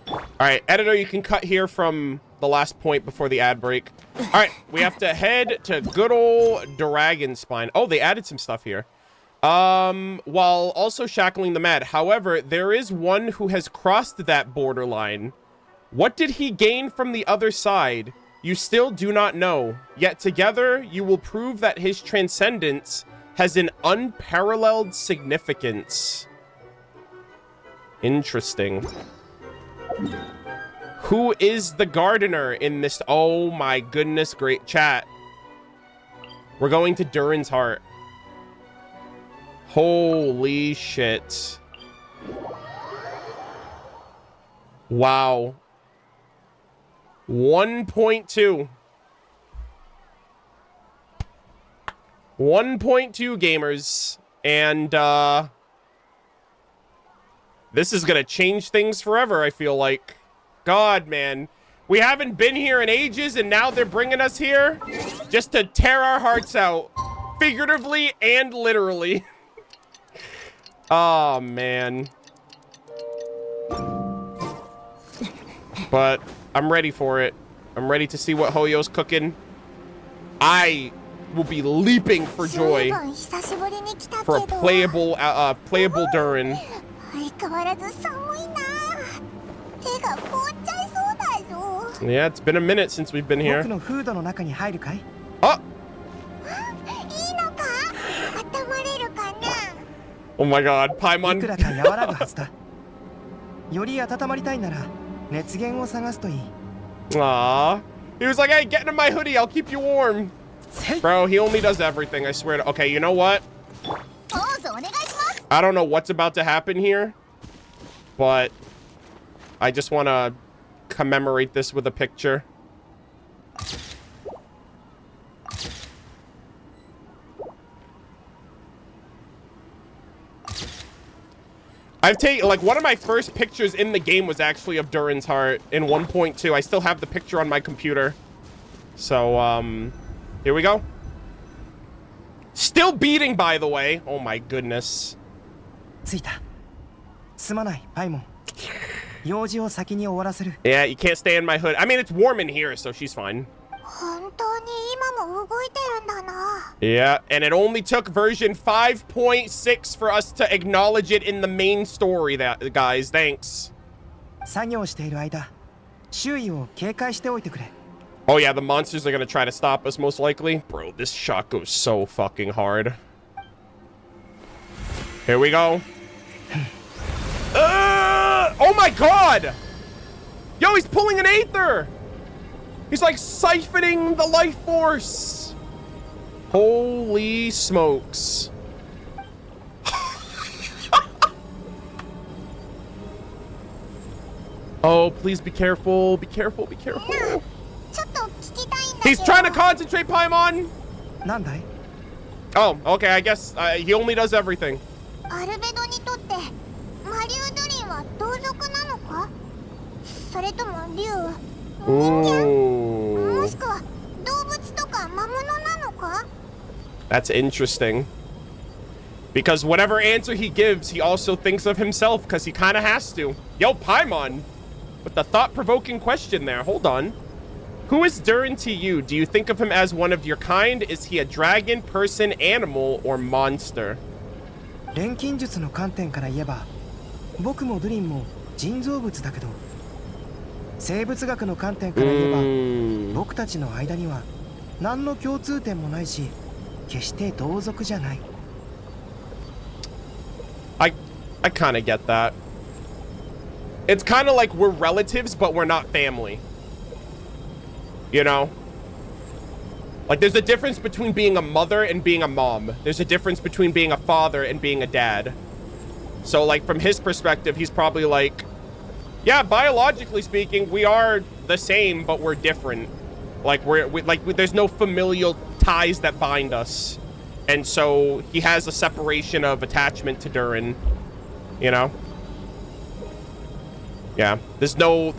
All right, editor, you can cut here from the last point before the ad break. All right, we have to head to good old Dragonspine. Oh, they added some stuff here. While also shackling the mad. However, there is one who has crossed that borderline. What did he gain from the other side? You still do not know. Yet together, you will prove that his transcendence has an unparalleled significance. Interesting. Who is the gardener in this? Oh my goodness, great chat. We're going to Durin's Heart. Holy shit. Wow. 1.2. 1.2 gamers. And this is gonna change things forever, I feel like. God, man. We haven't been here in ages, and now they're bringing us here just to tear our hearts out. Figuratively and literally. Oh, man. But I'm ready for it. I'm ready to see what Hoyo's cooking. I will be leaping for joy for a playable Durin. Yeah, it's been a minute since we've been here. Oh! Oh my god, Paimon. Aww. He was like, hey, get into my hoodie, I'll keep you warm. Bro, he only does everything, I swear to... Okay, you know what? I don't know what's about to happen here, but I just want to commemorate this with a picture. I've taken, like, one of my first pictures in the game was actually of Durin's heart in 1.2. I still have the picture on my computer. So, here we go. Still beating, by the way. Oh my goodness. Yeah, you can't stay in my hood. I mean, it's warm in here, so she's fine. Yeah, and it only took version 5.6 for us to acknowledge it in the main story, that guys. Thanks. Oh yeah, the monsters are gonna try to stop us, most likely. Bro, this shot goes so fucking hard. Here we go. Oh my god! Yo, he's pulling an Aether! He's like siphoning the life force. Holy smokes. Oh, please be careful. Be careful, be careful. He's trying to concentrate, Paimon. Oh, okay, I guess he only does everything. Ooh. That's interesting. Because whatever answer he gives, he also thinks of himself, because he kind of has to. Yo, Paimon, with the thought-provoking question there. Hold on. Who is Durin to you? Do you think of him as one of your kind? Is he a dragon, person, animal, or monster? 錬金術の観点から言えば、僕もドゥリンも人造物だけど、生物学の観点から言えば、僕たちの間には何の共通点もないし、決して同族じゃない。I kind of get that. It's kind of like we're relatives, but we're not family. You know? Like, there's a difference between being a mother and being a mom. There's a difference between being a father and being a dad. So, like, from his perspective, he's probably like, yeah, biologically speaking, we are the same, but we're different. Like, there's no familial ties that bind us. And so he has a separation of attachment to Durin, you know? Yeah, there's no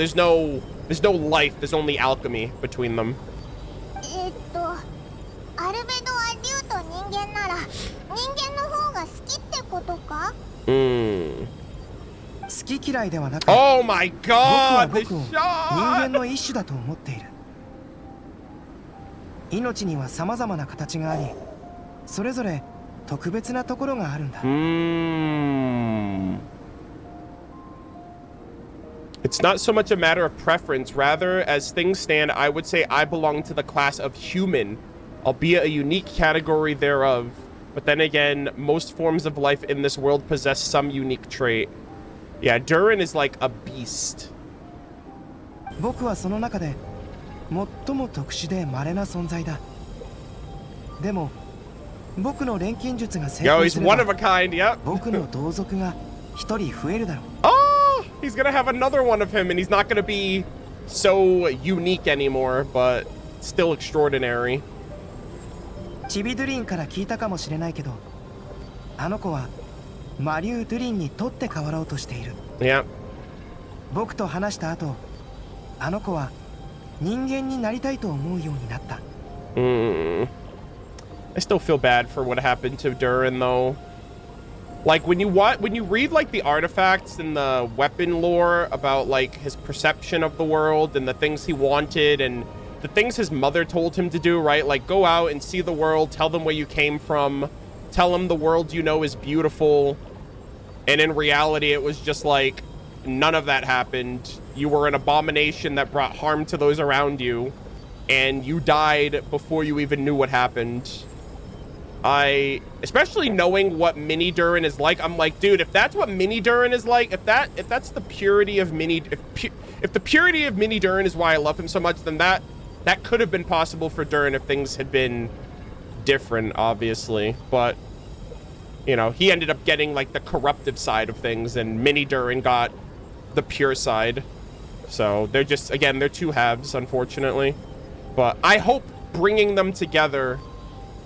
life, there's only alchemy between them. Oh my god, this shot! 命には様々な形があり、それぞれ特別なところがあるんだ。It's not so much a matter of preference, rather, as things stand, I would say I belong to the class of human, albeit a unique category thereof. But then again, most forms of life in this world possess some unique trait. Yeah, Durin is like a beast. 僕はその中で最も特殊で稀な存在だ。でも、僕の錬金術が成功すれば、僕の同族が一人増えるだろう。Oh, he's gonna have another one of him, and he's not gonna be so unique anymore, but still extraordinary. チビドゥリンから聞いたかもしれないけど、あの子はマリュー・ドゥリンに取って代わろうとしている。Yeah. 僕と話した後、あの子は人間になりたいと思うようになった。I still feel bad for what happened to Durin, though. Like, when you read, like, the artifacts and the weapon lore about, like, his perception of the world and the things he wanted and the things his mother told him to do, right? Like, go out and see the world, tell them where you came from, tell them the world you know is beautiful. And in reality, it was just like, none of that happened. You were an abomination that brought harm to those around you, and you died before you even knew what happened. Especially knowing what Mini Durin is like, I'm like, dude, if that's what Mini Durin is like, if that's the purity of if the purity of Mini Durin is why I love him so much, then that could have been possible for Durin if things had been different, obviously. But, you know, he ended up getting, like, the corruptive side of things, and Mini Durin got the pure side. So they're just, again, they're two halves, unfortunately. But I hope bringing them together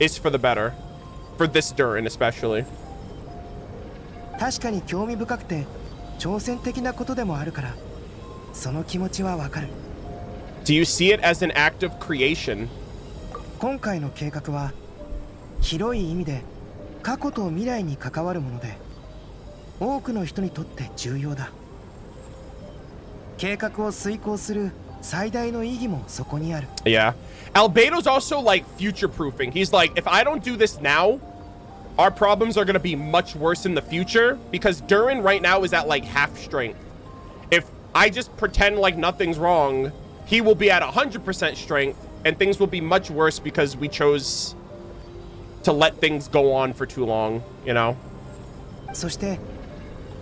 is for the better. For this Durin, especially. 確かに興味深くて挑戦的なことでもあるからその気持ちはわかる。 Do you see it as an act of creation? 今回の計画は広い意味で過去と未来に関わるもので多くの人にとって重要だ。計画を遂行する最大の意義もそこにある。 Yeah. Albedo's also like future proofing. He's like, if I don't do this now, our problems are going to be much worse in the future because Durin right now is at like half strength. If I just pretend like nothing's wrong, he will be at 100% strength and things will be much worse because we chose to let things go on for too long, you know? そして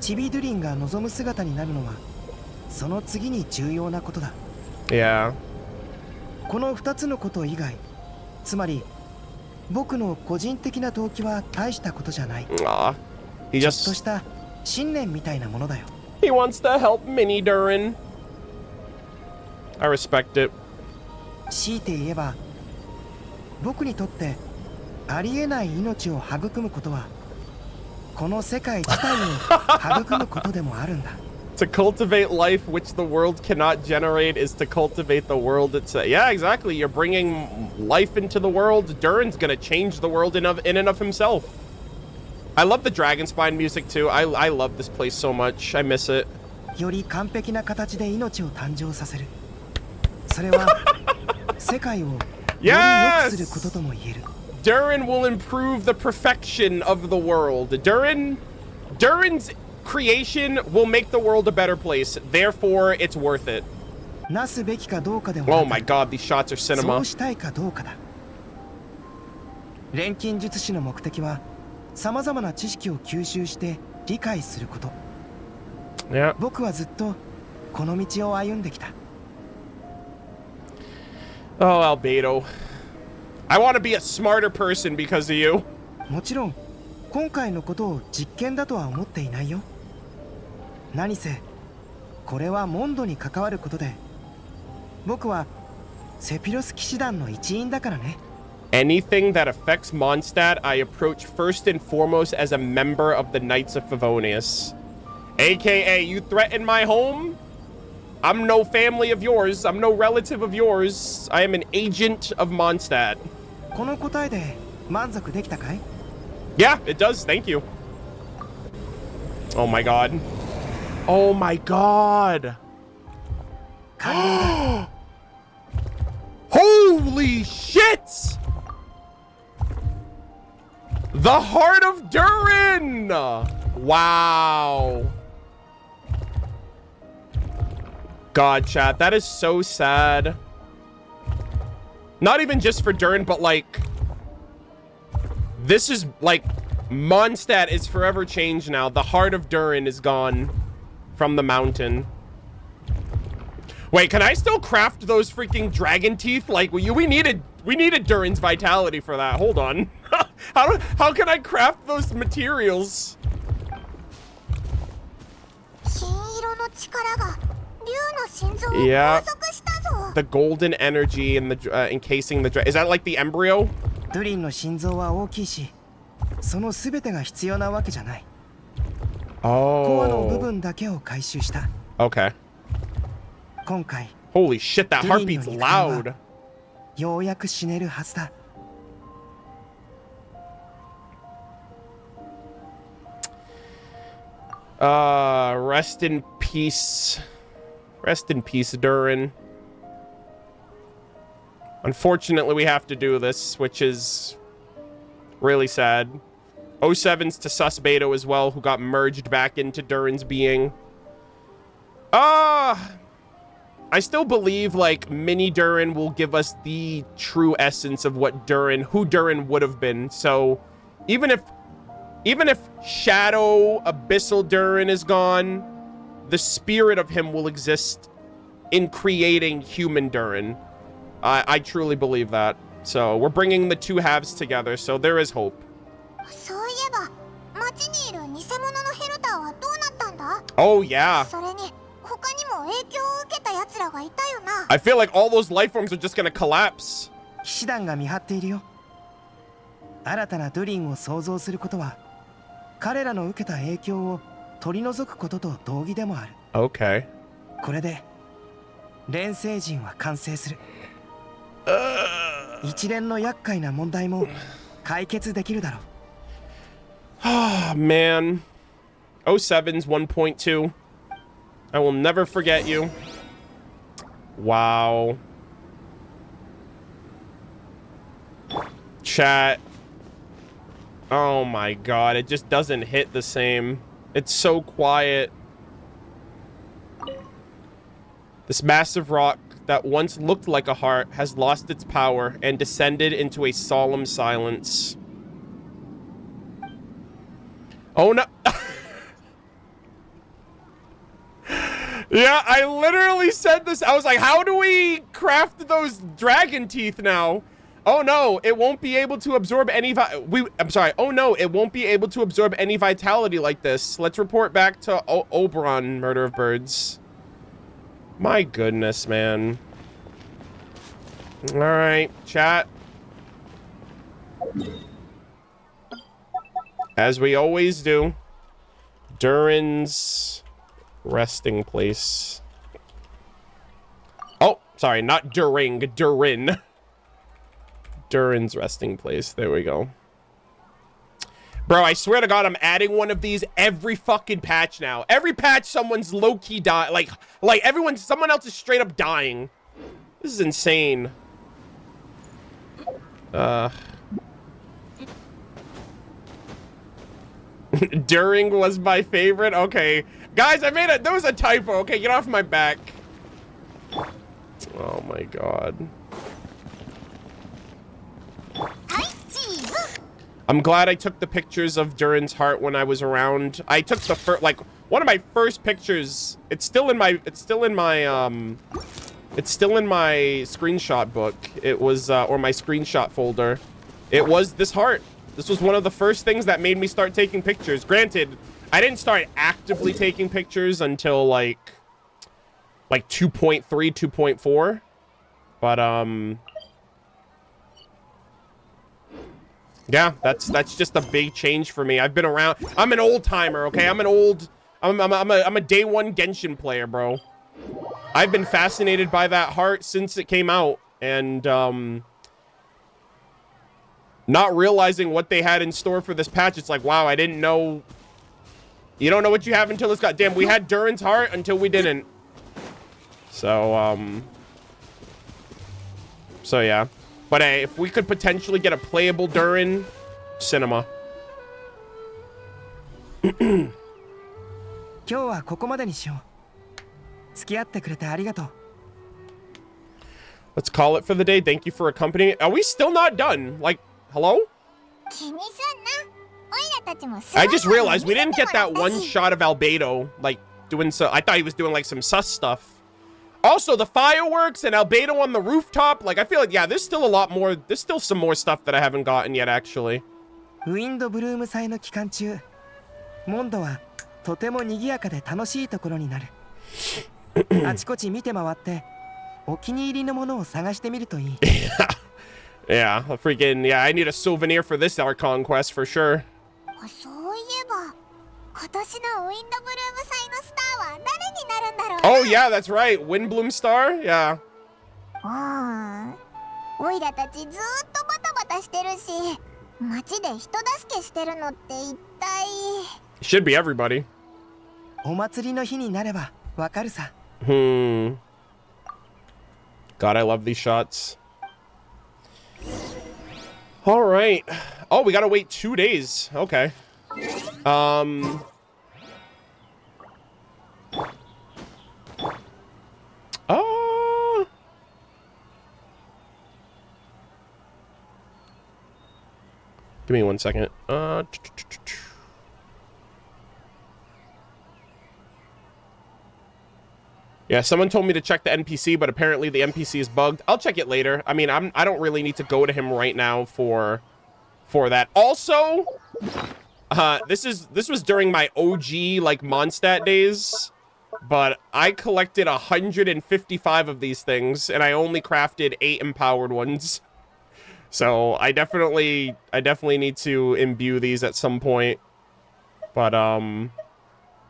チビドゥリンが望む姿になるのはその次に重要なことだ。 Yeah. この2つのこと以外、つまり僕の個人的な動機は大したことじゃない。ちょっとした信念みたいなものだよ。 He wants to help Mini Durin. I respect it. 強いて言えば、僕にとってありえない命を育むことは、この世界自体を育むことでもあるんだ。To cultivate life which the world cannot generate is to cultivate the world itself. Yeah, exactly. You're bringing life into the world. Durin's gonna change the world in and of himself. I love the Dragon Spine music too. I love this place so much. I miss it. より完璧な形で命を誕生させる。それは世界をより良くすることとも言える。 Durin will improve the perfection of the world. Durin's creation will make the world a better place. Therefore, it's worth it. なすべきかどうかではなく、 Oh my god, these shots are cinema. そうしたいかどうかだ。錬金術師の目的は様々な知識を吸収して理解すること。Yeah. 僕はずっとこの道を歩んできた。 Oh, Albedo. I want to be a smarter person because of you. もちろん今回のことを実験だとは思っていないよ。何せこれはモンドに関わることで、僕はセピロス騎士団の一員だからね。 Anything that affects Mondstadt, I approach first and foremost as a member of the Knights of Favonius. AKA, you threaten my home? I'm no family of yours. I'm no relative of yours. I am an agent of Mondstadt. この答えで満足できたかい? Yeah, it does. Thank you. Oh my god. Oh my god. Holy shit! The Heart of Durin! Wow. God, chat, that is so sad. Not even just for Durin, but like... This is like... Mondstadt is forever changed now. The Heart of Durin is gone from the mountain. Wait, can I still craft those freaking dragon teeth? Like, we needed Durin's vitality for that. Hold on. How can I craft those materials? Yeah. The golden energy and the encasing the dragon. Is that like the embryo? ドゥリンの心臓は大きいし、その全てが必要なわけじゃない。コアの部分だけを回収した。Okay. 今回。Holy shit, that heartbeat's loud. ようやく死ねるはずだ。Rest in peace. Rest in peace, Durin. Unfortunately, we have to do this, which is really sad. 07's to Sus Beto as well, who got merged back into Durin's being. I still believe, like, Mini Durin will give us the true essence of what who Durin would have been. So, even if Shadow Abyssal Durin is gone, the spirit of him will exist in creating human Durin. I truly believe that. So, we're bringing the two halves together, so there is hope. Oh, yeah. I feel like all those life forms are just gonna collapse. 騎士団が見張っているよ。新たなドゥリンを創造することは彼らの受けた影響を取り除くことと同義でもある。Okay. これで錬成人は完成する。一連の厄介な問題も解決できるだろう。Ah, man. 07's 1.2. I will never forget you. Wow. Chat. Oh my god, it just doesn't hit the same. It's so quiet. This massive rock that once looked like a heart has lost its power and descended into a solemn silence. Oh no. Yeah, I literally said this. I was like, how do we craft those dragon teeth now? Oh no, it won't be able to absorb any oh no, it won't be able to absorb any vitality like this. Let's report back to Oberon, Murder of Birds. My goodness, man. All right, chat. As we always do, Durin's resting place. Oh, sorry, not During, Durin. Durin's resting place. There we go. Bro, I swear to God, I'm adding one of these every fucking patch now. Every patch, someone's low-key dying. Like someone else is straight up dying. This is insane. During was my favorite. Okay, guys, there was a typo. Okay, get off my back. Oh my god. I'm glad I took the pictures of Durin's heart when I was around. I took the one of my first pictures. It's still in my screenshot book. It was or my screenshot folder. It was this heart. This was one of the first things that made me start taking pictures. Granted, I didn't start actively taking pictures until like 2.3, 2.4. But yeah, that's just a big change for me. I've been around. I'm an old timer, okay? I'm a day one Genshin player, bro. I've been fascinated by that heart since it came out, and not realizing what they had in store for this patch, it's like, wow, I didn't know. You don't know what you have until it's got. Damn, we had Durin's heart until we didn't. So yeah. But hey, if we could potentially get a playable Durin, cinema. 今日はここまでにしよう。付き合ってくれてありがとう。Let's call it for the day. Thank you for accompanying. Are we still not done? Like, hello? I just realized we didn't get that one shot of Albedo, like, doing so. I thought he was doing, like, some sus stuff. Also, the fireworks and Albedo on the rooftop. Like, I feel like, yeah, there's still a lot more. There's still some more stuff that I haven't gotten yet, actually. ウィンドブルーム祭の期間中、モンドはとても賑やかで楽しいところになる。あちこち見て回って、お気に入りのものを探してみるといい。Yeah, I need a souvenir for this Archon quest for sure. そういえば、今年のウィンドブルーム祭のスターは誰になるんだろう。Oh yeah, that's right. Windbloom Star? Yeah. オイラたちずーっとバタバタしてるし、街で人助けしてるのって一体。Should be everybody. お祭りの日になればわかるさ。God, I love these shots. All right. Oh, we gotta wait 2 days. Okay. Give me 1 second. Yeah, someone told me to check the NPC, but apparently the NPC is bugged. I'll check it later. I mean, I don't really need to go to him right now for that. Also, this was during my OG like Mondstadt days. But I collected 155 of these things, and I only crafted 8 empowered ones. So I definitely need to imbue these at some point. But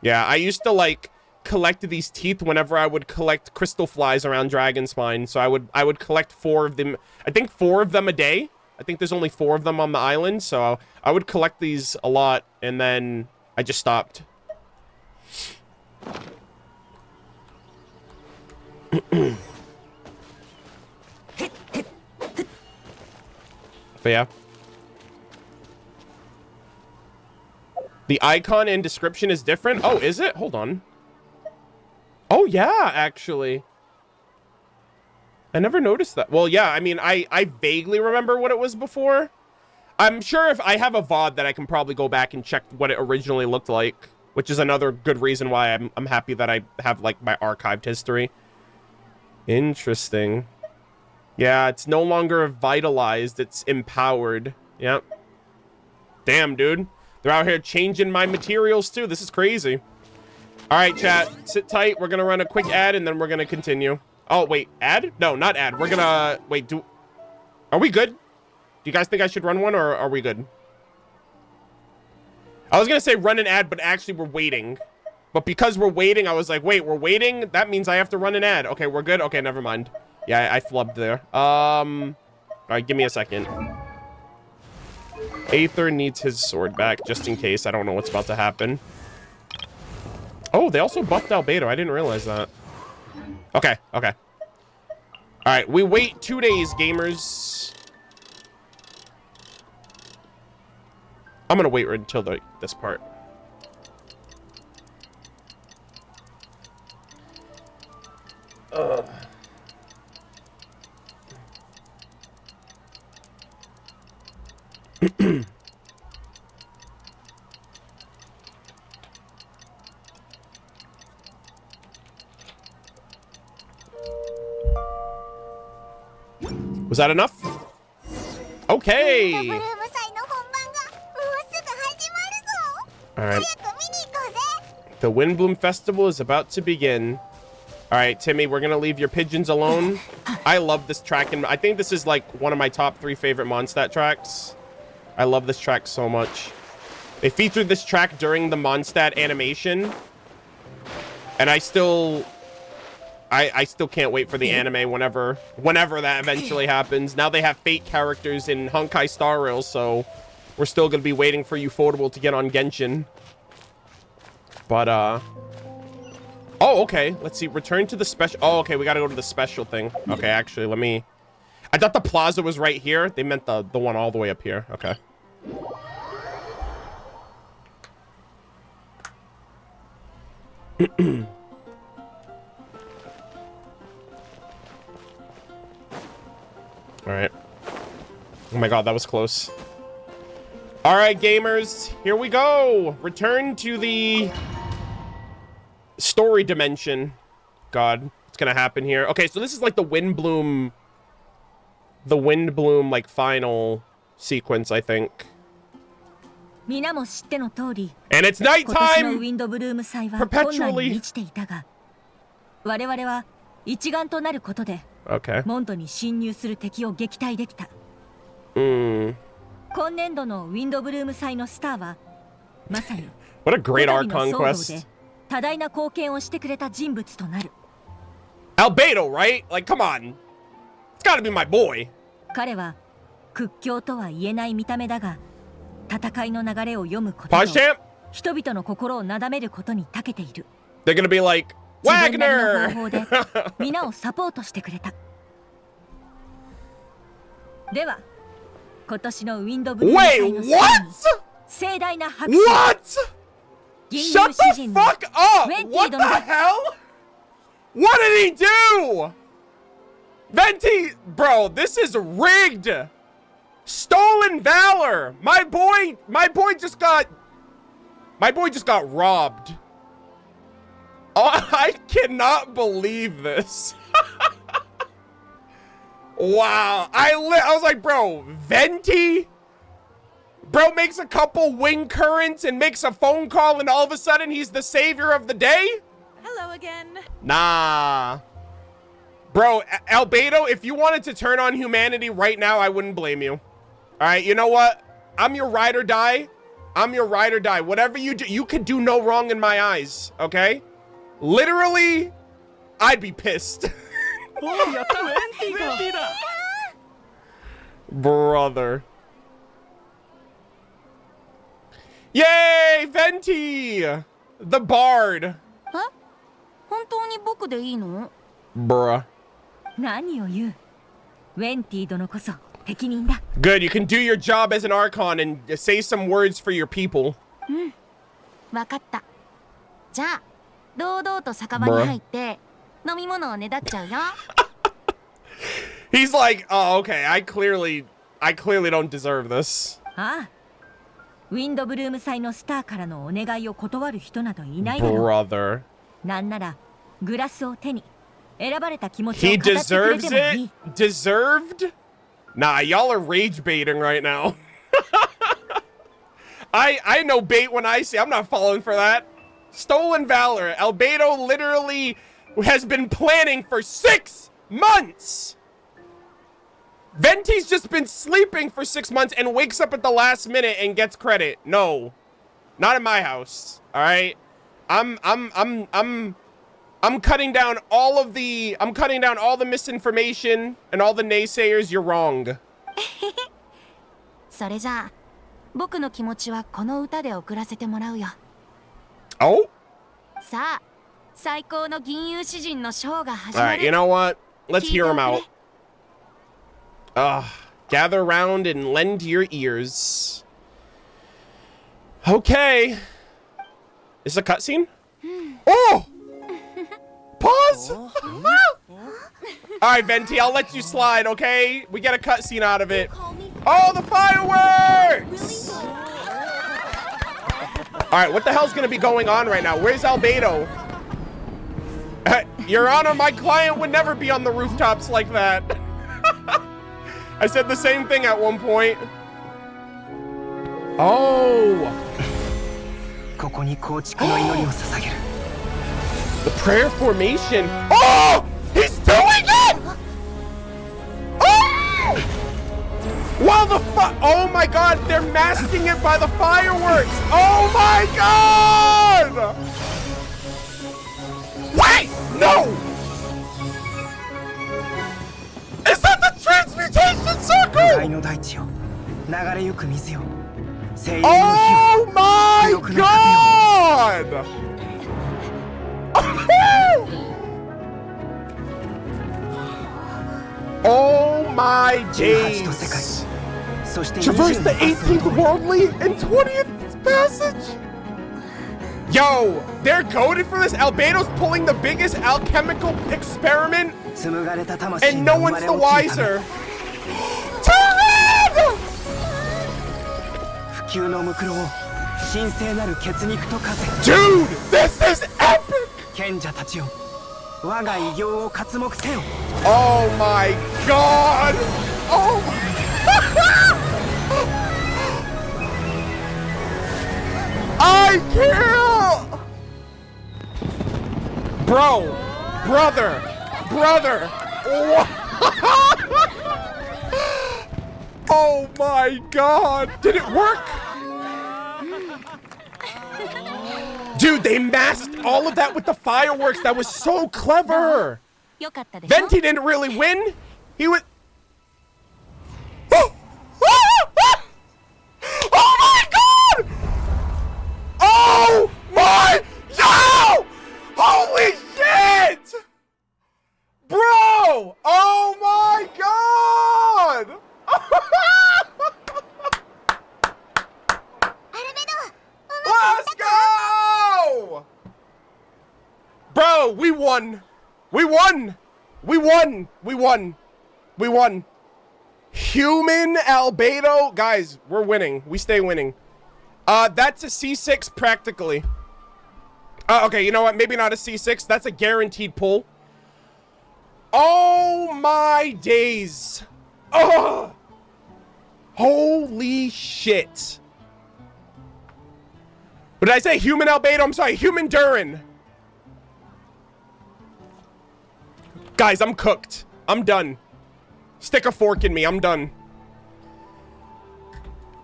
yeah, I used to like collect these teeth whenever I would collect crystal flies around Dragonspine. So I would collect 4 of them. I think 4 of them a day. I think there's only 4 of them on the island, so I would collect these a lot, and then I just stopped. But yeah. The icon and description is different? Oh, is it? Hold on. Oh, yeah, actually. I never noticed that. Well, yeah, I mean, I vaguely remember what it was before. I'm sure if I have a VOD that I can probably go back and check what it originally looked like, which is another good reason why I'm happy that I have, like, my archived history. Interesting. Yeah, it's no longer vitalized, it's empowered. Yep. Damn, dude. They're out here changing my materials, too. This is crazy. All right, chat. Sit tight. We're going to run a quick ad, and then we're going to continue. Oh, wait. Ad? No, not ad. We're going to... Wait, are we good? Do you guys think I should run one, or are we good? I was going to say run an ad, but actually we're waiting. But because we're waiting, I was like, wait, we're waiting? That means I have to run an ad. Okay, we're good? Okay, never mind. Yeah, I flubbed there. All right, give me a second. Aether needs his sword back, just in case. I don't know what's about to happen. Oh, they also buffed Albedo. I didn't realize that. Okay, okay. All right, we wait 2 days, gamers. I'm going to wait until this part. Was that enough? Okay. All right. The Windbloom Festival is about to begin. All right, Timmy, we're gonna leave your pigeons alone. I love this track, and I think this is like one of my top 3 favorite Mondstadt tracks. I love this track so much. They featured this track during the Mondstadt animation, and I still can't wait for the anime whenever that eventually happens. Now they have Fate characters in Honkai Star Rail, so we're still gonna be waiting for Ufotable to get on Genshin. But oh, okay. Let's see. Return to the special. Oh, okay. We gotta go to the special thing. Okay, actually, let me. I thought the plaza was right here. They meant the one all the way up here. Okay. All right. Oh my god, that was close. All right, gamers, here we go. Return to the story dimension. God, what's gonna happen here? Okay, so this is like the Windbloom, like final sequence, I think. And it's nighttime perpetually. Okay. 今年度のウィンドブルーム祭のスターはまさに What a great Archon quest. 多大な貢献をしてくれた人物となる Albedo, right? Like, come on. It's gotta be my boy. 彼は屈強とは言えない見た目だが戦いの流れを読むことと人々の心をなだめることに長けている They're gonna be like, 自分なりの方法で皆をサポートしてくれたでは今年のウィンドブルーム祭の盛大な拍手 What? Shut the fuck up! What the hell? What did he do? Venti, bro, this is rigged. Stolen valor. My boy just got robbed. Oh, I cannot believe this. Wow, I was like, bro, Venti? Bro makes a couple wing currents and makes a phone call, and all of a sudden he's the savior of the day? Hello again. Nah. Bro, Albedo, if you wanted to turn on humanity right now, I wouldn't blame you. All right, you know what? I'm your ride or die. I'm your ride or die. Whatever you do, you could do no wrong in my eyes, okay? Literally, I'd be pissed. Brother. Yay, Venti! The Bard. Huh? 本当に僕でいいの? Bruh. 何を言う。ウェンティ殿こそ適任だ。Good, you can do your job as an Archon and say some words for your people. わかった。じゃあ、堂々と酒場に入って飲み物をねだっちゃうよ。He's like, oh, okay, I clearly don't deserve this. ああ。ウィンドブルーム祭のスターからのお願いを断る人などいないだろう。Brother. なんならグラスを手に選ばれた気持ちを He 語ってくれてもいい。 deserved? Nah, y'all are rage baiting right now. I know bait when I see. I'm not falling for that. Stolen valor. Albedo literally has been planning for 6 months. Venti's just been sleeping for 6 months and wakes up at the last minute and gets credit. No, not in my house. All right, I'm cutting down all of the misinformation and all the naysayers. You're wrong. それじゃあ、僕の気持ちはこの歌で送らせてもらうよ。Oh? さあ、最高の銀融詩人のショーが始まる。All right, you know what? Let's hear him out. Gather around and lend your ears. Okay. Is this a cutscene? Oh! Pause! Alright, Venti, I'll let you slide, okay? We get a cutscene out of it. Oh, the fireworks! Alright, what the hell's gonna be going on right now? Where's Albedo? Your Honor, my client would never be on the rooftops like that. I said the same thing at one point. Oh. The prayer formation. Oh! He's doing it! Oh! While oh my god, they're masking it by the fireworks. Oh my god! Wait! No! Is that the transmutation circle? Oh my god! Oh my days! Traverse the 18th worldly and 20th passage? Yo, they're goated for this. Albedo's pulling the biggest alchemical experiment, and no one's the wiser. Tyrann! Dude, this is epic! Oh my god! Oh my... I can't! Bro! Brother! Oh my god! Did it work? Dude, they masked all of that with the fireworks. That was so clever. Venti didn't really win. He was... Oh my god! Oh my... Yo! Holy shit! Bro! Oh my god! Let's go! Bro, we won. We won. We won. We won. We won. Human Albedo. Guys, we're winning. We stay winning. That's a C6 practically. Okay, you know what? Maybe not a C6. That's a guaranteed pull. Oh my days. Oh! Holy shit. What did I say? Human Albedo? I'm sorry, Human Durin. Guys, I'm cooked. I'm done. Stick a fork in me. I'm done.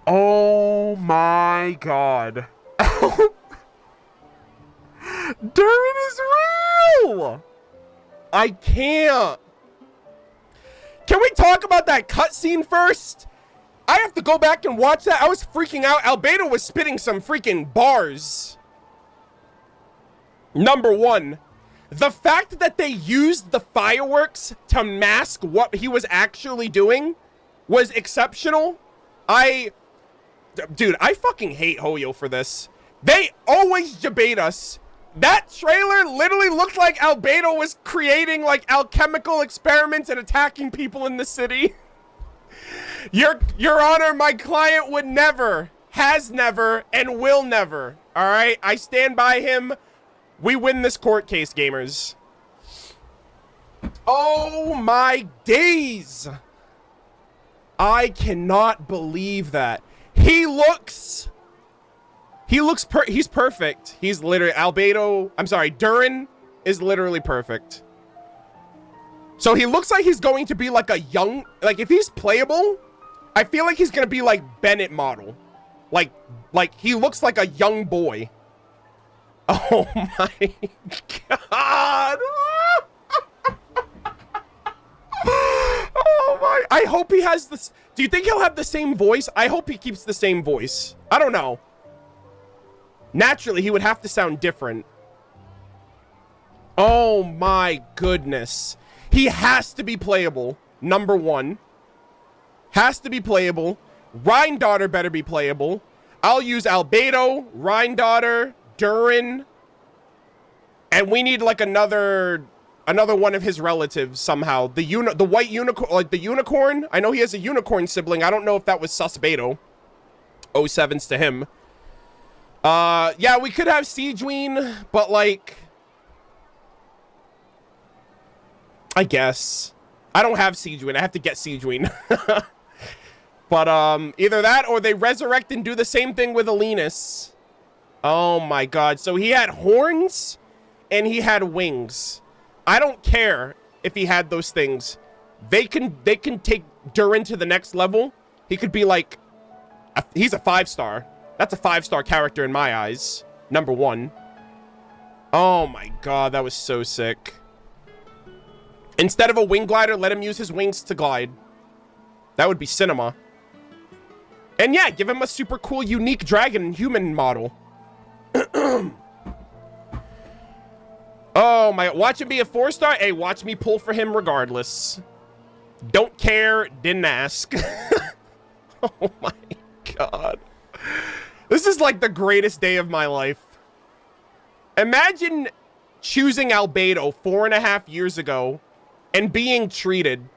Oh my god. Durin is real! I can't. Can we talk about that cutscene first? I have to go back and watch that. I was freaking out. Albedo was spitting some freaking bars. Number one, the fact that they used the fireworks to mask what he was actually doing was exceptional. Dude, I fucking hate Hoyo for this. They always debate us. That trailer literally looked like Albedo was creating like alchemical experiments and attacking people in the city. Your Honor, my client would never, has never, and will never. All right, I stand by him. We win this court case, gamers. Oh my days. I cannot believe that. He's perfect. He's literally Durin is literally perfect. So he looks like he's going to be like a young, like if he's playable, I feel like he's going to be like Bennett model. Like he looks like a young boy. Oh my god. Oh my, I hope he has this. Do you think he'll have the same voice? I hope he keeps the same voice. I don't know. Naturally, he would have to sound different. Oh my goodness. He has to be playable. Number one. Has to be playable. Rhine-Daughter better be playable. I'll use Albedo, Rhine-Daughter, Durin. And we need like another one of his relatives somehow. The white unicorn, like the unicorn. I know he has a unicorn sibling. I don't know if that was Susbedo. 07's to him. Yeah, we could have Siegeween, but like, I guess. I don't have Siegeween. I have to get Siegeween. But either that or they resurrect and do the same thing with Alinus. Oh my god. So he had horns and he had wings. I don't care if he had those things. They can take Durin to the next level. He could be like he's a 5-star. That's a 5-star character in my eyes. Number one. Oh my god, that was so sick. Instead of a wing glider, let him use his wings to glide. That would be cinema. And yeah, give him a super cool, unique dragon human model. Oh my, watch him be a 4-star. Hey, watch me pull for him regardless. Don't care, didn't ask. Oh my god. This is like the greatest day of my life. Imagine choosing Albedo 4.5 years ago and being treated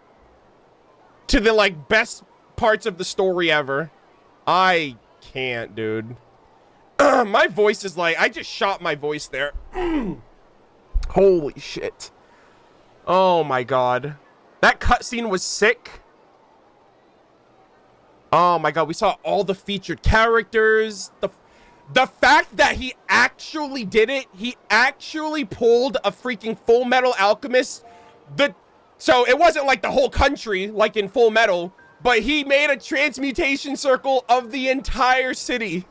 to the like best parts of the story ever. I can't, dude. My voice is like, I just shot my voice there. Holy shit. Oh my god. That cutscene was sick. Oh my god, we saw all the featured characters. The fact that he actually did it, he actually pulled a freaking Full Metal Alchemist. So it wasn't like the whole country, like in Full Metal, but he made a transmutation circle of the entire city.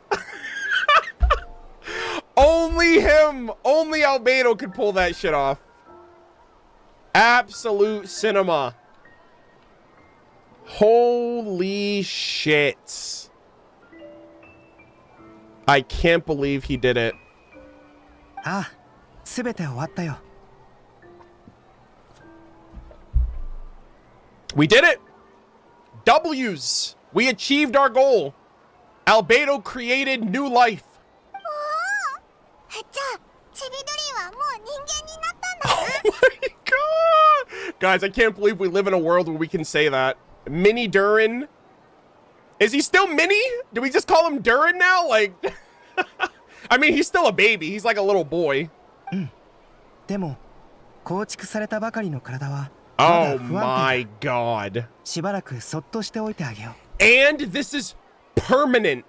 Only him, only Albedo could pull that shit off. Absolute cinema. Holy shit. I can't believe he did it. Ah, すべて終わったよ. We did it. W's. We achieved our goal. Albedo created new life. Oh my god. Guys, I can't believe we live in a world where we can say that. Mini Durin. Is he still Mini? Do we just call him Durin now? Like, I mean, he's still a baby. He's like a little boy. でも、構築されたばかりの体は Oh my god. しばらくそっとしておいてあげよう. And this is permanent.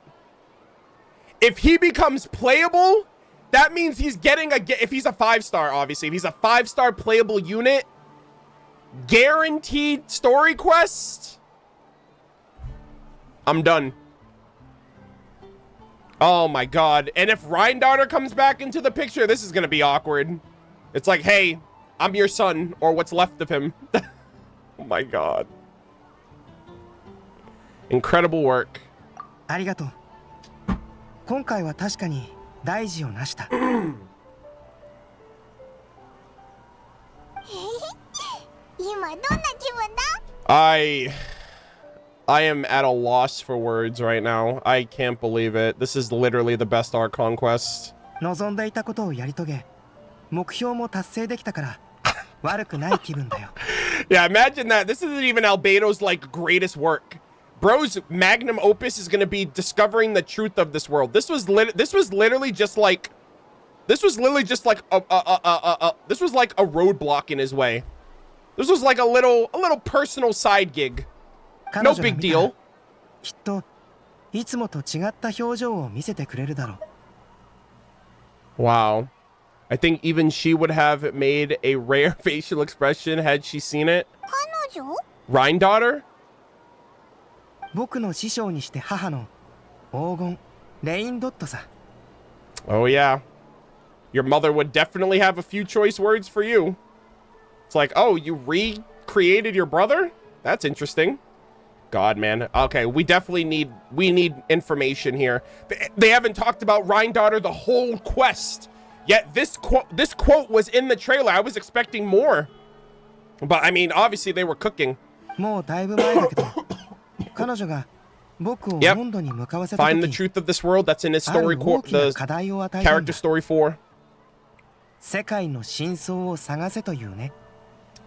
If he becomes playable, that means he's getting if he's a 5-star, obviously. If he's a 5-star playable unit, guaranteed story quest, I'm done. Oh my god. And if Rheindarter comes back into the picture, this is gonna be awkward. It's like, hey, I'm your son, or what's left of him. Oh my god. Incredible work. ありがとう。今回は確かに大事をなした。今どんな気分だ？ I am at a loss for words right now. I can't believe it. This is literally the best Archon quest. 望んでいたことをやり遂げ、目標も達成できたから悪くない気分だよ。Yeah, imagine that. This isn't even Albedo's like greatest work. Bro's magnum opus is going to be discovering the truth of this world. This was literally just like a roadblock in his way. This was like a little personal side gig. No big deal. きっといつもと違った表情を見せてくれるだろう。 Wow. I think even she would have made a rare facial expression had she seen it. 彼女? Rheindarter? 僕の師匠にして母の黄金レインドットさ。 Oh yeah. Your mother would definitely have a few choice words for you. It's like, oh, you recreated your brother? That's interesting. God, man. Okay, we need information here. They haven't talked about Rheindarter the whole quest. Yet this quote was in the trailer. I was expecting more. But I mean, obviously they were cooking. もうだいぶ前だけど、彼女が僕をモンドに向かわせた時、 Find the truth of this world. That's in his story, the character story 4. 世界の真相を探せというね。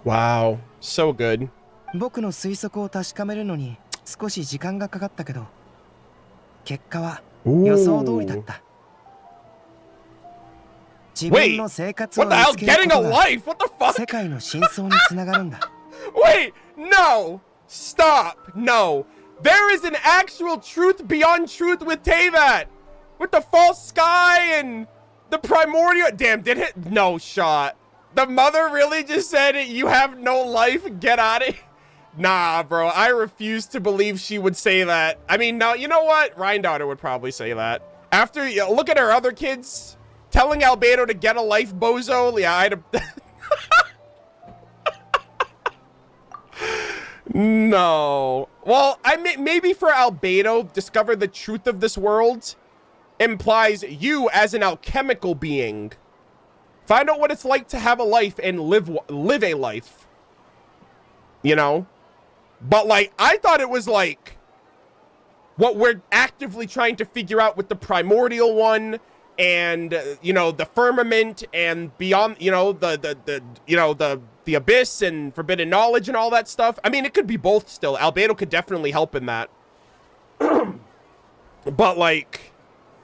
Wow, so good. 僕の推測を確かめるのに少し時間がかかったけど、結果は予想通りだった。 Wait, what the hell? Getting a life? What the fuck? 世界の真相につながるんだ。 Wait, no, stop, no. There is an actual truth beyond truth with Teyvat, with the false sky and the primordial. Damn, did it? No shot. The mother really just said, "You have no life. Get out of here." Nah, bro. I refuse to believe she would say that. I mean, no. You know what? Rheindarter would probably say that. After look at her other kids. Telling Albedo to get a life, bozo. Yeah, I'd have... No. Well, maybe for Albedo, discover the truth of this world implies you as an alchemical being. Find out what it's like to have a life and live a life. You know? But, like, I thought it was, like, what we're actively trying to figure out with the primordial one... And you know, the firmament and beyond, you know, the abyss and forbidden knowledge and all that stuff. I mean, it could be both still. Albedo could definitely help in that. But like,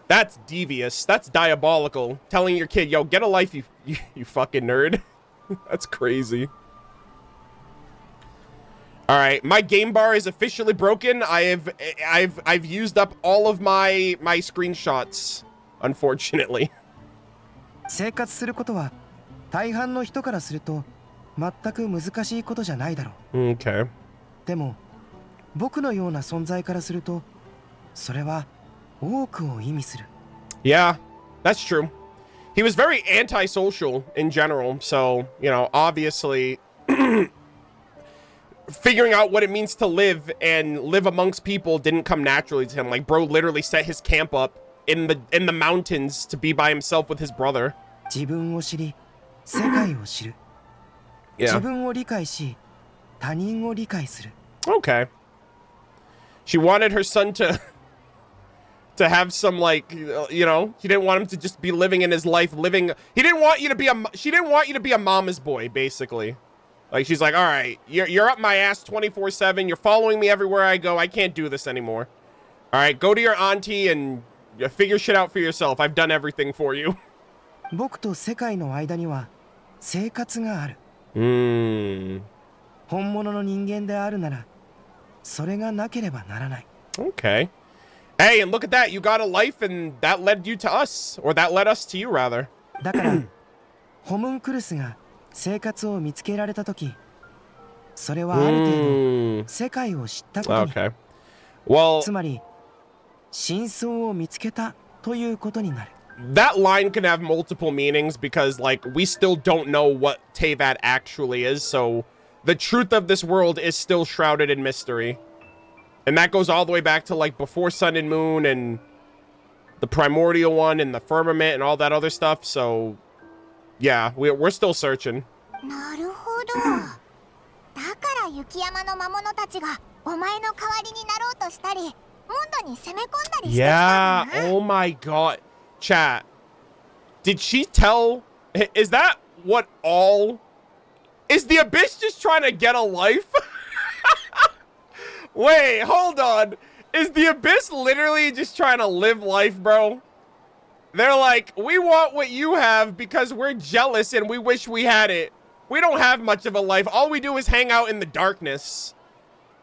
that's devious. That's diabolical. Telling your kid, yo, get a life, you fucking nerd. That's crazy. All right, my game bar is officially broken. I've used up all of my screenshots. Unfortunately. 生活することは大半の人からすると全く難しいことじゃないだろう。Okay. でも僕のような存在からするとそれは多くを意味する。Yeah, that's true. He was very antisocial in general, so, you know, obviously figuring out what it means to live and live amongst people didn't come naturally to him. Like, bro literally set his camp up in the mountains to be by himself with his brother. 自分を知り、世界を知る。自分を理解し、他人を理解する。 Okay. She wanted her son to have some, like, you know, she didn't want him to just be living in his life, she didn't want you to be a mama's boy, basically. Like, she's like, all right, you're up my ass 24/7, you're following me everywhere I go, I can't do this anymore. All right, go to your auntie and figure shit out for yourself. I've done everything for you. 僕と世界の間には生活がある。本物の人間であるなら、それがなければならない。 Okay. Hey, and look at that. You got a life and that led you to us. Or that led us to you, rather. だから、ホムンクルスが生活を見つけられたとき、それはある程度世界を知ったことに。Okay. Well, つまり真相を見つけたということになる。that line can have multiple meanings because, like, we still don't know what Teyvat actually is, so the truth of this world is still shrouded in mystery. And that goes all the way back to, like, before Sun and Moon and the primordial one and the firmament and all that other stuff, so yeah, we're still searching. なるほど。だから雪山の魔物たちがお前の代わりになろうとしたり、モンドに攻め込んだりしてきたんだな。 Yeah, oh my god. Chat, did she tell? Is that what all? Is the Abyss just trying to get a life? Wait, hold on. Is the Abyss literally just trying to live life, bro? They're like, we want what you have because we're jealous and we wish we had it. We don't have much of a life. All we do is hang out in the darkness.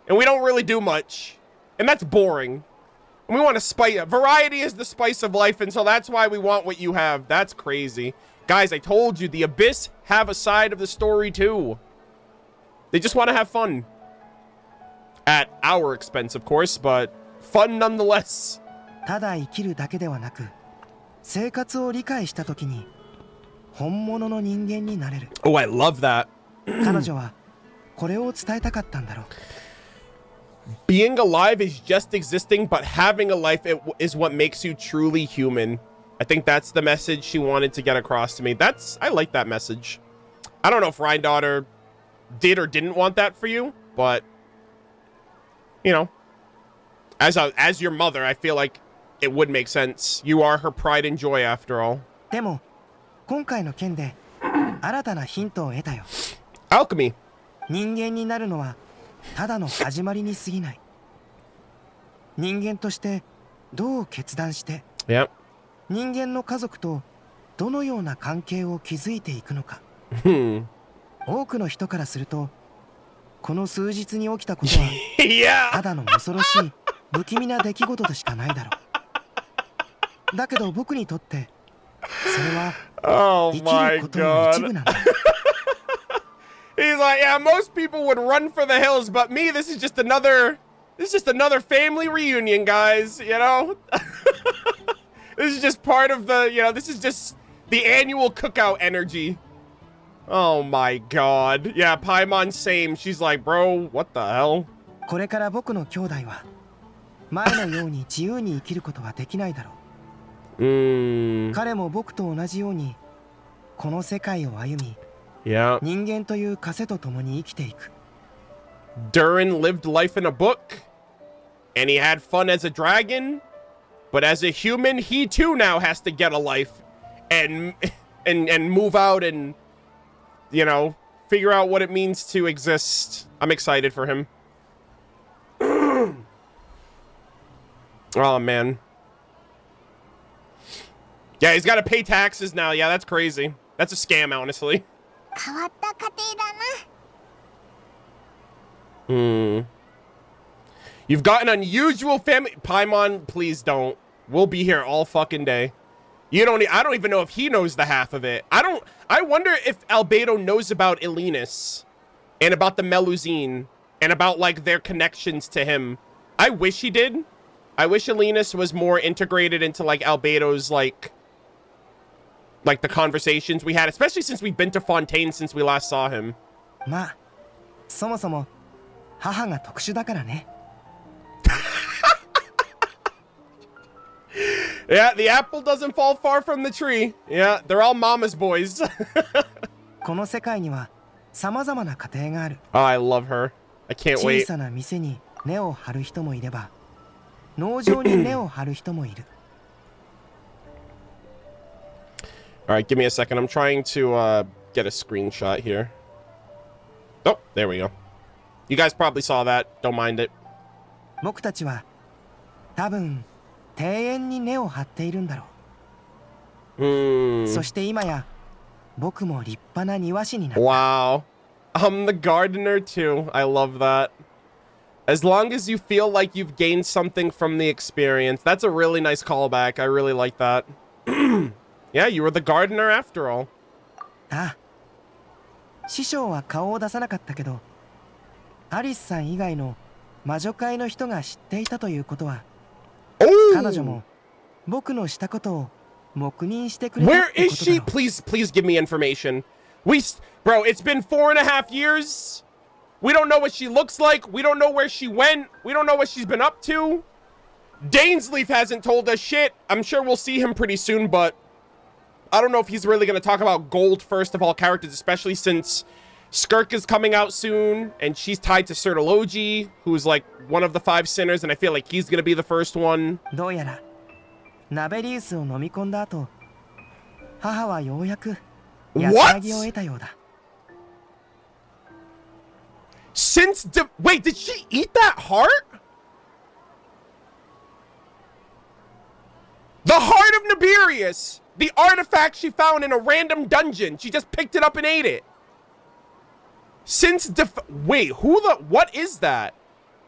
And we don't really do much. And that's boring. We want to spice. Variety is the spice of life, and so that's why we want what you have. That's crazy. Guys, I told you, the Abyss have a side of the story too. They just want to have fun. At our expense, of course, but fun nonetheless. ただ生きるだけではなく、生活を理解したときに本物の人間になれる。Oh, I love that. 彼女はこれを伝えたかったんだろう。Being alive is just existing, but having a life is what makes you truly human. I think that's the message she wanted to get across to me. I like that message. I don't know if Rhindaughter did or didn't want that for you, but you know, as your mother, I feel like it would make sense. You are her pride and joy after all. でも今回の件で新たなヒントを得たよ。Alchemy. 人間になるのはただの始まりに過ぎない。人間としてどう決断して、Yep. 人間の家族とどのような関係を築いていくのか。多くの人からすると、この数日に起きたことはただの恐ろしい不気味な出来事でしかないだろう。だけど僕にとってそれは生きることの一部なんだ。He's like, yeah, most people would run for the hills, but me, this is just another family reunion, guys, you know? This is just part of the, you know, this is just the annual cookout energy. Oh my god. Yeah, Paimon same. She's like, bro, what the hell? これから僕の兄弟は前のように自由に生きることはできないだろう。彼も僕と同じようにこの世界を歩み、Yeah. 人間という枷と共に生きていく。Durin lived life in a book, and he had fun as a dragon, but as a human, he too now has to get a life, and move out and, you know, figure out what it means to exist. I'm excited for him. Oh man. Yeah, he's got to pay taxes now. Yeah, that's crazy. That's a scam, honestly. 変わった家庭だな。You've got an unusual family. Paimon, please don't. We'll be here all fucking day. I don't even know if he knows the half of it. I wonder if Albedo knows about Elenus and about the Melusine and about like their connections to him. I wish he did. I wish Elenus was more integrated into like Albedo's like the conversations we had, especially since we've been to Fontaine since we last saw him. まあ、そもそも母が特殊だからね。Yeah, the apple doesn't fall far from the tree. Yeah, they're all mama's boys. この世界には様々な家庭がある。Oh, I love her. I can't wait. 小さな店に根を張る人もいれば、農場に根を張る人もいる。All right, give me a second. I'm trying to get a screenshot here. Oh, there we go. You guys probably saw that. Don't mind it. 僕たちは多分庭園に根を張っているんだろう。そして今や僕も立派な庭師になった。Wow. I'm the gardener too. I love that. As long as you feel like you've gained something from the experience. That's a really nice callback. I really like that. Yeah, you were the gardener after all. ああ。師匠は顔を出さなかったけど、アリスさん以外の魔女界の人が知っていたということは、彼女も僕のしたことを黙認してくれたってことだろう。 Where is she? Please give me information. Bro, it's been 4.5 years. We don't know what she looks like. We don't know where she went. We don't know what she's been up to. Dainsleif hasn't told us shit. I'm sure we'll see him pretty soon, but I don't know if he's really going to talk about Gold first of all characters, especially since Skirk is coming out soon, and she's tied to Sertology, who's like one of the 5 sinners, and I feel like he's going to be the first one. どうやらナベリウスを飲み込んだ後、母はようやく安らぎを得たようだ。Wait, did she eat that heart? The heart of Nibirius! The artifact she found in a random dungeon. She just picked it up and ate it. Wait, what is that?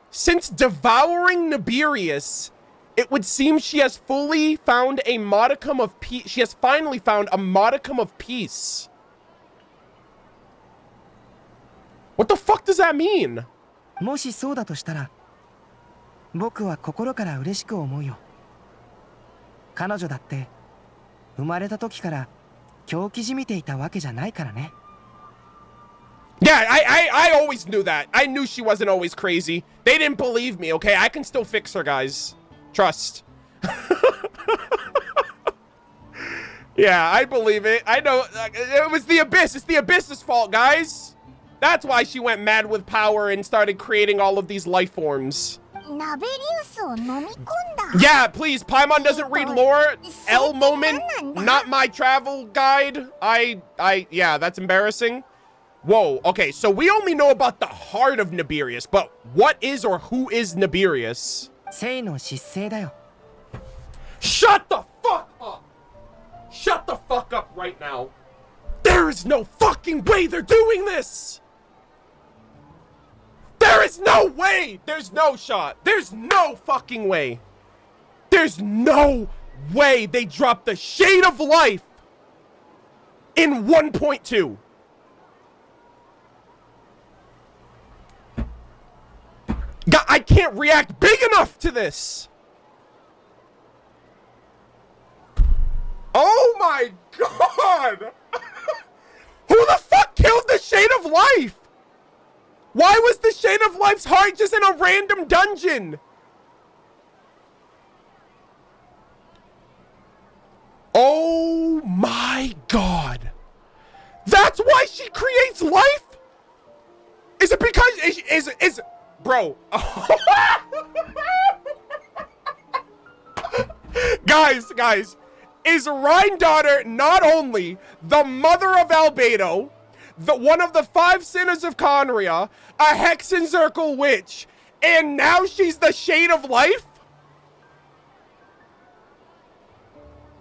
Since devouring Nibirius, it would seem she has fully found a modicum of peace. She has finally found a modicum of peace. What the fuck does that mean? もしそうだとしたら、僕は心から嬉しく思うよ。彼女だって生まれた時から狂気じみていたわけじゃないからね。Yeah, I always knew that. I knew she wasn't always crazy. They didn't believe me, okay? I can still fix her, guys. Trust. Yeah, I believe it. I know. It was the Abyss. It's the Abyss's fault, guys. That's why she went mad with power and started creating all of these life forms. Yeah, please. Paimon doesn't read lore. L moment. Not my travel guide. Yeah, that's embarrassing. Whoa, okay, so we only know about the heart of Nibirius, but what is or who is Nibirius? 生の失勢だよ。 Shut the fuck up! Shut the fuck up right now. There is no fucking way they're doing this! There is no way! There's no shot. There's no fucking way. There's no way they dropped the Shade of Life in 1.2. God, I can't react big enough to this. Oh my god! Who the fuck killed the Shade of Life? Why was the Shade of Life's heart just in a random dungeon? Oh my god. That's why she creates life? Is it because is bro? Guys, is Rhine-daughter not only the mother of Albedo, one of the 5 sinners of Conria, a Hexenzirkel witch, and now she's the Shade of Life?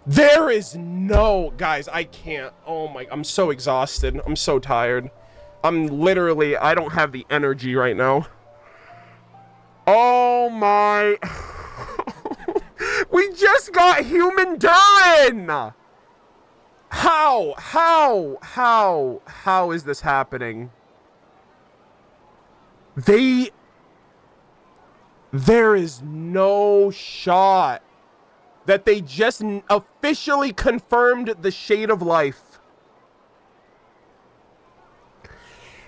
There is no... Guys, I can't. Oh my... I'm so exhausted. I'm so tired. I'm literally... I don't have the energy right now. Oh my... We just got human done! How is this happening? There is no shot that they just officially confirmed the Shade of Life.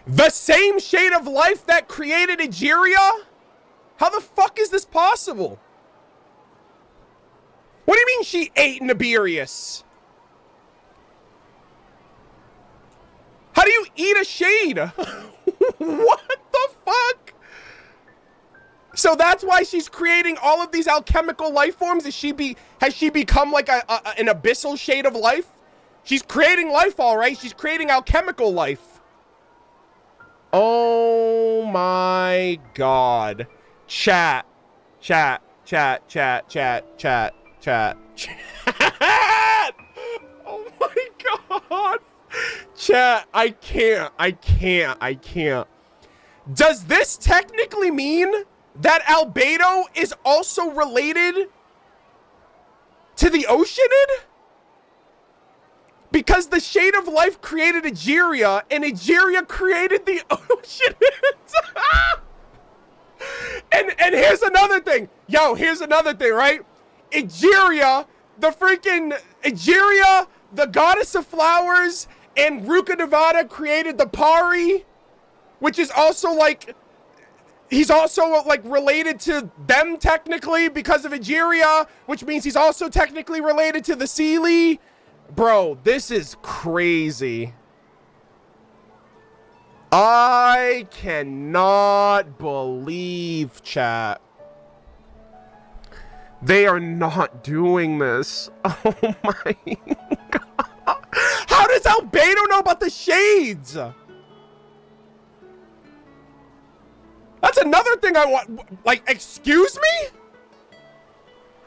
The same Shade of Life that created Egeria? How the fuck is this possible? What do you mean she ate Nibirius? How do you eat a shade? What the fuck? So that's why she's creating all of these alchemical life forms? Has she become like an abyssal Shade of Life? She's creating life, all right. She's creating alchemical life. Oh my god. Chat. Oh my god. Chat, I can't. Does this technically mean that Albedo is also related to the Oceanid? Because the Shade of Life created Egeria, and Egeria created the Oceanids. And here's another thing. Yo, here's another thing, right? Egeria, the goddess of flowers, and Ruka Nevada created the Pari, which is also like, he's also like related to them technically because of Egeria, which means he's also technically related to the Seelie. Bro, this is crazy. I cannot believe, chat. They are not doing this. Oh my God. How does Albedo know about the shades? That's another thing I want. Like, excuse me?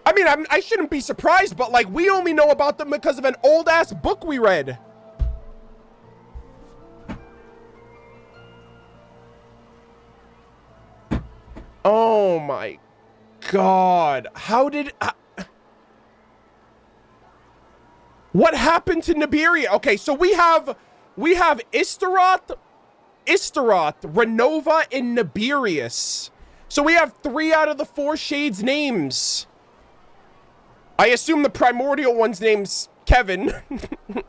I mean, I shouldn't be surprised, but like, we only know about them because of an old ass book we read. Oh my God. How did... what happened to Nibiria? Okay, so we have Istaroth, Renova, and Nibirius. So we have 3 out of the 4 shades' names. I assume the primordial one's name's Kevin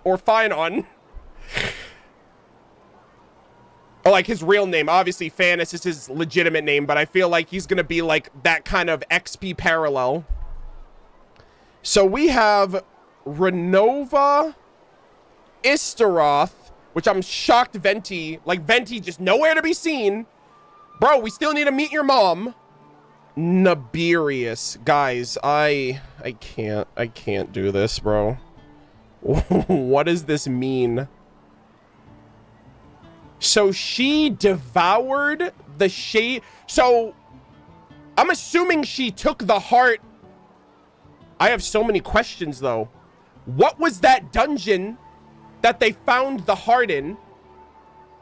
or Finon. Or like his real name. Obviously, Fanus is his legitimate name, but I feel like he's gonna be like that kind of XP parallel. So we have Renova, Istaroth, which I'm shocked Venti just nowhere to be seen. Bro, we still need to meet your mom. Nibirius. Guys, I can't do this, bro. What does this mean? So she devoured the shade. So I'm assuming she took the heart. I have so many questions though. What was that dungeon that they found the heart in?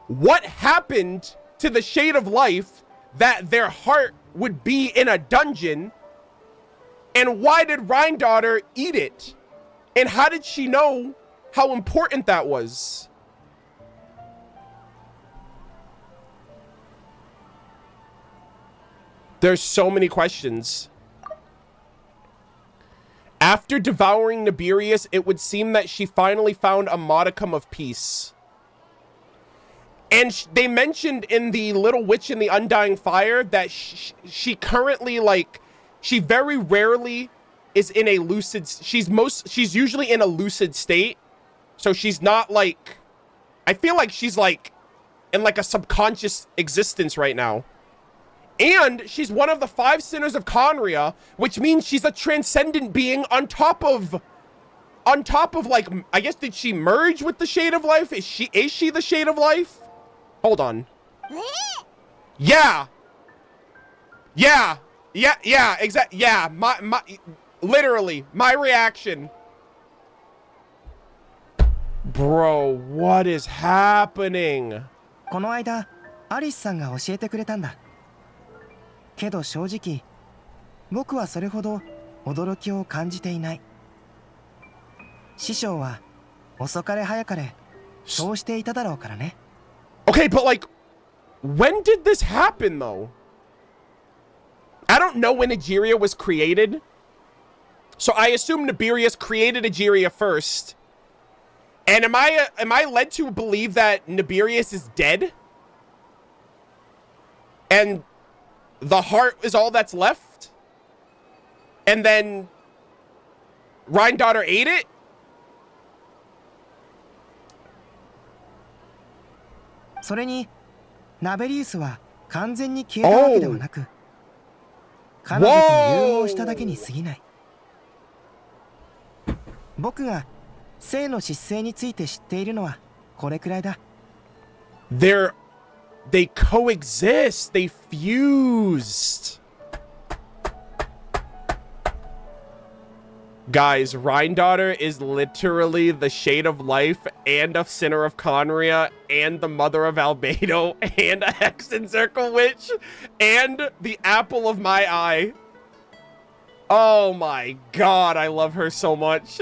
What happened to the Shade of Life that their heart would be in a dungeon? And why did Rhindaughter eat it? And how did she know how important that was? There's so many questions. After devouring Nibirius, it would seem that she finally found a modicum of peace. And they mentioned in the Little Witch in the Undying Fire that she currently, like, she very rarely is in a lucid, she's usually in a lucid state. So she's not like, I feel like she's like in like a subconscious existence right now. And she's one of the 5 sinners of Conria, which means she's a transcendent being on top of like, I guess, did she merge with the Shade of Life? Is she the Shade of Life? Hold on. Yeah. Exactly. Yeah, literally, my reaction. Bro, what is happening? この間、アリスさんが教えてくれたんだ。けど正直、僕はそれほど驚きを感じていない。師匠は遅かれ早かれそうしていただろうからね。Okay, but like, when did this happen though? I don't know when Egeria was created. So I assume Nibirius created Egeria first. And am I led to believe that Nibirius is dead? And the heart is all that's left? And then Rhindaughter ate it? Oh. それに、ナベリウスは完全に消えたわけではなく、彼女と融合しただけに過ぎない。僕が生の失勢について知っているのはこれくらいだ。They coexist. They fused. Guys, Rhindaughter is literally the Shade of Life and a Sinner of Conria and the Mother of Albedo and a Hexen Circle Witch and the apple of my eye. Oh my God, I love her so much.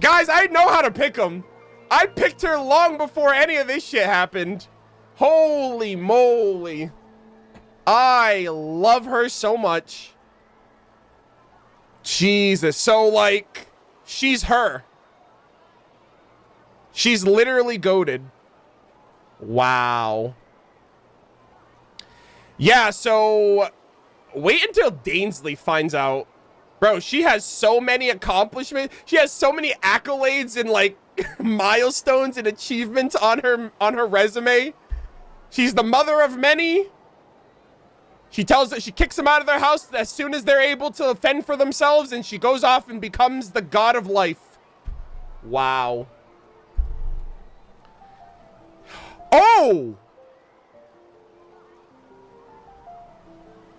Guys, I know how to pick them. I picked her long before any of this shit happened. Holy moly. I love her so much. Jesus. So, like, she's her. She's literally goated. Wow. Yeah, so wait until Dainsley finds out. Bro, she has so many accomplishments. She has so many accolades and, like, milestones and achievements on her resume. She's the mother of many. She kicks them out of their house as soon as they're able to fend for themselves, and she goes off and becomes the god of life. Wow. Oh!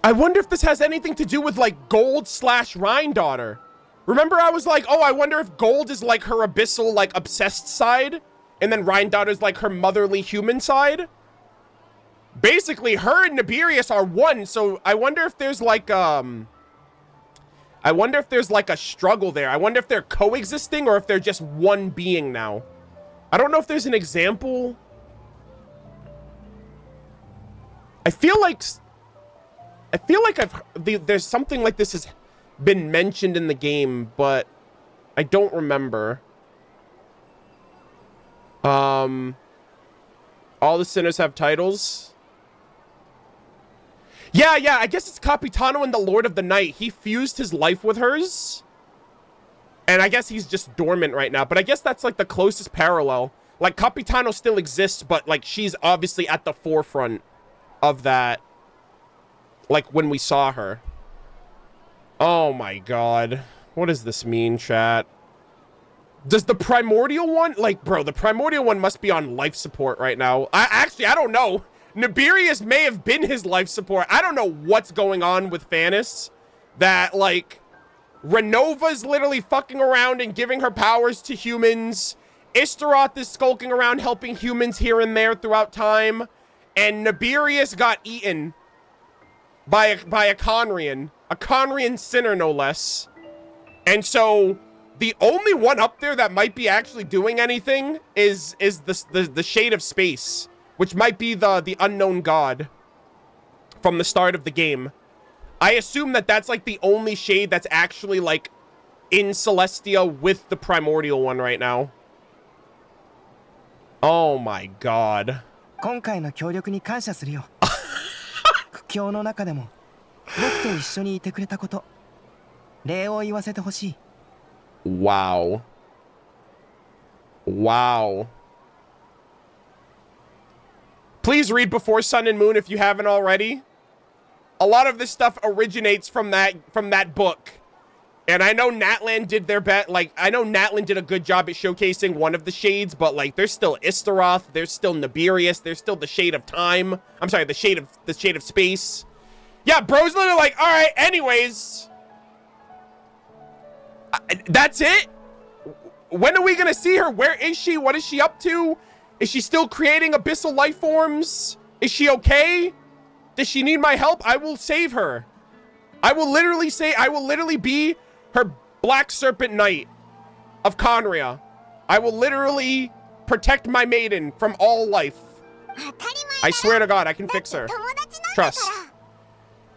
I wonder if this has anything to do with, like, Gold / Rhine daughter. Remember I was like, oh, I wonder if Gold is, like, her abyssal, like, obsessed side, and then Rhine daughter's, like, her motherly human side? Basically, her and Nibirius are one, so I wonder if there's, like, a struggle there. I wonder if they're coexisting or if they're just one being now. I don't know if there's an example. I feel like there's something like this has been mentioned in the game, but I don't remember. All the sinners have titles. Yeah, I guess it's Capitano and the Lord of the Night. He fused his life with hers. And I guess he's just dormant right now. But I guess that's like the closest parallel. Like, Capitano still exists, but like she's obviously at the forefront of that. Like when we saw her. Oh my god. What does this mean, chat? Does the primordial one, like, bro, the primordial one must be on life support right now. I don't know. Nibirius may have been his life support. I don't know what's going on with Fanis. That, like, Renova's literally fucking around and giving her powers to humans. Istaroth is skulking around helping humans here and there throughout time. And Nibirius got eaten by a Conrian. A Conrian sinner, no less. And so the only one up there that might be actually doing anything is the Shade of Space, which might be the unknown god from the start of the game. I assume that that's like the only shade that's actually like in Celestia with the primordial one right now. Oh my god. 今回の協力に感謝するよ。苦境の中でも僕と一緒にいてくれたこと、礼を言わせてほしい。Wow. Wow. Please read Before Sun and Moon if you haven't already. A lot of this stuff originates from that book. And I know Natlan did their best. Like, I know Natlan did a good job at showcasing one of the shades, but like, there's still Istaroth, there's still Nibirius, there's still the Shade of Time. I'm sorry, the Shade of Space. Yeah, bro's literally like, all right, anyways, that's it. When are we gonna see her? Where is she? What is she up to? Is she still creating abyssal life forms? Is she okay? Does she need my help? I will save her. I will literally be her Black Serpent Knight of Conria. I will literally protect my maiden from all life. I swear to God, I can fix her. Trust.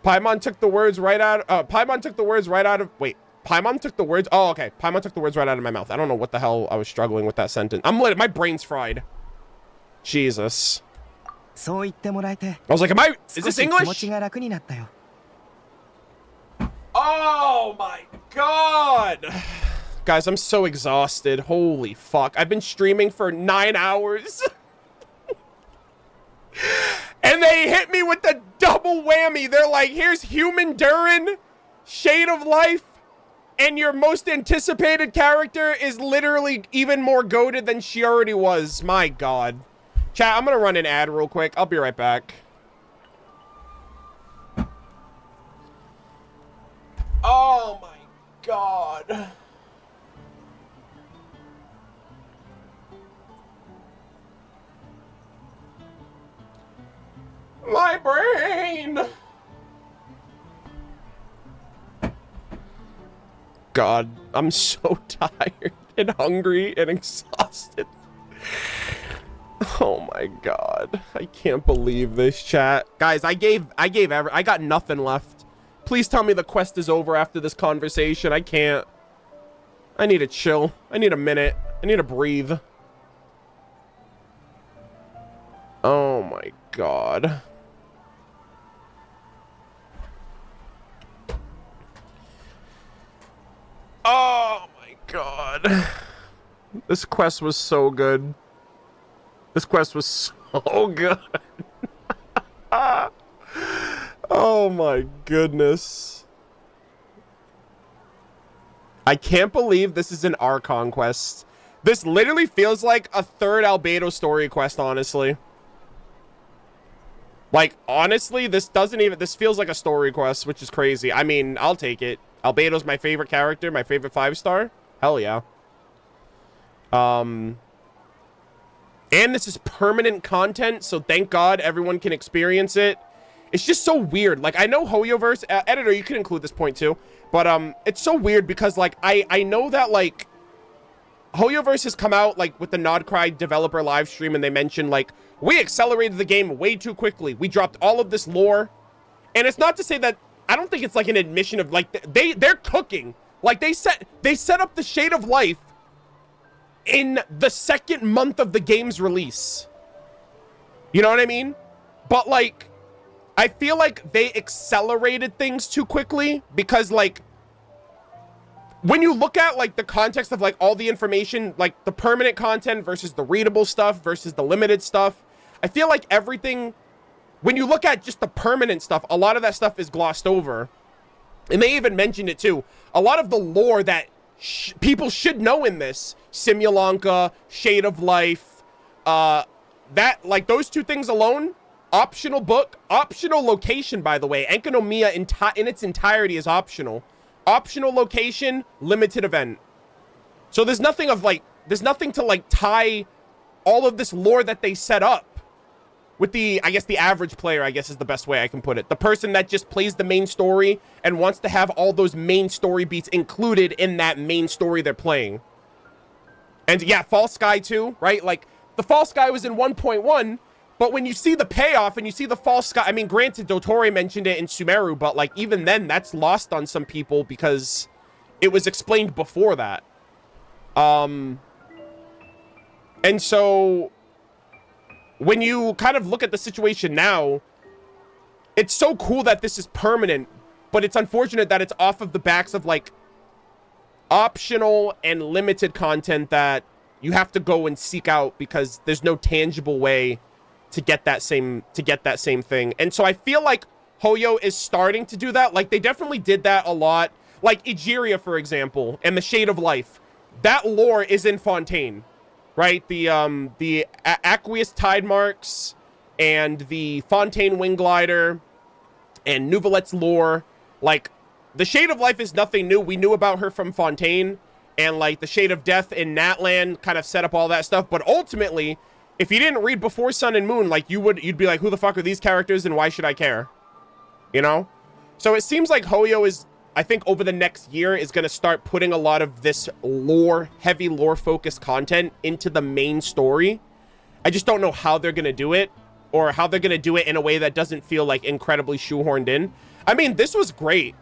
Paimon took the words right out. Paimon took the words right out of. Wait. Paimon took the words. Oh, okay. Paimon took the words right out of my mouth. I don't know what the hell I was struggling with that sentence. My brain's fried. Jesus. I was like, is this English? Oh my god. Guys, I'm so exhausted. Holy fuck. I've been streaming for 9 hours. And they hit me with the double whammy. They're like, here's Human Durin, Shade of Life, and your most anticipated character is literally even more goated than she already was. My god. Chat, I'm gonna run an ad real quick. I'll be right back. Oh my god. My brain. God, I'm so tired and hungry and exhausted. Oh my god. I can't believe this, chat. Guys, I got nothing left. Please tell me the quest is over after this conversation. I can't. I need to chill. I need a minute. I need to breathe. Oh my god. Oh my god. This quest was so good. This quest was so good. Oh my goodness. I can't believe this is an Archon quest. This literally feels like a third Albedo story quest, honestly. Like, honestly, this feels like a story quest, which is crazy. I mean, I'll take it. Albedo's my favorite character, my favorite 5-star. Hell yeah. And this is permanent content, so thank God everyone can experience it. It's just so weird. Like, I know Hoyoverse, editor, you can include this point too, but it's so weird because, like, I know that, like, Hoyoverse has come out, like, with the Nodcry developer live stream, and they mentioned, like, we accelerated the game way too quickly. We dropped all of this lore. And it's not to say that, I don't think it's, like, an admission of, like, they're cooking. Like, they set up the Shade of Life in the second month of the game's release. You know what I mean? But, like, I feel like they accelerated things too quickly because, like, when you look at, like, the context of, like, all the information, like, the permanent content versus the readable stuff versus the limited stuff, I feel like everything, when you look at just the permanent stuff, a lot of that stuff is glossed over. And they even mentioned it, too. A lot of the lore that people should know in this, Simulanka, Shade of Life, that, like, those two things alone, optional book, optional location, by the way. Enkanomiya in its entirety is optional. Optional location, limited event. So there's nothing to, like, tie all of this lore that they set up with the, I guess, the average player, I guess is the best way I can put it. The person that just plays the main story and wants to have all those main story beats included in that main story they're playing. And yeah, False Sky too, right? Like, the False Sky was in 1.1, but when you see the payoff and you see the False Sky, I mean, granted, Dottore mentioned it in Sumeru, but, like, even then, that's lost on some people because it was explained before that. And so when you kind of look at the situation now, it's so cool that this is permanent, but it's unfortunate that it's off of the backs of, like, optional and limited content that you have to go and seek out because there's no tangible way to get that same thing. And so I feel like Hoyo is starting to do that. Like, they definitely did that a lot. Like Egeria, for example, and the Shade of Life. That lore is in Fontaine, right? The Aqueous Tide Marks and the Fontaine Wing Glider and Nouvelette's lore. Like, the Shade of Life is nothing new. We knew about her from Fontaine, and, like, the Shade of Death in Natland kind of set up all that stuff. But ultimately, if you didn't read Before Sun and Moon, like, you'd be like, who the fuck are these characters and why should I care? You know? So it seems like Hoyo is, I think, over the next year is going to start putting a lot of this heavy lore-focused content into the main story. I just don't know how they're going to do it, or how they're going to do it in a way that doesn't feel, like, incredibly shoehorned in. I mean, this was great.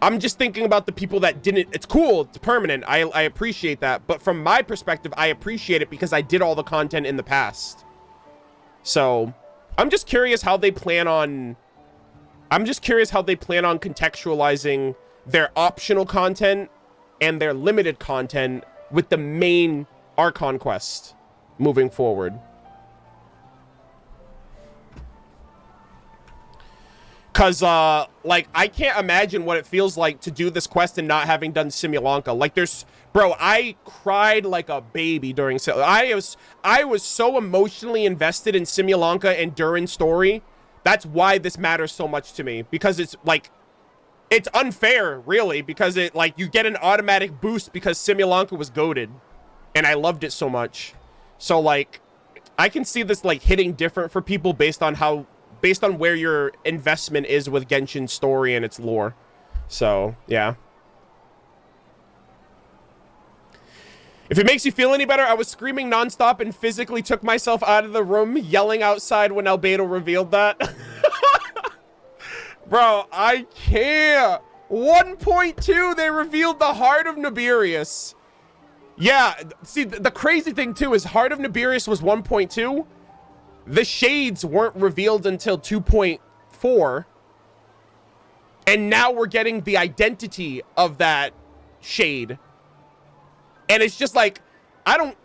I'm just thinking about the people that didn't. It's cool. It's permanent. I appreciate that. But from my perspective, I appreciate it because I did all the content in the past. So I'm just curious how they plan on contextualizing their optional content and their limited content with the main Archon quest moving forward. Because, like, I can't imagine what it feels like to do this quest and not having done Simulanka. Like, bro, I cried like a baby during, I was so emotionally invested in Simulanka and Durin's story. That's why this matters so much to me. Because it's, like, it's unfair, really. Because it, like, you get an automatic boost because Simulanka was goated. And I loved it so much. So, like, I can see this, like, hitting different for people based on where your investment is with Genshin's story and its lore. So, yeah. If it makes you feel any better, I was screaming nonstop and physically took myself out of the room, yelling outside when Albedo revealed that. Bro, I can't. 1.2, they revealed the Heart of Nibirius. Yeah, see, the crazy thing too is Heart of Nibirius was 1.2. The shades weren't revealed until 2.4. And now we're getting the identity of that shade. And it's just like, I don't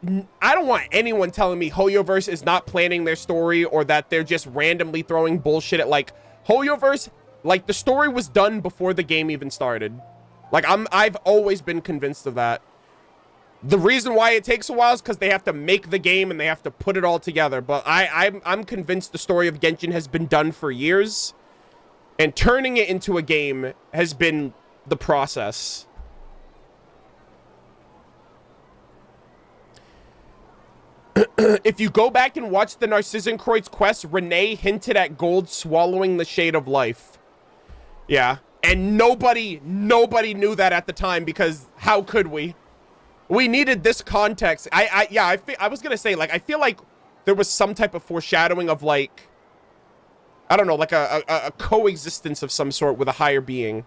want anyone telling me Hoyoverse is not planning their story or that they're just randomly throwing bullshit at, like, Hoyoverse, like, the story was done before the game even started. Like, I've always been convinced of that. The reason why it takes a while is because they have to make the game and they have to put it all together. But I'm convinced the story of Genshin has been done for years. And turning it into a game has been the process. If you go back and watch the Narcissenkreuz quest, Renee hinted at Gold swallowing the Shade of Life. Yeah. And nobody knew that at the time because how could we? We needed this context. I was going to say, like, I feel like there was some type of foreshadowing of, like, I don't know, like a coexistence of some sort with a higher being.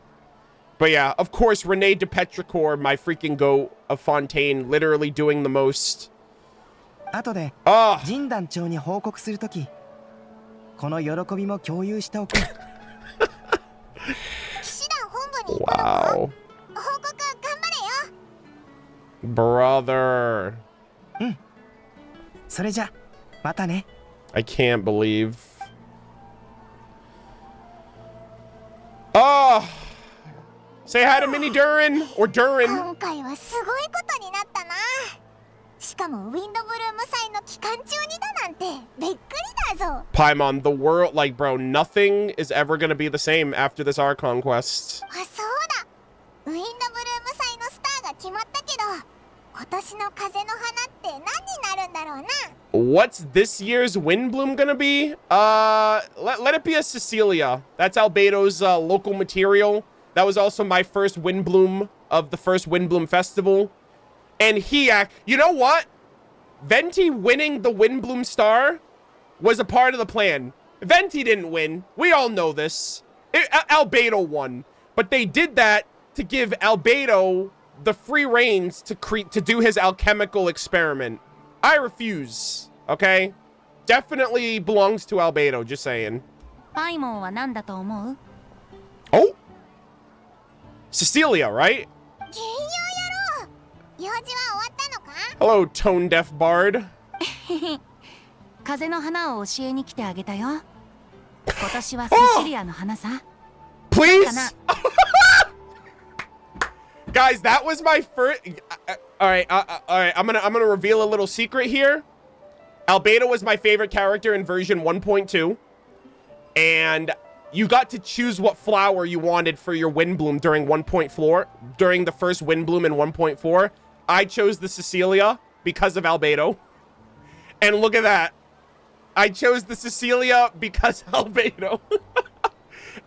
But yeah, of course, Renee de Petrichor, my freaking goat of Fontaine, literally doing the most. 後で神団長に報告するとき、この喜びも共有しておく。騎士団本部に行ったのか？報告頑張れよ。Brother. うん。それじゃ、またね。I can't believe. Oh, say hi to Mini Durin or Durin. 今回はすごいことになったな。しかもウィンドブルーム祭の期間中にだなんてびっくりだぞ。Paimon, the world, like, bro, nothing is ever gonna be the same after this Archon quest. あ、そうだ。ウィンドブルーム祭のスターが決まったけど、今年の風の花って何になるんだろうな。What's this year's Windbloom gonna be? Let it be a Cecilia. That's Albedo's local material. That was also my first Windbloom of the first Windbloom festival. And you know what? Venti winning the Windbloom star was a part of the plan. Venti didn't win. We all know this. Albedo won. But they did that to give Albedo the free reins to do his alchemical experiment. I refuse. Okay? Definitely belongs to Albedo, just saying. パイモンは何だと思う? Oh? Cecilia, right? Hello, tone deaf bard. 風の花を教えに来てあげたよ。今年はセシリアの花さ。Please? Guys, that was my first. All right. I'm gonna reveal a little secret here. Albedo was my favorite character in version 1.2, and you got to choose what flower you wanted for your Windbloom during 1.4. During the first Windbloom in 1.4, I chose the Cecilia because of Albedo. And look at that. I chose the Cecilia because of Albedo.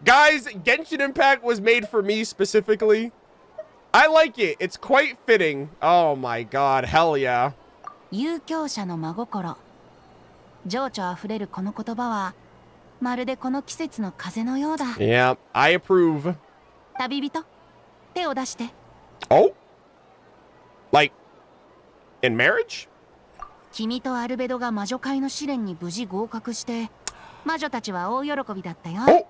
Guys, Genshin Impact was made for me specifically. I like it. It's quite fitting. Oh my god. Hell yeah. 遊興者の真心。情緒あふれるこの言葉は、まるでこの季節の風のようだ。Yeah, I approve. 旅人、手を出して。Oh? Like, in marriage? 君とアルベドが魔女会の試練に無事合格して、魔女たちは大喜びだったよ。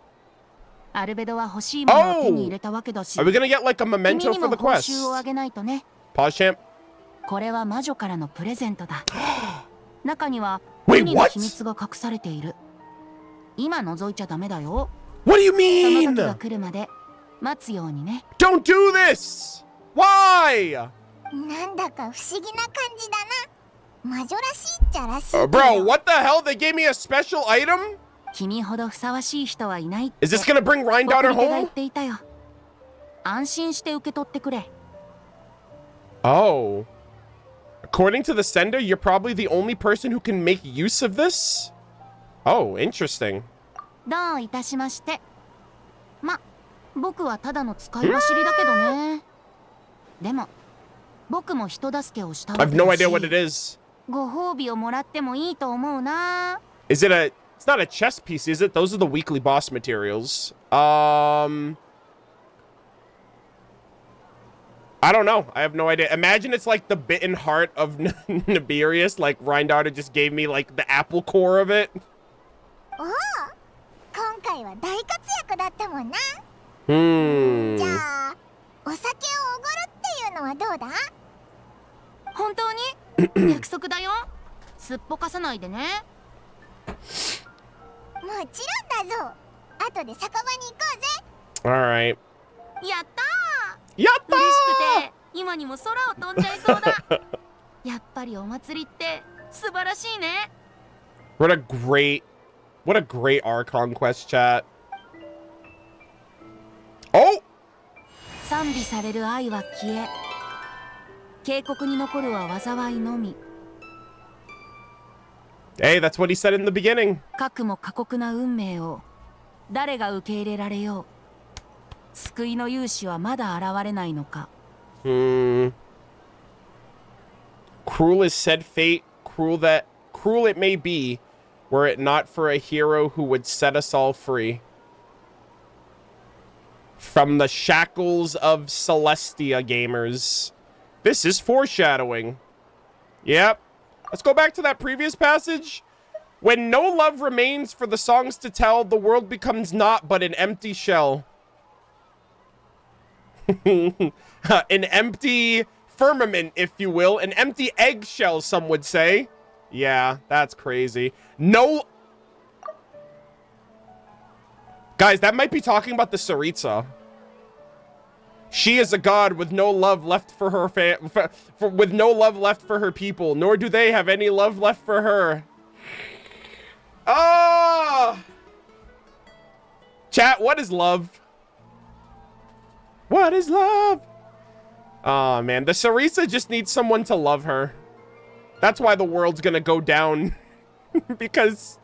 アルベドは欲しいものを手に入れたわけだし、 Are we gonna get like a memento for the quest? 君にも報酬をあげないとね。Pause champ. これは魔女からのプレゼントだ。中には国の秘密が隠されている。今覗いちゃダメだよ。What do you mean? その時が来るまで待つようにね。Don't do this! Why? なんだか不思議な感じだな。魔女らしいっちゃらしい。Bro, what the hell? They gave me a special item? 君ほどふさわしい人はいないって。 Is this gonna bring Rhine-Daughter 僕が言 home? っていたよ。安心して受け取ってくれ。Oh. According to the sender, you're probably the only person who can make use of this? Oh, interesting. どういたしまして。ま、僕はただの使い走りだけどね。でも、僕も人助けをした I have no idea what it is. ご褒美をもらってもいいと思うな。 Is it a... It's not a chess piece, is it? Those are the weekly boss materials. I don't know. I have no idea. Imagine it's like the bitten heart of Nibirius. Like, Reindar just gave me, like, the apple core of it. Oh, 今回は大活躍だったもんな。じゃあ、お酒をおごるっていうのはどうだ？本当に？約束だよ。すっぽかさないでね。もちろんだぞ。後で酒場に行こうぜ。Alright. やったー。やったー。嬉しくて今にも空を飛んじゃいそうだ。やっぱりお祭りって素晴らしいね。What a great Archon quest, chat. Oh! 賛美される愛は消え、警告に残るは災いのみ。 Hey, that's what he said in the beginning. かくも過酷な運命を誰が受け入れられよう。救いの勇士はまだ現れないのか。Cruel is said fate, cruel it may be, were it not for a hero who would set us all free from the shackles of Celestia, gamers. This is foreshadowing. Yep. Let's go back to that previous passage. When no love remains for the songs to tell, the world becomes naught but an empty shell. An empty firmament, if you will. An empty eggshell, some would say. Yeah, that's crazy. No... Guys, that might be talking about the Tsaritsa. She is a god with no love left for her with no love left for her people, nor do they have any love left for her. Ah! Chat, what is love? What is love? Oh man, the Tsaritsa just needs someone to love her. That's why the world's gonna go down. Because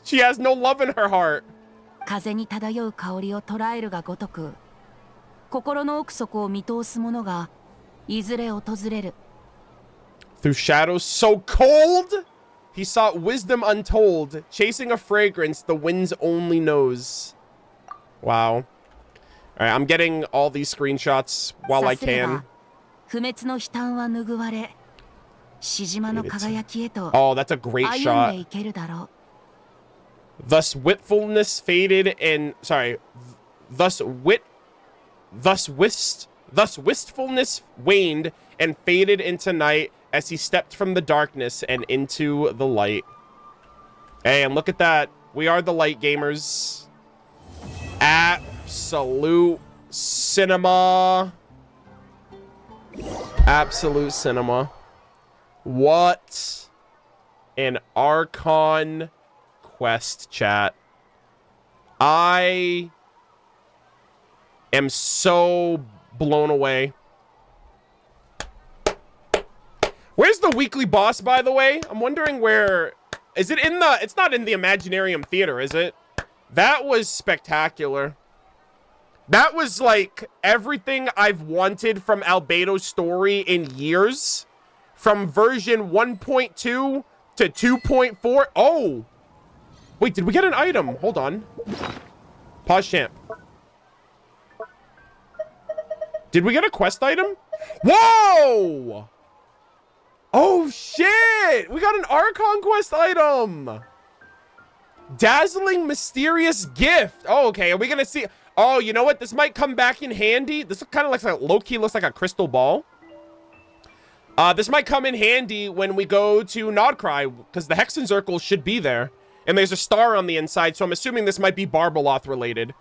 she has no love in her heart. 風に漂う香りを捉えるがごとく、心の奥底を見通す者がいずれ訪れる。 Through shadows so cold, he sought wisdom untold, chasing a fragrance the wind's only knows. Wow. Alright, I'm getting all these screenshots while I can. 不滅の悲嘆は拭われ、しじまの輝きへと Oh, that's a great 歩んでい shot. けるだろう。 Thus wistfulness faded and thus wistfulness waned and faded into night as he stepped from the darkness and into the light. Hey, and look at that. We are the light gamers. Absolute cinema. Absolute cinema. What an Archon quest, chat. I am so blown away. Where's the weekly boss, by the way? I'm wondering where... Is it in the... It's not in the Imaginarium Theater, is it? That was spectacular. That was, like, everything I've wanted from Albedo's story in years. From version 1.2 to 2.4. Oh! Wait, did we get an item? Hold on. Pause champ. Did we get a quest item? Whoa! Oh, shit! We got an Archon quest item! Dazzling mysterious gift. Oh, okay. Are we gonna see... Oh, you know what? This might come back in handy. This kind of looks like... Low-key looks like a crystal ball. This might come in handy when we go to Nodcry, because the Hexenzirkel should be there. And there's a star on the inside, so I'm assuming this might be Barbaloth related.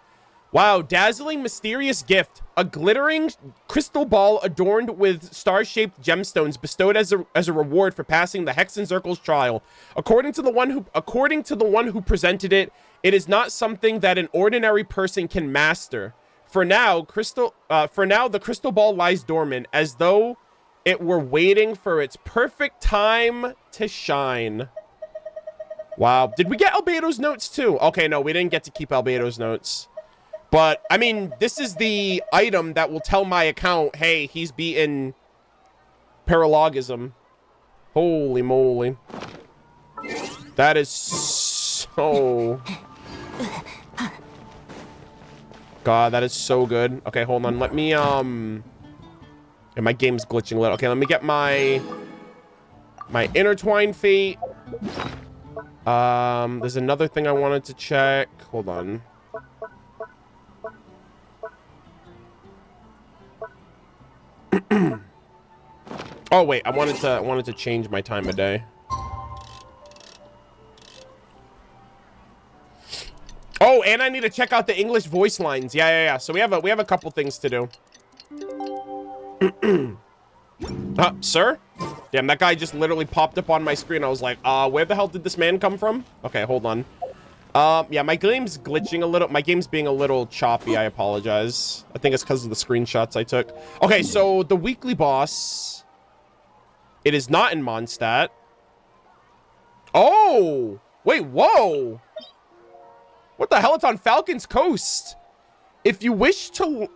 Wow, dazzling mysterious gift. A glittering crystal ball adorned with star-shaped gemstones bestowed as a reward for passing the Hexenzirkel's trial. According to the one who presented it, it is not something that an ordinary person can master. For now, the crystal ball lies dormant, as though it were waiting for its perfect time to shine. Wow. Did we get Albedo's notes too? Okay, no, we didn't get to keep Albedo's notes. But, I mean, this is the item that will tell my account, hey, he's beaten Paralogism. Holy moly. That is so... God, that is so good. Okay, hold on. Let me, yeah, my game's glitching a little. Okay, let me get my intertwined fate. There's another thing I wanted to check. Hold on. Oh wait, I wanted to change my time of day. Oh, and I need to check out the English voice lines. Yeah. So we have a couple things to do. Sir? Damn, that guy just literally popped up on my screen. I was like, where the hell did this man come from? Okay, hold on. Yeah, my game's glitching a little. My game's being a little choppy. I apologize. I think it's because of the screenshots I took. Okay, so the weekly boss. It is not in Mondstadt. Oh! Wait, whoa! What the hell? It's on Falcon's Coast. If you wish to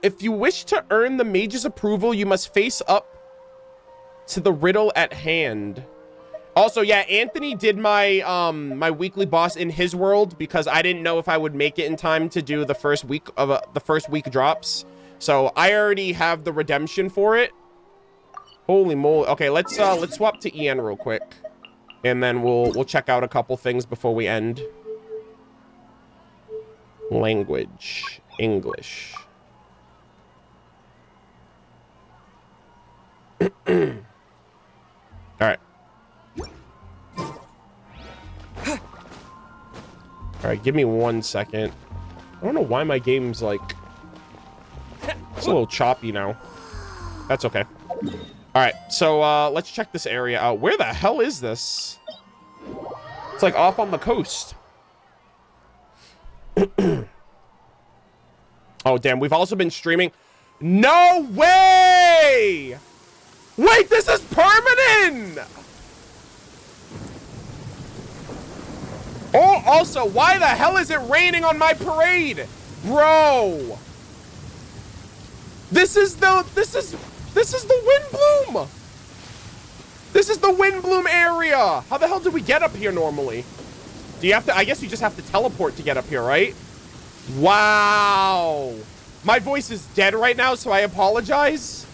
earn the mage's approval, you must face up to the riddle at hand. Also, yeah, Anthony did my my weekly boss in his world because I didn't know if I would make it in time to do the first week of the first week drops. So I already have the redemption for it. Holy moly. Okay, let's swap to EN real quick. And then we'll check out a couple things before we end. Language. English. Alright. Alright, give me 1 second. I don't know why my game's like... It's a little choppy now. That's okay. Alright, so let's check this area out. Where the hell is this? It's like off on the coast. Oh, damn. We've also been streaming. No way! Wait, this is permanent! Oh, also, why the hell is it raining on my parade? Bro. This is the wind bloom. This is the wind bloom area. How the hell did we get up here normally? Do you have to, I guess you just have to teleport to get up here, right? Wow. My voice is dead right now, so I apologize.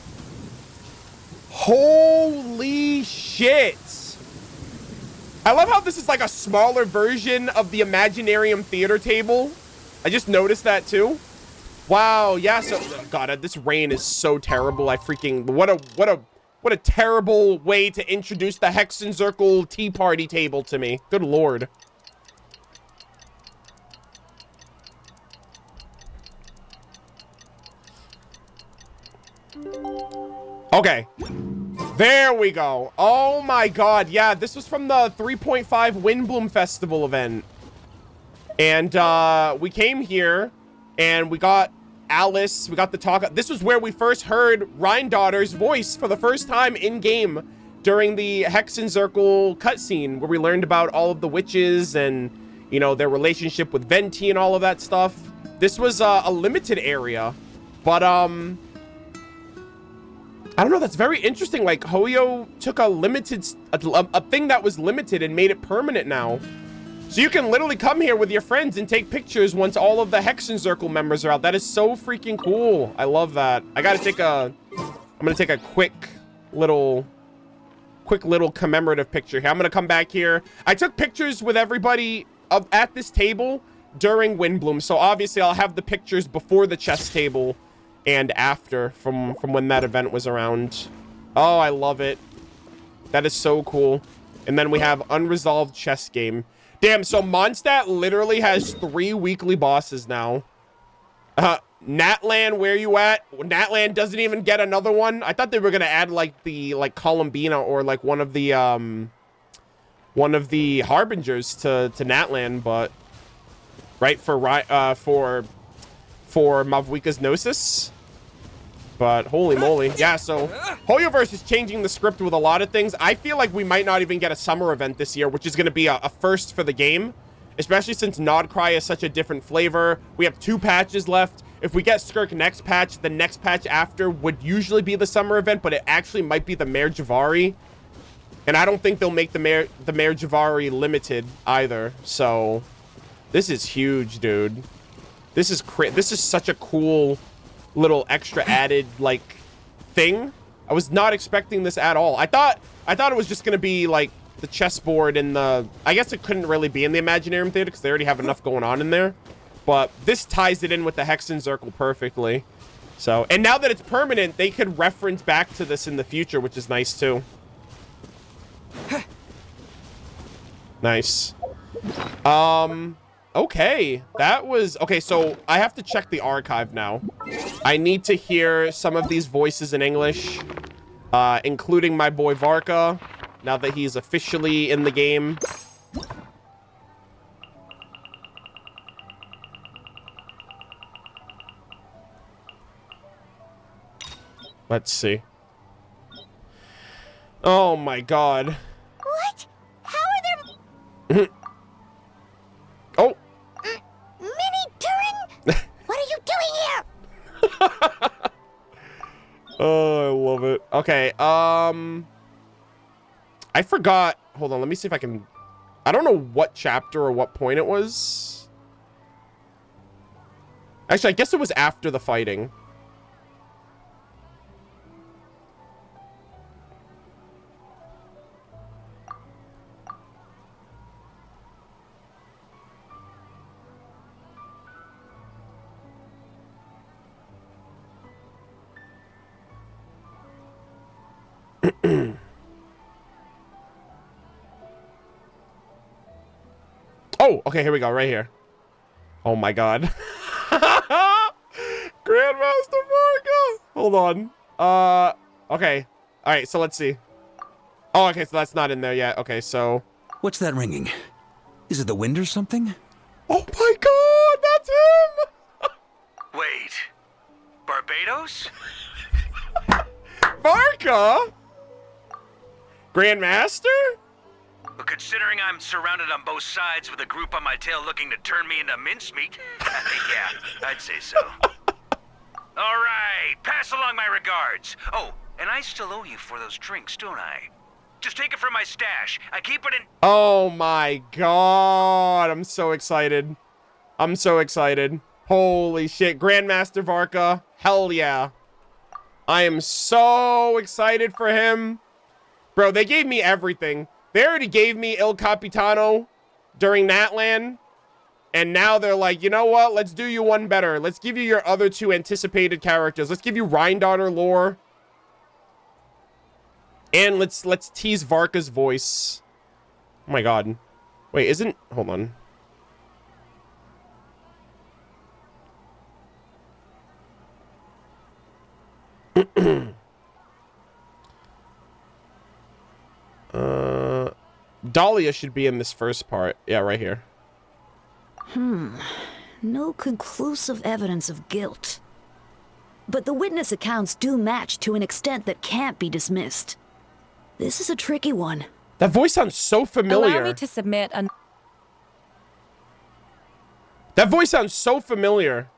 Holy shit. I love how this is like a smaller version of the Imaginarium theater table. I just noticed that too. Wow, yeah, so God, this rain is so terrible. I freaking what a terrible way to introduce the Hexen Circle tea party table to me. Good lord. Okay. There we go. Oh my god. Yeah, this was from the 3.5 Windbloom Festival event. And we came here and we got Alice. We got the talk. This was where we first heard Rhindaughter's voice for the first time in game during the Hexen Circle cutscene where we learned about all of the witches and, you know, their relationship with Venti and all of that stuff. This was a limited area, but I don't know, that's very interesting. Like, Hoyo took a thing that was limited and made it permanent now. So you can literally come here with your friends and take pictures once all of the Hexen Circle members are out. That is so freaking cool. I love that. I'm gonna take a quick little commemorative picture here. I'm gonna come back here. I took pictures with everybody at this table during Windbloom. So obviously I'll have the pictures before the chess table and after from when that event was around. Oh, I love it. That is so cool. And then we have Unresolved Chess Game. Damn, so Mondstadt literally has 3 weekly bosses now. Natlan, where you at? Natlan doesn't even get another one. I thought they were gonna add like the Columbina or like one of the Harbingers to Natlan, but right for Mavwika's Gnosis. But holy moly. Yeah, so Hoyoverse is changing the script with a lot of things. I feel like we might not even get a summer event this year, which is going to be a first for the game, especially since Nodcry is such a different flavor. We have 2 patches left. if we get Skirk next patch, the next patch after would usually be the summer event, but it actually might be the Mare Javari. And I don't think they'll make the Mare Javari limited either. So this is huge, dude. This is such a cool little extra added like thing. I was not expecting this at all. I thought it was just gonna be like the chessboard and the, I guess it couldn't really be in the Imaginarium Theater because they already have enough going on in there. But this ties it in with the Hexen Circle perfectly. So, and now that it's permanent, they could reference back to this in the future, which is nice too. Nice. Okay, that was, okay, so I have to check the archive now. I need to hear some of these voices in English, including my boy Varka, now that he's officially in the game. Let's see. Oh my god. What? How are there... Oh. Mini Turin? What are you doing here? Oh, I love it. Okay, I forgot. Hold on, let me see if I can... I don't know what chapter or what point it was. Actually, I guess it was after the fighting. Oh, okay, here we go, right here. Oh my god. Grandmaster Varka! Hold on. Okay. Alright, so let's see. Oh, okay, so that's not in there yet. Okay, so... What's that ringing? Is it the wind or something? Oh my god, that's him! Wait. Barbados? Varka? Grandmaster? Well, considering I'm surrounded on both sides with a group on my tail looking to turn me into mincemeat, yeah, I'd say so. All right, pass along my regards. Oh, and I still owe you for those drinks, don't I? Just take it from my stash. I keep it in... Oh my god, I'm so excited. I'm so excited. Holy shit, Grandmaster Varka, hell yeah. I am so excited for him. Bro, they gave me everything. They already gave me Il Capitano during Natlan. And now they're like, you know what? Let's do you one better. Let's give you your other two anticipated characters. Let's give you Rhine-Daughter lore. And let's tease Varka's voice. Oh my god. Wait, isn't... Hold on. Dahlia should be in this first part. Yeah, right here. No conclusive evidence of guilt. But the witness accounts do match to an extent that can't be dismissed. This is a tricky one. That voice sounds so familiar. Allow me to submit an... That voice sounds so familiar.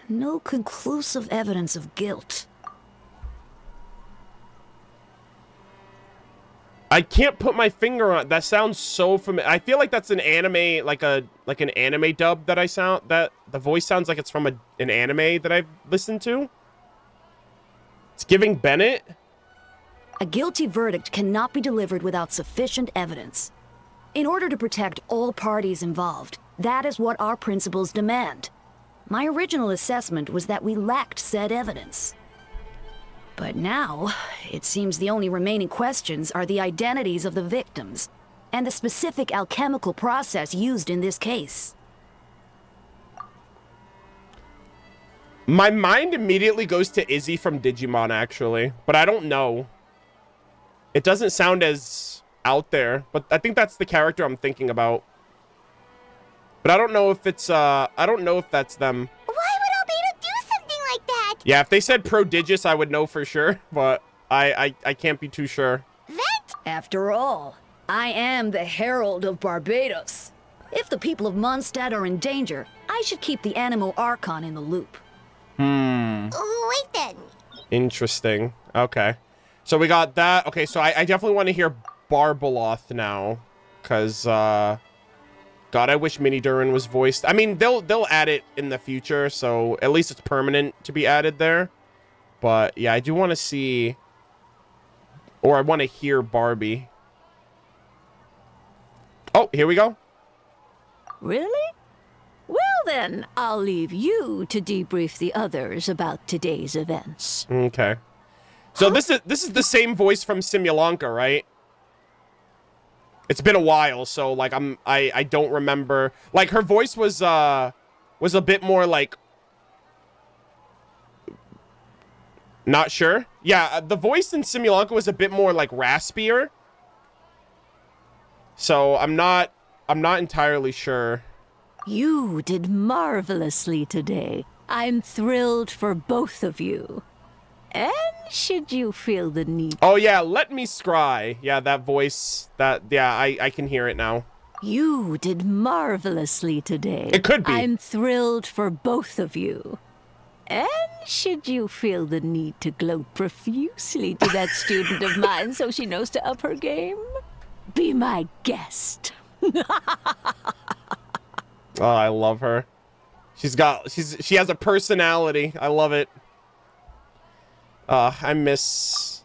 No conclusive evidence of guilt. I can't put my finger on it. That sounds so familiar. I feel like that's an anime, like an anime dub that that the voice sounds like it's from an anime that I've listened to. It's giving Bennett. A guilty verdict cannot be delivered without sufficient evidence. In order to protect all parties involved, that is what our principles demand. My original assessment was that we lacked said evidence. But now, it seems the only remaining questions are the identities of the victims and the specific alchemical process used in this case. My mind immediately goes to Izzy from Digimon, actually, but I don't know. It doesn't sound as out there, but I think that's the character I'm thinking about. But I don't know if it's, I don't know if that's them. Why would Albedo do something like that? Yeah, if they said Prodigious, I would know for sure, but I can't be too sure. After all, I am the Herald of Barbados. If the people of Mondstadt are in danger, I should keep the Animo Archon in the loop. Wait then. Interesting. Okay. So we got that. Okay, so I definitely want to hear Barbaloth now. Because, God, I wish Mini Durin was voiced. I mean, they'll add it in the future, so at least it's permanent to be added there. But, yeah, I do want to see... Or I want to hear Barbie. Oh, here we go. Really? Well then, I'll leave you to debrief the others about today's events. Okay. So this is the same voice from Simulanka, right? It's been a while, so like I don't remember. Like her voice was a bit more like, not sure. Yeah, the voice in Simulanka was a bit more like raspier. So I'm not entirely sure. You did marvelously today. I'm thrilled for both of you. And should you feel the need... Oh yeah, let me scry. Yeah, that voice, I can hear it now. You did marvelously today. It could be. I'm thrilled for both of you. And should you feel the need to gloat profusely to that student of mine so she knows to up her game, be my guest. Oh, I love her. She has a personality. I love it. I miss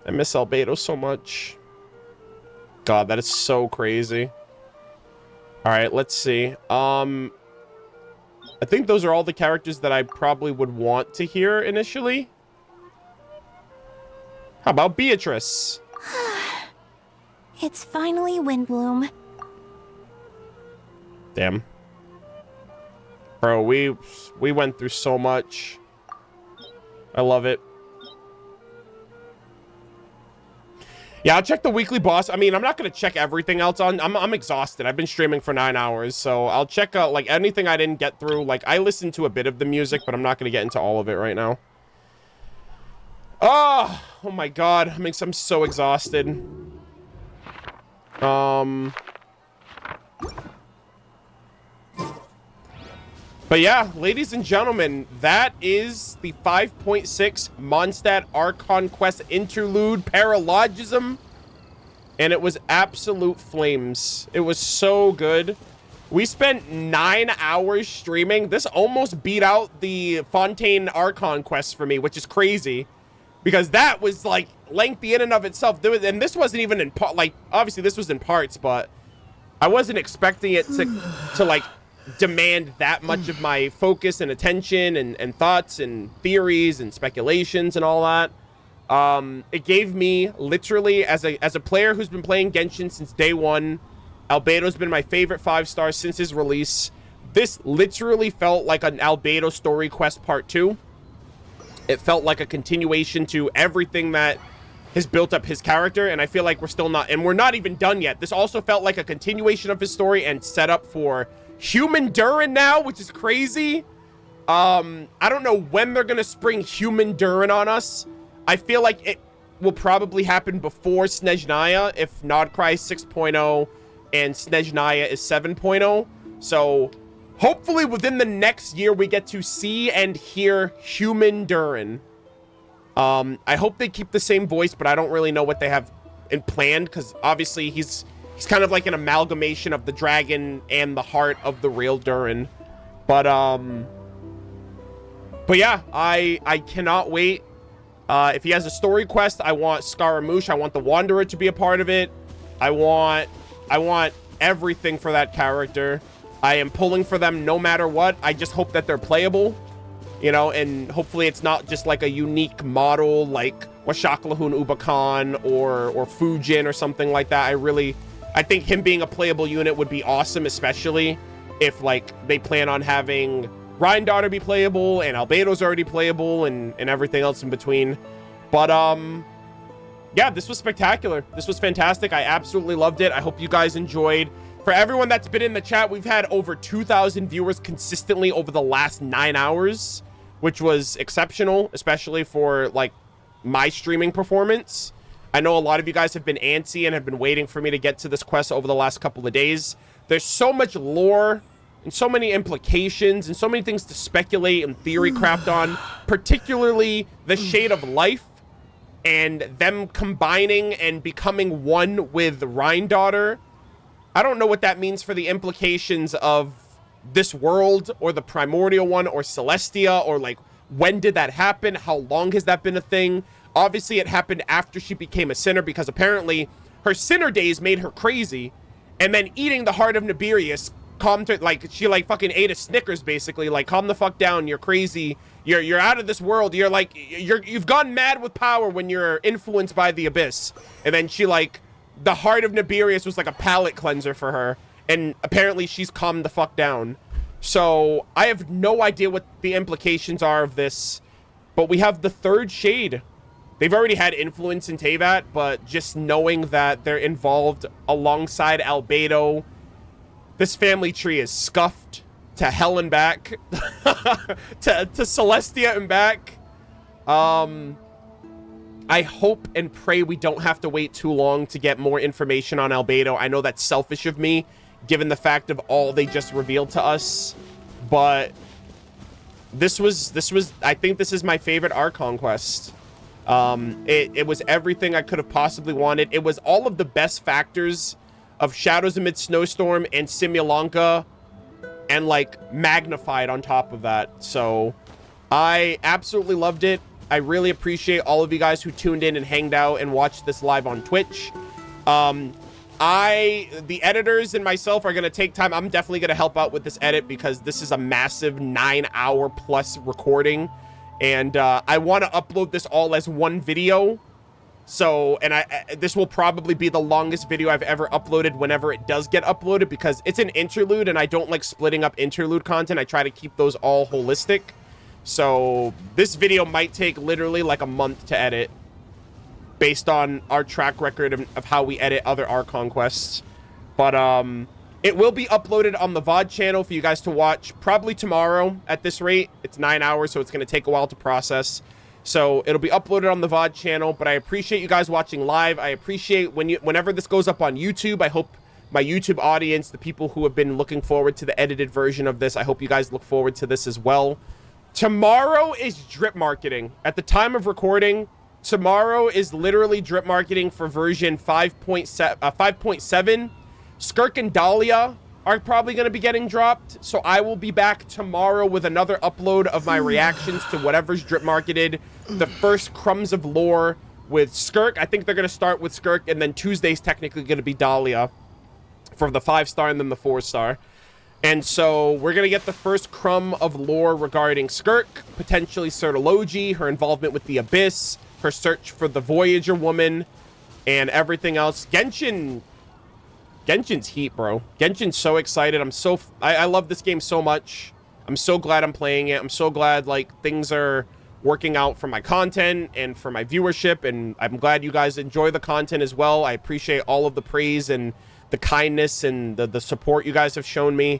Albedo so much. God, that is so crazy. All right, let's see. I think those are all the characters that I probably would want to hear initially. How about Beatrice? It's finally Windbloom. Damn. Bro, we went through so much. I love it. Yeah, I'll check the weekly boss. I mean, I'm not going to check everything else on. I'm exhausted. I've been streaming for 9 hours, so I'll check out, like, anything I didn't get through. Like, I listened to a bit of the music, but I'm not going to get into all of it right now. Oh my God. I'm so exhausted. But yeah, ladies and gentlemen, that is the 5.6 Mondstadt Archon Quest Interlude Paralogism. And it was absolute flames. It was so good. We spent 9 hours streaming. This almost beat out the Fontaine Archon Quest for me, which is crazy. Because that was, like, lengthy in and of itself. And this wasn't even in part, like, obviously this was in parts, but I wasn't expecting it to like, demand that much of my focus and attention and thoughts and theories and speculations and all that. It gave me, literally, as a player who's been playing Genshin since day one, Albedo's been my favorite 5-star since his release. This literally felt like an Albedo story quest part 2. It felt like a continuation to everything that has built up his character, and I feel like we're not even done yet. This also felt like a continuation of his story and set up for Human Durin now, which is crazy. I don't know when they're gonna spring Human Durin on us. I feel like it will probably happen before Snezhnaya if Nodcry 6.0 and Snezhnaya is 7.0. So hopefully within the next year we get to see and hear Human Durin. I hope they keep the same voice, but I don't really know what they have in planned, because obviously he's kind of like an amalgamation of the dragon and the heart of the real Durin. But yeah, I cannot wait. If he has a story quest, I want Scaramouche. I want the Wanderer to be a part of it. I want everything for that character. I am pulling for them no matter what. I just hope that they're playable, you know, and hopefully it's not just like a unique model like Washaklahun Ubakan or Fujin or something like that. I think him being a playable unit would be awesome, especially if, like, they plan on having Rhine-Daughter be playable and Albedo's already playable and everything else in between. But, yeah, this was spectacular. This was fantastic. I absolutely loved it. I hope you guys enjoyed. For everyone that's been in the chat, we've had over 2,000 viewers consistently over the last 9 hours, which was exceptional, especially for, like, my streaming performance. I know a lot of you guys have been antsy and have been waiting for me to get to this quest over the last couple of days. There's so much lore and so many implications and so many things to speculate and theory craft on, particularly the Shade of Life and them combining and becoming one with Rhine-Daughter. I don't know what that means for the implications of this world or the primordial one or Celestia, or like, when did that happen? How long has that been a thing? Obviously, it happened after she became a sinner, because apparently her sinner days made her crazy, and then eating the heart of Nibirius calmed her. Like, she like fucking ate a Snickers, basically. Like, calm the fuck down. You're crazy. You're out of this world. You're like, you've gone mad with power when you're influenced by the abyss. And then she like, the heart of Nibirius was like a palate cleanser for her, and apparently she's calmed the fuck down. So I have no idea what the implications are of this, but we have the third shade. They've already had influence in Teyvat, but just knowing that they're involved alongside Albedo, this family tree is scuffed to hell and back, to Celestia and back. I hope and pray we don't have to wait too long to get more information on Albedo. I know that's selfish of me, given the fact of all they just revealed to us, but this was I think this is my favorite Archon quest. It was everything I could have possibly wanted. It was all of the best factors of Shadows Amid Snowstorm and Simulanka, and like magnified on top of that. So I absolutely loved it. I really appreciate all of you guys who tuned in and hanged out and watched this live on Twitch. The editors and myself are going to take time. I'm definitely going to help out with this edit, because this is a massive 9-hour plus recording. And I want to upload this all as one video. So, and this will probably be the longest video I've ever uploaded whenever it does get uploaded, because it's an interlude and I don't like splitting up interlude content. I try to keep those all holistic. So this video might take literally like a month to edit, based on our track record of how we edit other Archon quests. But it will be uploaded on the VOD channel for you guys to watch probably tomorrow at this rate. It's 9 hours, so it's going to take a while to process. So it'll be uploaded on the VOD channel, but I appreciate you guys watching live. I appreciate whenever this goes up on YouTube. I hope my YouTube audience, the people who have been looking forward to the edited version of this, I hope you guys look forward to this as well. Tomorrow is drip marketing. At the time of recording, tomorrow is literally drip marketing for version 5.7. Skirk and Dahlia are probably going to be getting dropped, so I will be back tomorrow with another upload of my reactions to whatever's drip marketed. The first crumbs of lore with Skirk. I think they're going to start with Skirk, and then Tuesday's technically going to be Dahlia for the 5-star and then the 4-star. And so we're going to get the first crumb of lore regarding Skirk, potentially Sertology, her involvement with the Abyss, her search for the Voyager woman, and everything else. Genshin's heat, bro. Genshin's so excited. I love this game so much. I'm so glad I'm playing it. I'm so glad like things are working out for my content and for my viewership, and I'm glad you guys enjoy the content as well. I appreciate all of the praise and the kindness and the support you guys have shown me.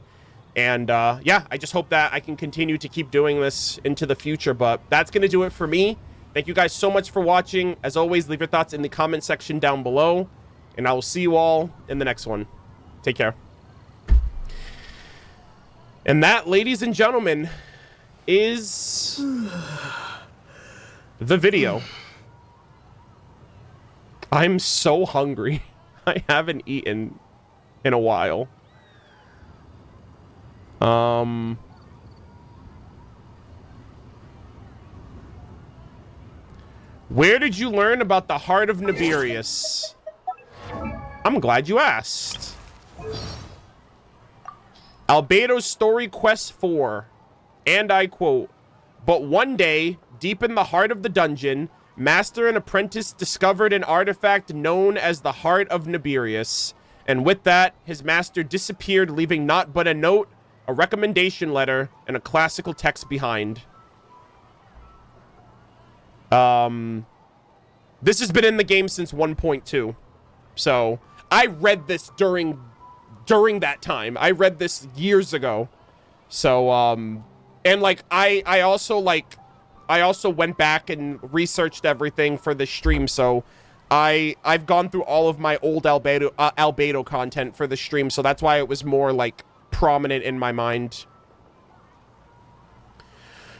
And yeah, I just hope that I can continue to keep doing this into the future. But that's going to do it for me. Thank you guys so much for watching. As always, leave your thoughts in the comment section down below, and I will see you all in the next one. Take care. And that, ladies and gentlemen, is the video. I'm so hungry. I haven't eaten in a while. Where did you learn about the heart of Nibirius? I'm glad you asked. Albedo's Story Quest 4. And I quote, "But one day, deep in the heart of the dungeon, master and apprentice discovered an artifact known as the Heart of Nibirius. And with that, his master disappeared, leaving naught but a note, a recommendation letter, and a classical text behind." This has been in the game since 1.2. So I read this during that time. I read this years ago. So, and like, I also went back and researched everything for the stream. So I've gone through all of my old Albedo content for the stream, so that's why it was more like prominent in my mind.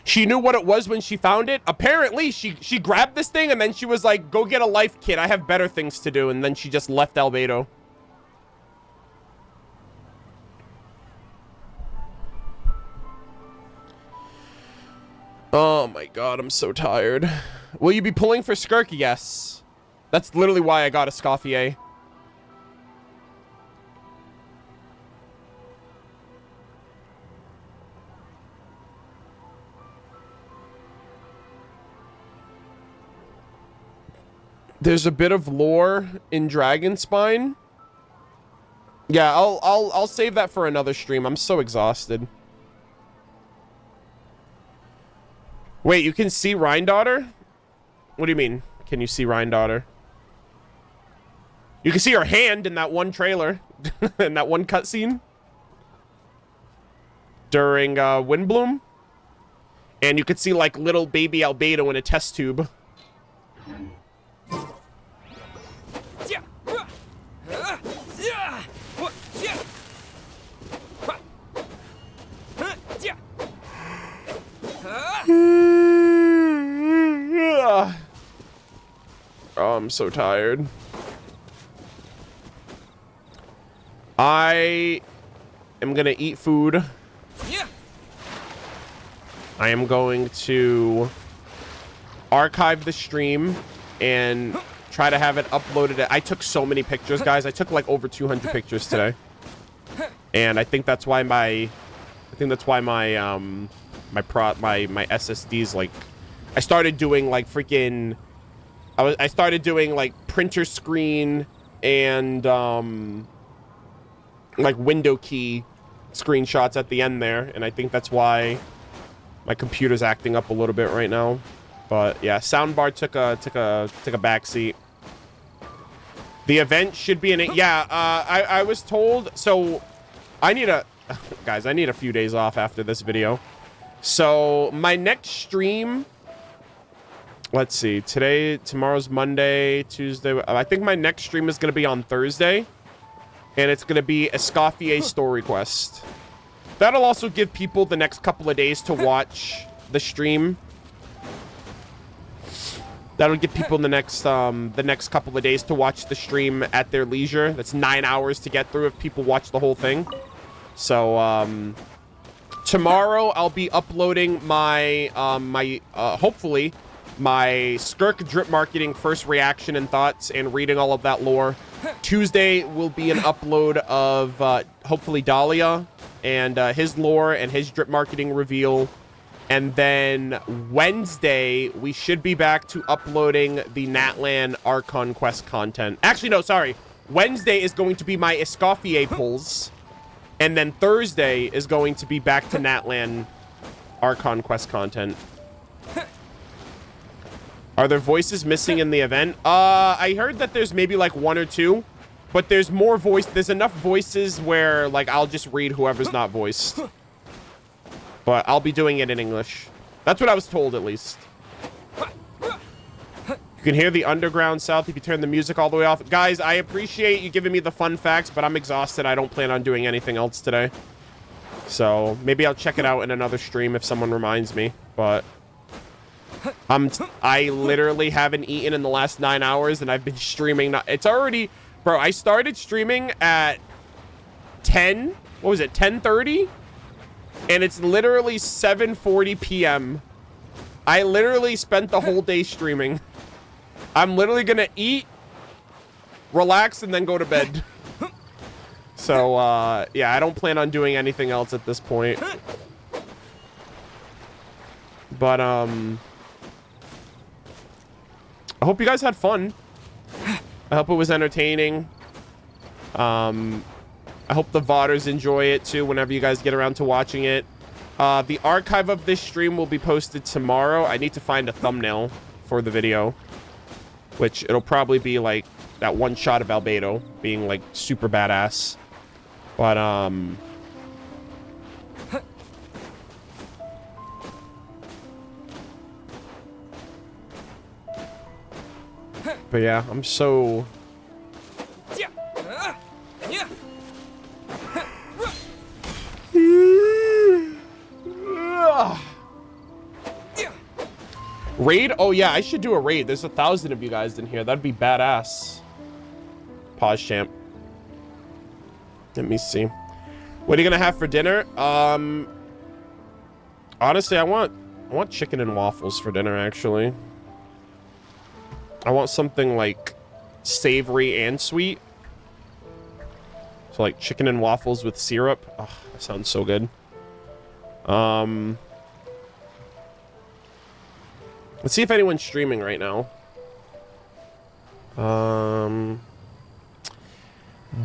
She knew what it was when she found it. Apparently, she grabbed this thing and then she was like, "Go get a life kit. I have better things to do." And then she just left Albedo. Oh my god, I'm so tired. Will you be pulling for Skirk? Yes. That's literally why I got a Scoffier. There's a bit of lore in Dragonspine. Yeah, I'll save that for another stream. I'm so exhausted. Wait, you can see Rhine-Daughter? What do you mean? Can you see Rhine-Daughter? You can see her hand in that one trailer. In that one cutscene. During Windbloom. And you could see like little baby Albedo in a test tube. Oh, I'm so tired. I am gonna eat food. I am going to archive the stream and try to have it uploaded. I took so many pictures, guys. I took like over 200 pictures today. And I think that's why my my SSD's like, I started doing like freaking, I started doing like printer screen and like window key screenshots at the end there, and I think that's why my computer's acting up a little bit right now. But yeah, soundbar took a back seat. The event should be in it. Yeah, I was told. So I need a guys, I need a few days off after this video. So my next stream, let's see, tomorrow's Monday, Tuesday. I think my next stream is gonna be on Thursday, and it's gonna be a Scoffier story quest. That'll also give people the next couple of days to watch the stream. That'll give people the next couple of days to watch the stream at their leisure. That's 9 hours to get through if people watch the whole thing. So tomorrow I'll be uploading my hopefully my Skirk drip marketing first reaction and thoughts and reading all of that lore. Tuesday will be an upload of hopefully Dahlia and his lore and his drip marketing reveal. And then Wednesday, we should be back to uploading the Natlan Archon quest content. Actually, no, sorry. Wednesday is going to be my Escoffier pulls. And then Thursday is going to be back to Natlan Archon quest content. Are there voices missing in the event? I heard that there's maybe like 1 or 2. But there's more there's enough voices where like I'll just read whoever's not voiced. But I'll be doing it in English. That's what I was told, at least. You can hear the underground south if you turn the music all the way off. Guys, I appreciate you giving me the fun facts, but I'm exhausted. I don't plan on doing anything else today. So maybe I'll check it out in another stream if someone reminds me. But I literally haven't eaten in the last 9 hours, and I've been streaming. It's already... Bro, I started streaming at 10... What was it? 10:30? And it's literally 7:40 p.m. I literally spent the whole day streaming. I'm literally gonna eat, relax, and then go to bed. So, yeah, I don't plan on doing anything else at this point. But, I hope you guys had fun. I hope it was entertaining. I hope the VODers enjoy it too whenever you guys get around to watching it. The archive of this stream will be posted tomorrow. I need to find a thumbnail for the video, which it'll probably be like that one shot of Albedo being like super badass. But But yeah, I'm so... Raid? Oh yeah, I should do a raid. There's 1,000 of you guys in here. That'd be badass. Pause champ. Let me see. What are you gonna have for dinner? Honestly, I want chicken and waffles for dinner, actually. I want something like savory and sweet. So like chicken and waffles with syrup. Oh, that sounds so good. Let's see if anyone's streaming right now.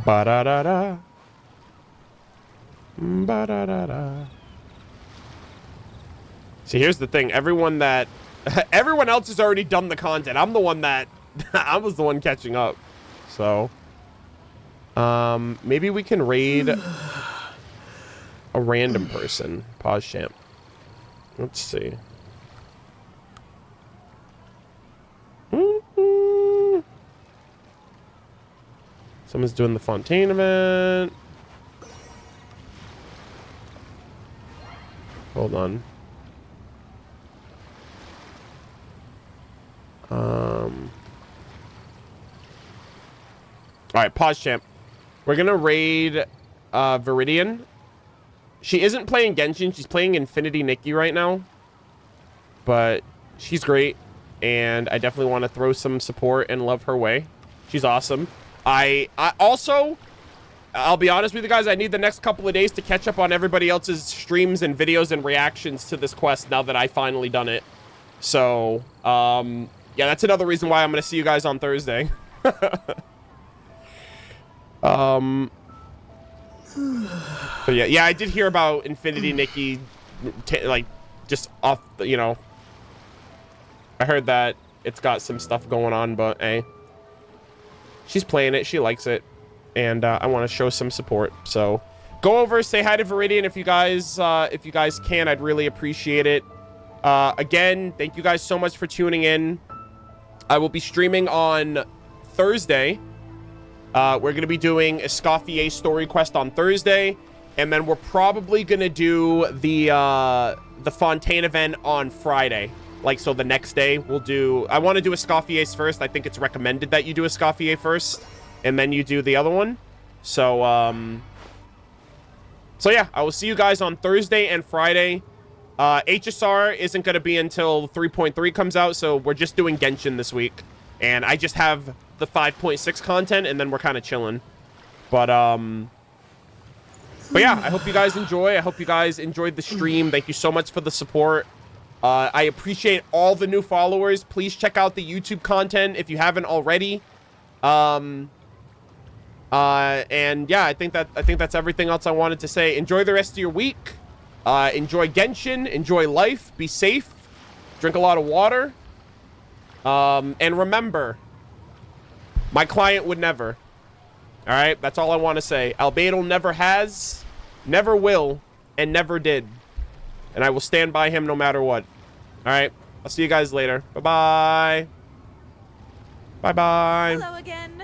Ba-da-da-da. Ba-da-da-da. See, here's the thing. Everyone else has already done the content. I'm the one that... I was the one catching up. So... maybe we can raid a random person. Pause champ. Let's see. Someone's doing the Fontaine event. Hold on. All right, pause champ. We're gonna raid Viridian. She isn't playing Genshin. She's playing Infinity Nikki right now. But she's great. And I definitely want to throw some support and love her way. She's awesome. I also, I'll be honest with you guys, I need the next couple of days to catch up on everybody else's streams and videos and reactions to this quest now that I finally done it. So, yeah, that's another reason why I'm going to see you guys on Thursday. So yeah, I did hear about Infinity Nikki, like, just off, you know, I heard that it's got some stuff going on, but hey, she's playing it, she likes it, and I want to show some support. So go over, say hi to Viridian if you guys can. I'd really appreciate it. Again, thank you guys so much for tuning in. I will be streaming on Thursday. We're going to be doing Escoffier story quest on Thursday, and then we're probably going to do the Fontaine event on Friday. Like, so the next day we'll do... I want to do Escoffier's first. I think it's recommended that you do Escoffier first, and then you do the other one. So, so yeah, I will see you guys on Thursday and Friday. HSR isn't going to be until 3.3 comes out, so we're just doing Genshin this week. And I just have the 5.6 content, and then we're kind of chilling. But yeah, I hope you guys enjoy. I hope you guys enjoyed the stream. Thank you so much for the support. I appreciate all the new followers. Please check out the YouTube content if you haven't already. And yeah, I think that's everything else I wanted to say. Enjoy the rest of your week. Enjoy Genshin. Enjoy life. Be safe. Drink a lot of water. And remember, my client would never. All right, that's all I want to say. Albedo never has, never will, and never did. And I will stand by him no matter what. All right, I'll see you guys later. Bye-bye. Bye-bye. Hello again.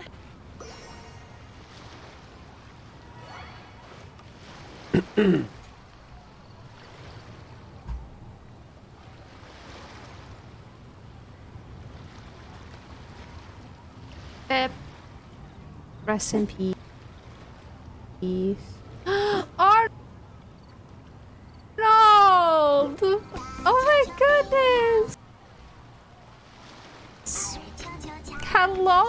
Rest in peace. Arnold! Oh my goodness! Hello!